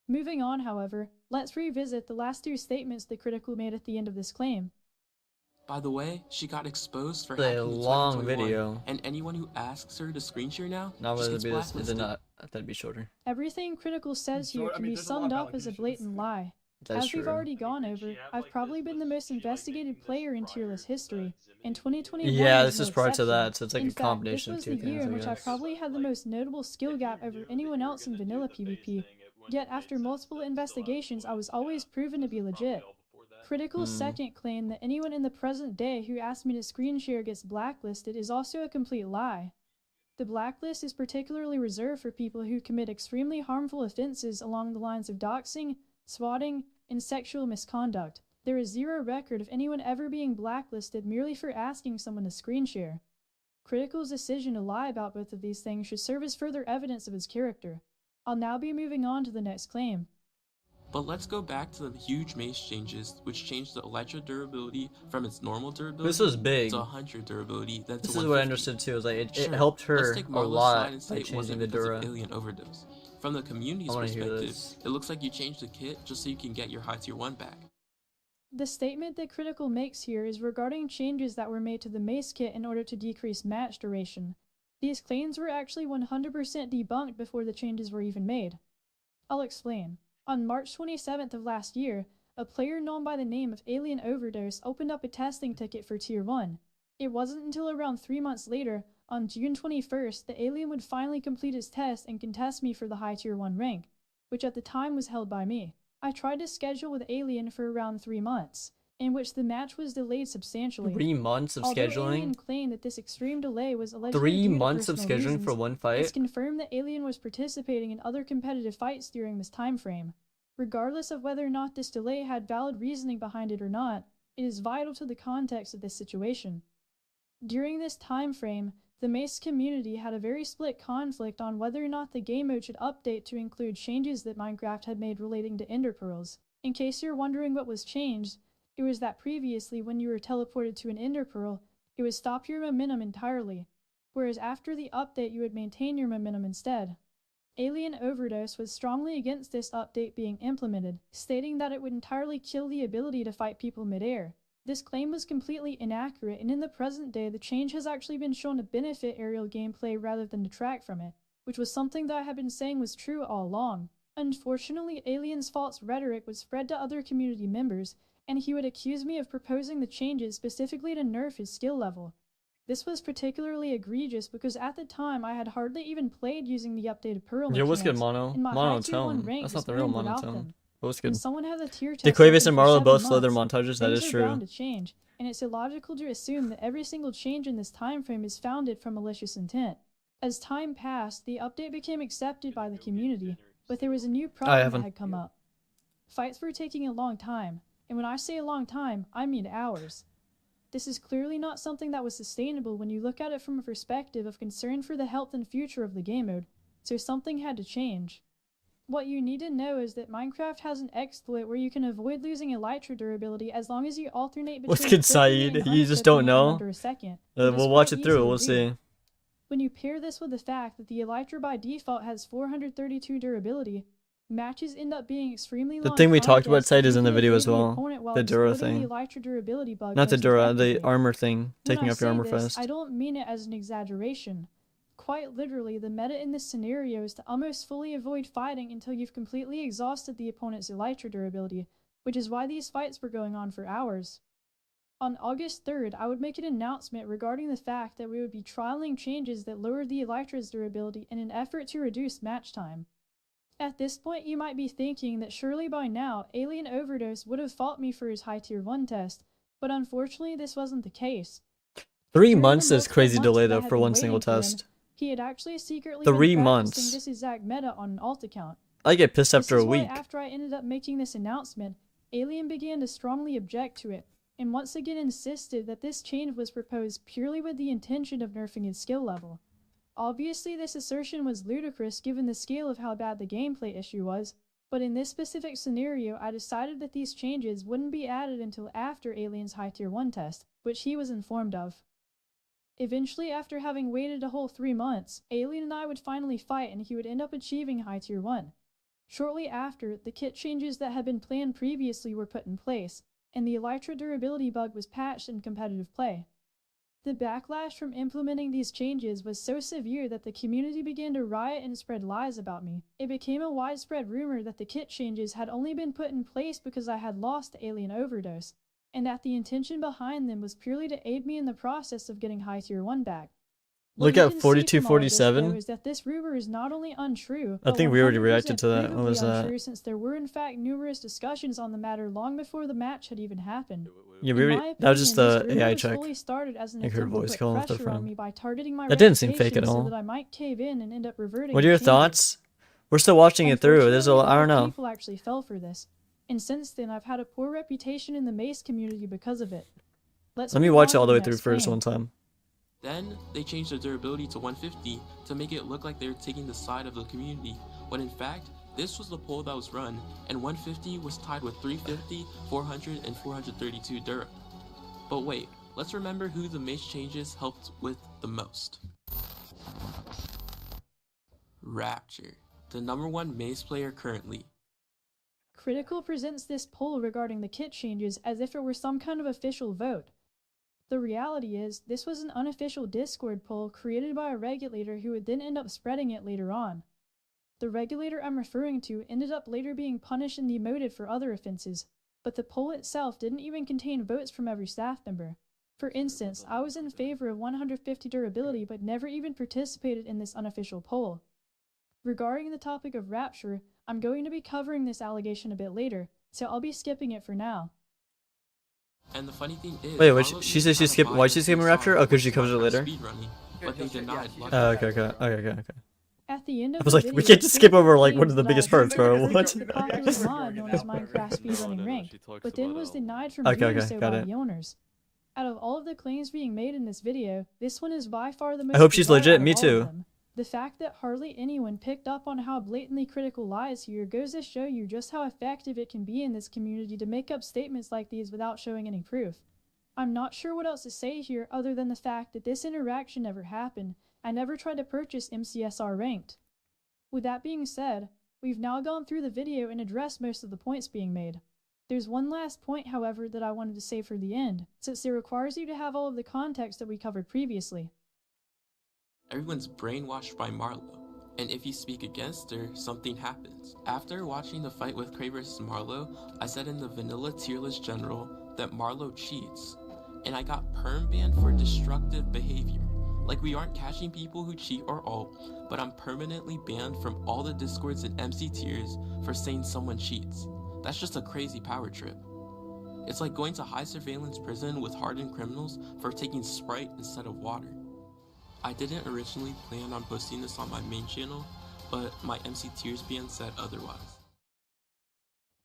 Speaker 4: Moving on, however, let's revisit the last 2 statements the Critical made at the end of this claim.
Speaker 21: By the way, she got exposed for
Speaker 1: a
Speaker 21: hacking in
Speaker 1: long
Speaker 21: 2021,
Speaker 1: video.
Speaker 21: and anyone who asks her to screen share now
Speaker 1: Not
Speaker 21: just
Speaker 1: whether it
Speaker 21: gets
Speaker 1: be this, it
Speaker 21: blacklisted.
Speaker 1: did not. I thought it'd be shorter.
Speaker 4: Everything Critical says here can be summed up as a blatant lie.
Speaker 1: That's
Speaker 4: As we've
Speaker 1: true.
Speaker 4: already gone over, I've probably been the most investigated player in tier list history, and 2021
Speaker 1: Yeah,
Speaker 4: was
Speaker 1: this
Speaker 4: no
Speaker 1: is parts of
Speaker 4: exception.
Speaker 1: that, so it's like
Speaker 4: In
Speaker 1: a
Speaker 4: fact,
Speaker 1: combination
Speaker 4: this was
Speaker 1: of two
Speaker 4: the year
Speaker 1: things,
Speaker 4: in
Speaker 1: I
Speaker 4: which I
Speaker 1: guess.
Speaker 4: probably had the most notable skill gap over anyone else in vanilla PvP. Yet after multiple investigations, I was always proven to be legit. Critical's second claim that anyone in the present day who asked me to screen share gets blacklisted is also a complete lie. The blacklist is particularly reserved for people who commit extremely harmful offenses along the lines of doxing, swatting, and sexual misconduct. There is zero record of anyone ever being blacklisted merely for asking someone to screen share. Critical's decision to lie about both of these things should serve as further evidence of his character. I'll now be moving on to the next claim.
Speaker 21: But let's go back to the huge Mace changes, which changed the Elytra durability from its normal durability
Speaker 1: This was big.
Speaker 21: to 100 durability, then
Speaker 1: This
Speaker 21: to
Speaker 1: is what I
Speaker 21: 150.
Speaker 1: understand too, is like it
Speaker 21: Sure,
Speaker 1: helped
Speaker 21: let's
Speaker 1: her
Speaker 21: take
Speaker 1: a
Speaker 21: Marlow's
Speaker 1: lot
Speaker 21: side and say
Speaker 1: by
Speaker 21: it
Speaker 1: changing
Speaker 21: wasn't
Speaker 1: the
Speaker 21: because of
Speaker 1: Dura.
Speaker 21: alien overdose. From the community's
Speaker 1: I wanna hear
Speaker 21: perspective,
Speaker 1: this.
Speaker 21: it looks like you changed the kit just so you can get your high tier 1 back.
Speaker 4: The statement that Critical makes here is regarding changes that were made to the Mace kit in order to decrease match duration. These claims were actually 100% debunked before the changes were even made. I'll explain. On March 27th of last year, a player known by the name of Alien Overdose opened up a testing ticket for Tier 1. It wasn't until around 3 months later, on June 21st, the alien would finally complete his test and contest me for the high Tier 1 rank, which at the time was held by me. I tried to schedule with Alien for around 3 months, in which the match was delayed substantially.
Speaker 1: 3 months of
Speaker 4: Although
Speaker 1: scheduling?
Speaker 4: Alien claimed that this extreme delay was allegedly
Speaker 1: 3
Speaker 4: due to
Speaker 1: months of
Speaker 4: personal
Speaker 1: scheduling
Speaker 4: reasons,
Speaker 1: for one
Speaker 4: it's
Speaker 1: fight?
Speaker 4: confirmed that Alien was participating in other competitive fights during this time frame. Regardless of whether or not this delay had valid reasoning behind it or not, it is vital to the context of this situation. During this time frame, the Mace community had a very split conflict on whether or not the game mode should update to include changes that Minecraft had made relating to Ender Pearls. In case you're wondering what was changed, it was that previously when you were teleported to an Ender Pearl, it would stop your momentum entirely, whereas after the update you would maintain your momentum instead. Alien Overdose was strongly against this update being implemented, stating that it would entirely kill the ability to fight people mid-air. This claim was completely inaccurate, and in the present day the change has actually been shown to benefit aerial gameplay rather than detract from it, which was something that I had been saying was true all along. Unfortunately, Alien's false rhetoric would spread to other community members, and he would accuse me of proposing the changes specifically to nerf his skill level. This was particularly egregious because at the time I had hardly even played using the updated Pearl
Speaker 1: Yo, what's good,
Speaker 4: mechanics,
Speaker 1: Mono?
Speaker 4: and my high tier 1
Speaker 1: Monotone.
Speaker 4: rank
Speaker 1: That's
Speaker 4: was
Speaker 1: not the real
Speaker 4: earned without
Speaker 1: monotone.
Speaker 4: them.
Speaker 1: What's
Speaker 4: When
Speaker 1: good?
Speaker 4: someone has a tier test
Speaker 1: Did Quavis
Speaker 4: open
Speaker 1: and
Speaker 4: for
Speaker 1: Marlow
Speaker 4: 7
Speaker 1: both slow their
Speaker 4: months,
Speaker 1: montages? That
Speaker 4: things
Speaker 1: is
Speaker 4: are
Speaker 1: true.
Speaker 4: bound to change, and it's illogical to assume that every single change in this time frame is founded from malicious intent. As time passed, the update became accepted by the community, but there was a new problem that had come up. Fights were taking a long time, and when I say a long time, I mean hours. This is clearly not something that was sustainable when you look at it from a perspective of concern for the health and future of the game mode, so something had to change. What you need to know is that Minecraft has an exploit where you can avoid losing Elytra durability as long as you alternate between
Speaker 1: What's good,
Speaker 4: flickering
Speaker 1: Saeed?
Speaker 4: and
Speaker 1: You just
Speaker 4: unclipping
Speaker 1: don't
Speaker 4: in
Speaker 1: know?
Speaker 4: under a second. It is
Speaker 1: We'll watch
Speaker 4: quite
Speaker 1: it through.
Speaker 4: easy to
Speaker 1: We'll
Speaker 4: do.
Speaker 1: see.
Speaker 4: When you pair this with the fact that the Elytra by default has 432 durability, matches end up being extremely long.
Speaker 1: The thing we talked about,
Speaker 4: contests
Speaker 1: Saeed, is
Speaker 4: where
Speaker 1: in
Speaker 4: you
Speaker 1: the
Speaker 4: can
Speaker 1: video
Speaker 4: evade
Speaker 1: as
Speaker 4: the
Speaker 1: well.
Speaker 4: opponent while
Speaker 1: The Dura
Speaker 4: exploiting
Speaker 1: thing.
Speaker 4: the Elytra durability bug
Speaker 1: Not the
Speaker 4: most
Speaker 1: Dura, the
Speaker 4: effectively.
Speaker 1: armor thing.
Speaker 4: When
Speaker 1: Taking
Speaker 4: I
Speaker 1: off your
Speaker 4: say
Speaker 1: armor
Speaker 4: this,
Speaker 1: fast.
Speaker 4: I don't mean it as an exaggeration. Quite literally, the meta in this scenario is to almost fully avoid fighting until you've completely exhausted the opponent's Elytra durability, which is why these fights were going on for hours. On August 3rd, I would make an announcement regarding the fact that we would be trialing changes that lowered the Elytra's durability in an effort to reduce match time. At this point, you might be thinking that surely by now, Alien Overdose would have fought me for his high tier 1 test, but unfortunately this wasn't the case.
Speaker 1: 3
Speaker 4: During the
Speaker 1: months is
Speaker 4: multiple
Speaker 1: crazy
Speaker 4: months
Speaker 1: delay
Speaker 4: that I
Speaker 1: though
Speaker 4: had
Speaker 1: for
Speaker 4: been
Speaker 1: one single
Speaker 4: waiting for him,
Speaker 1: test.
Speaker 4: he had actually secretly
Speaker 1: 3
Speaker 4: been
Speaker 1: months.
Speaker 4: practicing this exact meta on an alt account.
Speaker 1: I get pissed
Speaker 4: This
Speaker 1: after
Speaker 4: is
Speaker 1: a
Speaker 4: why
Speaker 1: week.
Speaker 4: after I ended up making this announcement, Alien began to strongly object to it, and once again insisted that this change was proposed purely with the intention of nerfing his skill level. Obviously, this assertion was ludicrous given the scale of how bad the gameplay issue was, but in this specific scenario, I decided that these changes wouldn't be added until after Alien's High Tier 1 test, which he was informed of. Eventually, after having waited a whole 3 months, Alien and I would finally fight and he would end up achieving High Tier 1. Shortly after, the kit changes that had been planned previously were put in place, and the Elytra durability bug was patched in competitive play. The backlash from implementing these changes was so severe that the community began to riot and spread lies about me. It became a widespread rumor that the kit changes had only been put in place because I had lost the Alien Overdose, and that the intention behind them was purely to aid me in the process of getting High Tier 1 back.
Speaker 1: Look at 4247.
Speaker 4: Is that this rumor is not only untrue,
Speaker 1: I think we already
Speaker 4: 100%
Speaker 1: reacted to that. What was
Speaker 4: untrue,
Speaker 1: that?
Speaker 4: since there were in fact numerous discussions on the matter long before the match had even happened.
Speaker 1: Yeah, we already, that was just the AI check. Like her voice call with her friend. That didn't seem fake at all.
Speaker 4: So that I might cave in and end up reverting
Speaker 1: What are your
Speaker 4: the
Speaker 1: thoughts? We're still watching it through. There's a, I don't know.
Speaker 4: People actually fell for this, and since then I've had a poor reputation in the Mace community because of it.
Speaker 1: Let me watch it all the way through first one time.
Speaker 21: Then, they changed the durability to 150 to make it look like they were taking the side of the community, when in fact, this was the poll that was run, and 150 was tied with 350, 400, and 432 durability. But wait, let's remember who the Mace changes helped with the most. Rapture, the #1 Mace player currently.
Speaker 4: Critical presents this poll regarding the kit changes as if it were some kind of official vote. The reality is, this was an unofficial Discord poll created by a regulator who would then end up spreading it later on. The regulator I'm referring to ended up later being punished and demoted for other offenses, but the poll itself didn't even contain votes from every staff member. For instance, I was in favor of 150 durability but never even participated in this unofficial poll. Regarding the topic of Rapture, I'm going to be covering this allegation a bit later, so I'll be skipping it for now.
Speaker 21: And the funny thing is,
Speaker 1: wait, she said she skipped. Why she skipping Rapture? Oh, because she covers it later.
Speaker 21: But they denied.
Speaker 1: Okay.
Speaker 4: At the end of
Speaker 1: I was like,
Speaker 4: the
Speaker 1: we
Speaker 4: video,
Speaker 1: can't just skip over like one of the biggest parts, bro. What?
Speaker 4: The popular mod known as Minecraft speedrunning ranked, but then was denied from doing so by the owners. Out of all of the claims being made in this video, this one is by far the most.
Speaker 1: I hope she's
Speaker 4: bizarre
Speaker 1: legit.
Speaker 4: out of
Speaker 1: Me
Speaker 4: all of
Speaker 1: too.
Speaker 4: them. The fact that hardly anyone picked up on how blatantly critical lies here goes to show you just how effective it can be in this community to make up statements like these without showing any proof. I'm not sure what else to say here other than the fact that this interaction never happened. I never tried to purchase MCSR ranked. With that being said, we've now gone through the video and addressed most of the points being made. There's one last point, however, that I wanted to say for the end, since it requires you to have all of the context that we covered previously.
Speaker 21: Everyone's brainwashed by Marlow, and if you speak against her, something happens. After watching the fight with Cray vs Marlow, I said in the vanilla tier list general that Marlow cheats, and I got perm banned for destructive behavior. Like, we aren't catching people who cheat or ult, but I'm permanently banned from all the discords and MC tiers for saying someone cheats. That's just a crazy power trip. It's like going to high surveillance prison with hardened criminals for taking Sprite instead of water. I didn't originally plan on posting this on my main channel, but my MC tiers ban said otherwise.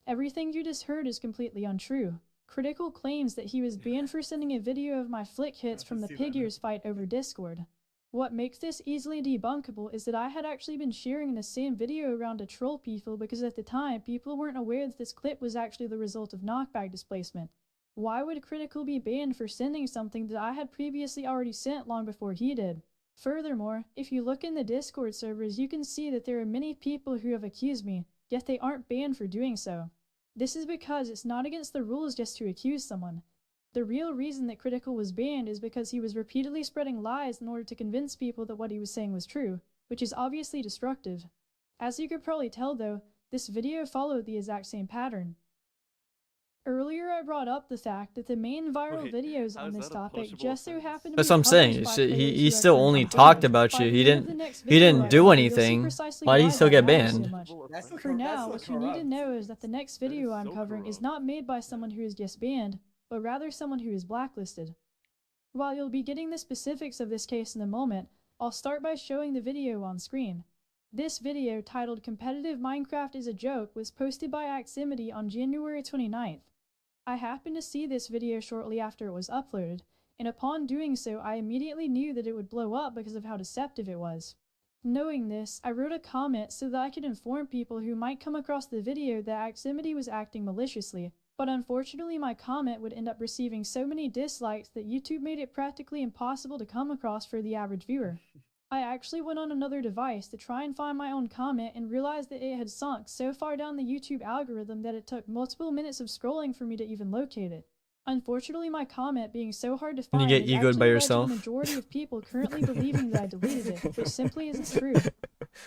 Speaker 4: Everything you just heard is completely untrue. Critical claims that he was banned for sending a video of my flick hits from the pig ears fight over Discord. What makes this easily debunkable is that I had actually been sharing the same video around to troll people because at the time people weren't aware that this clip was actually the result of knockback displacement. Why would Critical be banned for sending something that I had previously already sent long before he did? Furthermore, if you look in the Discord servers, you can see that there are many people who have accused me, yet they aren't banned for doing so. This is because it's not against the rules just to accuse someone. The real reason that Critical was banned is because he was repeatedly spreading lies in order to convince people that what he was saying was true, which is obviously destructive. As you could probably tell though, this video followed the exact same pattern. Earlier I brought up the fact that the main viral videos on this topic just so happened to be
Speaker 1: That's what I'm saying.
Speaker 4: published by players
Speaker 1: He
Speaker 4: who
Speaker 1: still
Speaker 4: had
Speaker 1: only
Speaker 4: turned
Speaker 1: talked
Speaker 4: on
Speaker 1: about
Speaker 4: By
Speaker 1: you.
Speaker 4: the
Speaker 1: He
Speaker 4: end of the
Speaker 1: didn't.
Speaker 4: next
Speaker 1: He
Speaker 4: video
Speaker 1: didn't
Speaker 4: I
Speaker 1: do
Speaker 4: upload, you'll see
Speaker 1: anything.
Speaker 4: precisely
Speaker 1: Why did he
Speaker 4: why
Speaker 1: still
Speaker 4: that
Speaker 1: get
Speaker 4: matters so
Speaker 1: banned?
Speaker 4: much. For now, what you need to know is that the next video I'm covering is not made by someone who is just banned, but rather someone who is blacklisted. While you'll be getting the specifics of this case in a moment, I'll start by showing the video on screen. This video, titled Competitive Minecraft is a Joke, was posted by Aximity on January 29th. I happened to see this video shortly after it was uploaded, and upon doing so, I immediately knew that it would blow up because of how deceptive it was. Knowing this, I wrote a comment so that I could inform people who might come across the video that Aximity was acting maliciously, but unfortunately my comment would end up receiving so many dislikes that YouTube made it practically impossible to come across for the average viewer. I actually went on another device to try and find my own comment and realized that it had sunk so far down the YouTube algorithm that it took multiple minutes of scrolling for me to even locate it. Unfortunately, my comment being so hard to
Speaker 1: And
Speaker 4: find
Speaker 1: you get
Speaker 4: has
Speaker 1: egoed
Speaker 4: actually
Speaker 1: by
Speaker 4: led
Speaker 1: yourself.
Speaker 4: to the majority of people currently believing that I deleted it, which simply isn't true.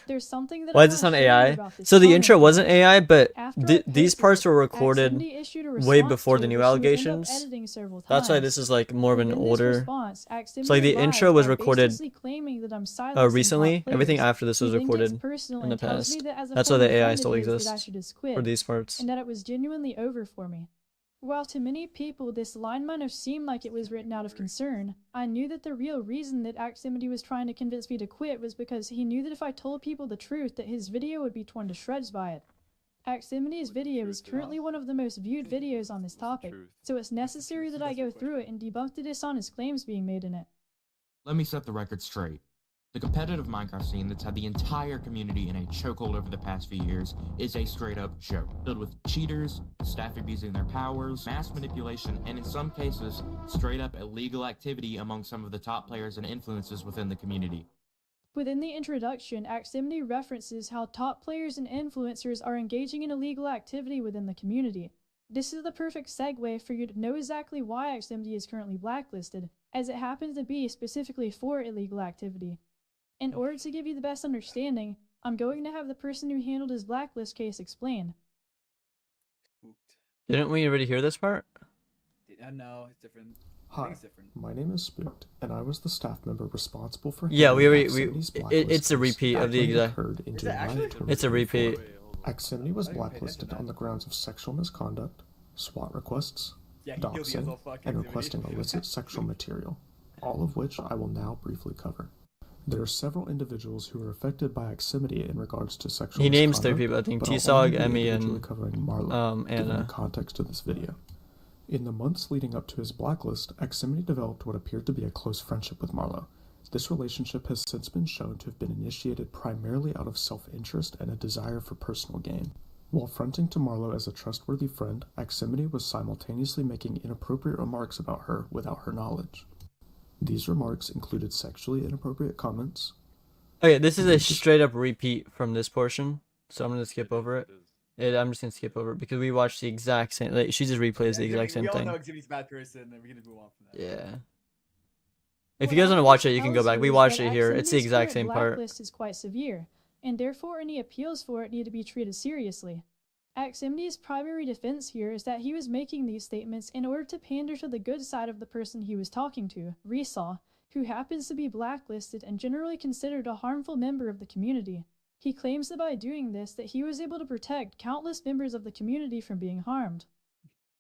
Speaker 4: There's something that
Speaker 1: Why
Speaker 4: I
Speaker 1: is this
Speaker 4: wanna
Speaker 1: on
Speaker 4: share
Speaker 1: AI?
Speaker 4: about this
Speaker 1: So the
Speaker 4: comment
Speaker 1: intro
Speaker 4: of
Speaker 1: wasn't
Speaker 4: yours.
Speaker 1: AI, but
Speaker 4: After I
Speaker 1: these
Speaker 4: posted
Speaker 1: parts
Speaker 4: it,
Speaker 1: were recorded
Speaker 4: Aximity issued a
Speaker 1: way
Speaker 4: response
Speaker 1: before
Speaker 4: to
Speaker 1: the
Speaker 4: it,
Speaker 1: new
Speaker 4: which she would end up
Speaker 1: allegations.
Speaker 4: editing several
Speaker 1: That's why
Speaker 4: times.
Speaker 1: this is like more of an
Speaker 4: Within this
Speaker 1: older.
Speaker 4: response,
Speaker 1: So like
Speaker 4: Aximity
Speaker 1: the
Speaker 4: lies
Speaker 1: intro was
Speaker 4: by
Speaker 1: recorded
Speaker 4: baselessly claiming that I'm silencing top
Speaker 1: recently. Everything
Speaker 4: players.
Speaker 1: after this was
Speaker 4: He then gets
Speaker 1: recorded
Speaker 4: personal
Speaker 1: in the
Speaker 4: and tells me
Speaker 1: past.
Speaker 4: that as a
Speaker 1: That's why
Speaker 4: former
Speaker 1: the AI
Speaker 4: friend
Speaker 1: still
Speaker 4: of his that I
Speaker 1: exists
Speaker 4: should just
Speaker 1: for
Speaker 4: quit,
Speaker 1: these parts.
Speaker 4: and that it was genuinely over for me. While to many people this line might have seemed like it was written out of concern, I knew that the real reason that Aximity was trying to convince me to quit was because he knew that if I told people the truth that his video would be torn to shreds by it. Aximity's video is currently one of the most viewed videos on this topic, so it's necessary that I go through it and debunk the dishonest claims being made in it.
Speaker 13: Let me set the record straight. The competitive Minecraft scene that's had the entire community in a chokehold over the past few years is a straight-up joke, filled with cheaters, staff abusing their powers, mass manipulation, and in some cases, straight-up illegal activity among some of the top players and influencers within the community.
Speaker 4: Within the introduction, Aximity references how top players and influencers are engaging in illegal activity within the community. This is the perfect segue for you to know exactly why Aximity is currently blacklisted, as it happens to be specifically for illegal activity. In order to give you the best understanding, I'm going to have the person who handled his blacklist case explain.
Speaker 1: Didn't we already hear this part?
Speaker 17: No, it's different. I
Speaker 12: Hi,
Speaker 17: think it's different.
Speaker 12: my name is Spooked, and I was the staff member responsible for
Speaker 1: Yeah,
Speaker 12: handling
Speaker 1: we
Speaker 12: Aximity's
Speaker 1: it's
Speaker 12: blacklist
Speaker 1: a
Speaker 12: case
Speaker 1: repeat of the
Speaker 12: back when it
Speaker 1: exact.
Speaker 12: occurred in
Speaker 17: Is it
Speaker 12: July
Speaker 17: actually?
Speaker 12: of 2024.
Speaker 1: It's a repeat.
Speaker 12: Aximity was blacklisted on the grounds of sexual misconduct, SWAT requests,
Speaker 17: Yeah, he guilty as all
Speaker 12: doxing,
Speaker 17: fuck
Speaker 12: and
Speaker 17: Aximity.
Speaker 12: requesting illicit sexual material, all of which I will now briefly cover. There are several individuals who are affected by Aximity in regards to sexual
Speaker 1: He names
Speaker 12: misconduct,
Speaker 1: 3 people. I think
Speaker 12: but I'll
Speaker 1: T-Sog,
Speaker 12: only be
Speaker 1: Emmy,
Speaker 12: individually
Speaker 1: and
Speaker 12: covering Marlow, given the
Speaker 1: Anna.
Speaker 12: context of this video. In the months leading up to his blacklist, Aximity developed what appeared to be a close friendship with Marlow. This relationship has since been shown to have been initiated primarily out of self-interest and a desire for personal gain. While fronting to Marlow as a trustworthy friend, Aximity was simultaneously making inappropriate remarks about her without her knowledge. These remarks included sexually inappropriate comments.
Speaker 1: Okay, this is a straight up repeat from this portion, so I'm gonna skip over it. I'm just gonna skip over it because we watched the exact same. Like, she just replays the exact same
Speaker 17: we all
Speaker 1: thing.
Speaker 17: know Aximity's a bad person, and we can just move on from that.
Speaker 1: Yeah. If you guys want to watch it, you can go back. We watched it here. It's the exact same part.
Speaker 4: Blacklist is quite severe, and therefore any appeals for it need to be treated seriously. Aximity's primary defense here is that he was making these statements in order to pander to the good side of the person he was talking to, Resaw, who happens to be blacklisted and generally considered a harmful member of the community. He claims that by doing this that he was able to protect countless members of the community from being harmed.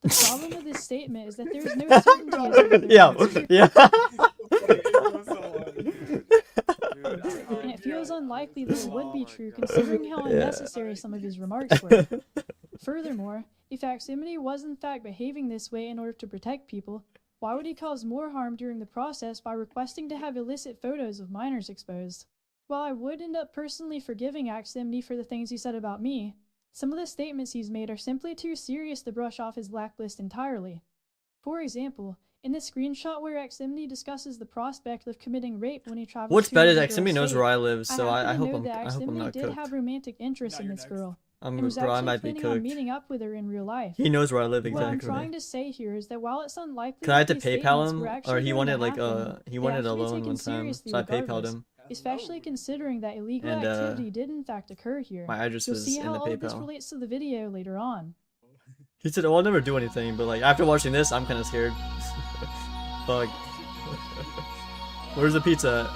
Speaker 4: The problem with this statement is that there is no certainty as to whether
Speaker 1: Yeah.
Speaker 4: and it feels unlikely that it would be true considering how unnecessary some of his remarks were. Furthermore, if Aximity was in fact behaving this way in order to protect people, why would he cause more harm during the process by requesting to have illicit photos of minors exposed? While I would end up personally forgiving Aximity for the things he said about me, some of the statements he's made are simply too serious to brush off his blacklist entirely. For example, in the screenshot where Aximity discusses the prospect of committing rape when he travels
Speaker 1: What's
Speaker 4: to
Speaker 1: bad is
Speaker 4: another girl's
Speaker 1: Aximity knows
Speaker 4: state,
Speaker 1: where I live, so I
Speaker 4: happen to
Speaker 1: hope
Speaker 4: know
Speaker 1: I'm
Speaker 4: that
Speaker 1: I hope I'm
Speaker 4: Aximity
Speaker 1: not
Speaker 4: did
Speaker 1: cooked.
Speaker 4: have romantic interest in this girl,
Speaker 1: I'm
Speaker 4: and was
Speaker 1: bro, I
Speaker 4: actually
Speaker 1: might be
Speaker 4: planning on
Speaker 1: cooked.
Speaker 4: meeting up with her in real life.
Speaker 1: He knows where I live
Speaker 4: What I'm
Speaker 1: exactly.
Speaker 4: trying to say here is that while it's unlikely
Speaker 1: Can I have
Speaker 4: that
Speaker 1: to
Speaker 4: these
Speaker 1: PayPal
Speaker 4: statements
Speaker 1: him,
Speaker 4: were
Speaker 1: or
Speaker 4: actually
Speaker 1: he
Speaker 4: going
Speaker 1: wanted
Speaker 4: to
Speaker 1: like
Speaker 4: happen,
Speaker 1: he
Speaker 4: they
Speaker 1: wanted
Speaker 4: have
Speaker 1: a
Speaker 4: to be
Speaker 1: loan
Speaker 4: taken
Speaker 1: one time,
Speaker 4: seriously
Speaker 1: so I PayPal'd
Speaker 4: regardless,
Speaker 1: him.
Speaker 4: especially considering that illegal
Speaker 1: And,
Speaker 4: activity did in fact occur here.
Speaker 1: my address
Speaker 4: You'll
Speaker 1: was
Speaker 4: see
Speaker 1: in
Speaker 4: how
Speaker 1: the
Speaker 4: all of this
Speaker 1: PayPal.
Speaker 4: relates to the video later on.
Speaker 1: He said, "Oh, I'll never do anything," but like after watching this, I'm kind of scared. Fuck. Where's the pizza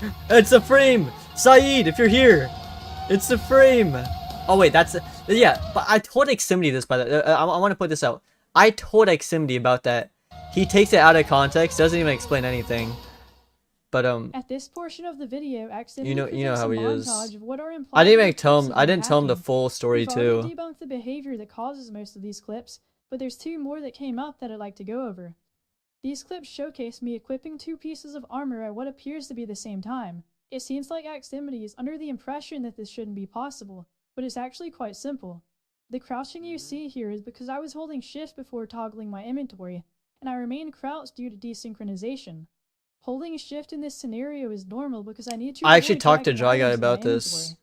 Speaker 1: at? It's the frame, Saeed. If you're here, it's the frame. Oh wait, that's yeah. But I told Aximity this. By the I want to put this out. I told Aximity about that. He takes it out of context, doesn't even explain anything. But
Speaker 4: At this portion of the video, Aximity
Speaker 1: you know
Speaker 4: presents
Speaker 1: how
Speaker 4: a
Speaker 1: he is.
Speaker 4: montage of what are
Speaker 1: I
Speaker 4: implied
Speaker 1: didn't
Speaker 4: to
Speaker 1: even
Speaker 4: be
Speaker 1: tell
Speaker 4: clips
Speaker 1: him.
Speaker 4: of
Speaker 1: I
Speaker 4: him
Speaker 1: didn't tell him the
Speaker 4: hacking.
Speaker 1: full story
Speaker 4: We've
Speaker 1: too.
Speaker 4: already debunked the behavior that causes most of these clips, but there's two more that came up that I'd like to go over. These clips showcase me equipping 2 pieces of armor at what appears to be the same time. It seems like Aximity is under the impression that this shouldn't be possible, but it's actually quite simple. The crouching you see here is because I was holding shift before toggling my inventory, and I remained crouched due to desynchronization. Holding shift in this scenario is normal because I need to
Speaker 1: I actually
Speaker 4: avoid
Speaker 1: talked to
Speaker 4: dragging
Speaker 1: Dry Guy
Speaker 4: items in my
Speaker 1: about this.
Speaker 4: inventory.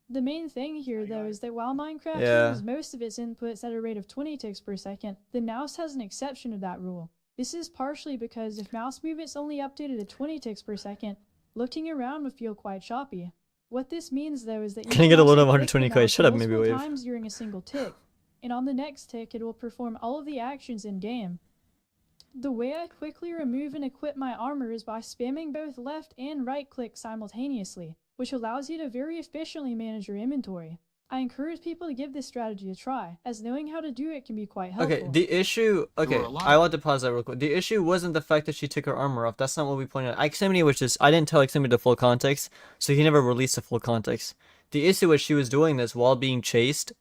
Speaker 4: The main thing here, though, is that while Minecraft
Speaker 1: Yeah.
Speaker 4: handles most of its inputs at a rate of 20 ticks per second, the mouse has an exception to that rule. This is partially because if mouse movements only updated at 20 ticks per second, looking around would feel quite choppy. What this means, though, is that you
Speaker 1: Can I get a load
Speaker 4: also
Speaker 1: of
Speaker 4: click
Speaker 1: 120
Speaker 4: the
Speaker 1: K?
Speaker 4: mouse
Speaker 1: Shut up, maybe
Speaker 4: multiple
Speaker 1: wave.
Speaker 4: times during a single tick, and on the next tick it will perform all of the actions in-game. The way I quickly remove and equip my armor is by spamming both left and right click simultaneously, which allows you to very efficiently manage your inventory. I encourage people to give this strategy a try, as knowing how to do it can be quite helpful.
Speaker 1: Okay, the issue... Okay, I want to pause that real quick. The issue wasn't the fact that she took her armor off. That's not what we pointed out. Aximity was just... I didn't tell Aximity the full context, so he never released the full context. The issue was she was doing this while being chased,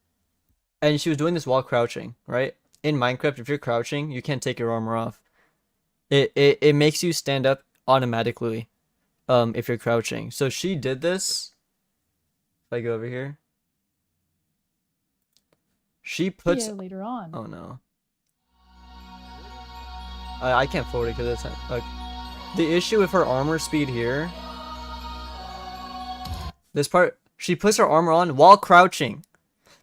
Speaker 1: and she was doing this while crouching, right? In Minecraft, if you're crouching, you can't take your armor off. It makes you stand up automatically if you're crouching. So she did this. If I go over here. She puts...
Speaker 4: Yeah, later on.
Speaker 1: Oh no. I can't forward it because it's... Like, the issue with her armor speed here... This part... She puts her armor on while crouching.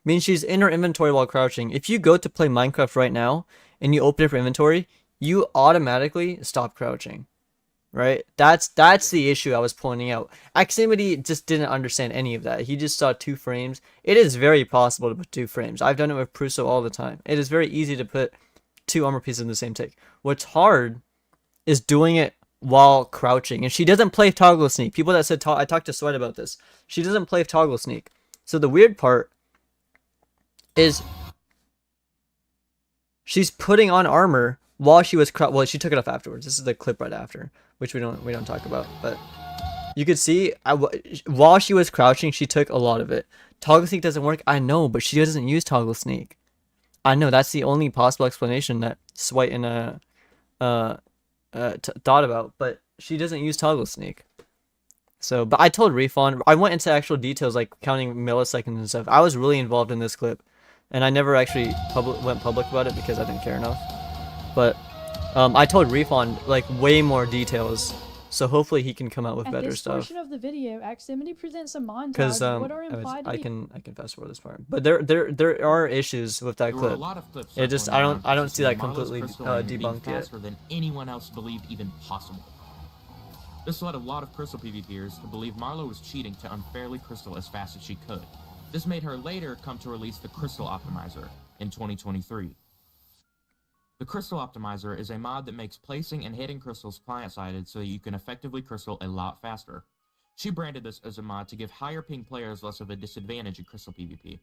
Speaker 1: Means she's in her inventory while crouching. If you go to play Minecraft right now, and you open up your inventory, you automatically stop crouching. Right? That's the issue I was pointing out. Aximity just didn't understand any of that. He just saw 2 frames. It is very possible to put 2 frames. I've done it with Pruso all the time. It is very easy to put 2 armor pieces in the same take. What's hard is doing it while crouching. And she doesn't play toggle sneak. People that said... I talked to Sweat about this. She doesn't play toggle sneak. So the weird part is she's putting on armor while she was well, she took it off afterwards. This is the clip right after, which we don't talk about. But you could see while she was crouching, she took a lot of it. Toggle sneak doesn't work. I know, but she doesn't use toggle sneak. I know that's the only possible explanation that Swight and thought about. But she doesn't use toggle sneak. So, but I told Refon. I went into actual details like counting milliseconds and stuff. I was really involved in this clip, and I never actually went public about it because I didn't care enough. But I told Refon like way more details, so hopefully he can come out with better stuff.
Speaker 4: At this portion of the video, Aximity presents a montage
Speaker 1: Because
Speaker 4: of what are implied to be...
Speaker 1: I can fast forward this part, but there are issues with that clip. It just I don't see that completely debunked yet.
Speaker 13: Faster than anyone else believed even possible. This led a lot of Crystal PvPers to believe Marlow was cheating to unfairly crystal as fast as she could. This made her later come to release the Crystal Optimizer in 2023. The Crystal Optimizer is a mod that makes placing and hitting crystals client-sided so that you can effectively crystal a lot faster. She branded this as a mod to give higher ping players less of a disadvantage in Crystal PvP.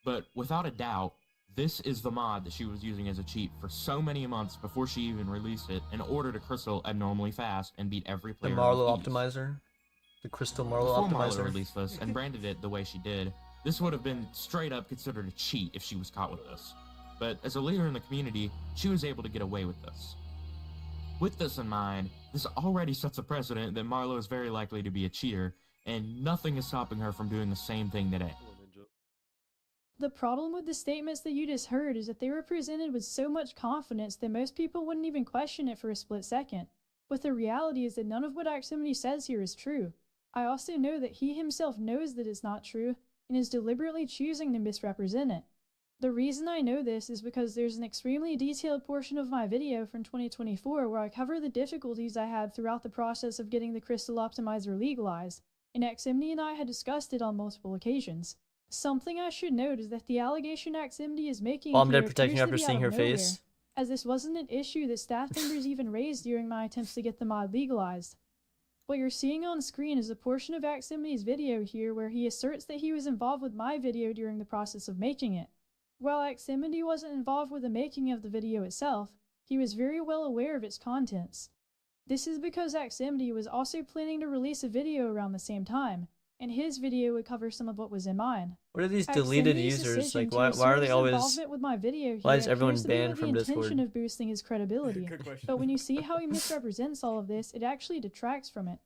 Speaker 13: But without a doubt, this is the mod that she was using as a cheat for so many months before she even released it in order to crystal abnormally fast and beat every player.
Speaker 1: The Marlow Optimizer? The Crystal Marlow Optimizer?
Speaker 13: Before Marlow released this and branded it the way she did, this would have been straight up considered a cheat if she was caught with this. But as a leader in the community, she was able to get away with this. With this in mind, this already sets a precedent that Marlow is very likely to be a cheater, and nothing is stopping her from doing the same thing today.
Speaker 4: The problem with the statements that you just heard is that they were presented with so much confidence that most people wouldn't even question it for a split second. But the reality is that none of what Aximity says here is true. I also know that he himself knows that it's not true, and is deliberately choosing to misrepresent it. The reason I know this is because there's an extremely detailed portion of my video from 2024 where I cover the difficulties I had throughout the process of getting the Crystal Optimizer legalized, and Aximity and I had discussed it on multiple occasions. Something I should note is that the allegation Aximity is making
Speaker 1: I'm
Speaker 4: here
Speaker 1: dead protecting her
Speaker 4: appears
Speaker 1: after
Speaker 4: to be
Speaker 1: seeing
Speaker 4: out
Speaker 1: her
Speaker 4: of nowhere,
Speaker 1: face.
Speaker 4: as this wasn't an issue that staff members even raised during my attempts to get the mod legalized. What you're seeing on screen is a portion of Aximity's video here where he asserts that he was involved with my video during the process of making it. While Aximity wasn't involved with the making of the video itself, he was very well aware of its contents. This is because Aximity was also planning to release a video around the same time, and his video would cover some of what was in mine.
Speaker 1: What are these deleted
Speaker 4: Aximity's
Speaker 1: users?
Speaker 4: decision
Speaker 1: Like,
Speaker 4: to
Speaker 1: why are
Speaker 4: assert
Speaker 1: they
Speaker 4: his
Speaker 1: always...
Speaker 4: involvement with my video
Speaker 1: Why
Speaker 4: here
Speaker 1: is everyone
Speaker 4: appears to be
Speaker 1: banned
Speaker 4: with
Speaker 1: from
Speaker 4: the intention
Speaker 1: Discord?
Speaker 4: of boosting his credibility. But when you see how he misrepresents all of this, it actually detracts from it.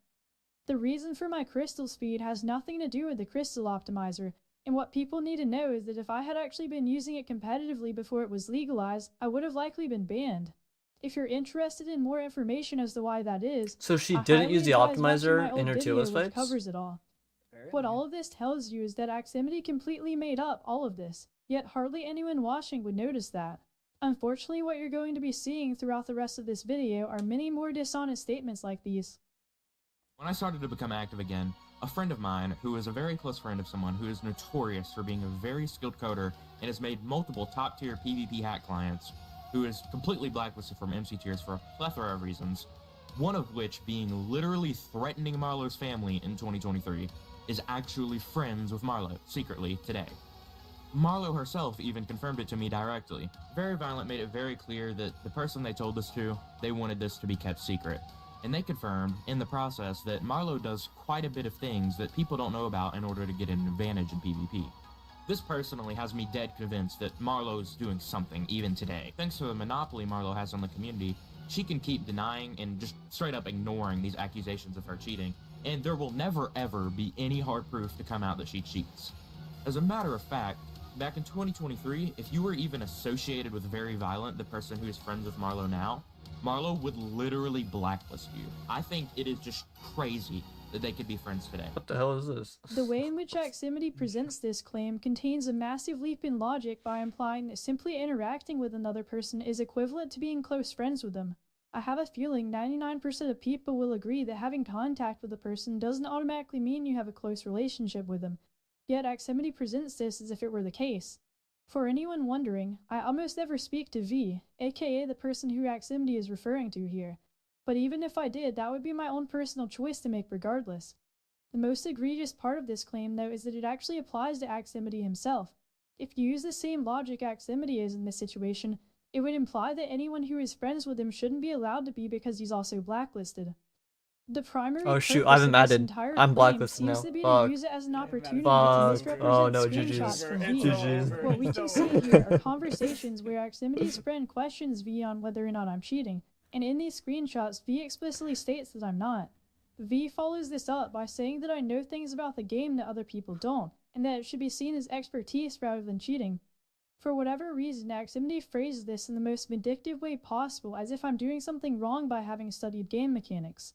Speaker 4: The reason for my crystal speed has nothing to do with the crystal optimizer, and what people need to know is that if I had actually been using it competitively before it was legalized, I would have likely been banned. If you're interested in more information as to why that is,
Speaker 1: So she
Speaker 4: I
Speaker 1: didn't
Speaker 4: highly
Speaker 1: use the
Speaker 4: advise watching
Speaker 1: optimizer
Speaker 4: my old
Speaker 1: in her
Speaker 4: video,
Speaker 1: tier list
Speaker 4: which
Speaker 1: fights?
Speaker 4: covers it all. What all of this tells you is that Aximity completely made up all of this, yet hardly anyone watching would notice that. Unfortunately, what you're going to be seeing throughout the rest of this video are many more dishonest statements like these.
Speaker 13: When I started to become active again, a friend of mine, who is a very close friend of someone who is notorious for being a very skilled coder and has made multiple top-tier PvP hack clients, who is completely blacklisted from MC tiers for a plethora of reasons, one of which being literally threatening Marlow's family in 2023, is actually friends with Marlow, secretly, today. Marlow herself even confirmed it to me directly. Very Violent made it very clear that the person they told this to, they wanted this to be kept secret. And they confirmed, in the process, that Marlow does quite a bit of things that people don't know about in order to get an advantage in PvP. This personally has me dead convinced that Marlow is doing something, even today. Thanks to the monopoly Marlow has on the community, she can keep denying and just straight up ignoring these accusations of her cheating, and there will never ever be any hard proof to come out that she cheats. As a matter of fact, back in 2023, if you were even associated with Very Violent, the person who is friends with Marlow now, Marlow would literally blacklist you. I think it is just crazy that they could be friends today.
Speaker 1: What the hell is this?
Speaker 4: The way in which Aximity presents this claim contains a massive leap in logic by implying that simply interacting with another person is equivalent to being close friends with them. I have a feeling 99% of people will agree that having contact with a person doesn't automatically mean you have a close relationship with them, yet Aximity presents this as if it were the case. For anyone wondering, I almost never speak to V, aka the person who Aximity is referring to here. But even if I did, that would be my own personal choice to make regardless. The most egregious part of this claim, though, is that it actually applies to Aximity himself. If you use the same logic Aximity is in this situation, it would imply that anyone who is friends with him shouldn't be allowed to be because he's also blacklisted. The primary
Speaker 1: shoot,
Speaker 4: purpose
Speaker 1: I'm
Speaker 4: of this
Speaker 1: added.
Speaker 4: entire
Speaker 1: I'm
Speaker 4: claim
Speaker 1: blacklisted
Speaker 4: seems
Speaker 1: now.
Speaker 4: to be
Speaker 1: Fuck.
Speaker 4: to use it as an opportunity
Speaker 1: Fuck.
Speaker 4: to misrepresent
Speaker 1: Oh no,
Speaker 4: screenshots
Speaker 1: GG's.
Speaker 4: from V.
Speaker 1: GG's.
Speaker 4: What we can see here are conversations where Aximity's friend questions V on whether or not I'm cheating, and in these screenshots, V explicitly states that I'm not. V follows this up by saying that I know things about the game that other people don't, and that it should be seen as expertise rather than cheating. For whatever reason, Aximity phrases this in the most vindictive way possible, as if I'm doing something wrong by having studied game mechanics.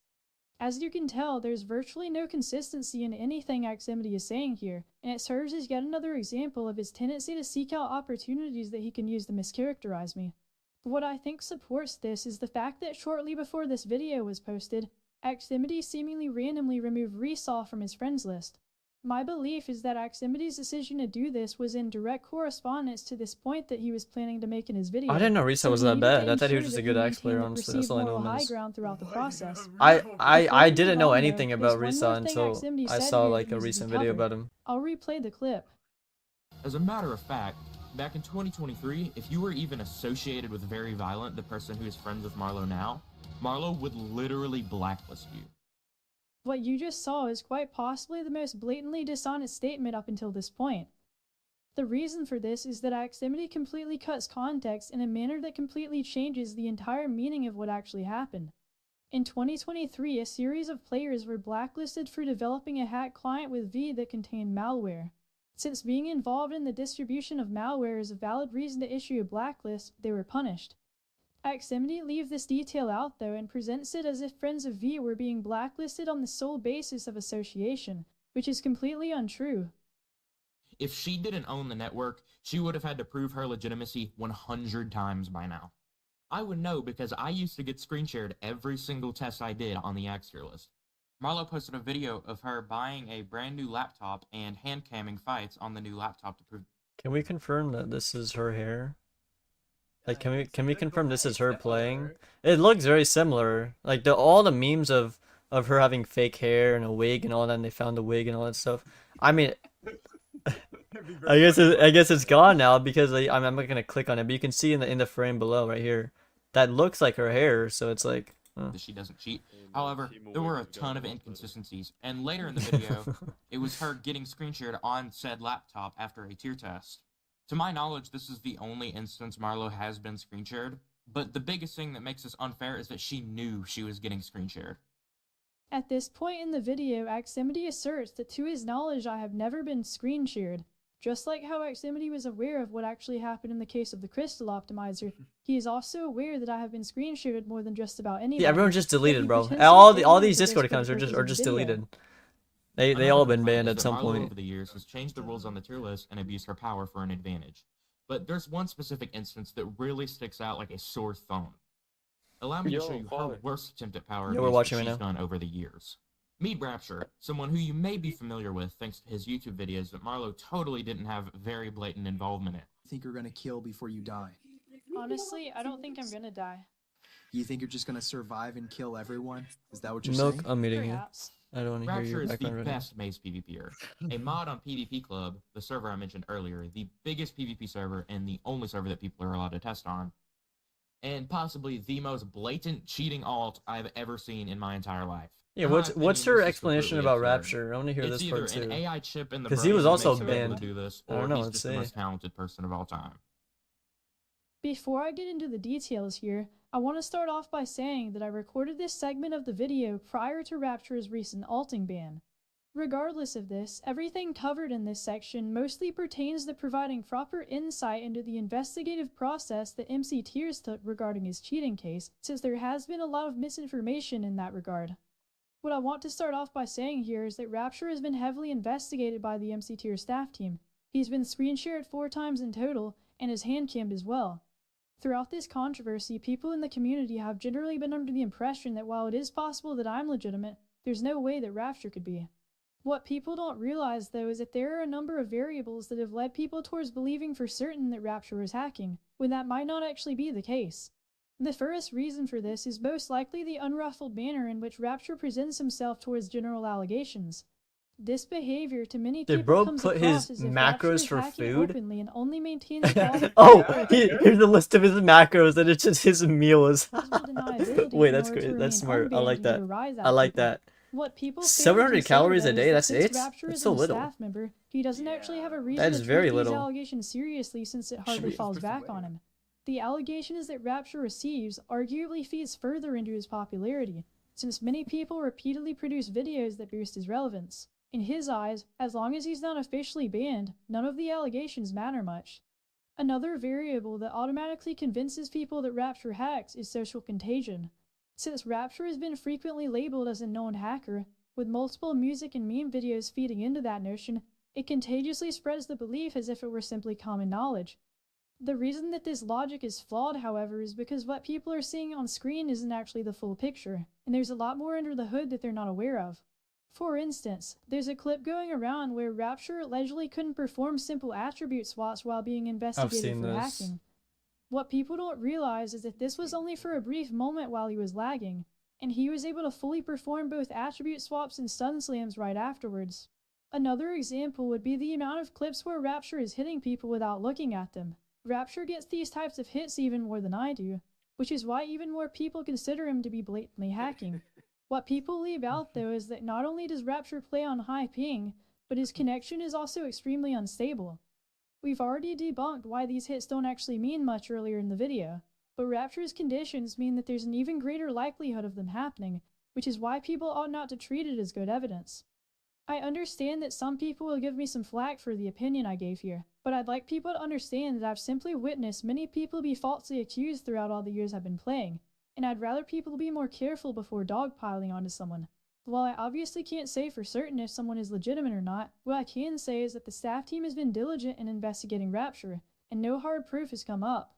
Speaker 4: As you can tell, there's virtually no consistency in anything Aximity is saying here, and it serves as yet another example of his tendency to seek out opportunities that he can use to mischaracterize me. What I think supports this is the fact that shortly before this video was posted, Aximity seemingly randomly removed Resaw from his friends list. My belief is that Aximity's decision to do this was in direct correspondence to this point that he was planning to make in his video.
Speaker 1: I didn't know Resaw
Speaker 4: So
Speaker 1: was
Speaker 4: he
Speaker 1: that
Speaker 4: needed
Speaker 1: bad.
Speaker 4: to
Speaker 1: I thought he was
Speaker 4: ensure
Speaker 1: just a
Speaker 4: that
Speaker 1: good
Speaker 4: he
Speaker 1: axe player,
Speaker 4: maintained the
Speaker 1: honestly. That's
Speaker 4: perceived
Speaker 1: all I know
Speaker 4: moral
Speaker 1: him
Speaker 4: high
Speaker 1: as.
Speaker 4: ground throughout the process.
Speaker 1: I
Speaker 4: Before
Speaker 1: didn't
Speaker 4: we
Speaker 1: know
Speaker 4: move on,
Speaker 1: anything
Speaker 4: though,
Speaker 1: about
Speaker 4: there's one more
Speaker 1: Resaw
Speaker 4: thing
Speaker 1: until
Speaker 4: Aximity
Speaker 1: I
Speaker 4: said
Speaker 1: saw
Speaker 4: here
Speaker 1: like
Speaker 4: that
Speaker 1: a
Speaker 4: needs to be
Speaker 1: recent video
Speaker 4: covered.
Speaker 1: about him.
Speaker 4: I'll replay the clip.
Speaker 13: As a matter of fact, back in 2023, if you were even associated with Very Violent, the person who is friends with Marlow now, Marlow would literally blacklist you.
Speaker 4: What you just saw is quite possibly the most blatantly dishonest statement up until this point. The reason for this is that Aximity completely cuts context in a manner that completely changes the entire meaning of what actually happened. In 2023, a series of players were blacklisted for developing a hack client with V that contained malware. Since being involved in the distribution of malware is a valid reason to issue a blacklist, they were punished. Aximity leaves this detail out though and presents it as if friends of V were being blacklisted on the sole basis of association, which is completely untrue.
Speaker 13: If she didn't own the network, she would have had to prove her legitimacy 100 times by now. I would know because I used to get screen shared every single test I did on the Axe tier list. Marlow posted a video of her buying a brand new laptop and hand camming fights on the new laptop to prove.
Speaker 1: Can we confirm that this is her hair? Like, can we confirm this is her playing? It looks very similar. Like all the memes of her having fake hair and a wig and all that, and they found the wig and all that stuff. I mean, I guess it's gone now because I'm not gonna click on it, but you can see in the frame below right here that looks like her hair. So it's like
Speaker 13: that she doesn't cheat. However, there were a ton of inconsistencies, and later in the video, it was her getting screen shared on said laptop after a tier test. To my knowledge, this is the only instance Marlow has been screen shared, but the biggest thing that makes this unfair is that she knew she was getting screen shared.
Speaker 4: At this point in the video, Aximity asserts that to his knowledge I have never been screen shared. Just like how Aximity was aware of what actually happened in the case of the Crystal Optimizer, he is also aware that I have been screen shared more than just about anybody.
Speaker 1: Yeah, everyone's just deleted, bro.
Speaker 4: potentially
Speaker 1: All these
Speaker 4: ignorant of
Speaker 1: Discord
Speaker 4: this
Speaker 1: accounts
Speaker 4: for
Speaker 1: are
Speaker 4: the
Speaker 1: just
Speaker 4: purpose of the video.
Speaker 1: deleted. They
Speaker 13: Another
Speaker 1: all been
Speaker 13: complaint
Speaker 1: banned
Speaker 13: is
Speaker 1: at
Speaker 13: that
Speaker 1: some
Speaker 13: Marlow
Speaker 1: point.
Speaker 13: over the years has changed the rules on the tier list and abused her power for an advantage. But there's one specific instance that really sticks out like a sore thumb. Allow me to show you her worst attempt at power
Speaker 1: Yeah, we're
Speaker 13: abuse
Speaker 1: watching
Speaker 13: that
Speaker 1: right
Speaker 13: she's done over the years. Meet Rapture, someone who you may be familiar with thanks to his YouTube videos that Marlow totally didn't have very blatant involvement in.
Speaker 7: Think you're gonna kill before you die?
Speaker 4: Honestly, I don't think I'm gonna die.
Speaker 7: You think you're just gonna survive and kill everyone? Is that what you're
Speaker 1: Milk,
Speaker 7: saying?
Speaker 1: I'm muting you.
Speaker 4: Perhaps.
Speaker 1: I don't want to hear
Speaker 13: Rapture
Speaker 1: your
Speaker 13: is the
Speaker 1: background right now.
Speaker 13: best Mace PvPer. A mod on PvP Club, the server I mentioned earlier, the biggest PvP server and the only server that people are allowed to test on. And possibly the most blatant cheating alt I've ever seen in my entire life.
Speaker 1: Yeah,
Speaker 13: In my
Speaker 1: what's
Speaker 13: opinion,
Speaker 1: her
Speaker 13: this is
Speaker 1: explanation
Speaker 13: completely
Speaker 1: about
Speaker 13: absurd.
Speaker 1: Rapture? I want to hear
Speaker 13: It's
Speaker 1: this
Speaker 13: either
Speaker 1: part too.
Speaker 13: an AI chip in the
Speaker 1: Because he
Speaker 13: brain
Speaker 1: was
Speaker 13: that
Speaker 1: also
Speaker 13: makes him able
Speaker 1: banned.
Speaker 13: to do this,
Speaker 1: I
Speaker 13: or
Speaker 1: don't know.
Speaker 13: he's
Speaker 1: Let's
Speaker 13: just the
Speaker 1: see.
Speaker 13: most talented person of all time.
Speaker 4: Before I get into the details here, I want to start off by saying that I recorded this segment of the video prior to Rapture's recent alting ban. Regardless of this, everything covered in this section mostly pertains to providing proper insight into the investigative process that MC Tears took regarding his cheating case, since there has been a lot of misinformation in that regard. What I want to start off by saying here is that Rapture has been heavily investigated by the MC Tears staff team. He's been screen shared 4 times in total, and is hand cammed as well. Throughout this controversy, people in the community have generally been under the impression that while it is possible that I'm legitimate, there's no way that Rapture could be. What people don't realize, though, is that there are a number of variables that have led people towards believing for certain that Rapture is hacking, when that might not actually be the case. The first reason for this is most likely the unruffled manner in which Rapture presents himself towards general allegations. This behavior to many
Speaker 1: Did
Speaker 4: people
Speaker 1: bro
Speaker 4: comes
Speaker 1: put
Speaker 4: across
Speaker 1: his
Speaker 4: as if Rapture
Speaker 1: macros
Speaker 4: is
Speaker 1: for
Speaker 4: hacking
Speaker 1: food?
Speaker 4: openly and only maintains quality
Speaker 1: Oh,
Speaker 4: control.
Speaker 1: here's a list of his macros, and it's just his meals.
Speaker 4: deniability
Speaker 1: Wait,
Speaker 4: in
Speaker 1: that's
Speaker 4: order to
Speaker 1: great. That's
Speaker 4: remain
Speaker 1: smart. I like
Speaker 4: unbanned
Speaker 1: that.
Speaker 4: and to rise
Speaker 1: I
Speaker 4: at
Speaker 1: like
Speaker 4: people.
Speaker 1: that.
Speaker 4: What people fail to
Speaker 1: 700
Speaker 4: consider,
Speaker 1: calories a
Speaker 4: though,
Speaker 1: day?
Speaker 4: is that
Speaker 1: That's
Speaker 4: since
Speaker 1: it?
Speaker 4: Rapture
Speaker 1: That's
Speaker 4: is
Speaker 1: so
Speaker 4: a
Speaker 1: little.
Speaker 4: staff member, he doesn't actually have a reason
Speaker 1: That is
Speaker 4: to
Speaker 1: very
Speaker 4: take these
Speaker 1: little.
Speaker 4: allegations seriously, since it hardly falls back on him. The allegations that Rapture receives arguably feeds further into his popularity, since many people repeatedly produce videos that boost his relevance. In his eyes, as long as he's not officially banned, none of the allegations matter much. Another variable that automatically convinces people that Rapture hacks is social contagion. Since Rapture has been frequently labeled as a known hacker, with multiple music and meme videos feeding into that notion, it contagiously spreads the belief as if it were simply common knowledge. The reason that this logic is flawed, however, is because what people are seeing on screen isn't actually the full picture, and there's a lot more under the hood that they're not aware of. For instance, there's a clip going around where Rapture allegedly couldn't perform simple attribute swaps while being investigated
Speaker 1: seen
Speaker 4: for
Speaker 1: this.
Speaker 4: hacking. What people don't realize is that this was only for a brief moment while he was lagging, and he was able to fully perform both attribute swaps and stun slams right afterwards. Another example would be the amount of clips where Rapture is hitting people without looking at them. Rapture gets these types of hits even more than I do, which is why even more people consider him to be blatantly hacking. What people leave out, though, is that not only does Rapture play on high ping, but his connection is also extremely unstable. We've already debunked why these hits don't actually mean much earlier in the video, but Rapture's conditions mean that there's an even greater likelihood of them happening, which is why people ought not to treat it as good evidence. I understand that some people will give me some flack for the opinion I gave here, but I'd like people to understand that I've simply witnessed many people be falsely accused throughout all the years I've been playing, and I'd rather people be more careful before dogpiling onto someone. While I obviously can't say for certain if someone is legitimate or not, what I can say is that the staff team has been diligent in investigating Rapture, and no hard proof has come up.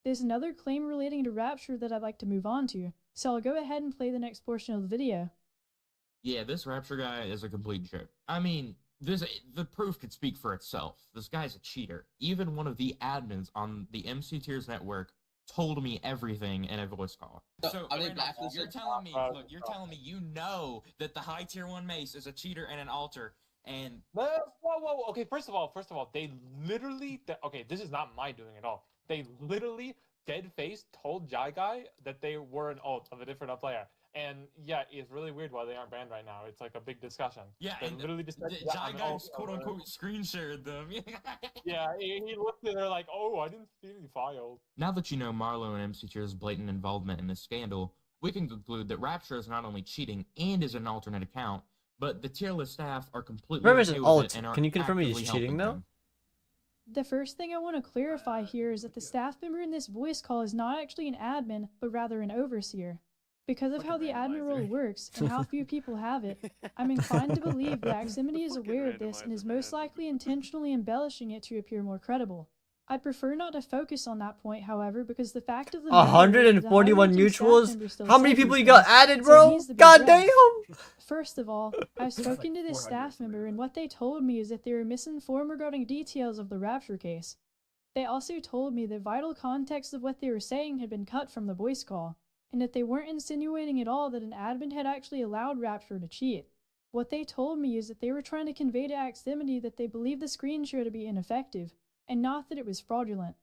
Speaker 4: There's another claim relating to Rapture that I'd like to move on to, so I'll go ahead and play the next portion of the video.
Speaker 13: Yeah, this Rapture guy is a complete joke. I mean, the proof could speak for itself. This guy's a cheater. Even one of the admins on the MC Tears network told me everything in a voice call. So you're telling me, look, you're telling me you know that the high tier 1 Mace is a cheater and an alter, and
Speaker 22: whoa. Okay, first of all, they literally. Okay, this is not my doing at all. They literally
Speaker 10: dead face told Jai Guy that they were an alt of a different player. And yeah, it's really weird why they aren't banned right now. It's like a big discussion.
Speaker 13: Yeah,
Speaker 10: they
Speaker 13: and
Speaker 10: literally just
Speaker 13: Jai Guy quote unquote screen shared them.
Speaker 10: Yeah, he looked at her like, oh, I didn't see any files.
Speaker 13: Now that you know Marlow and MC Tier's blatant involvement in this scandal, we can conclude that Rapture is not only cheating and is an alternate account, but the tier list staff are completely
Speaker 1: Whoever's
Speaker 13: okay
Speaker 1: an
Speaker 13: with
Speaker 1: alt,
Speaker 13: it and are
Speaker 1: can you confirm he's
Speaker 13: actively
Speaker 1: cheating
Speaker 13: helping
Speaker 1: though?
Speaker 13: them.
Speaker 4: The first thing I want to clarify here is that the staff member in this voice call is not actually an admin, but rather an overseer. Because of how the admin role works and how few people have it, I'm inclined to believe that Aximity is aware of this and is most likely intentionally embellishing it to appear more credible. I'd prefer not to focus on that point, however, because the fact of the matter is that the
Speaker 1: 141
Speaker 4: high-ranking staff
Speaker 1: mutuals?
Speaker 4: member still
Speaker 1: How many
Speaker 4: said
Speaker 1: people
Speaker 4: these
Speaker 1: you got
Speaker 4: things,
Speaker 1: added,
Speaker 4: so
Speaker 1: bro?
Speaker 4: he's the big
Speaker 1: God
Speaker 4: ref.
Speaker 1: damn!
Speaker 4: First of all, I've spoken to this staff member, and what they told me is that they were misinformed regarding details of the Rapture case. They also told me that vital context of what they were saying had been cut from the voice call, and that they weren't insinuating at all that an admin had actually allowed Rapture to cheat. What they told me is that they were trying to convey to Aximity that they believed the screen share to be ineffective, and not that it was fraudulent.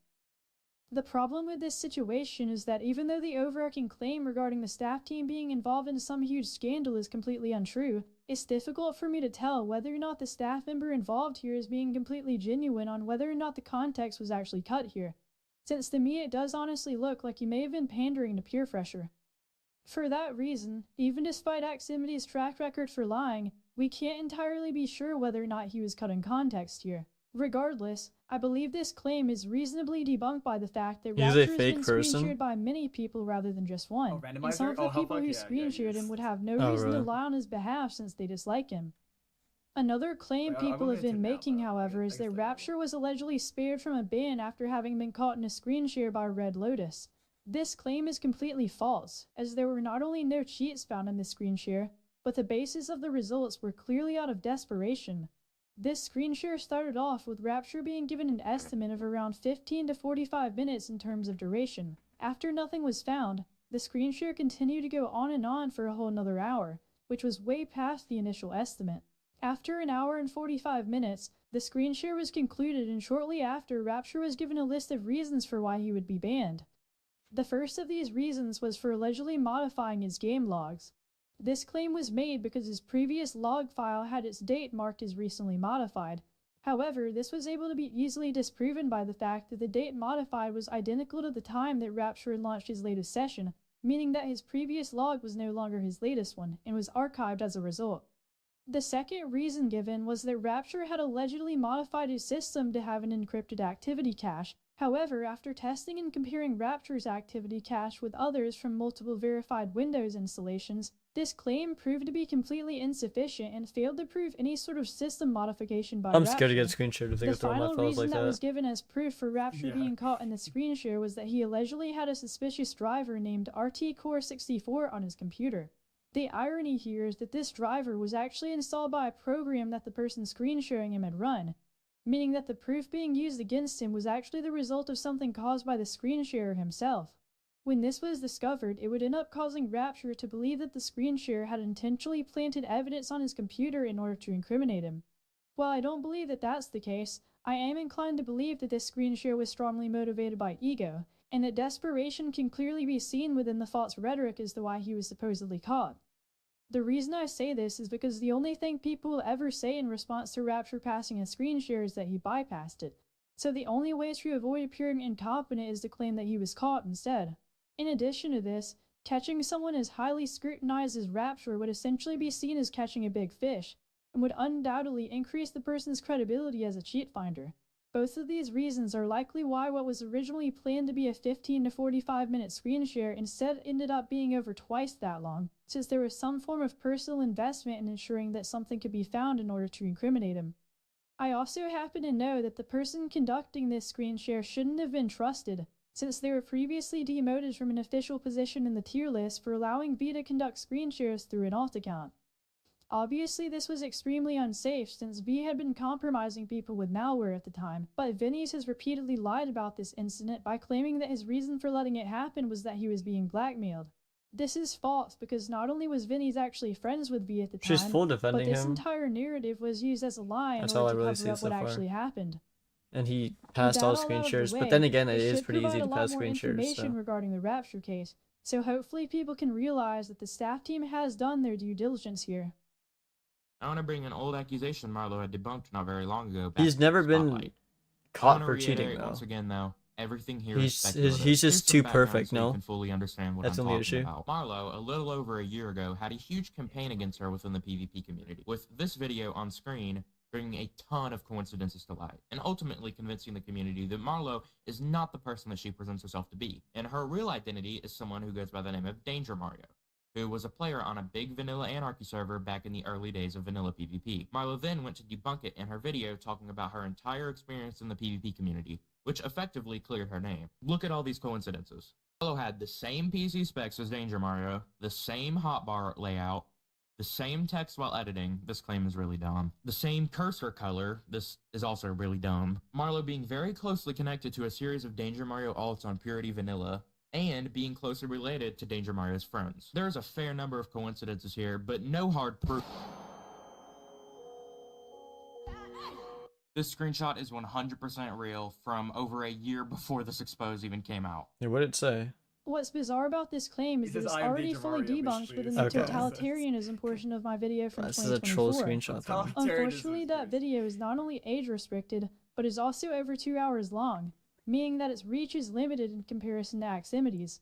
Speaker 4: The problem with this situation is that even though the overarching claim regarding the staff team being involved in some huge scandal is completely untrue, it's difficult for me to tell whether or not the staff member involved here is being completely genuine on whether or not the context was actually cut here, since to me it does honestly look like he may have been pandering to peer pressure. For that reason, even despite Aximity's track record for lying, we can't entirely be sure whether or not he was cutting context here. Regardless, I believe this claim is reasonably debunked by the fact that
Speaker 1: He's a
Speaker 4: Rapture has
Speaker 1: fake
Speaker 4: been
Speaker 1: person?
Speaker 4: screen shared by many people rather than just one, and some
Speaker 17: randomizer?
Speaker 4: of the
Speaker 17: Oh, how
Speaker 4: people
Speaker 17: fuck
Speaker 4: who
Speaker 17: yeah,
Speaker 4: screen shared him would have no
Speaker 1: Oh,
Speaker 4: reason to
Speaker 1: really?
Speaker 4: lie on his behalf since they dislike him. Another claim
Speaker 17: Wait,
Speaker 4: people
Speaker 17: I'm
Speaker 4: have been
Speaker 17: into now,
Speaker 4: making,
Speaker 17: though.
Speaker 4: however, is that Rapture was allegedly spared from a ban after having been caught in a screen share by Red Lotus. This claim is completely false, as there were not only no cheats found in this screen share, but the basis of the results were clearly out of desperation. This screen share started off with Rapture being given an estimate of around 15 to 45 minutes in terms of duration. After nothing was found, the screen share continued to go on and on for a whole another hour, which was way past the initial estimate. After an hour and 45 minutes, the screen share was concluded, and shortly after, Rapture was given a list of reasons for why he would be banned. The first of these reasons was for allegedly modifying his game logs. This claim was made because his previous log file had its date marked as recently modified. However, this was able to be easily disproven by the fact that the date modified was identical to the time that Rapture had launched his latest session, meaning that his previous log was no longer his latest one, and was archived as a result. The second reason given was that Rapture had allegedly modified his system to have an encrypted activity cache. However, after testing and comparing Rapture's activity cache with others from multiple verified Windows installations, this claim proved to be completely insufficient and failed to prove any sort of system modification by
Speaker 1: I'm
Speaker 4: Rapture.
Speaker 1: scared to get screen shared if they
Speaker 4: The
Speaker 1: go through all
Speaker 4: final
Speaker 1: my files
Speaker 4: reason
Speaker 1: like
Speaker 4: that was
Speaker 1: that.
Speaker 4: given as proof for Rapture being caught in the screen share was that he allegedly had a suspicious driver named RT Core 64 on his computer. The irony here is that this driver was actually installed by a program that the person screen sharing him had run, meaning that the proof being used against him was actually the result of something caused by the screen sharer himself. When this was discovered, it would end up causing Rapture to believe that the screen sharer had intentionally planted evidence on his computer in order to incriminate him. While I don't believe that that's the case, I am inclined to believe that this screen share was strongly motivated by ego, and that desperation can clearly be seen within the false rhetoric as to why he was supposedly caught. The reason I say this is because the only thing people will ever say in response to Rapture passing a screen share is that he bypassed it, so the only way to avoid appearing incompetent is to claim that he was caught instead. In addition to this, catching someone as highly scrutinized as Rapture would essentially be seen as catching a big fish, and would undoubtedly increase the person's credibility as a cheat finder. Both of these reasons are likely why what was originally planned to be a 15 to 45 minute screen share instead ended up being over twice that long, since there was some form of personal investment in ensuring that something could be found in order to incriminate him. I also happen to know that the person conducting this screen share shouldn't have been trusted, since they were previously demoted from an official position in the tier list for allowing V to conduct screen shares through an alt account. Obviously, this was extremely unsafe since V had been compromising people with malware at the time, but Vinny's has repeatedly lied about this incident by claiming that his reason for letting it happen was that he was being blackmailed. This is false because not only was Vinny's actually friends with V at the time,
Speaker 1: She's full defending
Speaker 4: but this
Speaker 1: him.
Speaker 4: entire narrative was used as a lie in
Speaker 1: That's all I
Speaker 4: order to
Speaker 1: really
Speaker 4: cover
Speaker 1: see
Speaker 4: up
Speaker 1: so
Speaker 4: what
Speaker 1: far.
Speaker 4: actually happened.
Speaker 1: and he
Speaker 4: With
Speaker 1: passed
Speaker 4: that
Speaker 1: all
Speaker 4: all
Speaker 1: screen
Speaker 4: out of
Speaker 1: shares.
Speaker 4: the
Speaker 1: But
Speaker 4: way,
Speaker 1: then again, it
Speaker 4: this
Speaker 1: is
Speaker 4: should
Speaker 1: pretty easy
Speaker 4: provide
Speaker 1: to
Speaker 4: a lot
Speaker 1: pass
Speaker 4: more
Speaker 1: screen shares.
Speaker 4: information
Speaker 1: So.
Speaker 4: regarding the Rapture case. So hopefully people can realize that the staff team has done their due diligence here.
Speaker 13: I want to bring an old accusation Marlow had debunked not very long ago.
Speaker 1: He's never been caught for cheating, though.
Speaker 13: Once again, though, everything here
Speaker 1: He's-
Speaker 13: is speculative.
Speaker 1: he's just
Speaker 13: Here's some
Speaker 1: too
Speaker 13: background
Speaker 1: perfect,
Speaker 13: so
Speaker 1: no?
Speaker 13: you can fully understand what
Speaker 1: That's
Speaker 13: I'm
Speaker 1: only
Speaker 13: talking
Speaker 1: issue.
Speaker 13: about. Marlow, a little over a year ago, had a huge campaign against her within the PvP community, with this video on screen bringing a ton of coincidences to light, and ultimately convincing the community that Marlow is not the person that she presents herself to be, and her real identity is someone who goes by the name of Danger Mario, who was a player on a big vanilla anarchy server back in the early days of vanilla PvP. Marlow then went to debunk it in her video talking about her entire experience in the PvP community, which effectively cleared her name. Look at all these coincidences. Marlow had the same PC specs as Danger Mario, the same hotbar layout, the same text while editing, this claim is really dumb, the same cursor color, this is also really dumb, Marlow being very closely connected to a series of Danger Mario alts on Purity Vanilla, and being closely related to Danger Mario's friends. There's a fair number of coincidences here, but no hard proof. This screenshot is 100% real from over a year before this expose even came out.
Speaker 1: Yeah, what did it say?
Speaker 4: What's bizarre about this claim is that it's already fully debunked within the totalitarianism portion of my video from
Speaker 1: This is a troll
Speaker 4: 2024.
Speaker 1: screenshot.
Speaker 4: Unfortunately, that video is not only age restricted, but is also over 2 hours long, meaning that its reach is limited in comparison to Aximity's.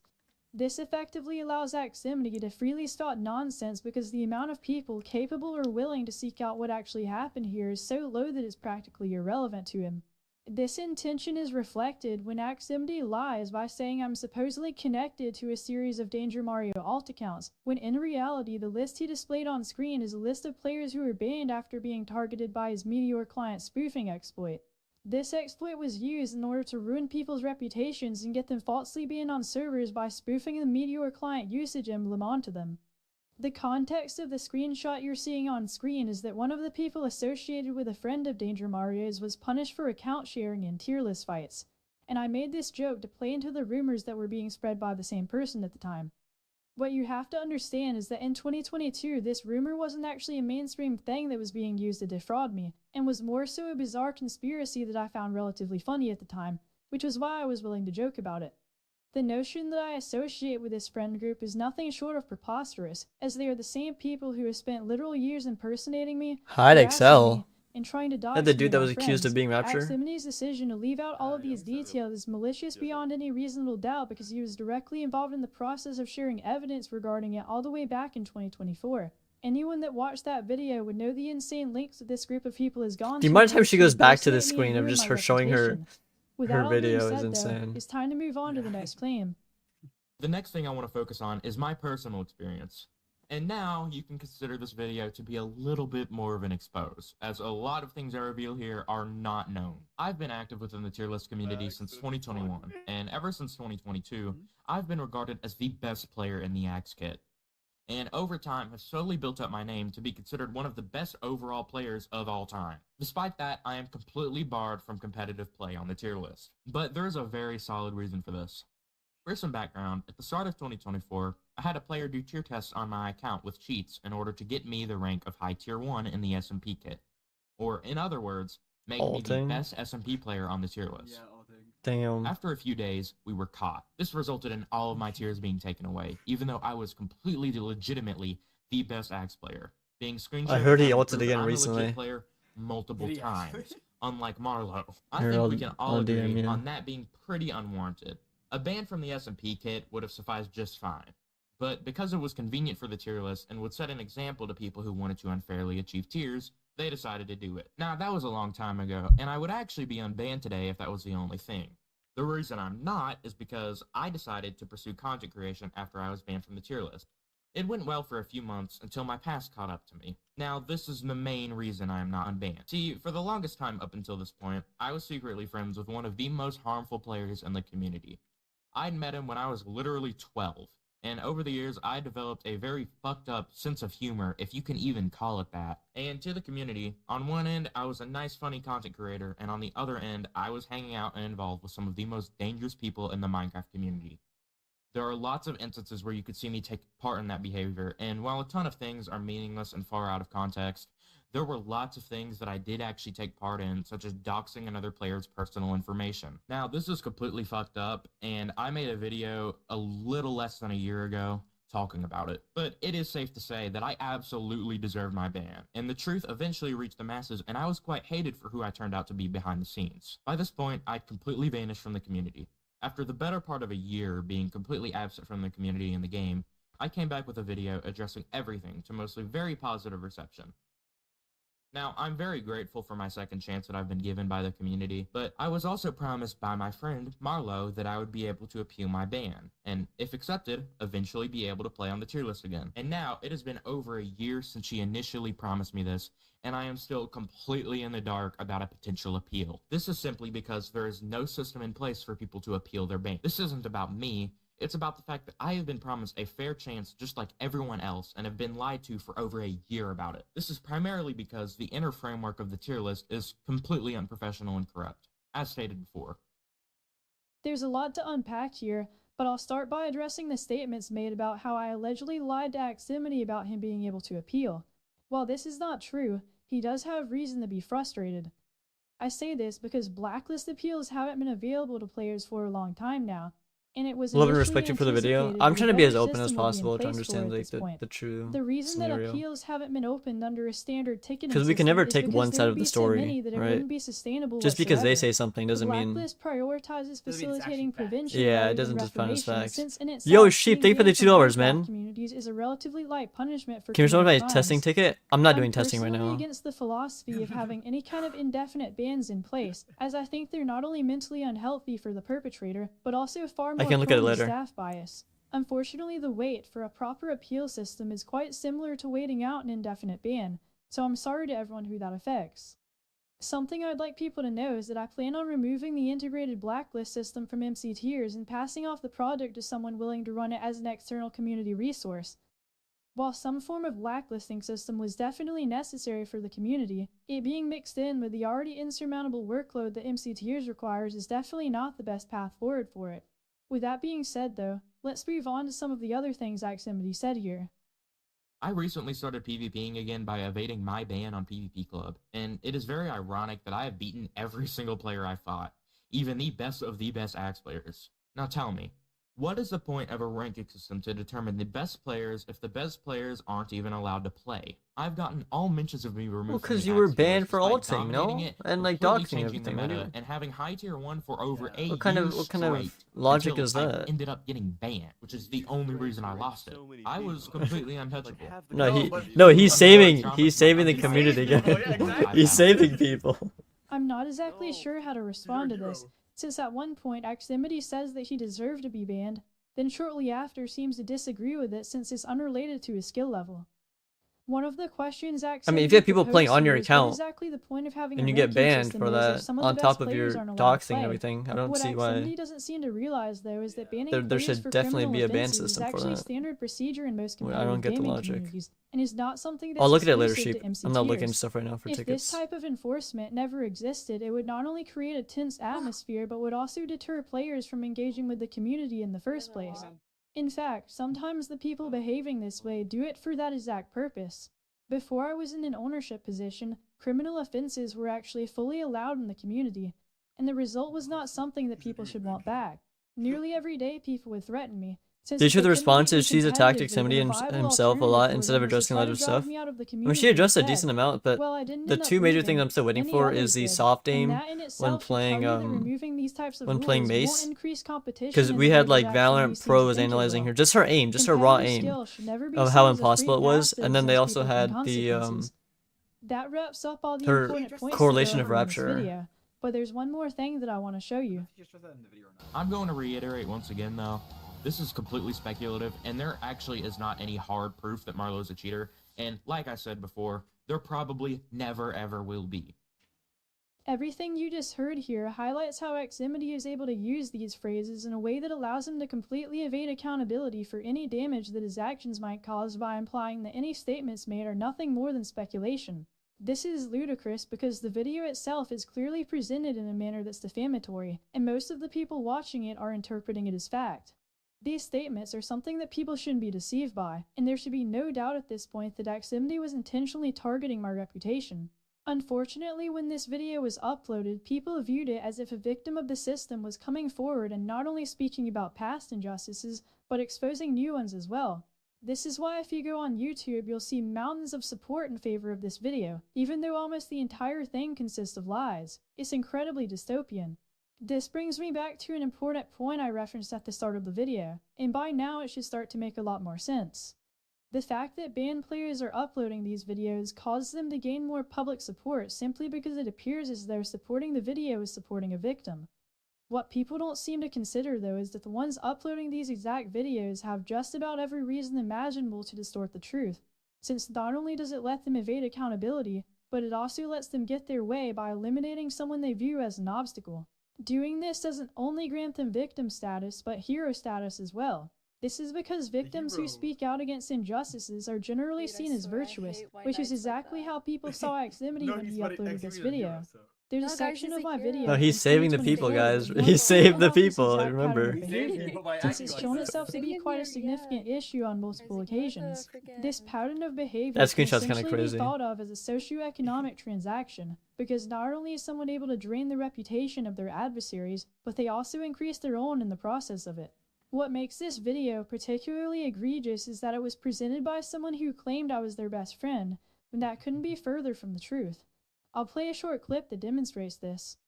Speaker 4: This effectively allows Aximity to freely spout nonsense because the amount of people capable or willing to seek out what actually happened here is so low that it's practically irrelevant to him. This intention is reflected when Aximity lies by saying I'm supposedly connected to a series of Danger Mario alt accounts, when in reality the list he displayed on screen is a list of players who were banned after being targeted by his Meteor client spoofing exploit. This exploit was used in order to ruin people's reputations and get them falsely banned on servers by spoofing the Meteor client usage emblem onto them. The context of the screenshot you're seeing on screen is that one of the people associated with a friend of Danger Mario's was punished for account sharing in tier list fights, and I made this joke to play into the rumors that were being spread by the same person at the time. What you have to understand is that in 2022, this rumor wasn't actually a mainstream thing that was being used to defraud me, and was more so a bizarre conspiracy that I found relatively funny at the time, which was why I was willing to joke about it. The notion that I associate with this friend group is nothing short of preposterous, as they are the same people who have spent literal years impersonating me,
Speaker 1: Hide
Speaker 4: harassing
Speaker 1: Excel.
Speaker 4: me, and trying to dodge
Speaker 1: That the
Speaker 4: me
Speaker 1: dude
Speaker 4: and
Speaker 1: that
Speaker 4: my
Speaker 1: was accused of
Speaker 4: friends.
Speaker 1: being Rapture?
Speaker 4: Aximity's decision to leave out all of these details is malicious beyond any reasonable doubt because he was directly involved in the process of sharing evidence regarding it all the way back in 2024. Anyone that watched that video would know the insane lengths that this group of people has gone
Speaker 1: The
Speaker 4: to
Speaker 1: amount of
Speaker 4: in
Speaker 1: time
Speaker 4: order
Speaker 1: she
Speaker 4: to
Speaker 1: goes back to the
Speaker 4: impersonate me and
Speaker 1: screen of
Speaker 4: ruin
Speaker 1: just
Speaker 4: my
Speaker 1: her showing her
Speaker 4: reputation. With that all being
Speaker 1: video is
Speaker 4: said, though,
Speaker 1: insane.
Speaker 4: it's time to move on to the next claim.
Speaker 13: The next thing I want to focus on is my personal experience. And now you can consider this video to be a little bit more of an expose, as a lot of things I reveal here are not known. I've been active within the tier list community since 2021, and ever since 2022, I've been regarded as the best player in the Axe kit. And over time have slowly built up my name to be considered one of the best overall players of all time. Despite that, I am completely barred from competitive play on the tier list. But there's a very solid reason for this. For some background, at the start of 2024, I had a player do tier tests on my account with cheats in order to get me the rank of high tier 1 in the SMP kit. Or, in other words, make me the
Speaker 1: Alting.
Speaker 13: best SMP player on the tier list.
Speaker 1: Damn.
Speaker 13: After a few days, we were caught. This resulted in all of my tiers being taken away, even though I was completely legitimately the best Axe player. Being screenshot,
Speaker 1: I heard he
Speaker 13: I'm
Speaker 1: ulted again
Speaker 13: a legit
Speaker 1: recently.
Speaker 13: player multiple
Speaker 17: Did he
Speaker 13: times,
Speaker 17: actually?
Speaker 13: unlike Marlow. I
Speaker 1: Here,
Speaker 13: think
Speaker 1: I'll-
Speaker 13: we can all
Speaker 1: I'll
Speaker 13: agree
Speaker 1: DM you.
Speaker 13: on that being pretty unwarranted. A ban from the SMP kit would have sufficed just fine, but because it was convenient for the tier list and would set an example to people who wanted to unfairly achieve tiers, they decided to do it. Now, that was a long time ago, and I would actually be unbanned today if that was the only thing. The reason I'm not is because I decided to pursue content creation after I was banned from the tier list. It went well for a few months until my past caught up to me. Now, this is the main reason I am not unbanned. See, for the longest time up until this point, I was secretly friends with one of the most harmful players in the community. I'd met him when I was literally 12, and over the years I developed a very fucked up sense of humor, if you can even call it that. And to the community, on one end I was a nice funny content creator, and on the other end I was hanging out and involved with some of the most dangerous people in the Minecraft community. There are lots of instances where you could see me take part in that behavior, and while a ton of things are meaningless and far out of context, there were lots of things that I did actually take part in, such as doxing another player's personal information. Now, this is completely fucked up, and I made a video a little less than a year ago talking about it. But it is safe to say that I absolutely deserved my ban, and the truth eventually reached the masses, and I was quite hated for who I turned out to be behind the scenes. By this point, I'd completely vanished from the community. After the better part of a year being completely absent from the community and the game, I came back with a video addressing everything to mostly very positive reception. Now, I'm very grateful for my second chance that I've been given by the community, but I was also promised by my friend, Marlow, that I would be able to appeal my ban, and if accepted, eventually be able to play on the tier list again. And now, it has been over a year since she initially promised me this, and I am still completely in the dark about a potential appeal. This is simply because there is no system in place for people to appeal their ban. This isn't about me. It's about the fact that I have been promised a fair chance just like everyone else and have been lied to for over a year about it. This is primarily because the inner framework of the tier list is completely unprofessional and corrupt, as stated before.
Speaker 4: There's a lot to unpack here, but I'll start by addressing the statements made about how I allegedly lied to Aximity about him being able to appeal. While this is not true, he does have reason to be frustrated. I say this because Blacklist appeals haven't been available to players for a long time now, and it was
Speaker 1: Love and
Speaker 4: initially
Speaker 1: respect you for the video.
Speaker 4: anticipated
Speaker 1: I'm
Speaker 4: that
Speaker 1: trying
Speaker 4: a
Speaker 1: to be as
Speaker 4: better
Speaker 1: open as
Speaker 4: system would be in
Speaker 1: possible to
Speaker 4: place for
Speaker 1: understand
Speaker 4: it at
Speaker 1: like
Speaker 4: this point.
Speaker 1: the true
Speaker 4: The reason that
Speaker 1: scenario.
Speaker 4: appeals haven't been opened under a standard ticketing
Speaker 1: Because we can never
Speaker 4: system is
Speaker 1: take
Speaker 4: because
Speaker 1: one
Speaker 4: there
Speaker 1: side
Speaker 4: would
Speaker 1: of the
Speaker 4: be so
Speaker 1: story,
Speaker 4: many that it
Speaker 1: right?
Speaker 4: wouldn't be sustainable
Speaker 1: Just because they
Speaker 4: whatsoever.
Speaker 1: say something doesn't
Speaker 4: The
Speaker 1: mean.
Speaker 4: Blacklist prioritizes facilitating prevention
Speaker 1: Yeah,
Speaker 4: rather
Speaker 1: it doesn't
Speaker 4: than
Speaker 1: define as
Speaker 4: reformation,
Speaker 1: facts.
Speaker 4: since in
Speaker 1: Yo,
Speaker 4: itself,
Speaker 1: Sheep,
Speaker 4: being
Speaker 1: thank you for the
Speaker 4: banned from
Speaker 1: $2,
Speaker 4: Minecraft
Speaker 1: man.
Speaker 4: communities is a relatively light punishment for
Speaker 1: Can you respond
Speaker 4: criminal
Speaker 1: my
Speaker 4: crimes.
Speaker 1: testing ticket? I'm not doing testing right
Speaker 4: personally
Speaker 1: now.
Speaker 4: against the philosophy of having any kind of indefinite bans in place, as I think they're not only mentally unhealthy for the perpetrator, but also far more
Speaker 1: I can look at it
Speaker 4: prone to
Speaker 1: later.
Speaker 4: staff bias. Unfortunately, the wait for a proper appeal system is quite similar to waiting out an indefinite ban, so I'm sorry to everyone who that affects. Something I'd like people to know is that I plan on removing the integrated blacklist system from MC tiers and passing off the product to someone willing to run it as an external community resource. While some form of blacklisting system was definitely necessary for the community, it being mixed in with the already insurmountable workload that MC tiers requires is definitely not the best path forward for it. With that being said though, let's move on to some of the other things Aximity said here.
Speaker 13: I recently started PvPing again by evading my ban on PvP Club, and it is very ironic that I have beaten every single player I fought, even the best of the best Axe players. Now tell me, what is the point of a ranking system to determine the best players if the best players aren't even allowed to play? I've gotten all mentions of me removed
Speaker 1: Well,
Speaker 13: from
Speaker 1: because
Speaker 13: the
Speaker 1: you were
Speaker 13: Axe
Speaker 1: banned
Speaker 13: tiers
Speaker 1: for
Speaker 13: despite
Speaker 1: ulting,
Speaker 13: dominating
Speaker 1: no?
Speaker 13: it,
Speaker 1: And like
Speaker 13: completely
Speaker 1: doxing
Speaker 13: changing the
Speaker 1: everything. What do
Speaker 13: meta,
Speaker 1: you...
Speaker 13: and having high tier 1 for over a
Speaker 1: What kind
Speaker 13: year
Speaker 1: of
Speaker 13: straight
Speaker 1: logic
Speaker 13: until
Speaker 1: is
Speaker 13: I
Speaker 1: that?
Speaker 13: ended up getting banned, which is the only reason I lost it. I was completely untouchable.
Speaker 1: No, he's saving the community, guys. He's saving people.
Speaker 4: I'm not exactly sure how to respond to this, since at one point Aximity says that he deserved to be banned, then shortly after seems to disagree with it since it's unrelated to his skill level. One of the questions Aximity
Speaker 1: I mean, if you have people
Speaker 4: proposed
Speaker 1: playing on your
Speaker 4: here is
Speaker 1: account,
Speaker 4: what exactly the point of having
Speaker 1: and
Speaker 4: a
Speaker 1: you get
Speaker 4: ranking
Speaker 1: banned
Speaker 4: system
Speaker 1: for
Speaker 4: is if
Speaker 1: that
Speaker 4: some of
Speaker 1: on
Speaker 4: the
Speaker 1: top
Speaker 4: best
Speaker 1: of your
Speaker 4: players aren't allowed to
Speaker 1: doxing
Speaker 4: play.
Speaker 1: and everything, I don't
Speaker 4: What
Speaker 1: see
Speaker 4: Aximity
Speaker 1: why.
Speaker 4: doesn't seem to realize though is that banning
Speaker 1: There
Speaker 4: players
Speaker 1: should
Speaker 4: for
Speaker 1: definitely
Speaker 4: criminal
Speaker 1: be a ban
Speaker 4: offenses
Speaker 1: system
Speaker 4: is
Speaker 1: for
Speaker 4: actually
Speaker 1: that.
Speaker 4: standard procedure in most
Speaker 1: I don't
Speaker 4: competitive
Speaker 1: get the
Speaker 4: gaming
Speaker 1: logic.
Speaker 4: communities, and is not something that's
Speaker 1: I'll look at it later,
Speaker 4: exclusive
Speaker 1: Sheep.
Speaker 4: to MC
Speaker 1: I'm not looking
Speaker 4: tiers.
Speaker 1: at stuff right now for
Speaker 4: If
Speaker 1: tickets.
Speaker 4: this type of enforcement never existed, it would not only create a tense atmosphere, but would also deter players from engaging with the community in the first place. In fact, sometimes the people behaving this way do it for that exact purpose. Before I was in an ownership position, criminal offenses were actually fully allowed in the community, and the result was not something that people should want back. Nearly every day people would threaten me.
Speaker 1: Did you hear the response is she's attacked Aximity himself a lot instead of addressing a lot of stuff? I mean, she addressed a decent amount, but the two major things I'm still waiting for is the soft aim when playing Mace. Because we had like Valorant pros analyzing her, just her aim, just her raw aim of how impossible it was, and then they also had the
Speaker 4: that wraps up all the
Speaker 1: her
Speaker 4: important points
Speaker 1: correlation
Speaker 4: that
Speaker 1: of
Speaker 4: are in this
Speaker 1: rapture.
Speaker 4: video. But there's one more thing that I want to show you.
Speaker 13: I'm going to reiterate once again though, this is completely speculative, and there actually is not any hard proof that Marlow's a cheater, and like I said before, there probably never ever will be.
Speaker 4: Everything you just heard here highlights how Aximity is able to use these phrases in a way that allows him to completely evade accountability for any damage that his actions might cause by implying that any statements made are nothing more than speculation. This is ludicrous because the video itself is clearly presented in a manner that's defamatory, and most of the people watching it are interpreting it as fact. These statements are something that people shouldn't be deceived by, and there should be no doubt at this point that Aximity was intentionally targeting my reputation. Unfortunately, when this video was uploaded, people viewed it as if a victim of the system was coming forward and not only speaking about past injustices, but exposing new ones as well. This is why if you go on YouTube, you'll see mountains of support in favor of this video, even though almost the entire thing consists of lies. It's incredibly dystopian. This brings me back to an important point I referenced at the start of the video, and by now it should start to make a lot more sense. The fact that band players are uploading these videos causes them to gain more public support simply because it appears as though supporting the video is supporting a victim. What people don't seem to consider though is that the ones uploading these exact videos have just about every reason imaginable to distort the truth, since not only does it let them evade accountability, but it also lets them get their way by eliminating someone they view as an obstacle. Doing this doesn't only grant them victim status, but hero status as well. This is because victims who speak out against injustices are generally seen as virtuous, which is exactly how people saw Aximity when he uploaded this video. There's a section of my video.
Speaker 1: No, he's saving the people, guys. He saved the people, remember.
Speaker 4: Since it's shown itself to be quite a significant issue on multiple occasions. This pattern of behavior
Speaker 1: That
Speaker 4: can
Speaker 1: screenshot's kinda
Speaker 4: essentially
Speaker 1: crazy.
Speaker 4: be thought of as a socioeconomic transaction, because not only is someone able to drain the reputation of their adversaries, but they also increase their own in the process of it. What makes this video particularly egregious is that it was presented by someone who claimed I was their best friend, when that couldn't be further from the truth. I'll play a short clip that demonstrates this.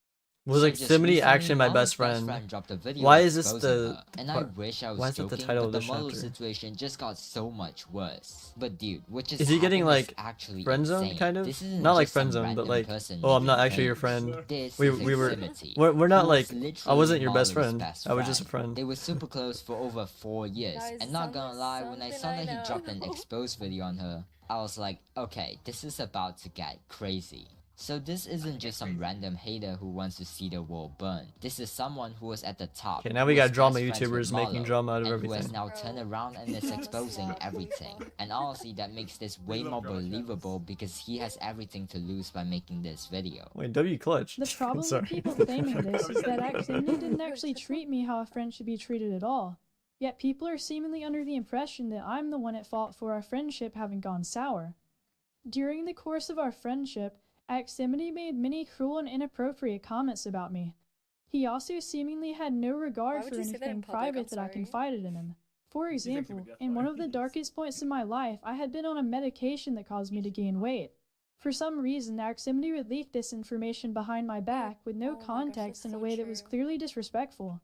Speaker 1: Was Aximity actually my best friend?
Speaker 2: Dropped a video
Speaker 1: Why is this
Speaker 2: exposing
Speaker 1: the?
Speaker 2: her. And I wish I was
Speaker 1: Why is that
Speaker 2: joking,
Speaker 1: the title of
Speaker 2: but
Speaker 1: the
Speaker 2: the Marlow
Speaker 1: chapter?
Speaker 2: situation just got so much worse. But dude, what just
Speaker 1: Is he getting
Speaker 2: happened is
Speaker 1: like
Speaker 2: actually
Speaker 1: friend zoned
Speaker 2: insane.
Speaker 1: kind of?
Speaker 2: This isn't
Speaker 1: Not like
Speaker 2: just some
Speaker 1: friend zoned, but
Speaker 2: random
Speaker 1: like,
Speaker 2: person
Speaker 1: oh, I'm not
Speaker 2: making
Speaker 1: actually your
Speaker 2: claims.
Speaker 1: friend.
Speaker 2: This
Speaker 1: We
Speaker 2: is
Speaker 1: were
Speaker 2: Aximity,
Speaker 1: we're not
Speaker 2: who
Speaker 1: like
Speaker 2: was
Speaker 1: I
Speaker 2: literally
Speaker 1: wasn't your best
Speaker 2: Marlow's
Speaker 1: friend.
Speaker 2: best
Speaker 1: I was just a friend.
Speaker 2: They were super close for over 4 years, and not gonna lie, when I saw that he dropped an exposed video on her, I was like, okay, this is about to get crazy. So this isn't just some random hater who wants to see the world burn. This is someone who was at the top.
Speaker 1: Okay, now we
Speaker 2: who
Speaker 1: got
Speaker 2: was
Speaker 1: drama
Speaker 2: best friends with
Speaker 1: YouTubers making
Speaker 2: Marlow,
Speaker 1: drama out of
Speaker 2: and who has
Speaker 1: everything.
Speaker 2: now turned around and is exposing everything. And honestly, that makes this way more believable because he has everything to lose by making this video.
Speaker 1: Wait, W clutch.
Speaker 4: The problem with
Speaker 1: Sorry.
Speaker 4: people claiming this is that Aximity didn't actually treat me how a friend should be treated at all. Yet people are seemingly under the impression that I'm the one at fault for our friendship having gone sour. During the course of our friendship, Aximity made many cruel and inappropriate comments about me. He also seemingly had no regard for anything private that I confided in him. For example, in one of the darkest points in my life, I had been on a medication that caused me to gain weight. For some reason, Aximity would leak this information behind my back with no context in a way that was clearly disrespectful.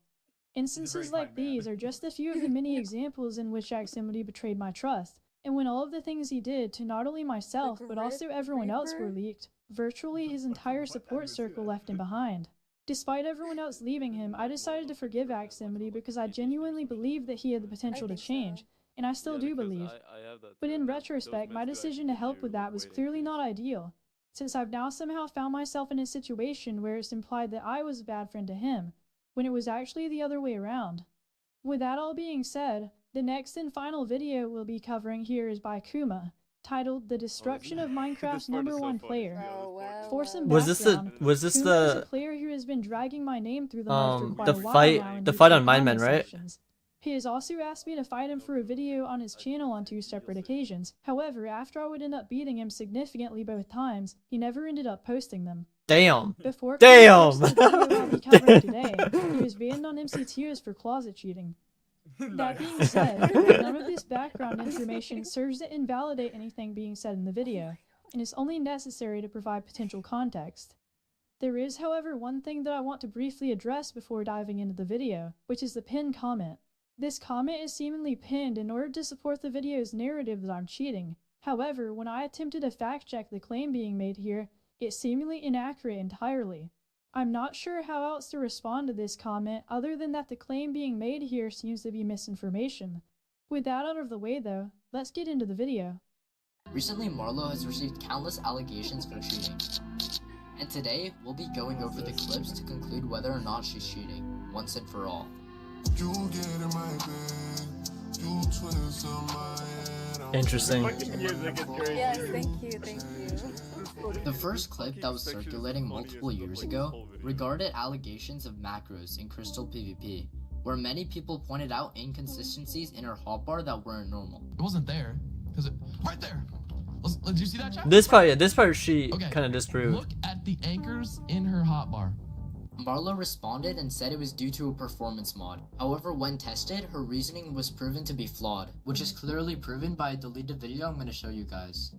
Speaker 4: Instances like these are just a few of the many examples in which Aximity betrayed my trust, and when all of the things he did to not only myself but also everyone else were leaked, virtually his entire support circle left him behind. Despite everyone else leaving him, I decided to forgive Aximity because I genuinely believed that he had the potential to change, and I still do believe. But in retrospect, my decision to help with that was clearly not ideal, since I've now somehow found myself in a situation where it's implied that I was a bad friend to him, when it was actually the other way around. With that all being said, the next and final video we'll be covering here is by Kuma, titled The Destruction of Minecraft's #1 player. For some
Speaker 1: Was this
Speaker 4: background,
Speaker 1: the was this
Speaker 4: Kuma is a
Speaker 1: the
Speaker 4: player who has been dragging my name through the mud for quite
Speaker 1: the
Speaker 4: a while
Speaker 1: fight
Speaker 4: now in
Speaker 1: the
Speaker 4: YouTube
Speaker 1: fight on Mindmen,
Speaker 4: comment
Speaker 1: right?
Speaker 4: sections. He has also asked me to fight him for a video on his channel on 2 separate occasions. However, after I would end up beating him significantly both times, he never ended up posting them.
Speaker 1: Damn.
Speaker 4: Before
Speaker 1: Damn.
Speaker 4: Kuma posted the video I'll be covering today, he was banned on MC Tiers for closet cheating. That being said, none of this background information serves to invalidate anything being said in the video, and is only necessary to provide potential context. There is, however, one thing that I want to briefly address before diving into the video, which is the pinned comment. This comment is seemingly pinned in order to support the video's narrative that I'm cheating. However, when I attempted to fact-check the claim being made here, it's seemingly inaccurate entirely. I'm not sure how else to respond to this comment other than that the claim being made here seems to be misinformation. With that out of the way though, let's get into the video.
Speaker 22: Recently, Marlow has received countless allegations for cheating. And today, we'll be going over the clips to conclude whether or not she's cheating, once and for all.
Speaker 1: Interesting.
Speaker 23: Yes, thank you, thank you.
Speaker 22: The first clip that was circulating multiple years ago regarded allegations of macros in Crystal PvP, where many people pointed out inconsistencies in her hotbar that weren't normal.
Speaker 5: It wasn't there, because it right there. Did you see that, chat?
Speaker 1: This part, yeah, this part she
Speaker 5: Okay,
Speaker 1: kind of disproved.
Speaker 5: Look at the anchors in her hotbar.
Speaker 22: Marlow responded and said it was due to a performance mod. However, when tested, her reasoning was proven to be flawed, which is clearly proven by a deleted video I'm going to show you guys.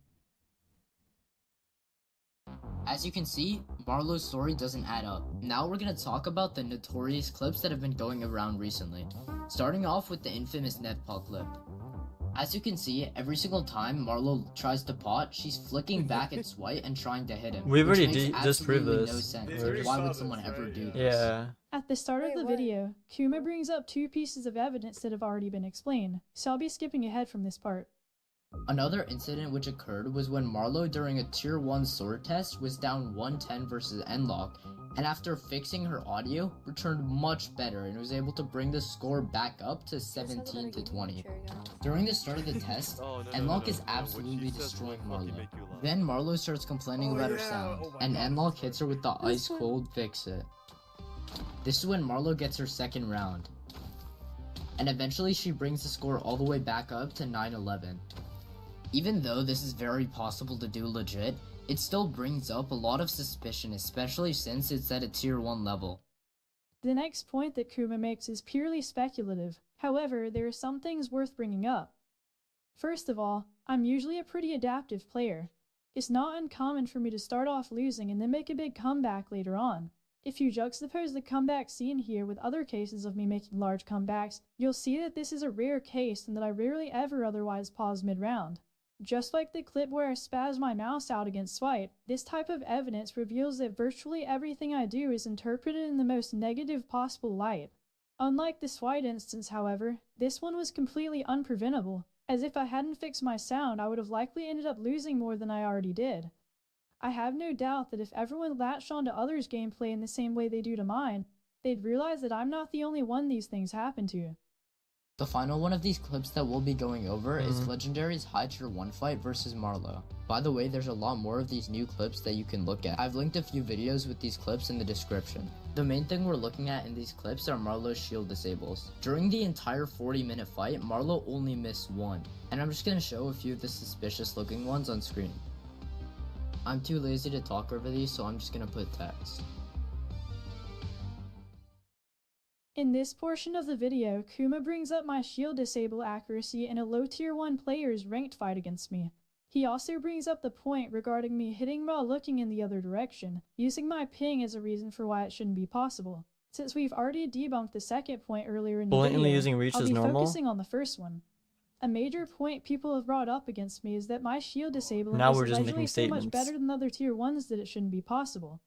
Speaker 22: As you can see, Marlow's story doesn't add up. Now we're going to talk about the notorious clips that have been going around recently. Starting off with the infamous Netpaw clip. As you can see, every single time Marlow tries to pot, she's flicking back at Swight and trying to hit him.
Speaker 1: We've
Speaker 22: which
Speaker 1: already
Speaker 22: makes
Speaker 1: disproved
Speaker 22: absolutely
Speaker 1: this.
Speaker 22: no sense. Why would someone ever do this?
Speaker 1: Yeah.
Speaker 4: At the start of the video, Kuma brings up two pieces of evidence that have already been explained, so I'll be skipping ahead from this part.
Speaker 22: Another incident which occurred was when Marlow during a tier 1 sword test was down 110 versus N-Lock, and after fixing her audio, returned much better and was able to bring the score back up to 17 to 20. During the start of the test, N-Lock is absolutely destroying Marlow. Then Marlow starts complaining about her sound, and N-Lock hits her with the ice cold fix it. This is when Marlow gets her second round, and eventually she brings the score all the way back up to 9-11. Even though this is very possible to do legit, it still brings up a lot of suspicion, especially since it's at a tier 1 level.
Speaker 4: The next point that Kuma makes is purely speculative. However, there are some things worth bringing up. First of all, I'm usually a pretty adaptive player. It's not uncommon for me to start off losing and then make a big comeback later on. If you juxtapose the comeback seen here with other cases of me making large comebacks, you'll see that this is a rare case and that I rarely ever otherwise pause mid-round. Just like the clip where I spaz my mouse out against Swight, this type of evidence reveals that virtually everything I do is interpreted in the most negative possible light. Unlike the Swight instance, however, this one was completely unpreventable, as if I hadn't fixed my sound I would have likely ended up losing more than I already did. I have no doubt that if everyone latched onto others' gameplay in the same way they do to mine, they'd realize that I'm not the only one these things happen to.
Speaker 22: The final one of these clips that we'll be going over is Legendary's high tier 1 fight versus Marlow. By the way, there's a lot more of these new clips that you can look at. I've linked a few videos with these clips in the description. The main thing we're looking at in these clips are Marlow's shield disables. During the entire 40-minute fight, Marlow only missed one, and I'm just going to show a few of the suspicious looking ones on screen. I'm too lazy to talk over these, so I'm just going to put text.
Speaker 4: In this portion of the video, Kuma brings up my shield disable accuracy in a low tier 1 player's ranked fight against me. He also brings up the point regarding me hitting while looking in the other direction, using my ping as a reason for why it shouldn't be possible. Since we've already debunked the second point earlier in the
Speaker 1: Blatantly
Speaker 4: video,
Speaker 1: using reach
Speaker 4: I'll
Speaker 1: is
Speaker 4: be
Speaker 1: normal?
Speaker 4: focusing on the first one. A major point people have brought up against me is that my shield disabling
Speaker 1: Now
Speaker 4: is
Speaker 1: we're just
Speaker 4: allegedly
Speaker 1: making
Speaker 4: so much
Speaker 1: statements.
Speaker 4: better than other tier 1s that it shouldn't be possible.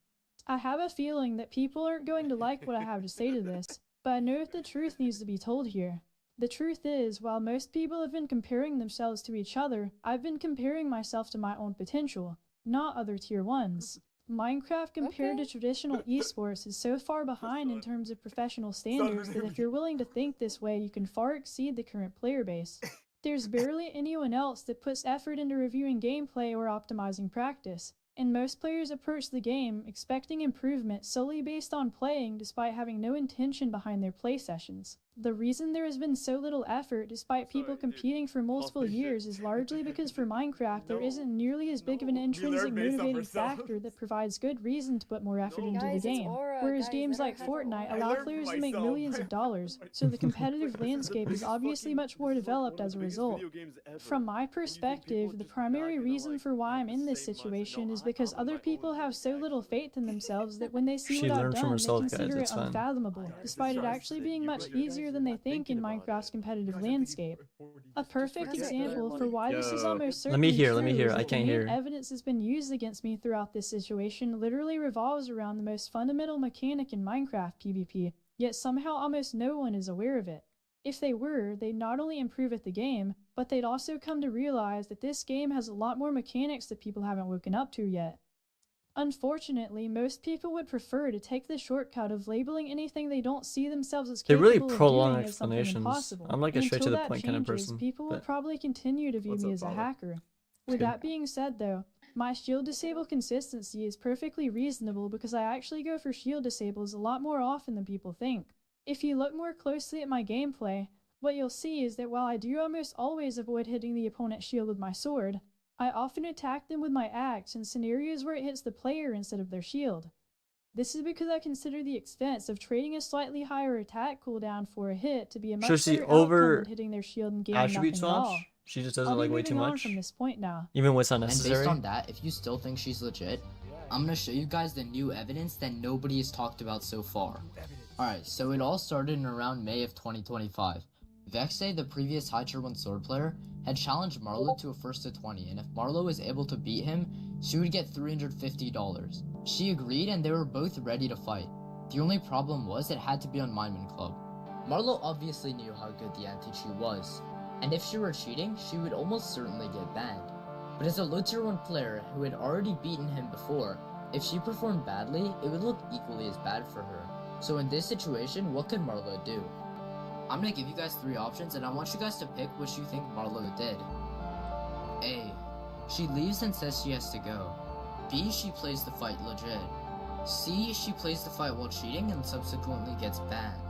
Speaker 4: I have a feeling that people aren't going to like what I have to say to this, but I know if the truth needs to be told here. The truth is, while most people have been comparing themselves to each other, I've been comparing myself to my own potential, not other tier 1s. Minecraft compared to traditional esports is so far behind in terms of professional standards that if you're willing to think this way, you can far exceed the current player base. There's barely anyone else that puts effort into reviewing gameplay or optimizing practice, and most players approach the game expecting improvement solely based on playing despite having no intention behind their play sessions. The reason there has been so little effort despite people competing for multiple years is largely because for Minecraft there isn't nearly as big of an intrinsic motivating factor that provides good reason to put more effort into the game, whereas games like Fortnite allow players to make millions of dollars, so the competitive landscape is obviously much more developed as a result. From my perspective, the primary reason for why I'm in this situation is because other people have so little faith in themselves that when they see
Speaker 1: She
Speaker 4: what I've
Speaker 1: learned from
Speaker 4: done,
Speaker 1: herself,
Speaker 4: they
Speaker 1: guys,
Speaker 4: consider
Speaker 1: it's
Speaker 4: it
Speaker 1: fine.
Speaker 4: unfathomable, despite it actually being much easier than they think in Minecraft's competitive landscape. A perfect example for why this is almost certainly
Speaker 1: let me
Speaker 4: true
Speaker 1: hear,
Speaker 4: is
Speaker 1: I
Speaker 4: that the
Speaker 1: can't
Speaker 4: main
Speaker 1: hear.
Speaker 4: evidence that's been used against me throughout this situation literally revolves around the most fundamental mechanic in Minecraft PvP, yet somehow almost no one is aware of it. If they were, they'd not only improve at the game, but they'd also come to realize that this game has a lot more mechanics that people haven't woken up to yet. Unfortunately, most people would prefer to take the shortcut of labeling anything they don't see themselves as
Speaker 1: They
Speaker 4: capable
Speaker 1: really
Speaker 4: of
Speaker 1: prolong
Speaker 4: doing as something
Speaker 1: explanations.
Speaker 4: impossible.
Speaker 1: I'm like a
Speaker 4: And
Speaker 1: straight
Speaker 4: until
Speaker 1: to the
Speaker 4: that
Speaker 1: point kind of
Speaker 4: changes,
Speaker 1: person,
Speaker 4: people will
Speaker 1: but-
Speaker 4: probably continue to view me as a hacker. With that being said though, my shield disable consistency is perfectly reasonable because I actually go for shield disables a lot more often than people think. If you look more closely at my gameplay, what you'll see is that while I do almost always avoid hitting the opponent's shield with my sword, I often attack them with my axe in scenarios where it hits the player instead of their shield. This is because I consider the expense of trading a slightly higher attack cooldown for a hit to be a much
Speaker 1: So she
Speaker 4: better outcome
Speaker 1: over
Speaker 4: than hitting their shield and gaining nothing
Speaker 1: attribute
Speaker 4: at
Speaker 1: swaps?
Speaker 4: all.
Speaker 1: She just doesn't
Speaker 4: I'll be
Speaker 1: like way too
Speaker 4: moving on
Speaker 1: much?
Speaker 4: from this point now.
Speaker 1: Even when it's not
Speaker 22: And
Speaker 1: necessary?
Speaker 22: based on that, if you still think she's legit, I'm gonna show you guys the new evidence that nobody has talked about so far. Alright, so it all started in around May of 2025. Vexay, the previous high tier 1 sword player, had challenged Marlow to a 1st to 20, and if Marlow was able to beat him, she would get $350. She agreed and they were both ready to fight. The only problem was it had to be on Mineman Club. Marlow obviously knew how good the anti-cheat was, and if she were cheating, she would almost certainly get banned. But as a low tier 1 player who had already beaten him before, if she performed badly, it would look equally as bad for her. So in this situation, what could Marlow do? I'm gonna give you guys 3 options and I want you guys to pick what you think Marlow did. A. She leaves and says she has to go. B. She plays the fight legit. C. She plays the fight while cheating and subsequently gets banned.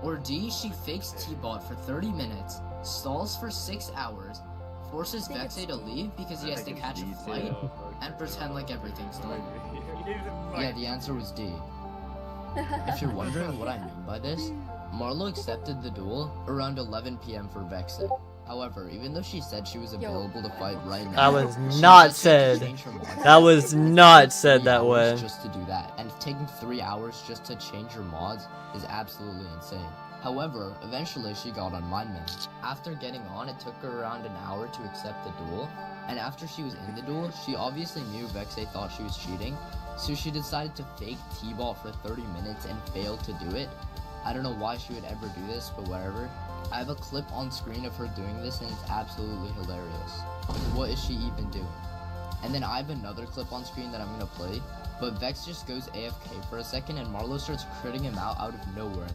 Speaker 22: Or D. She fakes T-Bot for 30 minutes, stalls for 6 hours, forces Vexay to leave because he has to catch a flight, and pretend like everything's normal. Yeah, the answer was D. If you're wondering what I mean by this, Marlow accepted the duel around 11 PM for Vexay. However, even though she said she was available to fight right now,
Speaker 1: That was
Speaker 22: she
Speaker 1: not
Speaker 22: just had to
Speaker 1: said.
Speaker 22: change her mod.
Speaker 1: That was not said
Speaker 22: 3
Speaker 1: that
Speaker 22: hours
Speaker 1: way.
Speaker 22: just to do that, and taking 3 hours just to change her mods is absolutely insane. However, eventually she got on Mineman. After getting on, it took her around an hour to accept the duel, and after she was in the duel, she obviously knew Vexay thought she was cheating, so she decided to fake T-Ball for 30 minutes and failed to do it. I don't know why she would ever do this, but whatever. I have a clip on screen of her doing this and it's absolutely hilarious. What is she even doing? And then I have another clip on screen that I'm gonna play, but Vex just goes AFK for a second and Marlow starts critting him out of nowhere.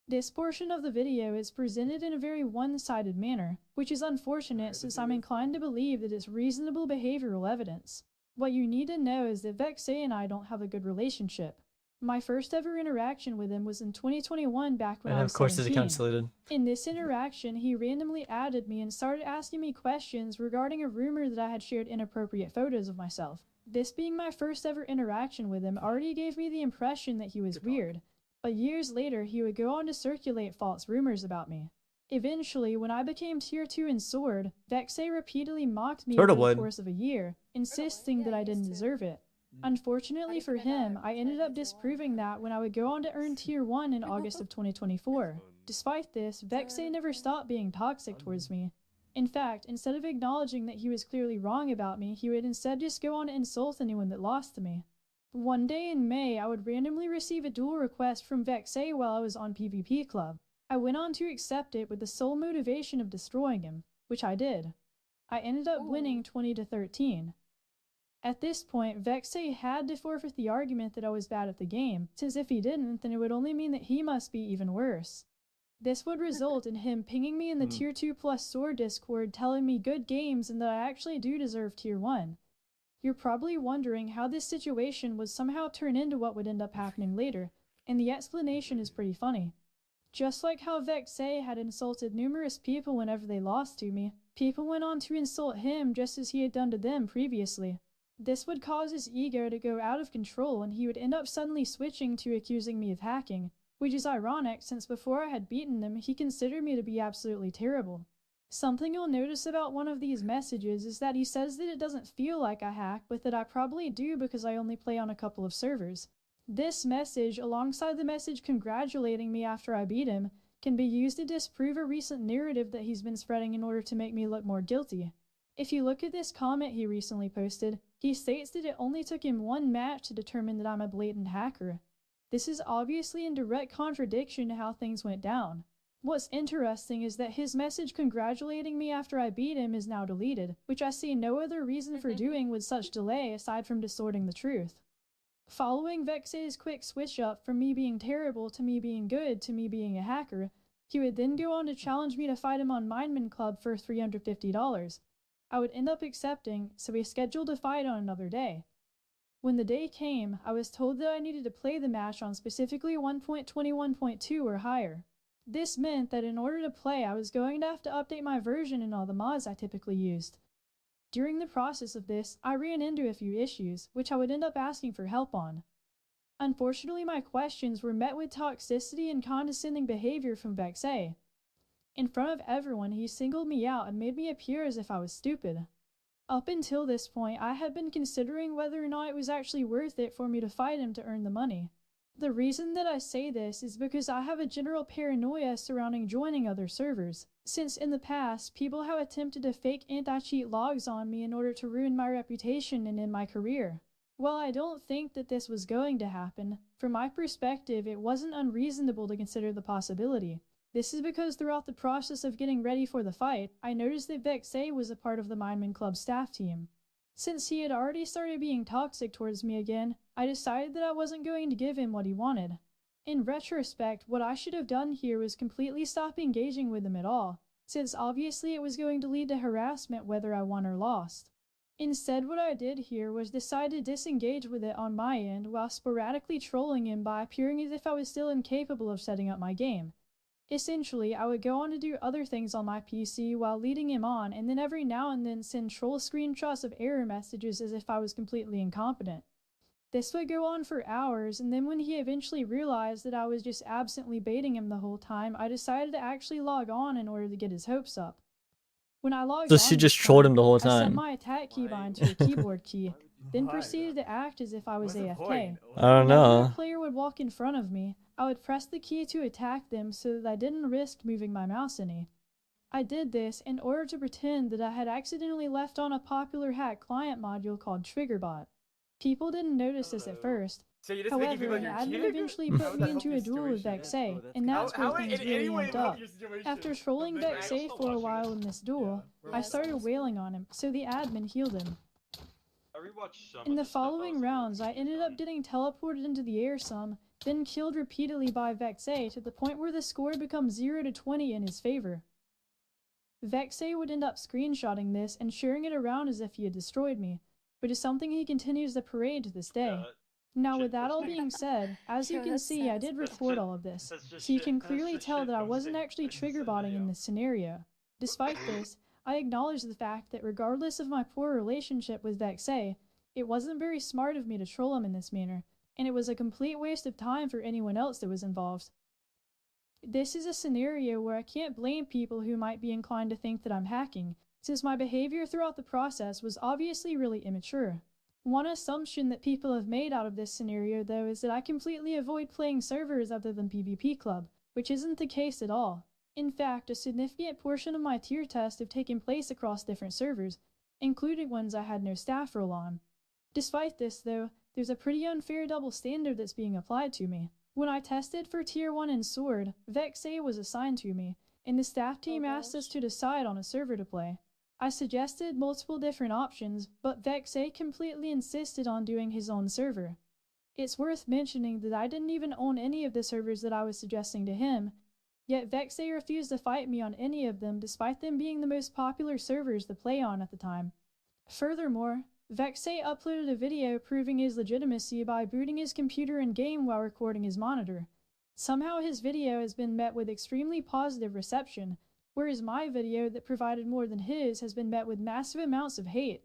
Speaker 4: This portion of the video is presented in a very one-sided manner, which is unfortunate since I'm inclined to believe that it's reasonable behavioral evidence. What you need to know is that Vexay and I don't have a good relationship. My first ever interaction with him was in 2021 back when
Speaker 1: And
Speaker 4: I
Speaker 1: of
Speaker 4: was
Speaker 1: course his
Speaker 4: 17.
Speaker 1: account's deleted.
Speaker 4: In this interaction, he randomly added me and started asking me questions regarding a rumor that I had shared inappropriate photos of myself. This being my first ever interaction with him already gave me the impression that he was weird, but years later he would go on to circulate false rumors about me. Eventually, when I became tier 2 in Sword, Vexay repeatedly mocked me over the course of a year, insisting that I didn't deserve it. Unfortunately for him, I ended up disproving that when I would go on to earn tier 1 in August of 2024. Despite this, Vexay never stopped being toxic towards me. In fact, instead of acknowledging that he was clearly wrong about me, he would instead just go on to insult anyone that lost to me. One day in May, I would randomly receive a duel request from Vexay while I was on PvP Club. I went on to accept it with the sole motivation of destroying him, which I did. I ended up winning 20 to 13. At this point, Vexay had to forfeit the argument that I was bad at the game, since if he didn't, then it would only mean that he must be even worse. This would result in him pinging me in the tier 2 plus sword Discord telling me good games and that I actually do deserve tier 1. You're probably wondering how this situation would somehow turn into what would end up happening later, and the explanation is pretty funny. Just like how Vexay had insulted numerous people whenever they lost to me, people went on to insult him just as he had done to them previously. This would cause his ego to go out of control and he would end up suddenly switching to accusing me of hacking, which is ironic since before I had beaten him, he considered me to be absolutely terrible. Something you'll notice about one of these messages is that he says that it doesn't feel like I hack, but that I probably do because I only play on a couple of servers. This message, alongside the message congratulating me after I beat him, can be used to disprove a recent narrative that he's been spreading in order to make me look more guilty. If you look at this comment he recently posted, he states that it only took him one match to determine that I'm a blatant hacker. This is obviously in direct contradiction to how things went down. What's interesting is that his message congratulating me after I beat him is now deleted, which I see no other reason for doing with such delay aside from distorting the truth. Following Vexay's quick switch up from me being terrible to me being good to me being a hacker, he would then go on to challenge me to fight him on Mineman Club for $350. I would end up accepting, so we scheduled a fight on another day. When the day came, I was told that I needed to play the match on specifically 1.21.2 or higher. This meant that in order to play, I was going to have to update my version and all the mods I typically used. During the process of this, I ran into a few issues, which I would end up asking for help on. Unfortunately, my questions were met with toxicity and condescending behavior from Vexay. In front of everyone, he singled me out and made me appear as if I was stupid. Up until this point, I had been considering whether or not it was actually worth it for me to fight him to earn the money. The reason that I say this is because I have a general paranoia surrounding joining other servers, since in the past, people have attempted to fake anti-cheat logs on me in order to ruin my reputation and end my career. While I don't think that this was going to happen, from my perspective, it wasn't unreasonable to consider the possibility. This is because throughout the process of getting ready for the fight, I noticed that Vexay was a part of the Mineman Club staff team. Since he had already started being toxic towards me again, I decided that I wasn't going to give him what he wanted. In retrospect, what I should have done here was completely stop engaging with him at all, since obviously it was going to lead to harassment whether I won or lost. Instead, what I did here was decide to disengage with it on my end while sporadically trolling him by appearing as if I was still incapable of setting up my game. Essentially, I would go on to do other things on my PC while leading him on, and then every now and then send troll screenshots of error messages as if I was completely incompetent. This would go on for hours, and then when he eventually realized that I was just absently baiting him the whole time, I decided to actually log on in order to get his hopes up. When I logged
Speaker 1: So
Speaker 4: on
Speaker 1: she
Speaker 4: this
Speaker 1: just trolled
Speaker 4: time,
Speaker 1: him the whole
Speaker 4: I set
Speaker 1: time.
Speaker 4: my attack keybind to a keyboard key, then proceeded to act as if I was AFK.
Speaker 1: I don't
Speaker 4: Whenever
Speaker 1: know.
Speaker 4: a player would walk in front of me, I would press the key to attack them so that I didn't risk moving my mouse any. I did this in order to pretend that I had accidentally left on a popular hack client module called TriggerBot. People didn't notice this at first.
Speaker 17: So you're just making
Speaker 4: However,
Speaker 17: people
Speaker 4: an
Speaker 17: like your
Speaker 4: admin
Speaker 17: kid?
Speaker 4: eventually
Speaker 17: How
Speaker 4: put
Speaker 17: would
Speaker 4: me
Speaker 17: that help
Speaker 4: into
Speaker 17: your
Speaker 4: a duel with
Speaker 17: situation?
Speaker 4: Vexay, and that's where things
Speaker 17: in
Speaker 4: really
Speaker 17: any way
Speaker 4: amped
Speaker 17: would help
Speaker 4: up.
Speaker 17: your situation?
Speaker 4: After trolling Vexay for a while in this duel, I started wailing on him, so the admin healed him. In the following rounds, I ended up getting teleported into the air some, then killed repeatedly by Vexay to the point where the score becomes 0 to 20 in his favor. Vexay would end up screenshotting this and sharing it around as if he had destroyed me, which is something he continues to parade to this day. Now with that all being said, as you can see, I did record all of this, so you can clearly tell that I wasn't actually trigger-botting in this scenario. Despite this, I acknowledge the fact that regardless of my poor relationship with Vexay, it wasn't very smart of me to troll him in this manner, and it was a complete waste of time for anyone else that was involved. This is a scenario where I can't blame people who might be inclined to think that I'm hacking, since my behavior throughout the process was obviously really immature. One assumption that people have made out of this scenario, though, is that I completely avoid playing servers other than PvP Club, which isn't the case at all. In fact, a significant portion of my tier tests have taken place across different servers, including ones I had no staff role on. Despite this, though, there's a pretty unfair double standard that's being applied to me. When I tested for Tier 1 in Sword, Vexay was assigned to me, and the staff team asked us to decide on a server to play. I suggested multiple different options, but Vexay completely insisted on doing his own server. It's worth mentioning that I didn't even own any of the servers that I was suggesting to him, yet Vexay refused to fight me on any of them despite them being the most popular servers to play on at the time. Furthermore, Vexay uploaded a video proving his legitimacy by booting his computer in-game while recording his monitor. Somehow his video has been met with extremely positive reception, whereas my video that provided more than his has been met with massive amounts of hate.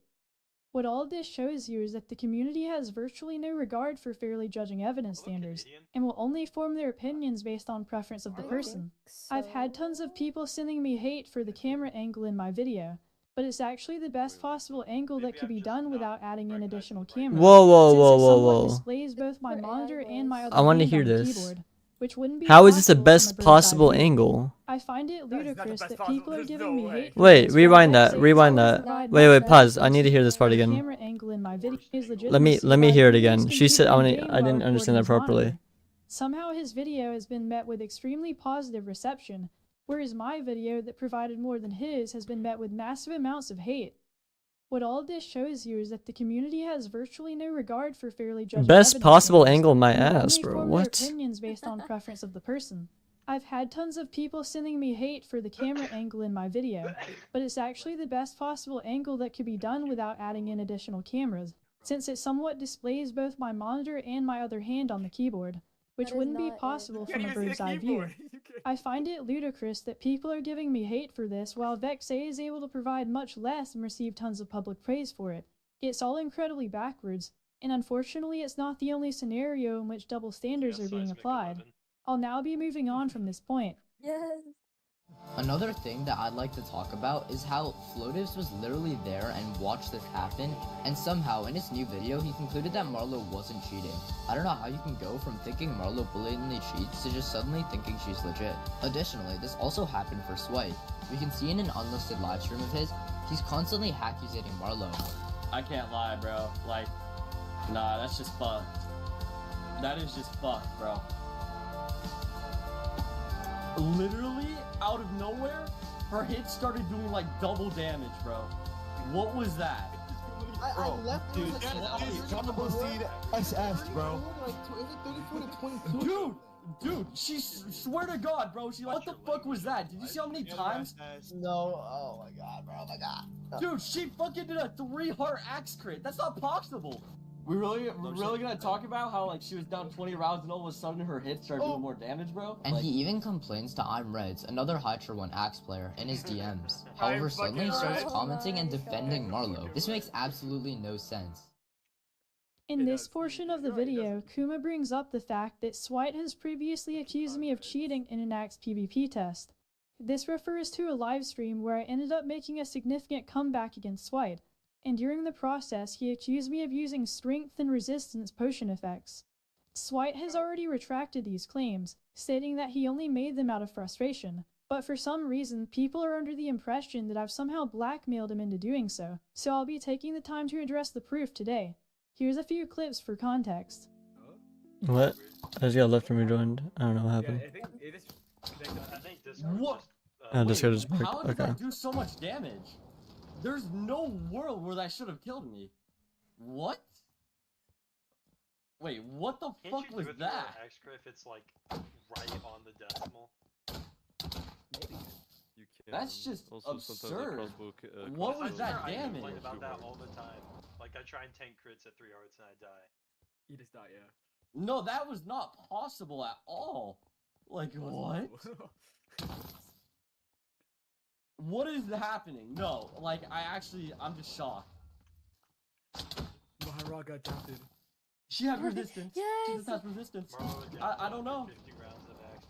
Speaker 4: What all of this shows you is that the community has virtually no regard for fairly judging evidence standards, and will only form their opinions based on preference of the person. I've had tons of people sending me hate for the camera angle in my video, but it's actually the best possible angle that could be done without adding in additional cameras.
Speaker 1: Whoa, whoa,
Speaker 4: since
Speaker 1: whoa,
Speaker 4: it
Speaker 1: whoa,
Speaker 4: somewhat
Speaker 1: whoa.
Speaker 4: displays both my monitor and my other
Speaker 1: I want to
Speaker 4: hand
Speaker 1: hear
Speaker 4: on the
Speaker 1: this.
Speaker 4: keyboard, which wouldn't be
Speaker 1: How is this the
Speaker 4: possible from a
Speaker 1: best
Speaker 4: bird's eye
Speaker 1: possible
Speaker 4: view.
Speaker 1: angle?
Speaker 4: I find it ludicrous that people are giving me hate for
Speaker 1: Wait,
Speaker 4: this while
Speaker 1: rewind that,
Speaker 4: Vexay is
Speaker 1: rewind
Speaker 4: able to
Speaker 1: that.
Speaker 4: provide
Speaker 1: Wait,
Speaker 4: much
Speaker 1: pause.
Speaker 4: better
Speaker 1: I need to hear this part
Speaker 4: the
Speaker 1: again.
Speaker 4: camera angle in my video is
Speaker 1: Let me
Speaker 4: legitimacy
Speaker 1: hear it
Speaker 4: by booting his
Speaker 1: again. She said
Speaker 4: computer
Speaker 1: I
Speaker 4: in-game while
Speaker 1: didn't understand that
Speaker 4: recording his
Speaker 1: properly.
Speaker 4: monitor. Somehow his video has been met with extremely positive reception, whereas my video that provided more than his has been met with massive amounts of hate. What all of this shows you is that the community has virtually no regard for fairly judging
Speaker 1: Best
Speaker 4: evidence
Speaker 1: possible
Speaker 4: standards,
Speaker 1: angle my
Speaker 4: and will
Speaker 1: ass,
Speaker 4: only
Speaker 1: bro.
Speaker 4: form
Speaker 1: What?
Speaker 4: their opinions based on preference of the person. I've had tons of people sending me hate for the camera angle in my video, but it's actually the best possible angle that could be done without adding in additional cameras. since it somewhat displays both my monitor and my other hand on the keyboard, which
Speaker 23: That is
Speaker 4: wouldn't be
Speaker 23: not it.
Speaker 4: possible
Speaker 23: You
Speaker 4: from a
Speaker 23: can't even see
Speaker 4: bird's
Speaker 23: the
Speaker 4: eye view.
Speaker 23: keyboard.
Speaker 4: I find it ludicrous that people are giving me hate for this while Vexay is able to provide much less and receive tons of public praise for it. It's all incredibly backwards, and unfortunately it's not the only scenario in which double standards are being applied. I'll now be moving on from this point.
Speaker 23: Yes.
Speaker 22: Another thing that I'd like to talk about is how Floativs was literally there and watched this happen, and somehow in his new video he concluded that Marlow wasn't cheating. I don't know how you can go from thinking Marlow blatantly cheats to just suddenly thinking she's legit. Additionally, this also happened for Swipe. We can see in an unlisted livestream of his, he's constantly accusating Marlow.
Speaker 8: I can't lie, bro. Like, nah, that's just fucked. That is just fucked, bro. Literally, out of nowhere, her hit started doing like double damage, bro. What was that?
Speaker 14: I left
Speaker 8: dude,
Speaker 14: Jumbo Seed SS, bro.
Speaker 8: Dude, she swear to God, bro. She what the fuck was that? Did you see how many times?
Speaker 14: No, oh my god, bro, oh my god.
Speaker 8: Dude, she fucking did a 3-heart axe crit. That's not possible. We're really gonna talk about how like she was down 20 rounds and all of a sudden her hits started doing more damage, bro?
Speaker 22: And
Speaker 8: like,
Speaker 22: he even complains to I'm Reds, another high tier 1 Axe player, in his DMs. However, suddenly he starts commenting and defending Marlow. This makes absolutely no sense.
Speaker 4: In this portion of the video, Kuma brings up the fact that Swite has previously accused me of cheating in an Axe PvP test. This refers to a live stream where I ended up making a significant comeback against Swite, and during the process he accused me of using strength and resistance potion effects. Swite has already retracted these claims, stating that he only made them out of frustration, but for some reason people are under the impression that I've somehow blackmailed him into doing so, so I'll be taking the time to address the proof today. Here's a few clips for context.
Speaker 1: What? I just got left and rejoined. I don't know what happened.
Speaker 8: what?
Speaker 1: Discord is marked.
Speaker 8: How did
Speaker 1: Okay.
Speaker 8: that do so much damage? There's no world where that should have killed me. What? Wait, what the
Speaker 15: Can't
Speaker 8: fuck
Speaker 15: you
Speaker 8: was
Speaker 15: do it
Speaker 8: that?
Speaker 15: for extra if it's like right on the decimal?
Speaker 24: You can.
Speaker 8: That's just
Speaker 24: also sometimes
Speaker 8: absurd.
Speaker 24: a crossbow
Speaker 8: What was that
Speaker 15: I
Speaker 8: damage?
Speaker 15: complain about that all the time. Like I try and tank crits at 3 hearts and I die.
Speaker 17: You just die, yeah.
Speaker 8: No, that was not possible at all. Like, what? What is happening? No, like, I'm just shocked.
Speaker 17: My rock got drafted.
Speaker 8: She had resistance. She
Speaker 23: Yes!
Speaker 8: just has resistance.
Speaker 15: Marlow
Speaker 8: I don't know.
Speaker 15: 50 rounds of Axe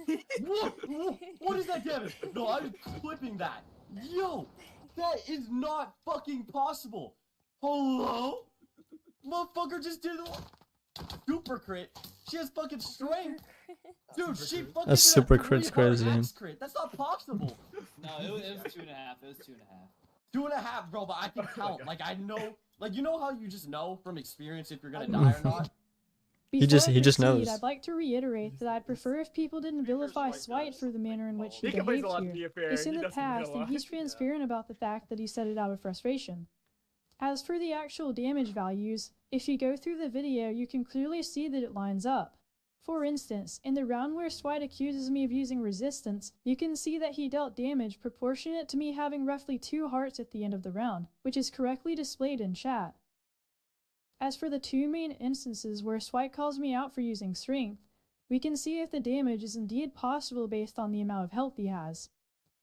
Speaker 15: PvP.
Speaker 8: What is that damage? No, I'm clipping that. Yo, that is not fucking possible. Hello? Motherfucker just did a super crit. She has fucking strength. Dude, she fucking
Speaker 1: That's
Speaker 8: did
Speaker 1: super
Speaker 8: a
Speaker 1: crit's
Speaker 8: 3-heart
Speaker 1: crazy.
Speaker 8: axe crit. That's not possible.
Speaker 25: No, it was 2.5. It was 2.5.
Speaker 8: 2.5, bro, but I can count. Like, I know. Like, you know how you just know from experience if you're gonna die or not?
Speaker 1: He just
Speaker 4: Before I
Speaker 1: knows.
Speaker 4: proceed, I'd like to reiterate that I'd prefer if people didn't vilify Swite for the manner in which he
Speaker 17: complains
Speaker 4: behaved
Speaker 17: a lot to be
Speaker 4: here.
Speaker 17: fair.
Speaker 4: It's in
Speaker 17: He
Speaker 4: the
Speaker 17: doesn't complain a
Speaker 4: past, and
Speaker 17: lot.
Speaker 4: he's transparent about the fact that he said it out of frustration. As for the actual damage values, if you go through the video, you can clearly see that it lines up. For instance, in the round where Swite accuses me of using resistance, you can see that he dealt damage proportionate to me having roughly 2 hearts at the end of the round, which is correctly displayed in chat. As for the 2 main instances where Swite calls me out for using strength, we can see if the damage is indeed possible based on the amount of health he has.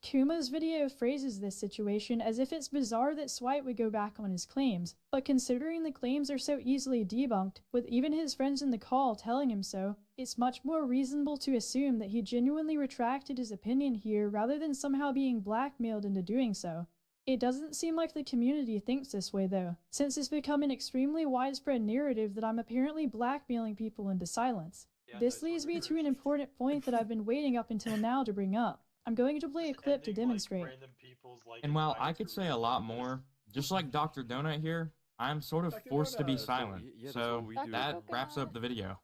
Speaker 4: Kuma's video phrases this situation as if it's bizarre that Swite would go back on his claims, but considering the claims are so easily debunked, with even his friends in the call telling him so, it's much more reasonable to assume that he genuinely retracted his opinion here rather than somehow being blackmailed into doing so. It doesn't seem like the community thinks this way though, since it's become an extremely widespread narrative that I'm apparently blackmailing people into silence. This leads me to an important point that I've been waiting up until now to bring up. I'm going to play a clip to demonstrate.
Speaker 13: And while I could say a lot more, just like Dr. Donut here, I'm sort of forced to be silent. So that wraps up the video.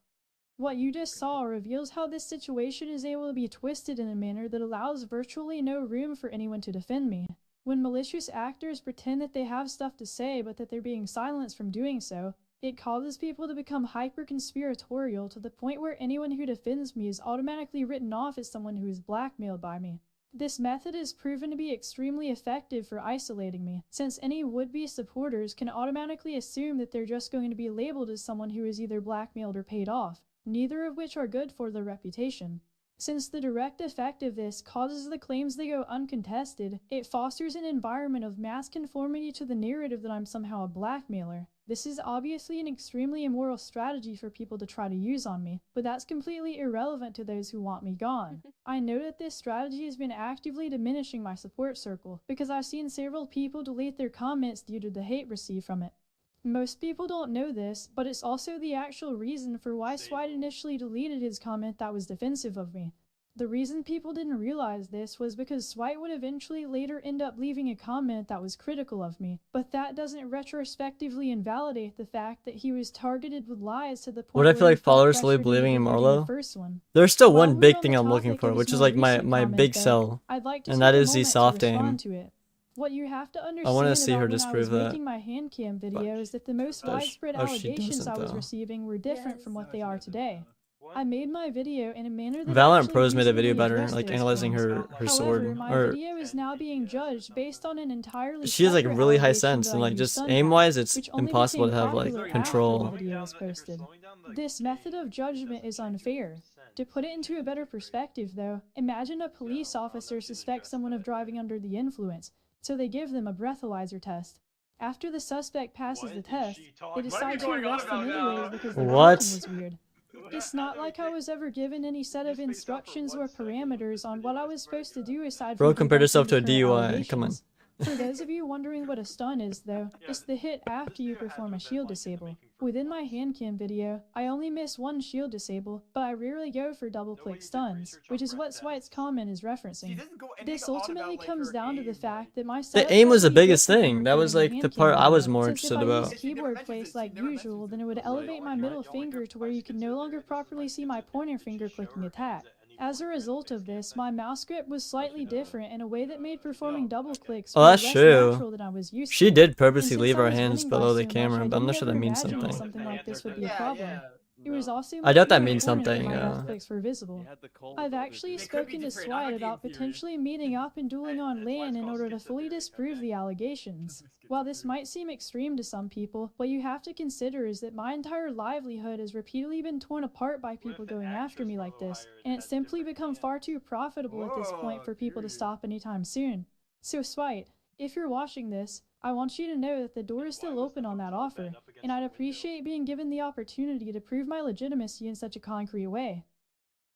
Speaker 4: What you just saw reveals how this situation is able to be twisted in a manner that allows virtually no room for anyone to defend me. When malicious actors pretend that they have stuff to say but that they're being silenced from doing so, it causes people to become hyper-conspiratorial to the point where anyone who defends me is automatically written off as someone who is blackmailed by me. This method is proven to be extremely effective for isolating me, since any would-be supporters can automatically assume that they're just going to be labeled as someone who is either blackmailed or paid off, neither of which are good for their reputation. Since the direct effect of this causes the claims to go uncontested, it fosters an environment of mass conformity to the narrative that I'm somehow a blackmailer. This is obviously an extremely immoral strategy for people to try to use on me, but that's completely irrelevant to those who want me gone. I know that this strategy has been actively diminishing my support circle, because I've seen several people delete their comments due to the hate received from it. Most people don't know this, but it's also the actual reason for why Swide initially deleted his comment that was defensive of me. The reason people didn't realize this was because Swite would eventually later end up leaving a comment that was critical of me, but that doesn't retrospectively invalidate the fact that he was targeted with lies to the point
Speaker 1: Would I
Speaker 4: where
Speaker 1: feel
Speaker 4: he
Speaker 1: like
Speaker 4: felt
Speaker 1: followers slowly
Speaker 4: pressured into
Speaker 1: believing in
Speaker 4: deleting the
Speaker 1: Marlow?
Speaker 4: first one.
Speaker 1: There's still
Speaker 4: While
Speaker 1: one
Speaker 4: we're
Speaker 1: big
Speaker 4: on
Speaker 1: thing
Speaker 4: the
Speaker 1: I'm looking
Speaker 4: topic
Speaker 1: for,
Speaker 4: of
Speaker 1: which
Speaker 4: his
Speaker 1: is
Speaker 4: more
Speaker 1: like my
Speaker 4: recent
Speaker 1: big
Speaker 4: comment, though,
Speaker 1: sell,
Speaker 4: I'd like to
Speaker 1: and
Speaker 4: take
Speaker 1: that
Speaker 4: a
Speaker 1: is the
Speaker 4: moment to
Speaker 1: soft
Speaker 4: respond
Speaker 1: aim.
Speaker 4: to it. What you have to
Speaker 1: I want
Speaker 4: understand
Speaker 1: to see her
Speaker 4: about when I was
Speaker 1: disprove that.
Speaker 4: making my hand cam video is that the most
Speaker 1: Oh,
Speaker 4: widespread
Speaker 1: oh, she
Speaker 4: allegations
Speaker 1: doesn't
Speaker 4: I was
Speaker 1: though.
Speaker 4: receiving were different from what they are today. I made my video in a manner that
Speaker 1: Valorant
Speaker 4: actually
Speaker 1: Pros made a video
Speaker 4: reasonably
Speaker 1: about her,
Speaker 4: addressed
Speaker 1: like
Speaker 4: those
Speaker 1: analyzing
Speaker 4: claims.
Speaker 1: her
Speaker 4: However,
Speaker 1: sword.
Speaker 4: my
Speaker 1: Or
Speaker 4: video is now being judged based on an entirely
Speaker 1: she has like
Speaker 4: separate
Speaker 1: really high
Speaker 4: allegation
Speaker 1: sense,
Speaker 4: that
Speaker 1: and
Speaker 4: I
Speaker 1: like
Speaker 4: used
Speaker 1: just
Speaker 4: stun
Speaker 1: aim
Speaker 4: hack,
Speaker 1: wise, it's
Speaker 4: which only
Speaker 1: impossible to
Speaker 4: became
Speaker 1: have like
Speaker 4: popular after
Speaker 1: control.
Speaker 4: the video was posted. This method of judgment is unfair. To put it into a better perspective, though, imagine a police officer suspects someone of driving under the influence, so they give them a breathalyzer test. After the suspect passes the test, they decide to arrest them anyways because their
Speaker 1: What?
Speaker 4: drinking was weird. It's not like I was ever given any set of instructions or parameters on what I was supposed to do aside
Speaker 1: Bro,
Speaker 4: from
Speaker 1: compared
Speaker 4: debunking
Speaker 1: herself to
Speaker 4: the
Speaker 1: a
Speaker 4: current
Speaker 1: DUI. Come on.
Speaker 4: allegations. For those of you wondering what a stun is, though, it's the hit after you perform a shield disable. Within my hand cam video, I only miss one shield disable, but I rarely go for double-click stuns, which is what Swite's comment is referencing. This ultimately comes down to the fact that my setup
Speaker 1: The aim was the
Speaker 4: slightly
Speaker 1: biggest
Speaker 4: different when
Speaker 1: thing. That was
Speaker 4: recording a
Speaker 1: like the
Speaker 4: hand cam
Speaker 1: part I was
Speaker 4: video,
Speaker 1: more
Speaker 4: since if
Speaker 1: interested
Speaker 4: I
Speaker 1: about.
Speaker 4: use keyboard place like usual, then it would elevate my middle finger to where you can no longer properly see my pointer finger clicking attack. As a result of this, my mouse grip was slightly different in a way that made performing double clicks
Speaker 1: Oh,
Speaker 4: feel
Speaker 1: that's
Speaker 4: less
Speaker 1: true.
Speaker 4: natural than I was used
Speaker 1: She
Speaker 4: to.
Speaker 1: did
Speaker 4: And
Speaker 1: purposely
Speaker 4: since
Speaker 1: leave
Speaker 4: I
Speaker 1: our
Speaker 4: was
Speaker 1: hands
Speaker 4: winning by
Speaker 1: below the
Speaker 4: so much,
Speaker 1: camera,
Speaker 4: I
Speaker 1: but I'm
Speaker 4: didn't
Speaker 1: not sure that
Speaker 4: ever
Speaker 1: means
Speaker 4: imagine
Speaker 1: something.
Speaker 4: something like this would be a problem. It was also
Speaker 1: I doubt that
Speaker 4: much more
Speaker 1: means
Speaker 4: important
Speaker 1: something.
Speaker 4: that my left clicks were visible. I've actually spoken to Swite about potentially meeting up and dueling on LAN in order to fully disprove the allegations. While this might seem extreme to some people, what you have to consider is that my entire livelihood has repeatedly been torn apart by people going after me like this, and it's simply become far too profitable at this point for people to stop anytime soon. So Swite, if you're watching this, I want you to know that the door is still open on that offer, and I'd appreciate being given the opportunity to prove my legitimacy in such a concrete way.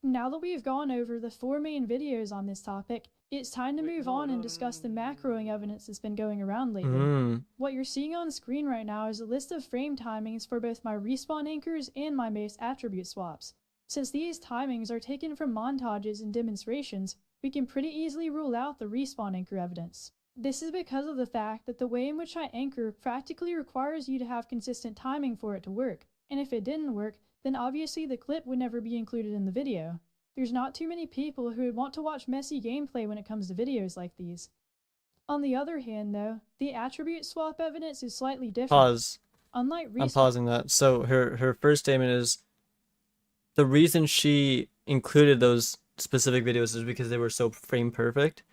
Speaker 4: Now that we've gone over the 4 main videos on this topic, it's time to move on and discuss the macroing evidence that's been going around lately. What you're seeing on screen right now is a list of frame timings for both my respawn anchors and my Mace attribute swaps. Since these timings are taken from montages and demonstrations, we can pretty easily rule out the respawn anchor evidence. This is because of the fact that the way in which I anchor practically requires you to have consistent timing for it to work, and if it didn't work, then obviously the clip would never be included in the video. There's not too many people who would want to watch messy gameplay when it comes to videos like these. On the other hand, though, the attribute swap evidence is slightly different.
Speaker 1: Pause.
Speaker 4: Unlike
Speaker 1: I'm pausing that. So her first statement is the reason she included those specific videos is because they were so frame perfect,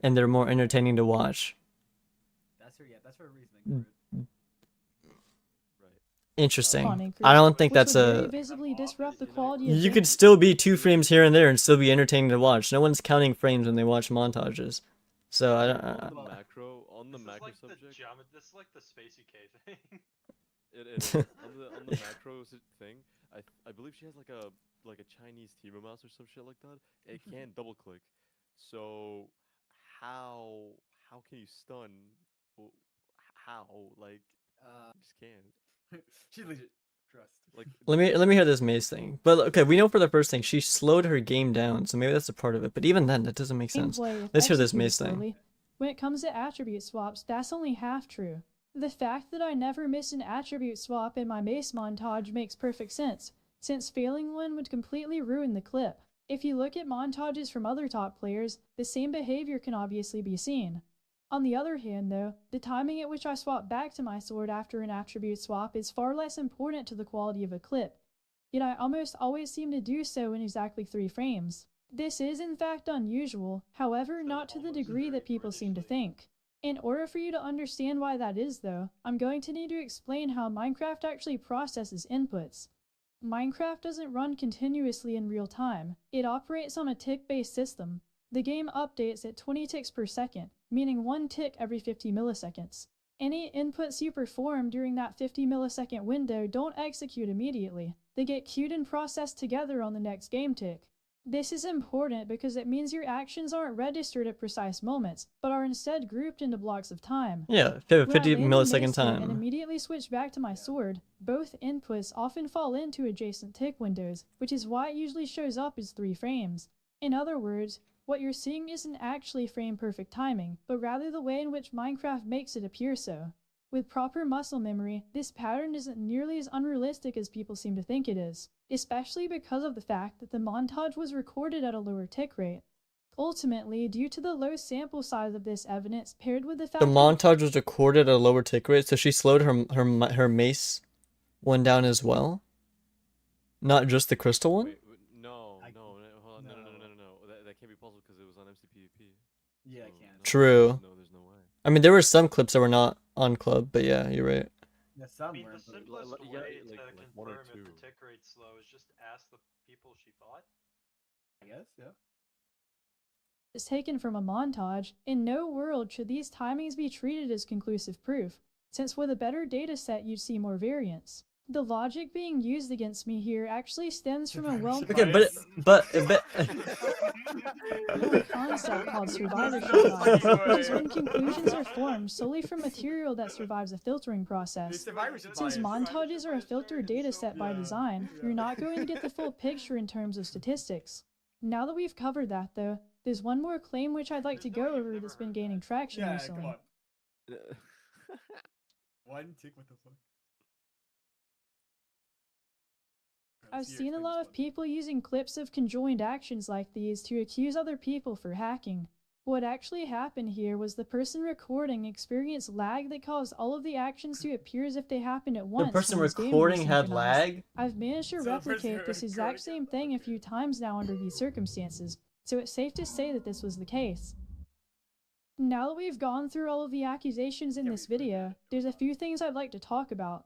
Speaker 1: and they're more entertaining to watch.
Speaker 17: That's her reasoning.
Speaker 1: Interesting. I don't think that's a.
Speaker 4: Visibly disrupt the quality of
Speaker 1: You could still be 2 frames here and there and still be entertaining to watch. No one's counting frames when they watch montages. So I don't.
Speaker 3: On the macro subject.
Speaker 15: This is like the Spacey K thing.
Speaker 3: It is. on the macro thing, I believe she has like a Chinese Timo mouse or some shit like that. It can't double click. So how can you stun? How like just can't.
Speaker 17: She legit trust.
Speaker 3: Like
Speaker 1: Let me hear this Mace thing. But okay, we know for the first thing she slowed her game down, so maybe that's a part of it. But even then, that doesn't make sense. Let's hear this Mace thing.
Speaker 4: When it comes to attribute swaps, that's only half true. The fact that I never miss an attribute swap in my Mace montage makes perfect sense, since failing one would completely ruin the clip. If you look at montages from other top players, the same behavior can obviously be seen. On the other hand, though, the timing at which I swap back to my sword after an attribute swap is far less important to the quality of a clip, yet I almost always seem to do so in exactly 3 frames. This is in fact unusual, however, not to the degree that people seem to think. In order for you to understand why that is though, I'm going to need to explain how Minecraft actually processes inputs. Minecraft doesn't run continuously in real time. It operates on a tick-based system. The game updates at 20 ticks per second, meaning 1 tick every 50 milliseconds. Any inputs you perform during that 50 millisecond window don't execute immediately. They get queued and processed together on the next game tick. This is important because it means your actions aren't registered at precise moments, but are instead grouped into blocks of time.
Speaker 1: Yeah,
Speaker 4: When I
Speaker 1: 50
Speaker 4: land a
Speaker 1: millisecond
Speaker 4: Mace hit and
Speaker 1: time.
Speaker 4: immediately switch back to my sword, both inputs often fall into adjacent tick windows, which is why it usually shows up as 3 frames. In other words, what you're seeing isn't actually frame-perfect timing, but rather the way in which Minecraft makes it appear so. With proper muscle memory, this pattern isn't nearly as unrealistic as people seem to think it is, especially because of the fact that the montage was recorded at a lower tick rate. Ultimately, due to the low sample size of this evidence paired with the fact
Speaker 1: The montage was recorded at a lower tick rate, so she slowed her mace one down as well? Not just the crystal one?
Speaker 3: Wait, no, hold on, no. That can't be possible because it was on MCPVP.
Speaker 17: Yeah, I can't.
Speaker 1: True.
Speaker 3: There's no way.
Speaker 1: I mean, there were some clips that were not on club, but yeah, you're right.
Speaker 17: Yeah,
Speaker 15: I mean, the simplest way to confirm if the tick rate's slow is just ask the people she fought.
Speaker 17: I guess, yeah.
Speaker 4: is taken from a montage, in no world should these timings be treated as conclusive proof, since with a better data set you'd see more variance. The logic being used against me here actually stems from a
Speaker 1: Okay, but
Speaker 4: concept called survivorship bias, which is when conclusions are formed solely from material that survives a filtering process. Since montages are a filtered data set by design, you're not going to get the full picture in terms of statistics. Now that we've covered that though, there's one more claim which I'd like to go over that's been gaining traction recently.
Speaker 17: Come on. One tick, what the fuck?
Speaker 4: I've seen a lot of people using clips of conjoined actions like these to accuse other people for hacking. What actually happened here was the person recording experienced lag that caused all of the actions to appear as if they happened at once.
Speaker 1: The person recording had lag?
Speaker 4: I've managed to replicate this exact same thing a few times now under these circumstances, so it's safe to say that this was the case. Now that we've gone through all of the accusations in this video, there's a few things I'd like to talk about.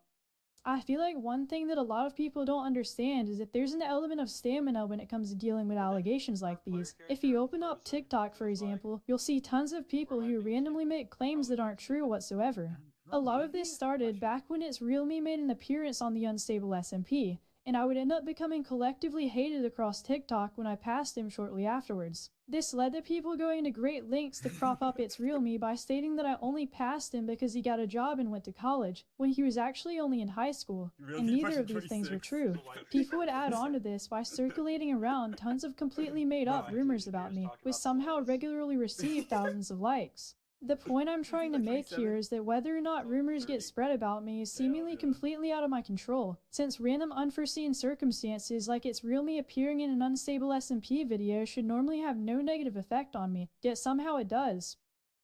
Speaker 4: I feel like one thing that a lot of people don't understand is that there's an element of stamina when it comes to dealing with allegations like these. If you open up TikTok, for example, you'll see tons of people who randomly make claims that aren't true whatsoever. A lot of this started back when It's Real Me made an appearance on the Unstable SMP, and I would end up becoming collectively hated across TikTok when I passed him shortly afterwards. This led to people going to great lengths to prop up It's Real Me by stating that I only passed him because he got a job and went to college, when he was actually only in high school, and neither of these things were true. People would add on to this by circulating around tons of completely made up rumors about me, which somehow regularly receive thousands of likes. The point I'm trying to make here is that whether or not rumors get spread about me is seemingly completely out of my control, since random unforeseen circumstances like It's Real Me appearing in an unstable SMP video should normally have no negative effect on me, yet somehow it does.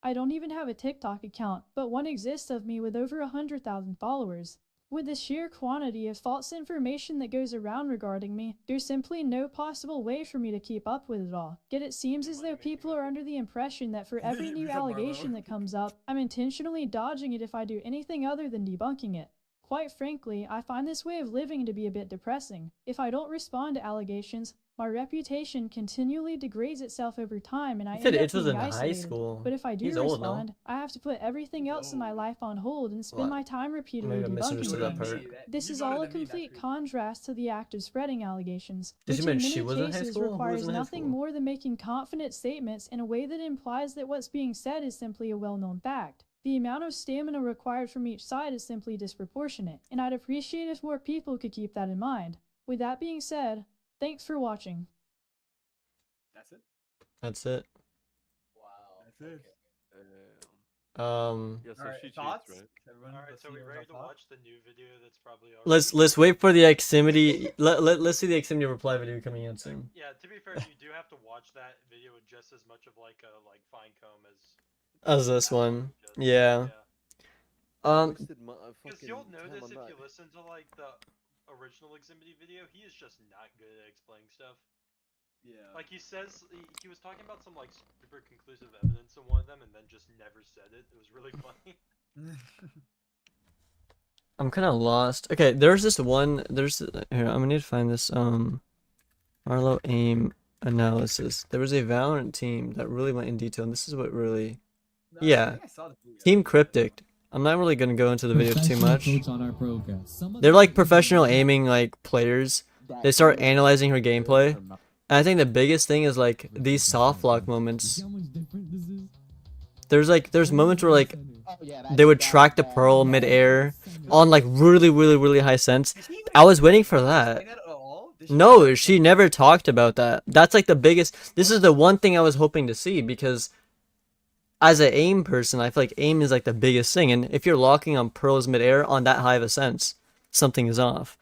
Speaker 4: I don't even have a TikTok account, but one exists of me with over 100,000 followers. With the sheer quantity of false information that goes around regarding me, there's simply no possible way for me to keep up with it all. Yet it seems as though people are under the impression that for every new allegation that comes up, I'm intentionally dodging it if I do anything other than debunking it. Quite frankly, I find this way of living to be a bit depressing. If I don't respond to allegations, my reputation continually degrades itself over time and I end up being isolated. But if I do respond, I have to put everything else in my life on hold and spend my time repeatedly debunking things. This is all a complete contrast to the act of spreading allegations, which in many cases requires nothing more than making confident statements in a way that implies that what's being said is simply a well-known fact. The amount of stamina required from each side is simply disproportionate, and I'd appreciate if more people could keep that in mind. With that being said, thanks for watching.
Speaker 17: That's it?
Speaker 1: That's it.
Speaker 17: Wow. That's it.
Speaker 3: Yeah, so
Speaker 17: Alright,
Speaker 3: she cheats,
Speaker 17: thoughts?
Speaker 3: right?
Speaker 15: Alright, so we ready to watch the new video that's probably already...
Speaker 1: Let's wait for the Aximity. Let's see the Aximity reply video coming in soon.
Speaker 15: Yeah, to be fair, you do have to watch that video with just as much of like a fine comb
Speaker 1: as this one. Yeah.
Speaker 15: Because you'll notice if you listen to like the original Aximity video, he is just not good at explaining stuff.
Speaker 17: Yeah.
Speaker 15: Like he says, he was talking about some like super conclusive evidence in one of them, and then just never said it. It was really funny.
Speaker 1: I'm kind of lost. Okay, there's this one. There's here. I'm gonna need to find this. Marlow aim analysis. There was a Valorant team that really went in detail, and this is what really. Yeah. Team Cryptic. I'm not really gonna go into the video too much. They're like professional aiming like players. They start analyzing her gameplay. And I think the biggest thing is like these soft lock moments. There's moments where like they would track the pearl mid-air on like really high sense. I was waiting for that. No, she never talked about that. That's like the biggest. This is the one thing I was hoping to see, because as an aim person, I feel like aim is like the biggest thing, and if you're locking on pearls mid-air on that high of a sense, something is off.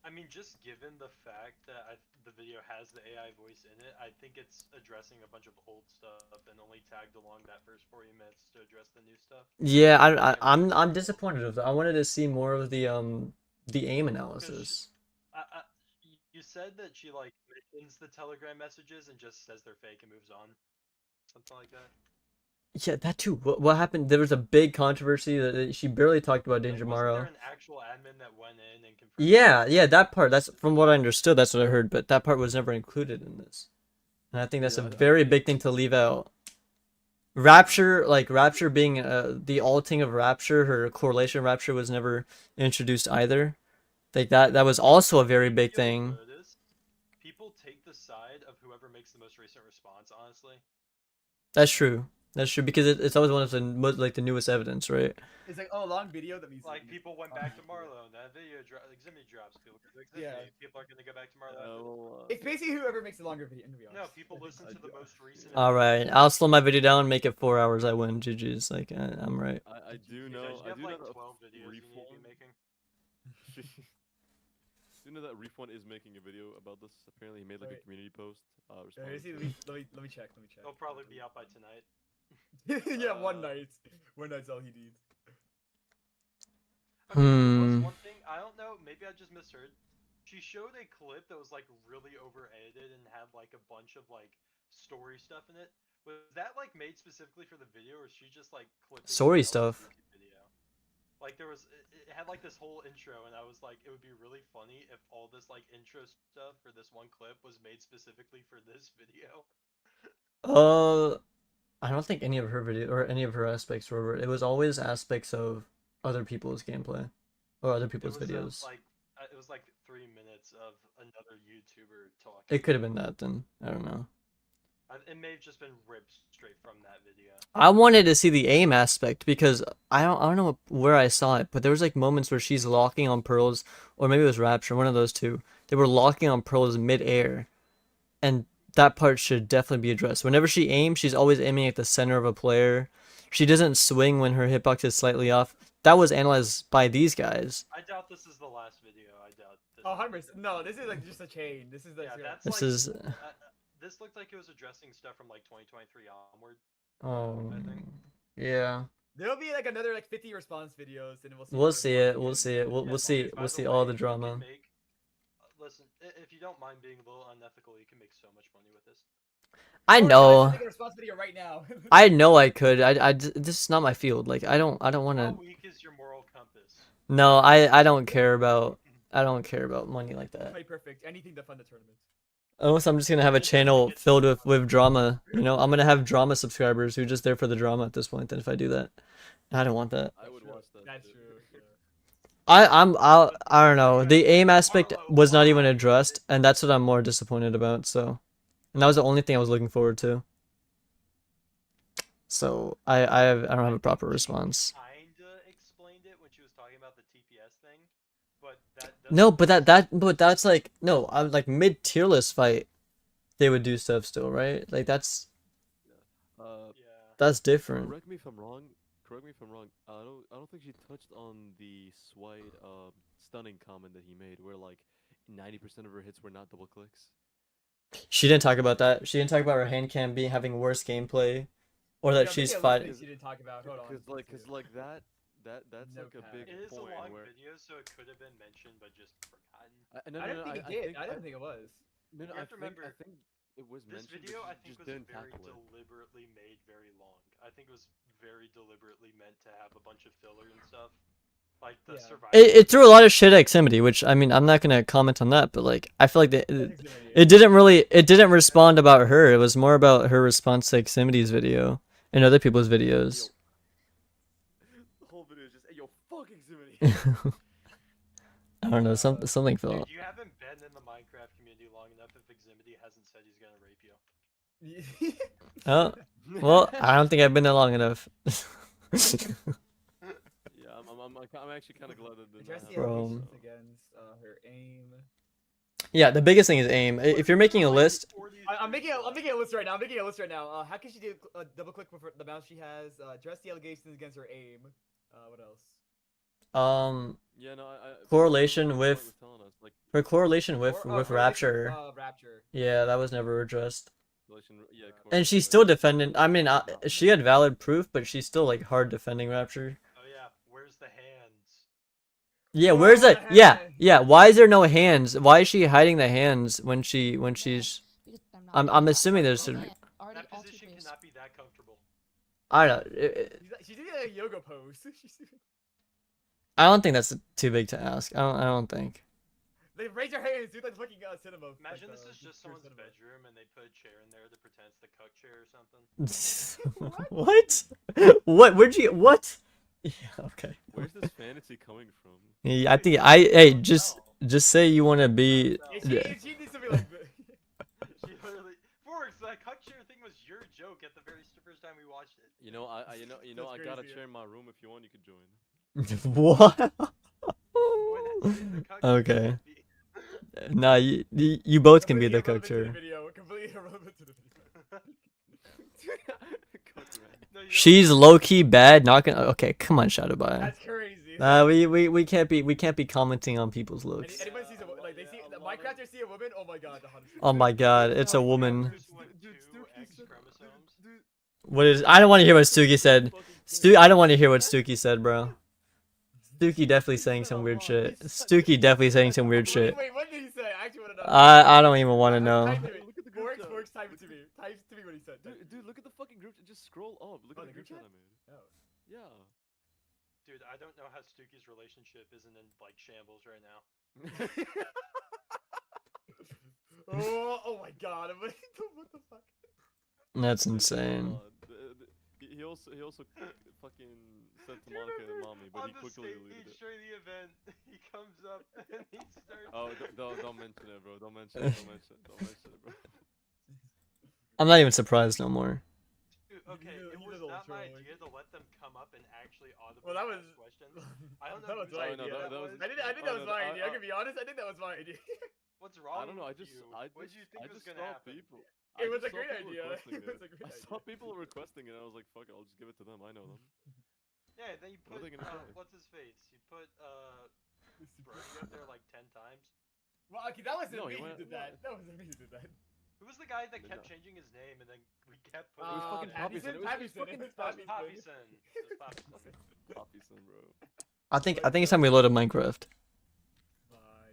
Speaker 15: I mean, just given the fact that the video has the AI voice in it, I think it's addressing a bunch of old stuff and only tagged along that first 40 minutes to address the new stuff.
Speaker 1: Yeah, I'm disappointed with that. I wanted to see more of the aim analysis.
Speaker 15: You said that she like mentions the Telegram messages and just says they're fake and moves on, something like that.
Speaker 1: Yeah, that too. What happened? There was a big controversy that she barely talked about Danger Morrow.
Speaker 15: Was there an actual admin that went in and confirmed?
Speaker 1: Yeah, that part. That's from what I understood. That's what I heard. But that part was never included in this, and I think that's a very big thing to leave out. Rapture, like Rapture being the alting of Rapture, her correlation of Rapture was never introduced either. Like that was also a very big thing.
Speaker 15: People take the side of whoever makes the most recent response, honestly.
Speaker 1: That's true. That's true, because it's always one of the like the newest evidence, right?
Speaker 17: It's like, oh, long video that means
Speaker 15: like people went back to Marlow and that video Aximity drops. People people are gonna go back to Marlow.
Speaker 17: It's basically whoever makes the longer video. To be honest.
Speaker 15: No, people listen to the most recent.
Speaker 1: All right, I'll slow my video down and make it 4 hours. I win. GG's. Like I'm right.
Speaker 3: I do know.
Speaker 15: You have like 12 videos
Speaker 3: Refund.
Speaker 15: you need to be making.
Speaker 3: You know that Refund is making a video about this. Apparently, he made like a community post.
Speaker 17: Let me check.
Speaker 15: It'll probably be out by tonight.
Speaker 17: Yeah, one night. One night's all he needs.
Speaker 15: One thing, I don't know, maybe I just misheard. She showed a clip that was like really over edited and had like a bunch of like story stuff in it. Was that like made specifically for the video, or she just like clipped
Speaker 1: story stuff?
Speaker 15: Video? Like there was, it had like this whole intro, and I was like, it would be really funny if all this like intro stuff for this one clip was made specifically for this video.
Speaker 1: I don't think any of her video or any of her aspects were. It was always aspects of other people's gameplay or other people's videos.
Speaker 15: It was like 3 minutes of another YouTuber talking.
Speaker 1: It could have been that then. I don't know.
Speaker 15: It may have just been ripped straight from that video.
Speaker 1: I wanted to see the aim aspect, because I don't know where I saw it, but there was like moments where she's locking on pearls, or maybe it was Rapture, one of those two. They were locking on pearls mid-air, and that part should definitely be addressed. Whenever she aims, she's always aiming at the center of a player. She doesn't swing when her hitbox is slightly off. That was analyzed by these guys.
Speaker 15: I doubt this is the last video. I doubt this.
Speaker 17: Oh, 100%. No, this is like just a chain. This is like.
Speaker 15: Yeah,
Speaker 1: this is.
Speaker 15: This looked like it was addressing stuff from like 2023 onward.
Speaker 1: I think. Yeah.
Speaker 17: There'll be like another like 50 response videos, and
Speaker 1: we'll see it. We'll see it. We'll see all the drama.
Speaker 15: Listen, if you don't mind being a little unethical, you can make so much money with this.
Speaker 1: I know.
Speaker 17: Make a response video right now.
Speaker 1: I know I could. This is not my field. Like I don't want to.
Speaker 15: How weak is your moral compass?
Speaker 1: No, I don't care about. I don't care about money like that.
Speaker 17: Play perfect. Anything to fund the tournament.
Speaker 1: Unless I'm just gonna have a channel filled with drama. You know, I'm gonna have drama subscribers who are just there for the drama at this point. Then if I do that, I don't want that.
Speaker 3: I would watch that.
Speaker 17: That's true.
Speaker 1: I don't know. The aim aspect was not even addressed, and that's what I'm more disappointed about. So, and that was the only thing I was looking forward to. So I don't have a proper response.
Speaker 15: Kinda explained it when she was talking about the TPS thing, but that.
Speaker 1: No, but that's like no. I'm like mid tier list fight, they would do stuff still, right? Like that's. That's different.
Speaker 3: Correct me if I'm wrong. I don't think she touched on the Swide stunning comment that he made, where like 90% of her hits were not double clicks.
Speaker 1: She didn't talk about that. She didn't talk about her hand cam having worse gameplay, or that she's fighting.
Speaker 17: She didn't talk about. Hold on.
Speaker 3: Cause like that's like a big
Speaker 15: It is
Speaker 3: point
Speaker 15: a long
Speaker 3: where.
Speaker 15: video, so it could have been mentioned, but just forgotten.
Speaker 17: I don't think it did. I don't think it was.
Speaker 3: No,
Speaker 15: You have to remember.
Speaker 3: I think it was
Speaker 15: This
Speaker 3: mentioned,
Speaker 15: video I
Speaker 3: but
Speaker 15: think
Speaker 3: just
Speaker 15: was
Speaker 3: didn't
Speaker 15: very
Speaker 3: tackle it.
Speaker 15: deliberately made very long. I think it was very deliberately meant to have a bunch of filler and stuff. Like the survival.
Speaker 1: It threw a lot of shit at Aximity, which I mean I'm not gonna comment on that, but like I feel like it didn't respond about her. It was more about her response to Aximity's video and other people's videos.
Speaker 3: The whole video is just, hey, yo, fuck Aximity.
Speaker 1: I don't know, something felt.
Speaker 15: Dude, you haven't been in the Minecraft community long enough if Aximity hasn't said he's gonna rape you.
Speaker 1: Oh, well, I don't think I've been there long enough.
Speaker 3: Yeah, I'm actually kind of glad that didn't
Speaker 17: Address the
Speaker 3: happen.
Speaker 17: allegations against her aim.
Speaker 1: Yeah, the biggest thing is aim. If you're making a list,
Speaker 17: I'm making a list right now. How can she do double click with the mouse she has? Address the allegations against her aim. What else?
Speaker 3: Yeah, no,
Speaker 1: correlation with
Speaker 3: like,
Speaker 1: her correlation with Rapture.
Speaker 17: Rapture.
Speaker 1: Yeah, that was never addressed.
Speaker 3: Yeah,
Speaker 1: And she's still defending. I mean, she had valid proof, but she's still like hard defending Rapture.
Speaker 15: Oh yeah, where's the hands?
Speaker 1: Yeah, where's that? Yeah. Why is there no hands? Why is she hiding the hands when she's? I'm assuming there's.
Speaker 15: That position cannot be that comfortable.
Speaker 1: I don't know.
Speaker 17: She's doing a yoga pose.
Speaker 1: I don't think that's too big to ask. I don't think.
Speaker 17: They raise your hands, dude, like fucking cinema.
Speaker 15: Imagine this is just someone's bedroom and they put a chair in there that pretends the cook chair or something.
Speaker 1: What? What? Where'd you? What? Yeah. Okay.
Speaker 3: Where's this fantasy coming from?
Speaker 1: Yeah, I think hey, just say you want to be.
Speaker 17: She needs to be like.
Speaker 15: She literally, Forks, that cook chair thing was your joke at the very first time we watched it.
Speaker 3: You know, I got a chair in my room. If you want, you could join.
Speaker 1: What? Okay. Nah, you both can be the cook chair.
Speaker 17: Completely irrelevant to the video.
Speaker 1: She's low key bad. Not gonna. Okay, come on, Shadowby.
Speaker 17: That's crazy.
Speaker 1: We can't be commenting on people's looks.
Speaker 17: Anybody sees a like they see the Minecrafters see a woman. Oh my god.
Speaker 1: Oh my god, it's a woman. What is? I don't want to hear what Stookie said. I don't want to hear what Stookie said, bro. Stookie definitely saying some weird shit. Stookie definitely saying some weird shit.
Speaker 17: Wait, what did he say? I actually want to know.
Speaker 1: I don't even want to know.
Speaker 17: Forks, type it to me. Type to me what he said.
Speaker 3: Dude, look at the fucking group. Just scroll up. Look at the group chat I made.
Speaker 17: Oh.
Speaker 3: Yeah.
Speaker 15: Dude, I don't know how Stookie's relationship isn't in like shambles right now.
Speaker 17: Oh my god! What the fuck?
Speaker 1: That's insane.
Speaker 3: He also fucking sent to Monica and Mommy, but he quickly deleted it.
Speaker 15: During the event, he comes up and he starts.
Speaker 3: Oh, don't mention it, bro. Don't mention it, bro.
Speaker 1: I'm not even surprised no more.
Speaker 15: Dude, okay, it was not my idea to let them come up and actually audibly
Speaker 17: Well, that was
Speaker 15: ask questions. I don't know.
Speaker 17: That was my idea. I think that was my idea. I can be honest. I think that was my idea.
Speaker 15: What's wrong?
Speaker 3: I don't know.
Speaker 15: What did you think was gonna happen?
Speaker 3: People.
Speaker 17: It was a great idea.
Speaker 3: I saw people requesting it, and I was like, "Fuck it, I'll just give it to them. I know them."
Speaker 15: Yeah, then you put what's his face? You put Brody up there like 10 times.
Speaker 17: Well, okay, that wasn't me who did that. That wasn't me who did that.
Speaker 15: Who was the guy that kept changing his name and then we kept putting?
Speaker 3: It was fucking Poppyson.
Speaker 15: Poppyson.
Speaker 3: Poppyson, bro.
Speaker 1: I think it's time we load up Minecraft.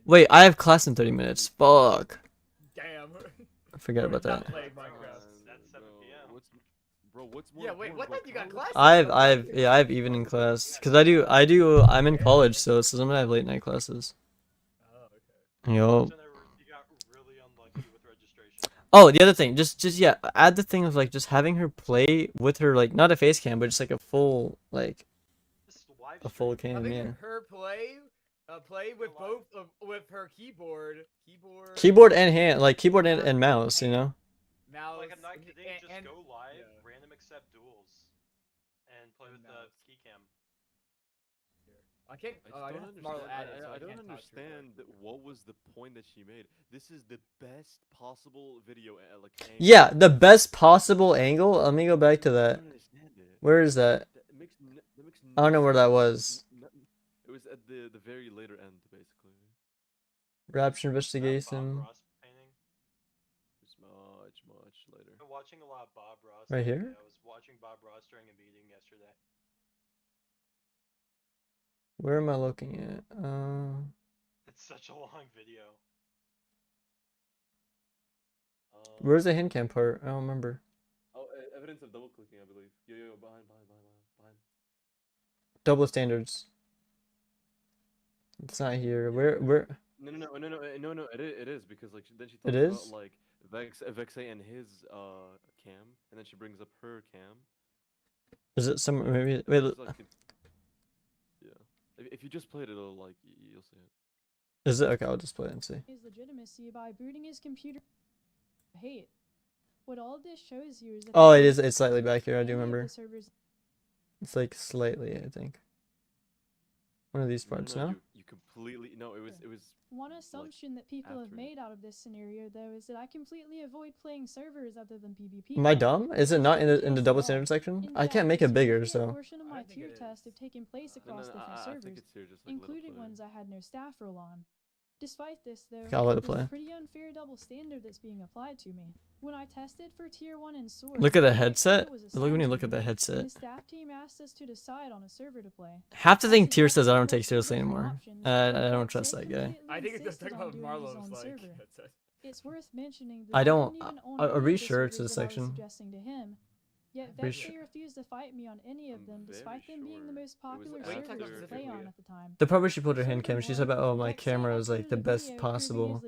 Speaker 1: Wait, I have class in 30 minutes. Fuck.
Speaker 17: Damn.
Speaker 1: Forget about that.
Speaker 15: That's 7 p.m.
Speaker 3: What's more?
Speaker 17: Yeah, wait, what time you got class?
Speaker 1: I have evening class because I'm in college, so I'm gonna have late night classes.
Speaker 17: Oh, okay.
Speaker 1: Yo.
Speaker 15: You got really unlucky with registration.
Speaker 1: Oh, the other thing, just yeah, add the thing of like just having her play with her like not a face cam, but just like a full like a full cam,
Speaker 17: Having
Speaker 1: yeah.
Speaker 17: her play with both with her keyboard
Speaker 1: And hand, like keyboard and mouse, you know.
Speaker 17: Mouse.
Speaker 15: Like I'm not kidding, just go live, random accept duels, and play with the key cam.
Speaker 17: I can't. I
Speaker 3: don't understand what was the point that she made. This is the best possible video, like. Angle.
Speaker 1: Yeah, the best possible angle. Let me go back to that. Where is that? I don't know where that was.
Speaker 3: It was at the very later end, basically.
Speaker 1: Rapture investigation.
Speaker 3: It's much later.
Speaker 15: I've been watching a lot of Bob Ross.
Speaker 1: Right here?
Speaker 15: I was watching Bob Ross during a meeting yesterday.
Speaker 1: Where am I looking at?
Speaker 15: It's such a long video.
Speaker 1: Where's the hand cam part? I don't remember.
Speaker 3: Oh, evidence of double clicking, I believe. Yo, behind.
Speaker 1: Double standards. It's not here. Where?
Speaker 3: No. It is because like then she
Speaker 1: It
Speaker 3: talks
Speaker 1: is?
Speaker 3: about like Vexe and his cam, and then she brings up her cam.
Speaker 1: Is it some maybe? Wait.
Speaker 3: Yeah. If you just play it, it'll like you'll see it.
Speaker 1: Is it okay? I'll just play it and see.
Speaker 4: His legitimacy by booting his computer. Hate. What all this shows you is that.
Speaker 1: Oh, it is. It's slightly back here. I do remember. It's like slightly, I think. One of these parts, no?
Speaker 3: You completely no. It was.
Speaker 4: One assumption that people have made out of this scenario, though, is that I completely avoid playing servers other than PvP.
Speaker 1: Am I dumb? Is it not in the double standard section? I can't make it bigger, so.
Speaker 4: A portion of my tier test have taken place across different servers, including ones I had no staff role on. Despite this, though,
Speaker 1: I'll let it
Speaker 4: there's
Speaker 1: play.
Speaker 4: a pretty unfair double standard that's being applied to me. When I tested for tier 1 and source,
Speaker 1: Look at the headset. Look when you look at the
Speaker 4: the
Speaker 1: headset.
Speaker 4: staff team asked us to decide on a server to play.
Speaker 1: Half the thing Tier says I don't take seriously anymore. I don't trust that guy.
Speaker 10: I think it's just talking about Marlow's like.
Speaker 4: It's worth mentioning that
Speaker 1: I don't.
Speaker 4: even own
Speaker 1: Are
Speaker 4: any
Speaker 1: we
Speaker 4: of the
Speaker 1: sure it's
Speaker 4: servers
Speaker 1: a
Speaker 4: that I was
Speaker 1: section?
Speaker 4: suggesting to him. Yet
Speaker 1: Pretty
Speaker 4: Vexe
Speaker 1: sure.
Speaker 4: refused to fight me on any of them, despite them being the most popular
Speaker 3: after-
Speaker 4: servers to play on at the time.
Speaker 1: They probably should put her hand cam. She said about, oh, my camera is like the best possible.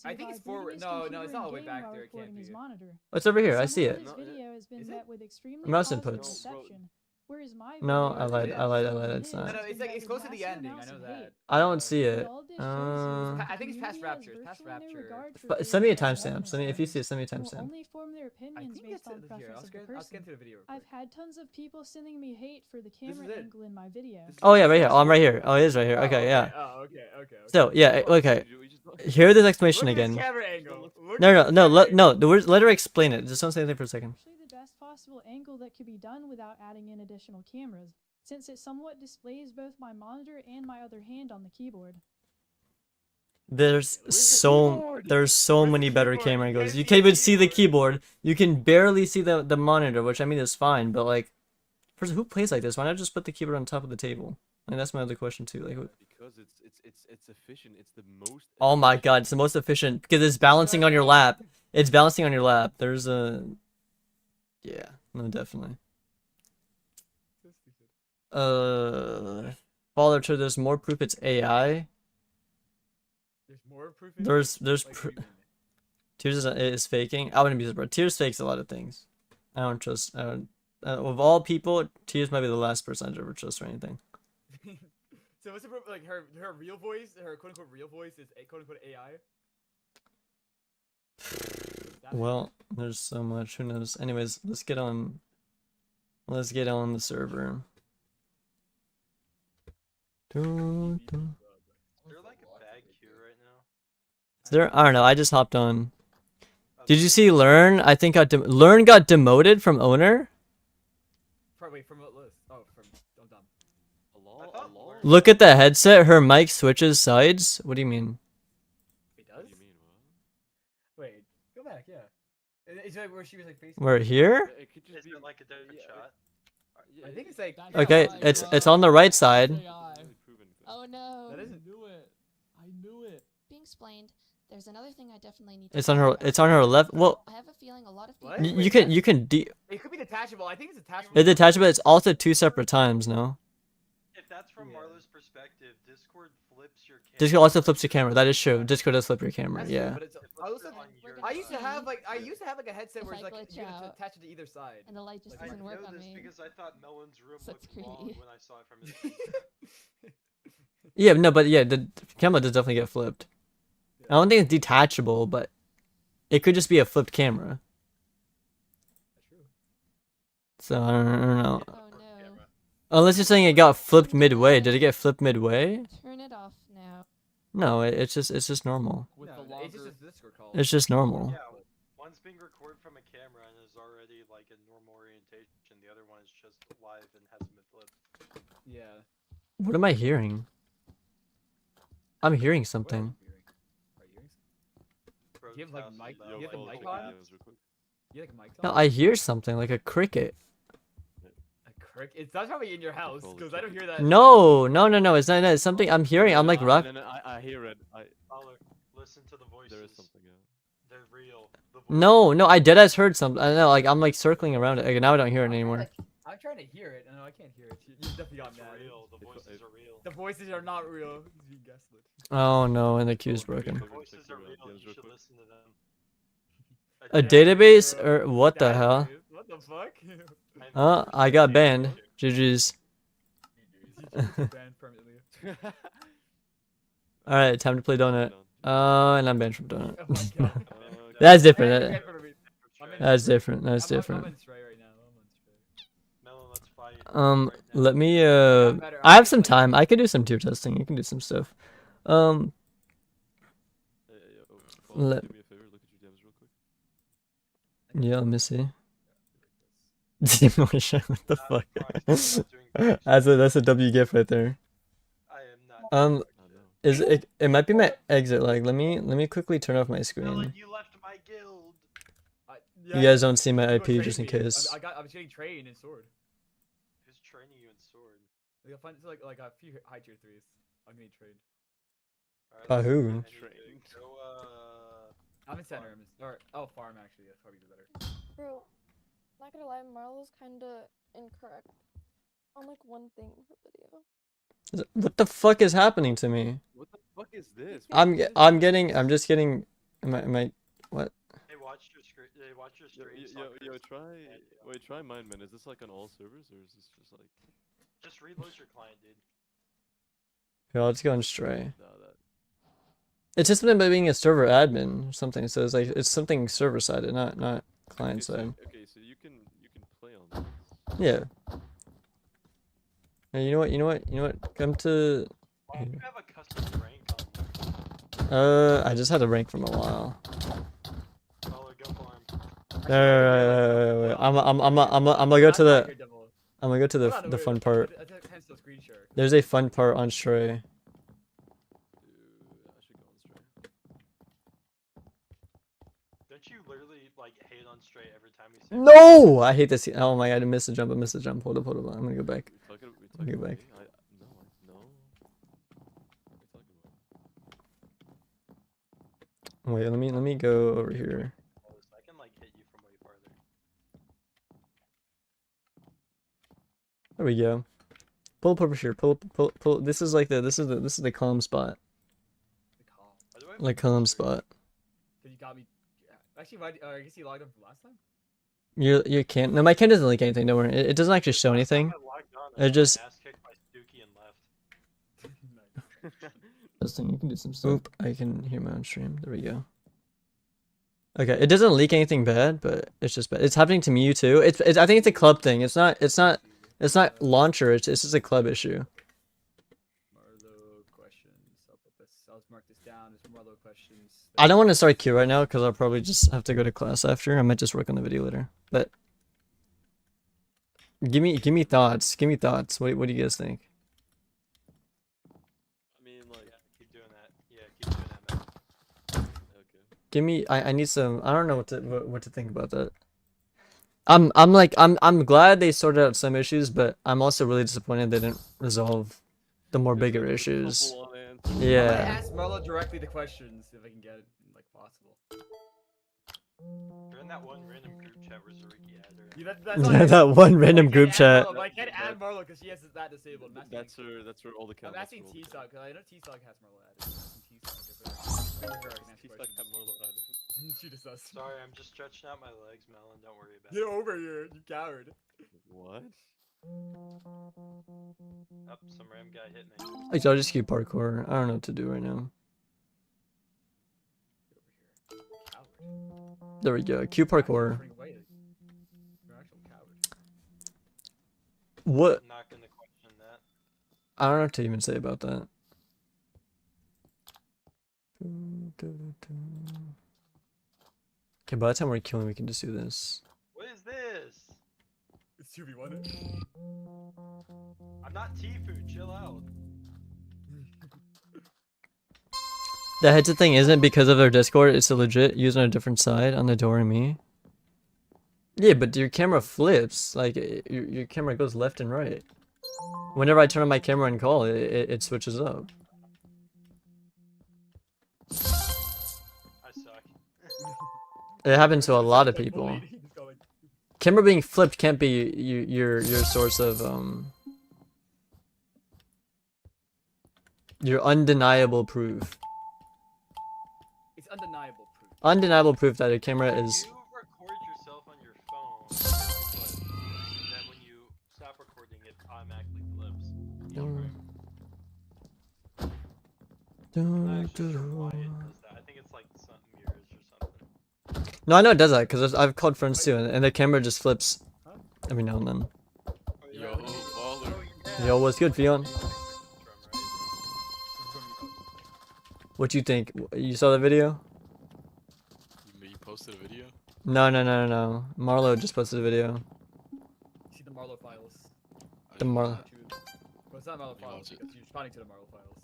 Speaker 10: I think it's forward. No, it's not all the way back there. It can't be.
Speaker 1: Oh, it's over here. I see it.
Speaker 4: This video has been met with extremely
Speaker 1: Mouse
Speaker 4: positive
Speaker 1: inputs.
Speaker 4: reception, whereas my
Speaker 1: No,
Speaker 4: video
Speaker 1: I lied.
Speaker 4: has
Speaker 1: I lied.
Speaker 4: been
Speaker 1: It's
Speaker 10: No,
Speaker 1: not.
Speaker 10: it's like it's close to the ending. I know that.
Speaker 1: I don't see it.
Speaker 10: I think it's past Rapture. It's past Rapture.
Speaker 1: But send me a timestamp. Send me if you see it. Send me a
Speaker 4: Will
Speaker 1: timestamp.
Speaker 4: only form their opinions based on preference of the
Speaker 10: I'll scan
Speaker 4: person.
Speaker 10: through the video.
Speaker 4: I've had tons of people sending me hate for the camera
Speaker 10: it.
Speaker 4: angle in my video.
Speaker 1: Oh yeah, right here. Oh, I'm right here. Oh, it is right here. Okay, yeah.
Speaker 10: Oh, okay.
Speaker 1: So yeah, okay. Hear this explanation
Speaker 10: Look at
Speaker 1: again.
Speaker 10: this camera angle. Look
Speaker 1: No,
Speaker 10: at
Speaker 1: no,
Speaker 10: this
Speaker 1: no.
Speaker 10: camera
Speaker 1: Let her explain it. Just don't say anything for a second.
Speaker 4: Actually, the best possible angle that could be done without adding in additional cameras, since it somewhat displays both my monitor and my other hand on the keyboard.
Speaker 1: There's so many better camera angles. You can't even see the keyboard. You can barely see the monitor, which I mean is fine. But like, first, who plays like this? Why not just put the keyboard on top of the table? Like that's my other question too. Like,
Speaker 3: Because it's efficient. It's the most.
Speaker 1: oh my god, it's the most efficient because it's balancing on your lap. It's balancing on your lap. There's a, yeah, no, definitely. Father, to there's more proof it's AI.
Speaker 10: There's more proof.
Speaker 1: There's Tears is faking. I wouldn't be surprised. Tears fakes a lot of things. I don't trust. I don't. Of all people, Tears might be the last person I'd ever trust for anything.
Speaker 17: So what's the proof? Like her real voice, her quote unquote real voice is a quote unquote AI.
Speaker 1: Well, there's so much. Who knows? Anyways, let's get on. Let's get on the server.
Speaker 15: Is there like a bad queue right now?
Speaker 1: There, I don't know. I just hopped on. Did you see Learn? I think Learn got demoted from owner.
Speaker 17: Wait, from what list? Oh, from I'm dumb.
Speaker 1: Look at the headset. Her mic switches sides. What do you mean?
Speaker 17: It does. Wait, go back. Yeah. Is that where she was like facing?
Speaker 1: We're here.
Speaker 15: Is it like a different shot?
Speaker 17: I think it's like.
Speaker 1: Okay, it's on the right side.
Speaker 6: Oh no!
Speaker 17: That isn't.
Speaker 6: I knew it. Being explained. There's another thing I definitely need to
Speaker 1: It's on her. It's on her left. Well,
Speaker 6: I have a feeling a lot of
Speaker 17: What?
Speaker 6: people.
Speaker 1: you can.
Speaker 17: It could be detachable. I think it's detachable.
Speaker 1: It's detachable. It's also two separate times. No.
Speaker 15: If that's from Marlow's perspective, Discord flips your camera.
Speaker 1: Discord also flips your camera. That is true. Discord does flip your camera.
Speaker 17: That's
Speaker 1: Yeah.
Speaker 17: true, but it's, I used to have like a headset where it's like you had to attach it to either side.
Speaker 6: And the light just
Speaker 15: I
Speaker 6: doesn't work
Speaker 15: know
Speaker 6: on
Speaker 15: this
Speaker 6: me.
Speaker 15: because I thought Melon's room
Speaker 6: That's
Speaker 15: looked wrong
Speaker 6: creepy.
Speaker 15: when I saw it from his.
Speaker 1: Yeah. No, but yeah, the camera does definitely get flipped. I don't think it's detachable, but it could just be a flipped camera. So I don't know.
Speaker 6: Oh no!
Speaker 1: Unless you're saying it got flipped midway. Did it get flipped midway?
Speaker 6: Turn it off now.
Speaker 1: No, it's just normal.
Speaker 17: No, it's just a Discord call.
Speaker 1: It's just normal.
Speaker 15: Yeah, one's being recorded from a camera and is already like a normal orientation. The other one is just live and hasn't been flipped.
Speaker 17: Yeah.
Speaker 1: What am I hearing? I'm hearing something.
Speaker 17: Do you have like mic? Do you have like mic on? You have like mic on?
Speaker 1: No, I hear something like a cricket.
Speaker 17: A crick? It's not probably in your house because I don't hear that.
Speaker 1: No. It's not. It's something I'm hearing. I'm like rock.
Speaker 3: No, I hear it.
Speaker 15: Listen to the voices.
Speaker 3: There is something. Yeah.
Speaker 15: They're real.
Speaker 1: No, no, I deadass heard something. I know, like I'm like circling around it. Like, now I don't hear it anymore.
Speaker 17: I'm trying to hear it, and I can't hear it. You definitely got mad.
Speaker 15: Real. The voices are real.
Speaker 17: The voices are not real. He's being gaslit.
Speaker 1: Oh no, and the queue's broken.
Speaker 15: The voices are real. You should listen to them.
Speaker 1: A database or what the hell?
Speaker 17: What the fuck?
Speaker 1: I got banned. GG's.
Speaker 17: Banned permanently.
Speaker 1: Alright, time to play donut. And I'm banned from donut.
Speaker 17: Oh my God.
Speaker 1: That's different. That's different. That's different. Let me I have some time. I can do some tier testing. You can do some stuff. Let Yeah, let me see. What the fuck? That's a W gift right there. Is it? It might be my exit lag. Let me quickly turn off my screen.
Speaker 15: You left my guild.
Speaker 1: You guys don't see my IP just in case.
Speaker 17: I'm getting trained in sword.
Speaker 15: Who's training you in sword?
Speaker 17: Like, I find it's like a few high tier 3s. I'm getting trained.
Speaker 1: By who?
Speaker 15: Go,
Speaker 17: I'm in center. Farm actually. That's probably better.
Speaker 23: Bro, not gonna lie, Marlow's kinda incorrect on like one thing in her video.
Speaker 1: What the fuck is happening to me?
Speaker 3: What the fuck is this?
Speaker 1: I'm just getting. Am I? What?
Speaker 15: Hey, watch your screen. Hey, watch your stream.
Speaker 3: Try mine, man. Is this like on all servers or is this just like?
Speaker 15: Just reload your client, dude.
Speaker 1: Yeah, let's go on Stray. It's just something about being a server admin or something. So it's like it's something server sided, not client side.
Speaker 3: Okay, so you can play on this.
Speaker 1: Yeah. Hey, you know what? Come to.
Speaker 15: You have a custom rank
Speaker 1: I just had a rank from a while.
Speaker 15: Oh, go farm.
Speaker 1: Wait. I'm gonna go to the. I'm gonna go to the fun part. There's a fun part on Stray.
Speaker 15: Don't you literally like hate on Stray every time we say?
Speaker 1: No, I hate this. Oh my god, I missed a jump. Hold up. I'm gonna go back. I'm gonna go back. Wait, let me go over here.
Speaker 15: I can like hit you from way farther.
Speaker 1: There we go. Pull up over here. Pull. This is like this is the calm spot. Like calm spot.
Speaker 17: You got me. Actually, I guess you logged on from last time.
Speaker 1: You can't. No, my cam doesn't link anything. Don't worry. It doesn't actually show anything. It just. You can do some stuff. Oop, I can hear my own stream. There we go. Okay, it doesn't leak anything bad, but it's just bad. It's happening to me too. It's I think it's a club thing. It's not launcher. It's just a club issue.
Speaker 17: Marlow questions. I'll mark this down. There's Marlow questions.
Speaker 1: I don't want to start Q right now because I'll probably just have to go to class after. I might just work on the video later. But give me thoughts. Give me thoughts. What do you guys think? Give me. I need some. I don't know what to think about that. I'm glad they sorted out some issues, but I'm also really disappointed they didn't resolve the more bigger issues. Yeah.
Speaker 17: I'm gonna ask Marlow directly the questions if I can get it like possible.
Speaker 15: You're in that one random group chat where Zariki had her.
Speaker 17: Yeah,
Speaker 1: that one random group chat.
Speaker 17: I can't add Marlow because she has that disabled.
Speaker 3: That's where all the
Speaker 17: I'm asking T-Sock because I know T-Sock has Marlow added. She just does.
Speaker 15: Sorry, I'm just stretching out my legs, Melon. Don't worry about it.
Speaker 17: Get over here, you coward.
Speaker 3: What?
Speaker 15: Up, some ram guy hit me.
Speaker 1: Like, I'll just keep parkour. I don't know what to do right now. There we go. Q parkour. What?
Speaker 15: I'm not gonna question that.
Speaker 1: I don't know what to even say about that. Okay, by the time we're killing, we can just do this.
Speaker 15: What is this?
Speaker 17: It's 2v1.
Speaker 15: I'm not Tifu, chill out.
Speaker 1: The headset thing isn't because of their Discord, it's a legit used on a different side on the door and me. Yeah, but your camera flips, like your camera goes left and right. Whenever I turn on my camera and call, it switches up.
Speaker 15: I suck.
Speaker 1: It happened to a lot of people. Camera being flipped can't be your source of your undeniable proof.
Speaker 17: It's undeniable proof.
Speaker 1: Undeniable proof that a camera is.
Speaker 15: You record yourself on your phone, and then when you stop recording, it automatically flips. I'm not sure why it does that. I think it's like some mirrors or something.
Speaker 1: No, I know it does that because I've called friends too, and the camera just flips every now and then.
Speaker 3: Yo, baller.
Speaker 1: Yo, what's good, Fion? What you think? You saw the video?
Speaker 3: You posted a video?
Speaker 1: No. Marlow just posted a video.
Speaker 17: See the Marlow Files.
Speaker 1: The Marlow.
Speaker 17: Well, it's not Marlow Files because you're responding to the Marlow Files.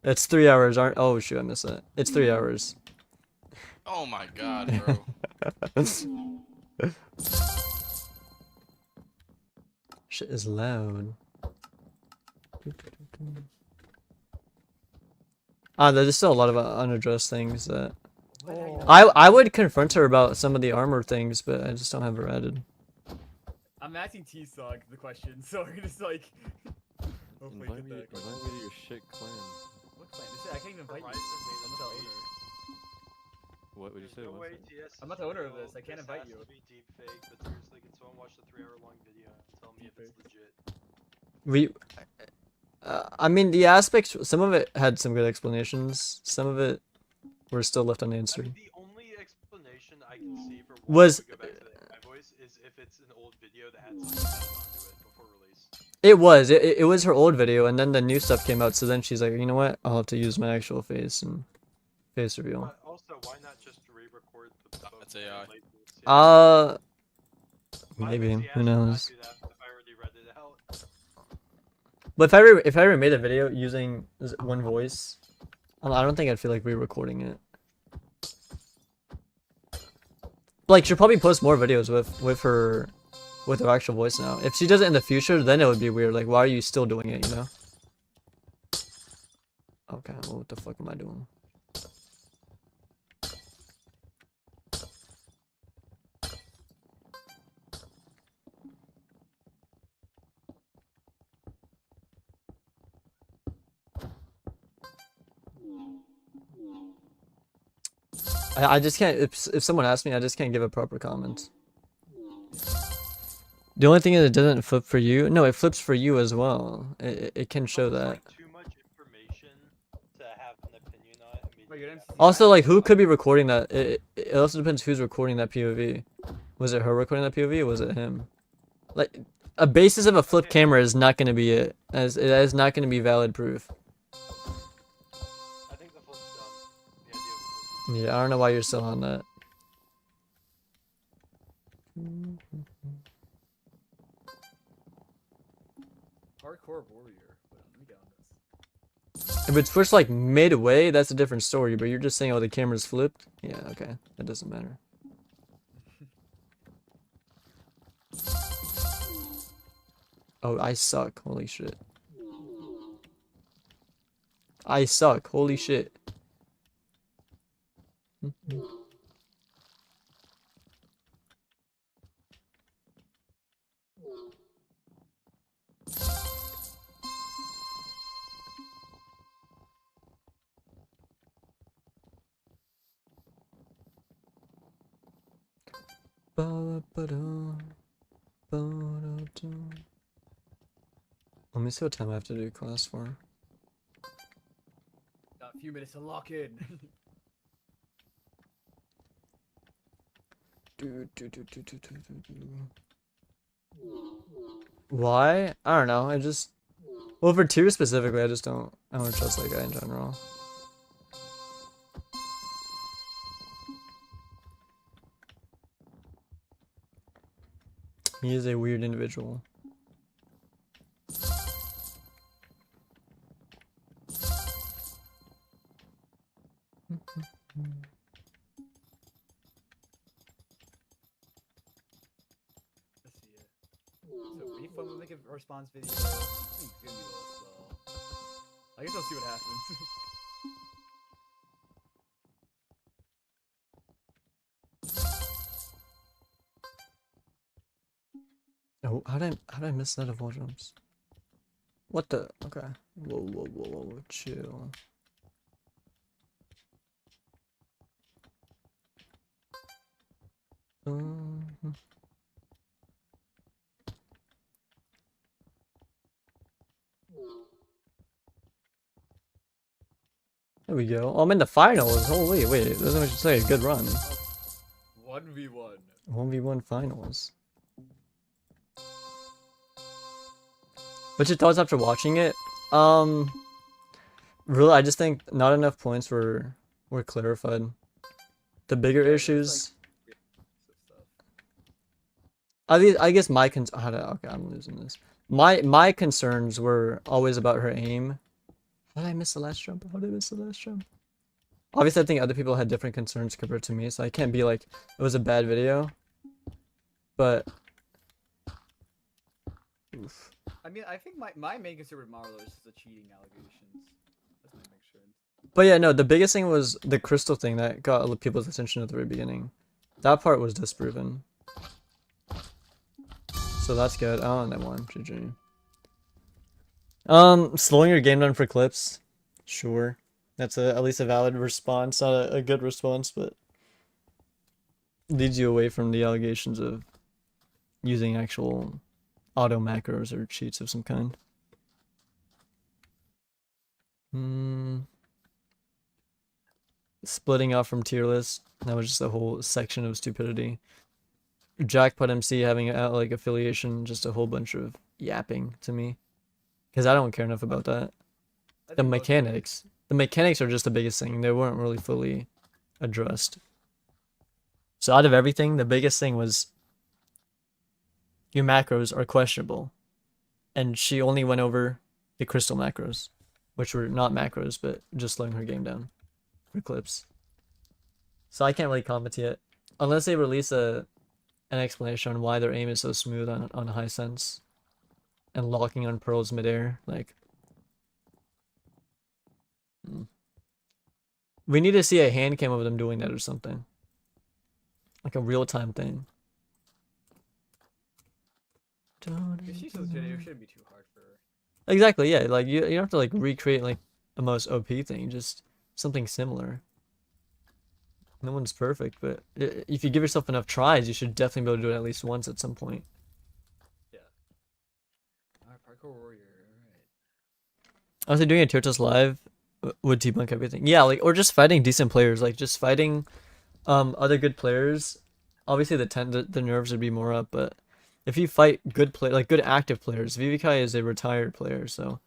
Speaker 1: It's 3 hours, aren't? Oh shoot, I missed that. It's 3 hours.
Speaker 3: Oh my god, bro.
Speaker 1: Shit is loud. There's still a lot of unaddressed things that I would confront her about some of the armor things, but I just don't have her added.
Speaker 17: I'm asking T-Sog the question, so we're just like. Hopefully
Speaker 3: Invite me to your shit clan.
Speaker 17: What clan? I can't even invite you. I'm not the owner.
Speaker 3: What would you say?
Speaker 17: I'm not the owner of this. I can't invite you.
Speaker 15: This has to be deep fake, but seriously, can someone watch the 3-hour-long video and tell me if it's legit?
Speaker 1: I mean, the aspects, some of it had some good explanations, some of it were still left unanswered.
Speaker 15: I mean, the only explanation I can see for why
Speaker 1: Was
Speaker 15: we go back to my voice is if it's an old video that had something added onto it before release.
Speaker 1: It was her old video, and then the new stuff came out, so then she's like, you know what, I'll have to use my actual face and face reveal.
Speaker 15: But also, why not just re-record the
Speaker 3: That's AI.
Speaker 1: Maybe, who knows. But if I ever made a video using one voice, I don't think I'd feel like re-recording it. Like, she'll probably post more videos with her actual voice now. If she does it in the future, then it would be weird. Like, why are you still doing it, you know? Okay, well, what the fuck am I doing? I just can't, if someone asks me, I just can't give a proper comment. The only thing is it doesn't flip for you. No, it flips for you as well. It can show that.
Speaker 15: Too much information to have an opinion on it.
Speaker 1: Also, like, who could be recording that? It also depends who's recording that POV. Was it her recording that POV or was it him? Like, a basis of a flip camera is not going to be it. As it is not going to be valid proof.
Speaker 15: I think the flip's dumb. The idea of the flip.
Speaker 1: Yeah, I don't know why you're still on that.
Speaker 17: Hardcore warrior. Hold on, let me get on this.
Speaker 1: If it's pushed like midway, that's a different story. But you're just saying, oh, the camera's flipped. Yeah, okay, that doesn't matter. Oh, I suck. Holy shit. I suck. Holy shit. Let me see what time I have to do class for.
Speaker 17: Got a few minutes to lock in.
Speaker 1: Why? I don't know. I just, well, for tier specifically, I don't trust that guy in general. He is a weird individual.
Speaker 17: So Reframing will make a response video. I think it's gonna be a little slow. I guess I'll see what happens.
Speaker 1: Oh, how did I miss that of wall jumps? What the? Okay. Whoa, chill. There we go. Oh, I'm in the finals. Holy, wait, that's what I should say. Good run.
Speaker 17: 1v1.
Speaker 1: 1v1 finals. What's your thoughts after watching it? Really, I just think not enough points were clarified. The bigger issues. I guess my okay, I'm losing this. My concerns were always about her aim. How did I miss the last jump? How did I miss the last jump? Obviously, I think other people had different concerns compared to me, so I can't be like, it was a bad video. But... Oof.
Speaker 17: I mean, I think my main concern with Marlow is the cheating allegations. That's my main concern.
Speaker 1: But yeah, no, the biggest thing was the crystal thing that got people's attention at the very beginning. That part was disproven. So that's good. Oh, and that one. GG. Slowing your game down for clips. Sure. That's at least a valid response. Not a good response, but leads you away from the allegations of using actual auto macros or cheats of some kind. Splitting off from tier list. That was just a whole section of stupidity. Jackpot MC having like affiliation, just a whole bunch of yapping to me. Because I don't care enough about that. The mechanics are just the biggest thing. They weren't really fully addressed. So out of everything, the biggest thing was your macros are questionable. And she only went over the crystal macros, which were not macros, but just slowing her game down for clips. So I can't really comment yet. Unless they release an explanation on why their aim is so smooth on high sense. And locking on pearls midair, like... We need to see a hand cam of them doing that or something. Like a real-time thing.
Speaker 17: If she's legit, it shouldn't be too hard for her.
Speaker 1: Exactly, yeah. Like you don't have to like recreate like the most OP thing, just something similar. No one's perfect, but if you give yourself enough tries, you should definitely be able to do it at least once at some point.
Speaker 17: Yeah. Alright, parkour warrior. Alright.
Speaker 1: Also, doing a tier test live would debunk everything. Yeah, like or just fighting decent players, like just fighting other good players. Obviously, the nerves would be more up, but if you fight good good active players, VVKai is a retired player, so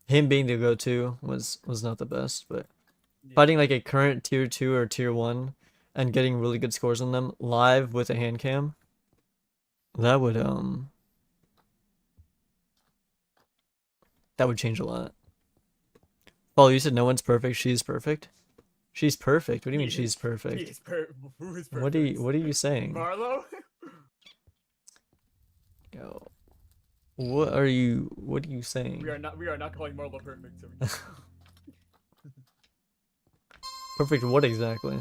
Speaker 1: him being the go-to was not the best. But yeah. Fighting like a current tier 2 or tier 1 and getting really good scores on them live with a hand cam, that would change a lot. Paul, you said no one's perfect. She's perfect. She's perfect. What do you mean she's perfect?
Speaker 17: Who is perfect?
Speaker 1: What are you saying?
Speaker 17: Marlow?
Speaker 1: Yo, what are you saying?
Speaker 17: We are not calling Marlow perfect. So
Speaker 1: Perfect what exactly?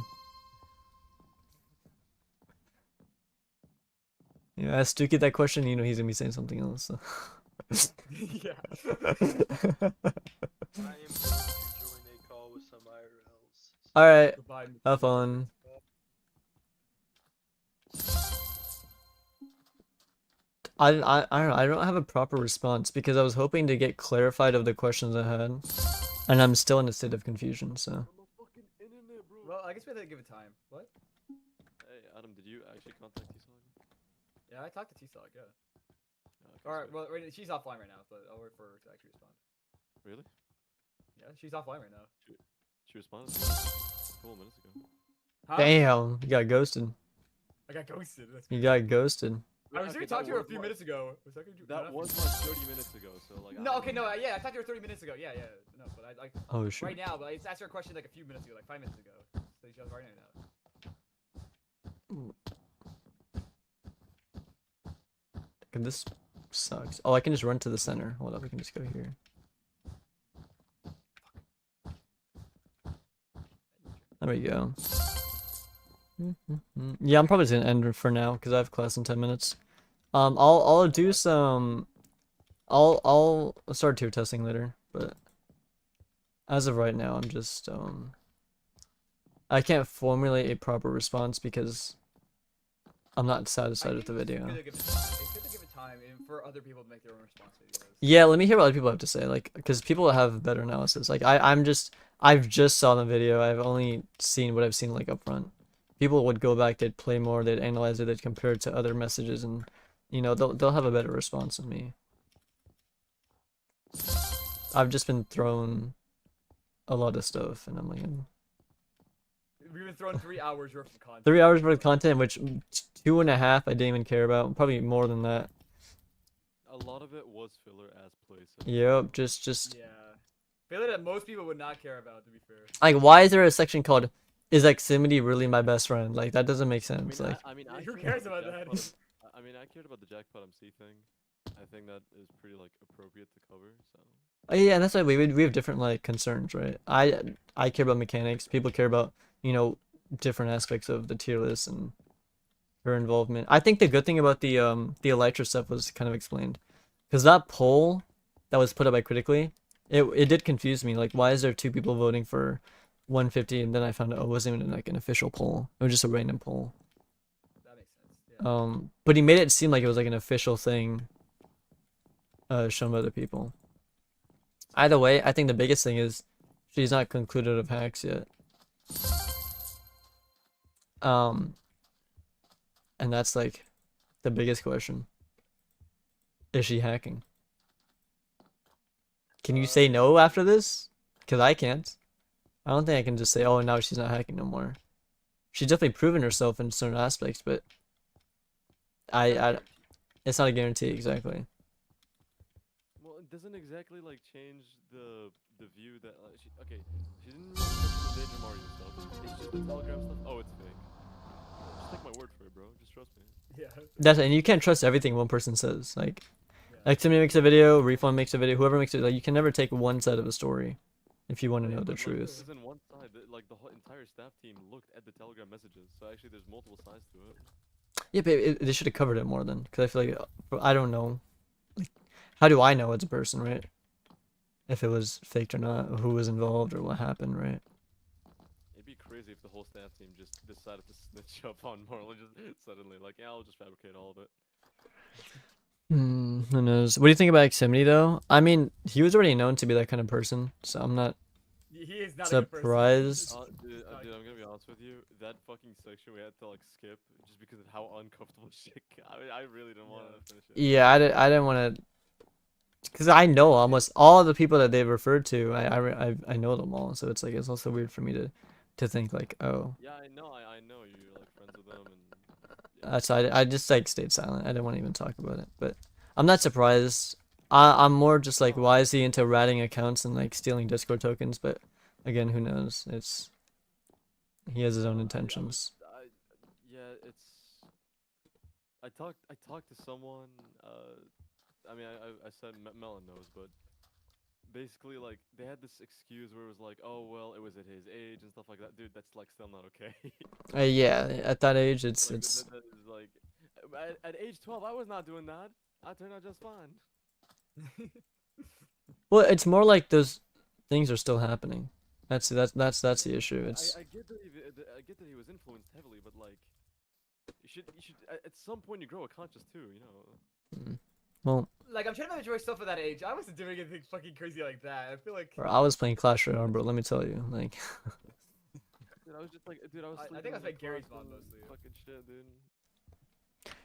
Speaker 1: Yeah, ask Dookie that question, you know he's gonna be saying something else. So.
Speaker 17: Yeah.
Speaker 15: I am going to join a call with some IRLs.
Speaker 1: Alright, have fun. I don't know, I don't have a proper response because I was hoping to get clarified of the questions I had, and I'm still in a state of confusion, so.
Speaker 17: Well, I guess we have to give it time. What?
Speaker 3: Hey, Adam, did you actually contact T-Sog?
Speaker 17: Yeah, I talked to T-Sog, yeah.
Speaker 3: Okay,
Speaker 17: Alright, well, she's offline right now, but I'll wait for her to actually respond.
Speaker 3: Really?
Speaker 17: Yeah, she's offline right now.
Speaker 3: She responded a couple minutes ago.
Speaker 17: Huh?
Speaker 1: Damn, you got ghosted.
Speaker 17: I got ghosted.
Speaker 1: You got ghosted.
Speaker 17: I was going to talk to her a few minutes ago.
Speaker 3: That was like 30 minutes ago, so like.
Speaker 17: No, okay, no, yeah, I talked to her 30 minutes ago. Yeah, no, but I like.
Speaker 1: Oh shit.
Speaker 17: Right now, but I asked her a question like a few minutes ago, like 5 minutes ago. So she's right now.
Speaker 1: And this sucks. Oh, I can just run to the center. Hold up, we can just go here. There we go. Yeah, I'm probably just gonna end for now because I have class in 10 minutes. I'll do some. I'll start tier testing later, but as of right now, I'm just I can't formulate a proper response because I'm not satisfied with the video.
Speaker 17: It's good to give it time and for other people to make their own response videos.
Speaker 1: Yeah, let me hear what other people have to say, like, because people have better analysis. Like, I've just saw the video. I've only seen what I've seen, like, up front. People would go back, they'd play more, they'd analyze it, they'd compare it to other messages, and, you know, they'll have a better response than me. I've just been thrown a lot of stuff, and I'm like...
Speaker 17: We've been throwing 3 hours worth of content.
Speaker 1: 3 hours worth of content, which 2.5 I didn't even care about. Probably more than that.
Speaker 3: A lot of it was filler as plays.
Speaker 1: Yep, just...
Speaker 17: Yeah. Filler that most people would not care about, to be fair.
Speaker 1: Like, why is there a section called, "Is Aximity really my best friend?" Like, that doesn't make sense.
Speaker 17: Who cares about that?
Speaker 3: I mean, I cared about the Jackpot MC thing. I think that is pretty, like, appropriate to cover, so...
Speaker 1: Yeah, and that's why we have different, like, concerns, right? I care about mechanics. People care about, you know, different aspects of the tier list and her involvement. I think the good thing about the Elytra stuff was kind of explained. Because that poll that was put up by Critically, it did confuse me. Like, why is there 2 people voting for 150? And then I found out, oh, it wasn't even, like, an official poll. It was just a random poll.
Speaker 17: That makes sense, yeah.
Speaker 1: But he made it seem like it was, like, an official thing shown by other people. Either way, I think the biggest thing is she's not concluded of hacks yet. And that's, like, the biggest question. Is she hacking? Can you say no after this? Because I can't. I don't think I can just say, oh, now she's not hacking no more. She's definitely proven herself in certain aspects, but it's not a guarantee, exactly.
Speaker 3: Well, it doesn't exactly, like, change the view that, she didn't really touch the Danger Mario stuff. It's just the Telegram stuff. Oh, it's fake. Just take my word for it, bro. Just trust me.
Speaker 17: Yeah.
Speaker 1: And you can't trust everything one person says. Like, Aximity makes a video, Refund makes a video, whoever makes it, like, you can never take one side of a story if you want to know the truth.
Speaker 3: Like, one side, like, the whole entire staff team looked at the Telegram messages, so actually there's multiple sides to it.
Speaker 1: Yeah, but they should have covered it more then, because I feel like, I don't know. Like, how do I know it's a person, right? If it was faked or not, or who was involved, or what happened, right?
Speaker 3: It'd be crazy if the whole staff team just decided to snitch up on Marlow just suddenly, like, yeah, I'll just fabricate all of it.
Speaker 1: Who knows? What do you think about Aximity, though? I mean, he was already known to be that kind of person, so I'm not
Speaker 17: He is not
Speaker 1: surprised.
Speaker 3: Dude, I'm gonna be honest with you. That fucking section we had to, like, skip just because of how uncomfortable shit got. I really didn't want to finish it.
Speaker 1: Yeah, I didn't want to, because I know almost all of the people that they've referred to. I know them all, so it's like it's also weird for me to think like, oh.
Speaker 3: Yeah, I know you're, like, friends with them, and yeah.
Speaker 1: So I just, like, stayed silent. I didn't want to even talk about it, but I'm not surprised. I'm more just like, why is he into ratting accounts and, like, stealing Discord tokens? But again, who knows? He has his own intentions.
Speaker 3: I talked to someone. I mean, I said Melon knows, but basically, like, they had this excuse where it was like, oh, well, it was at his age and stuff like that. Dude, that's, like, still not okay.
Speaker 1: Yeah, at that age, it's
Speaker 3: that is, like, at age 12, I was not doing that. I turned out just fine.
Speaker 1: Well, it's more like those things are still happening. That's the issue. It's
Speaker 3: I get that he was influenced heavily, but, like, you should at some point you grow a conscience too, you know.
Speaker 1: Well,
Speaker 17: like, I'm trying to enjoy stuff at that age. I wasn't doing anything fucking crazy like that. I feel like
Speaker 1: I was playing Clash Royale, bro. Let me tell you, like.
Speaker 3: Dude, I was just like, dude, I was.
Speaker 17: I think I was like Gary's mod mostly.
Speaker 3: Fucking shit, dude.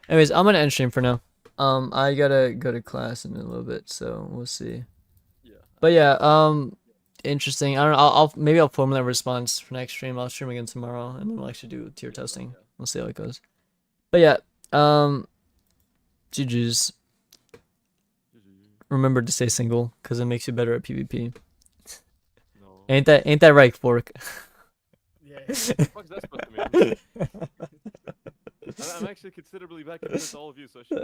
Speaker 1: Anyways, I'm gonna end stream for now. I gotta go to class in a little bit, so we'll see.
Speaker 3: Yeah.
Speaker 1: But yeah, interesting. I don't know. Maybe I'll formulate a response for next stream. I'll stream again tomorrow, and then we'll actually do tier testing. We'll see how it goes. But yeah, GG's. Remember to stay single, cause it makes you better at PvP.
Speaker 3: No.
Speaker 1: Ain't that right, Fork?
Speaker 17: Yeah.
Speaker 3: What's that supposed to mean? I'm actually considerably back against all of you, so I should.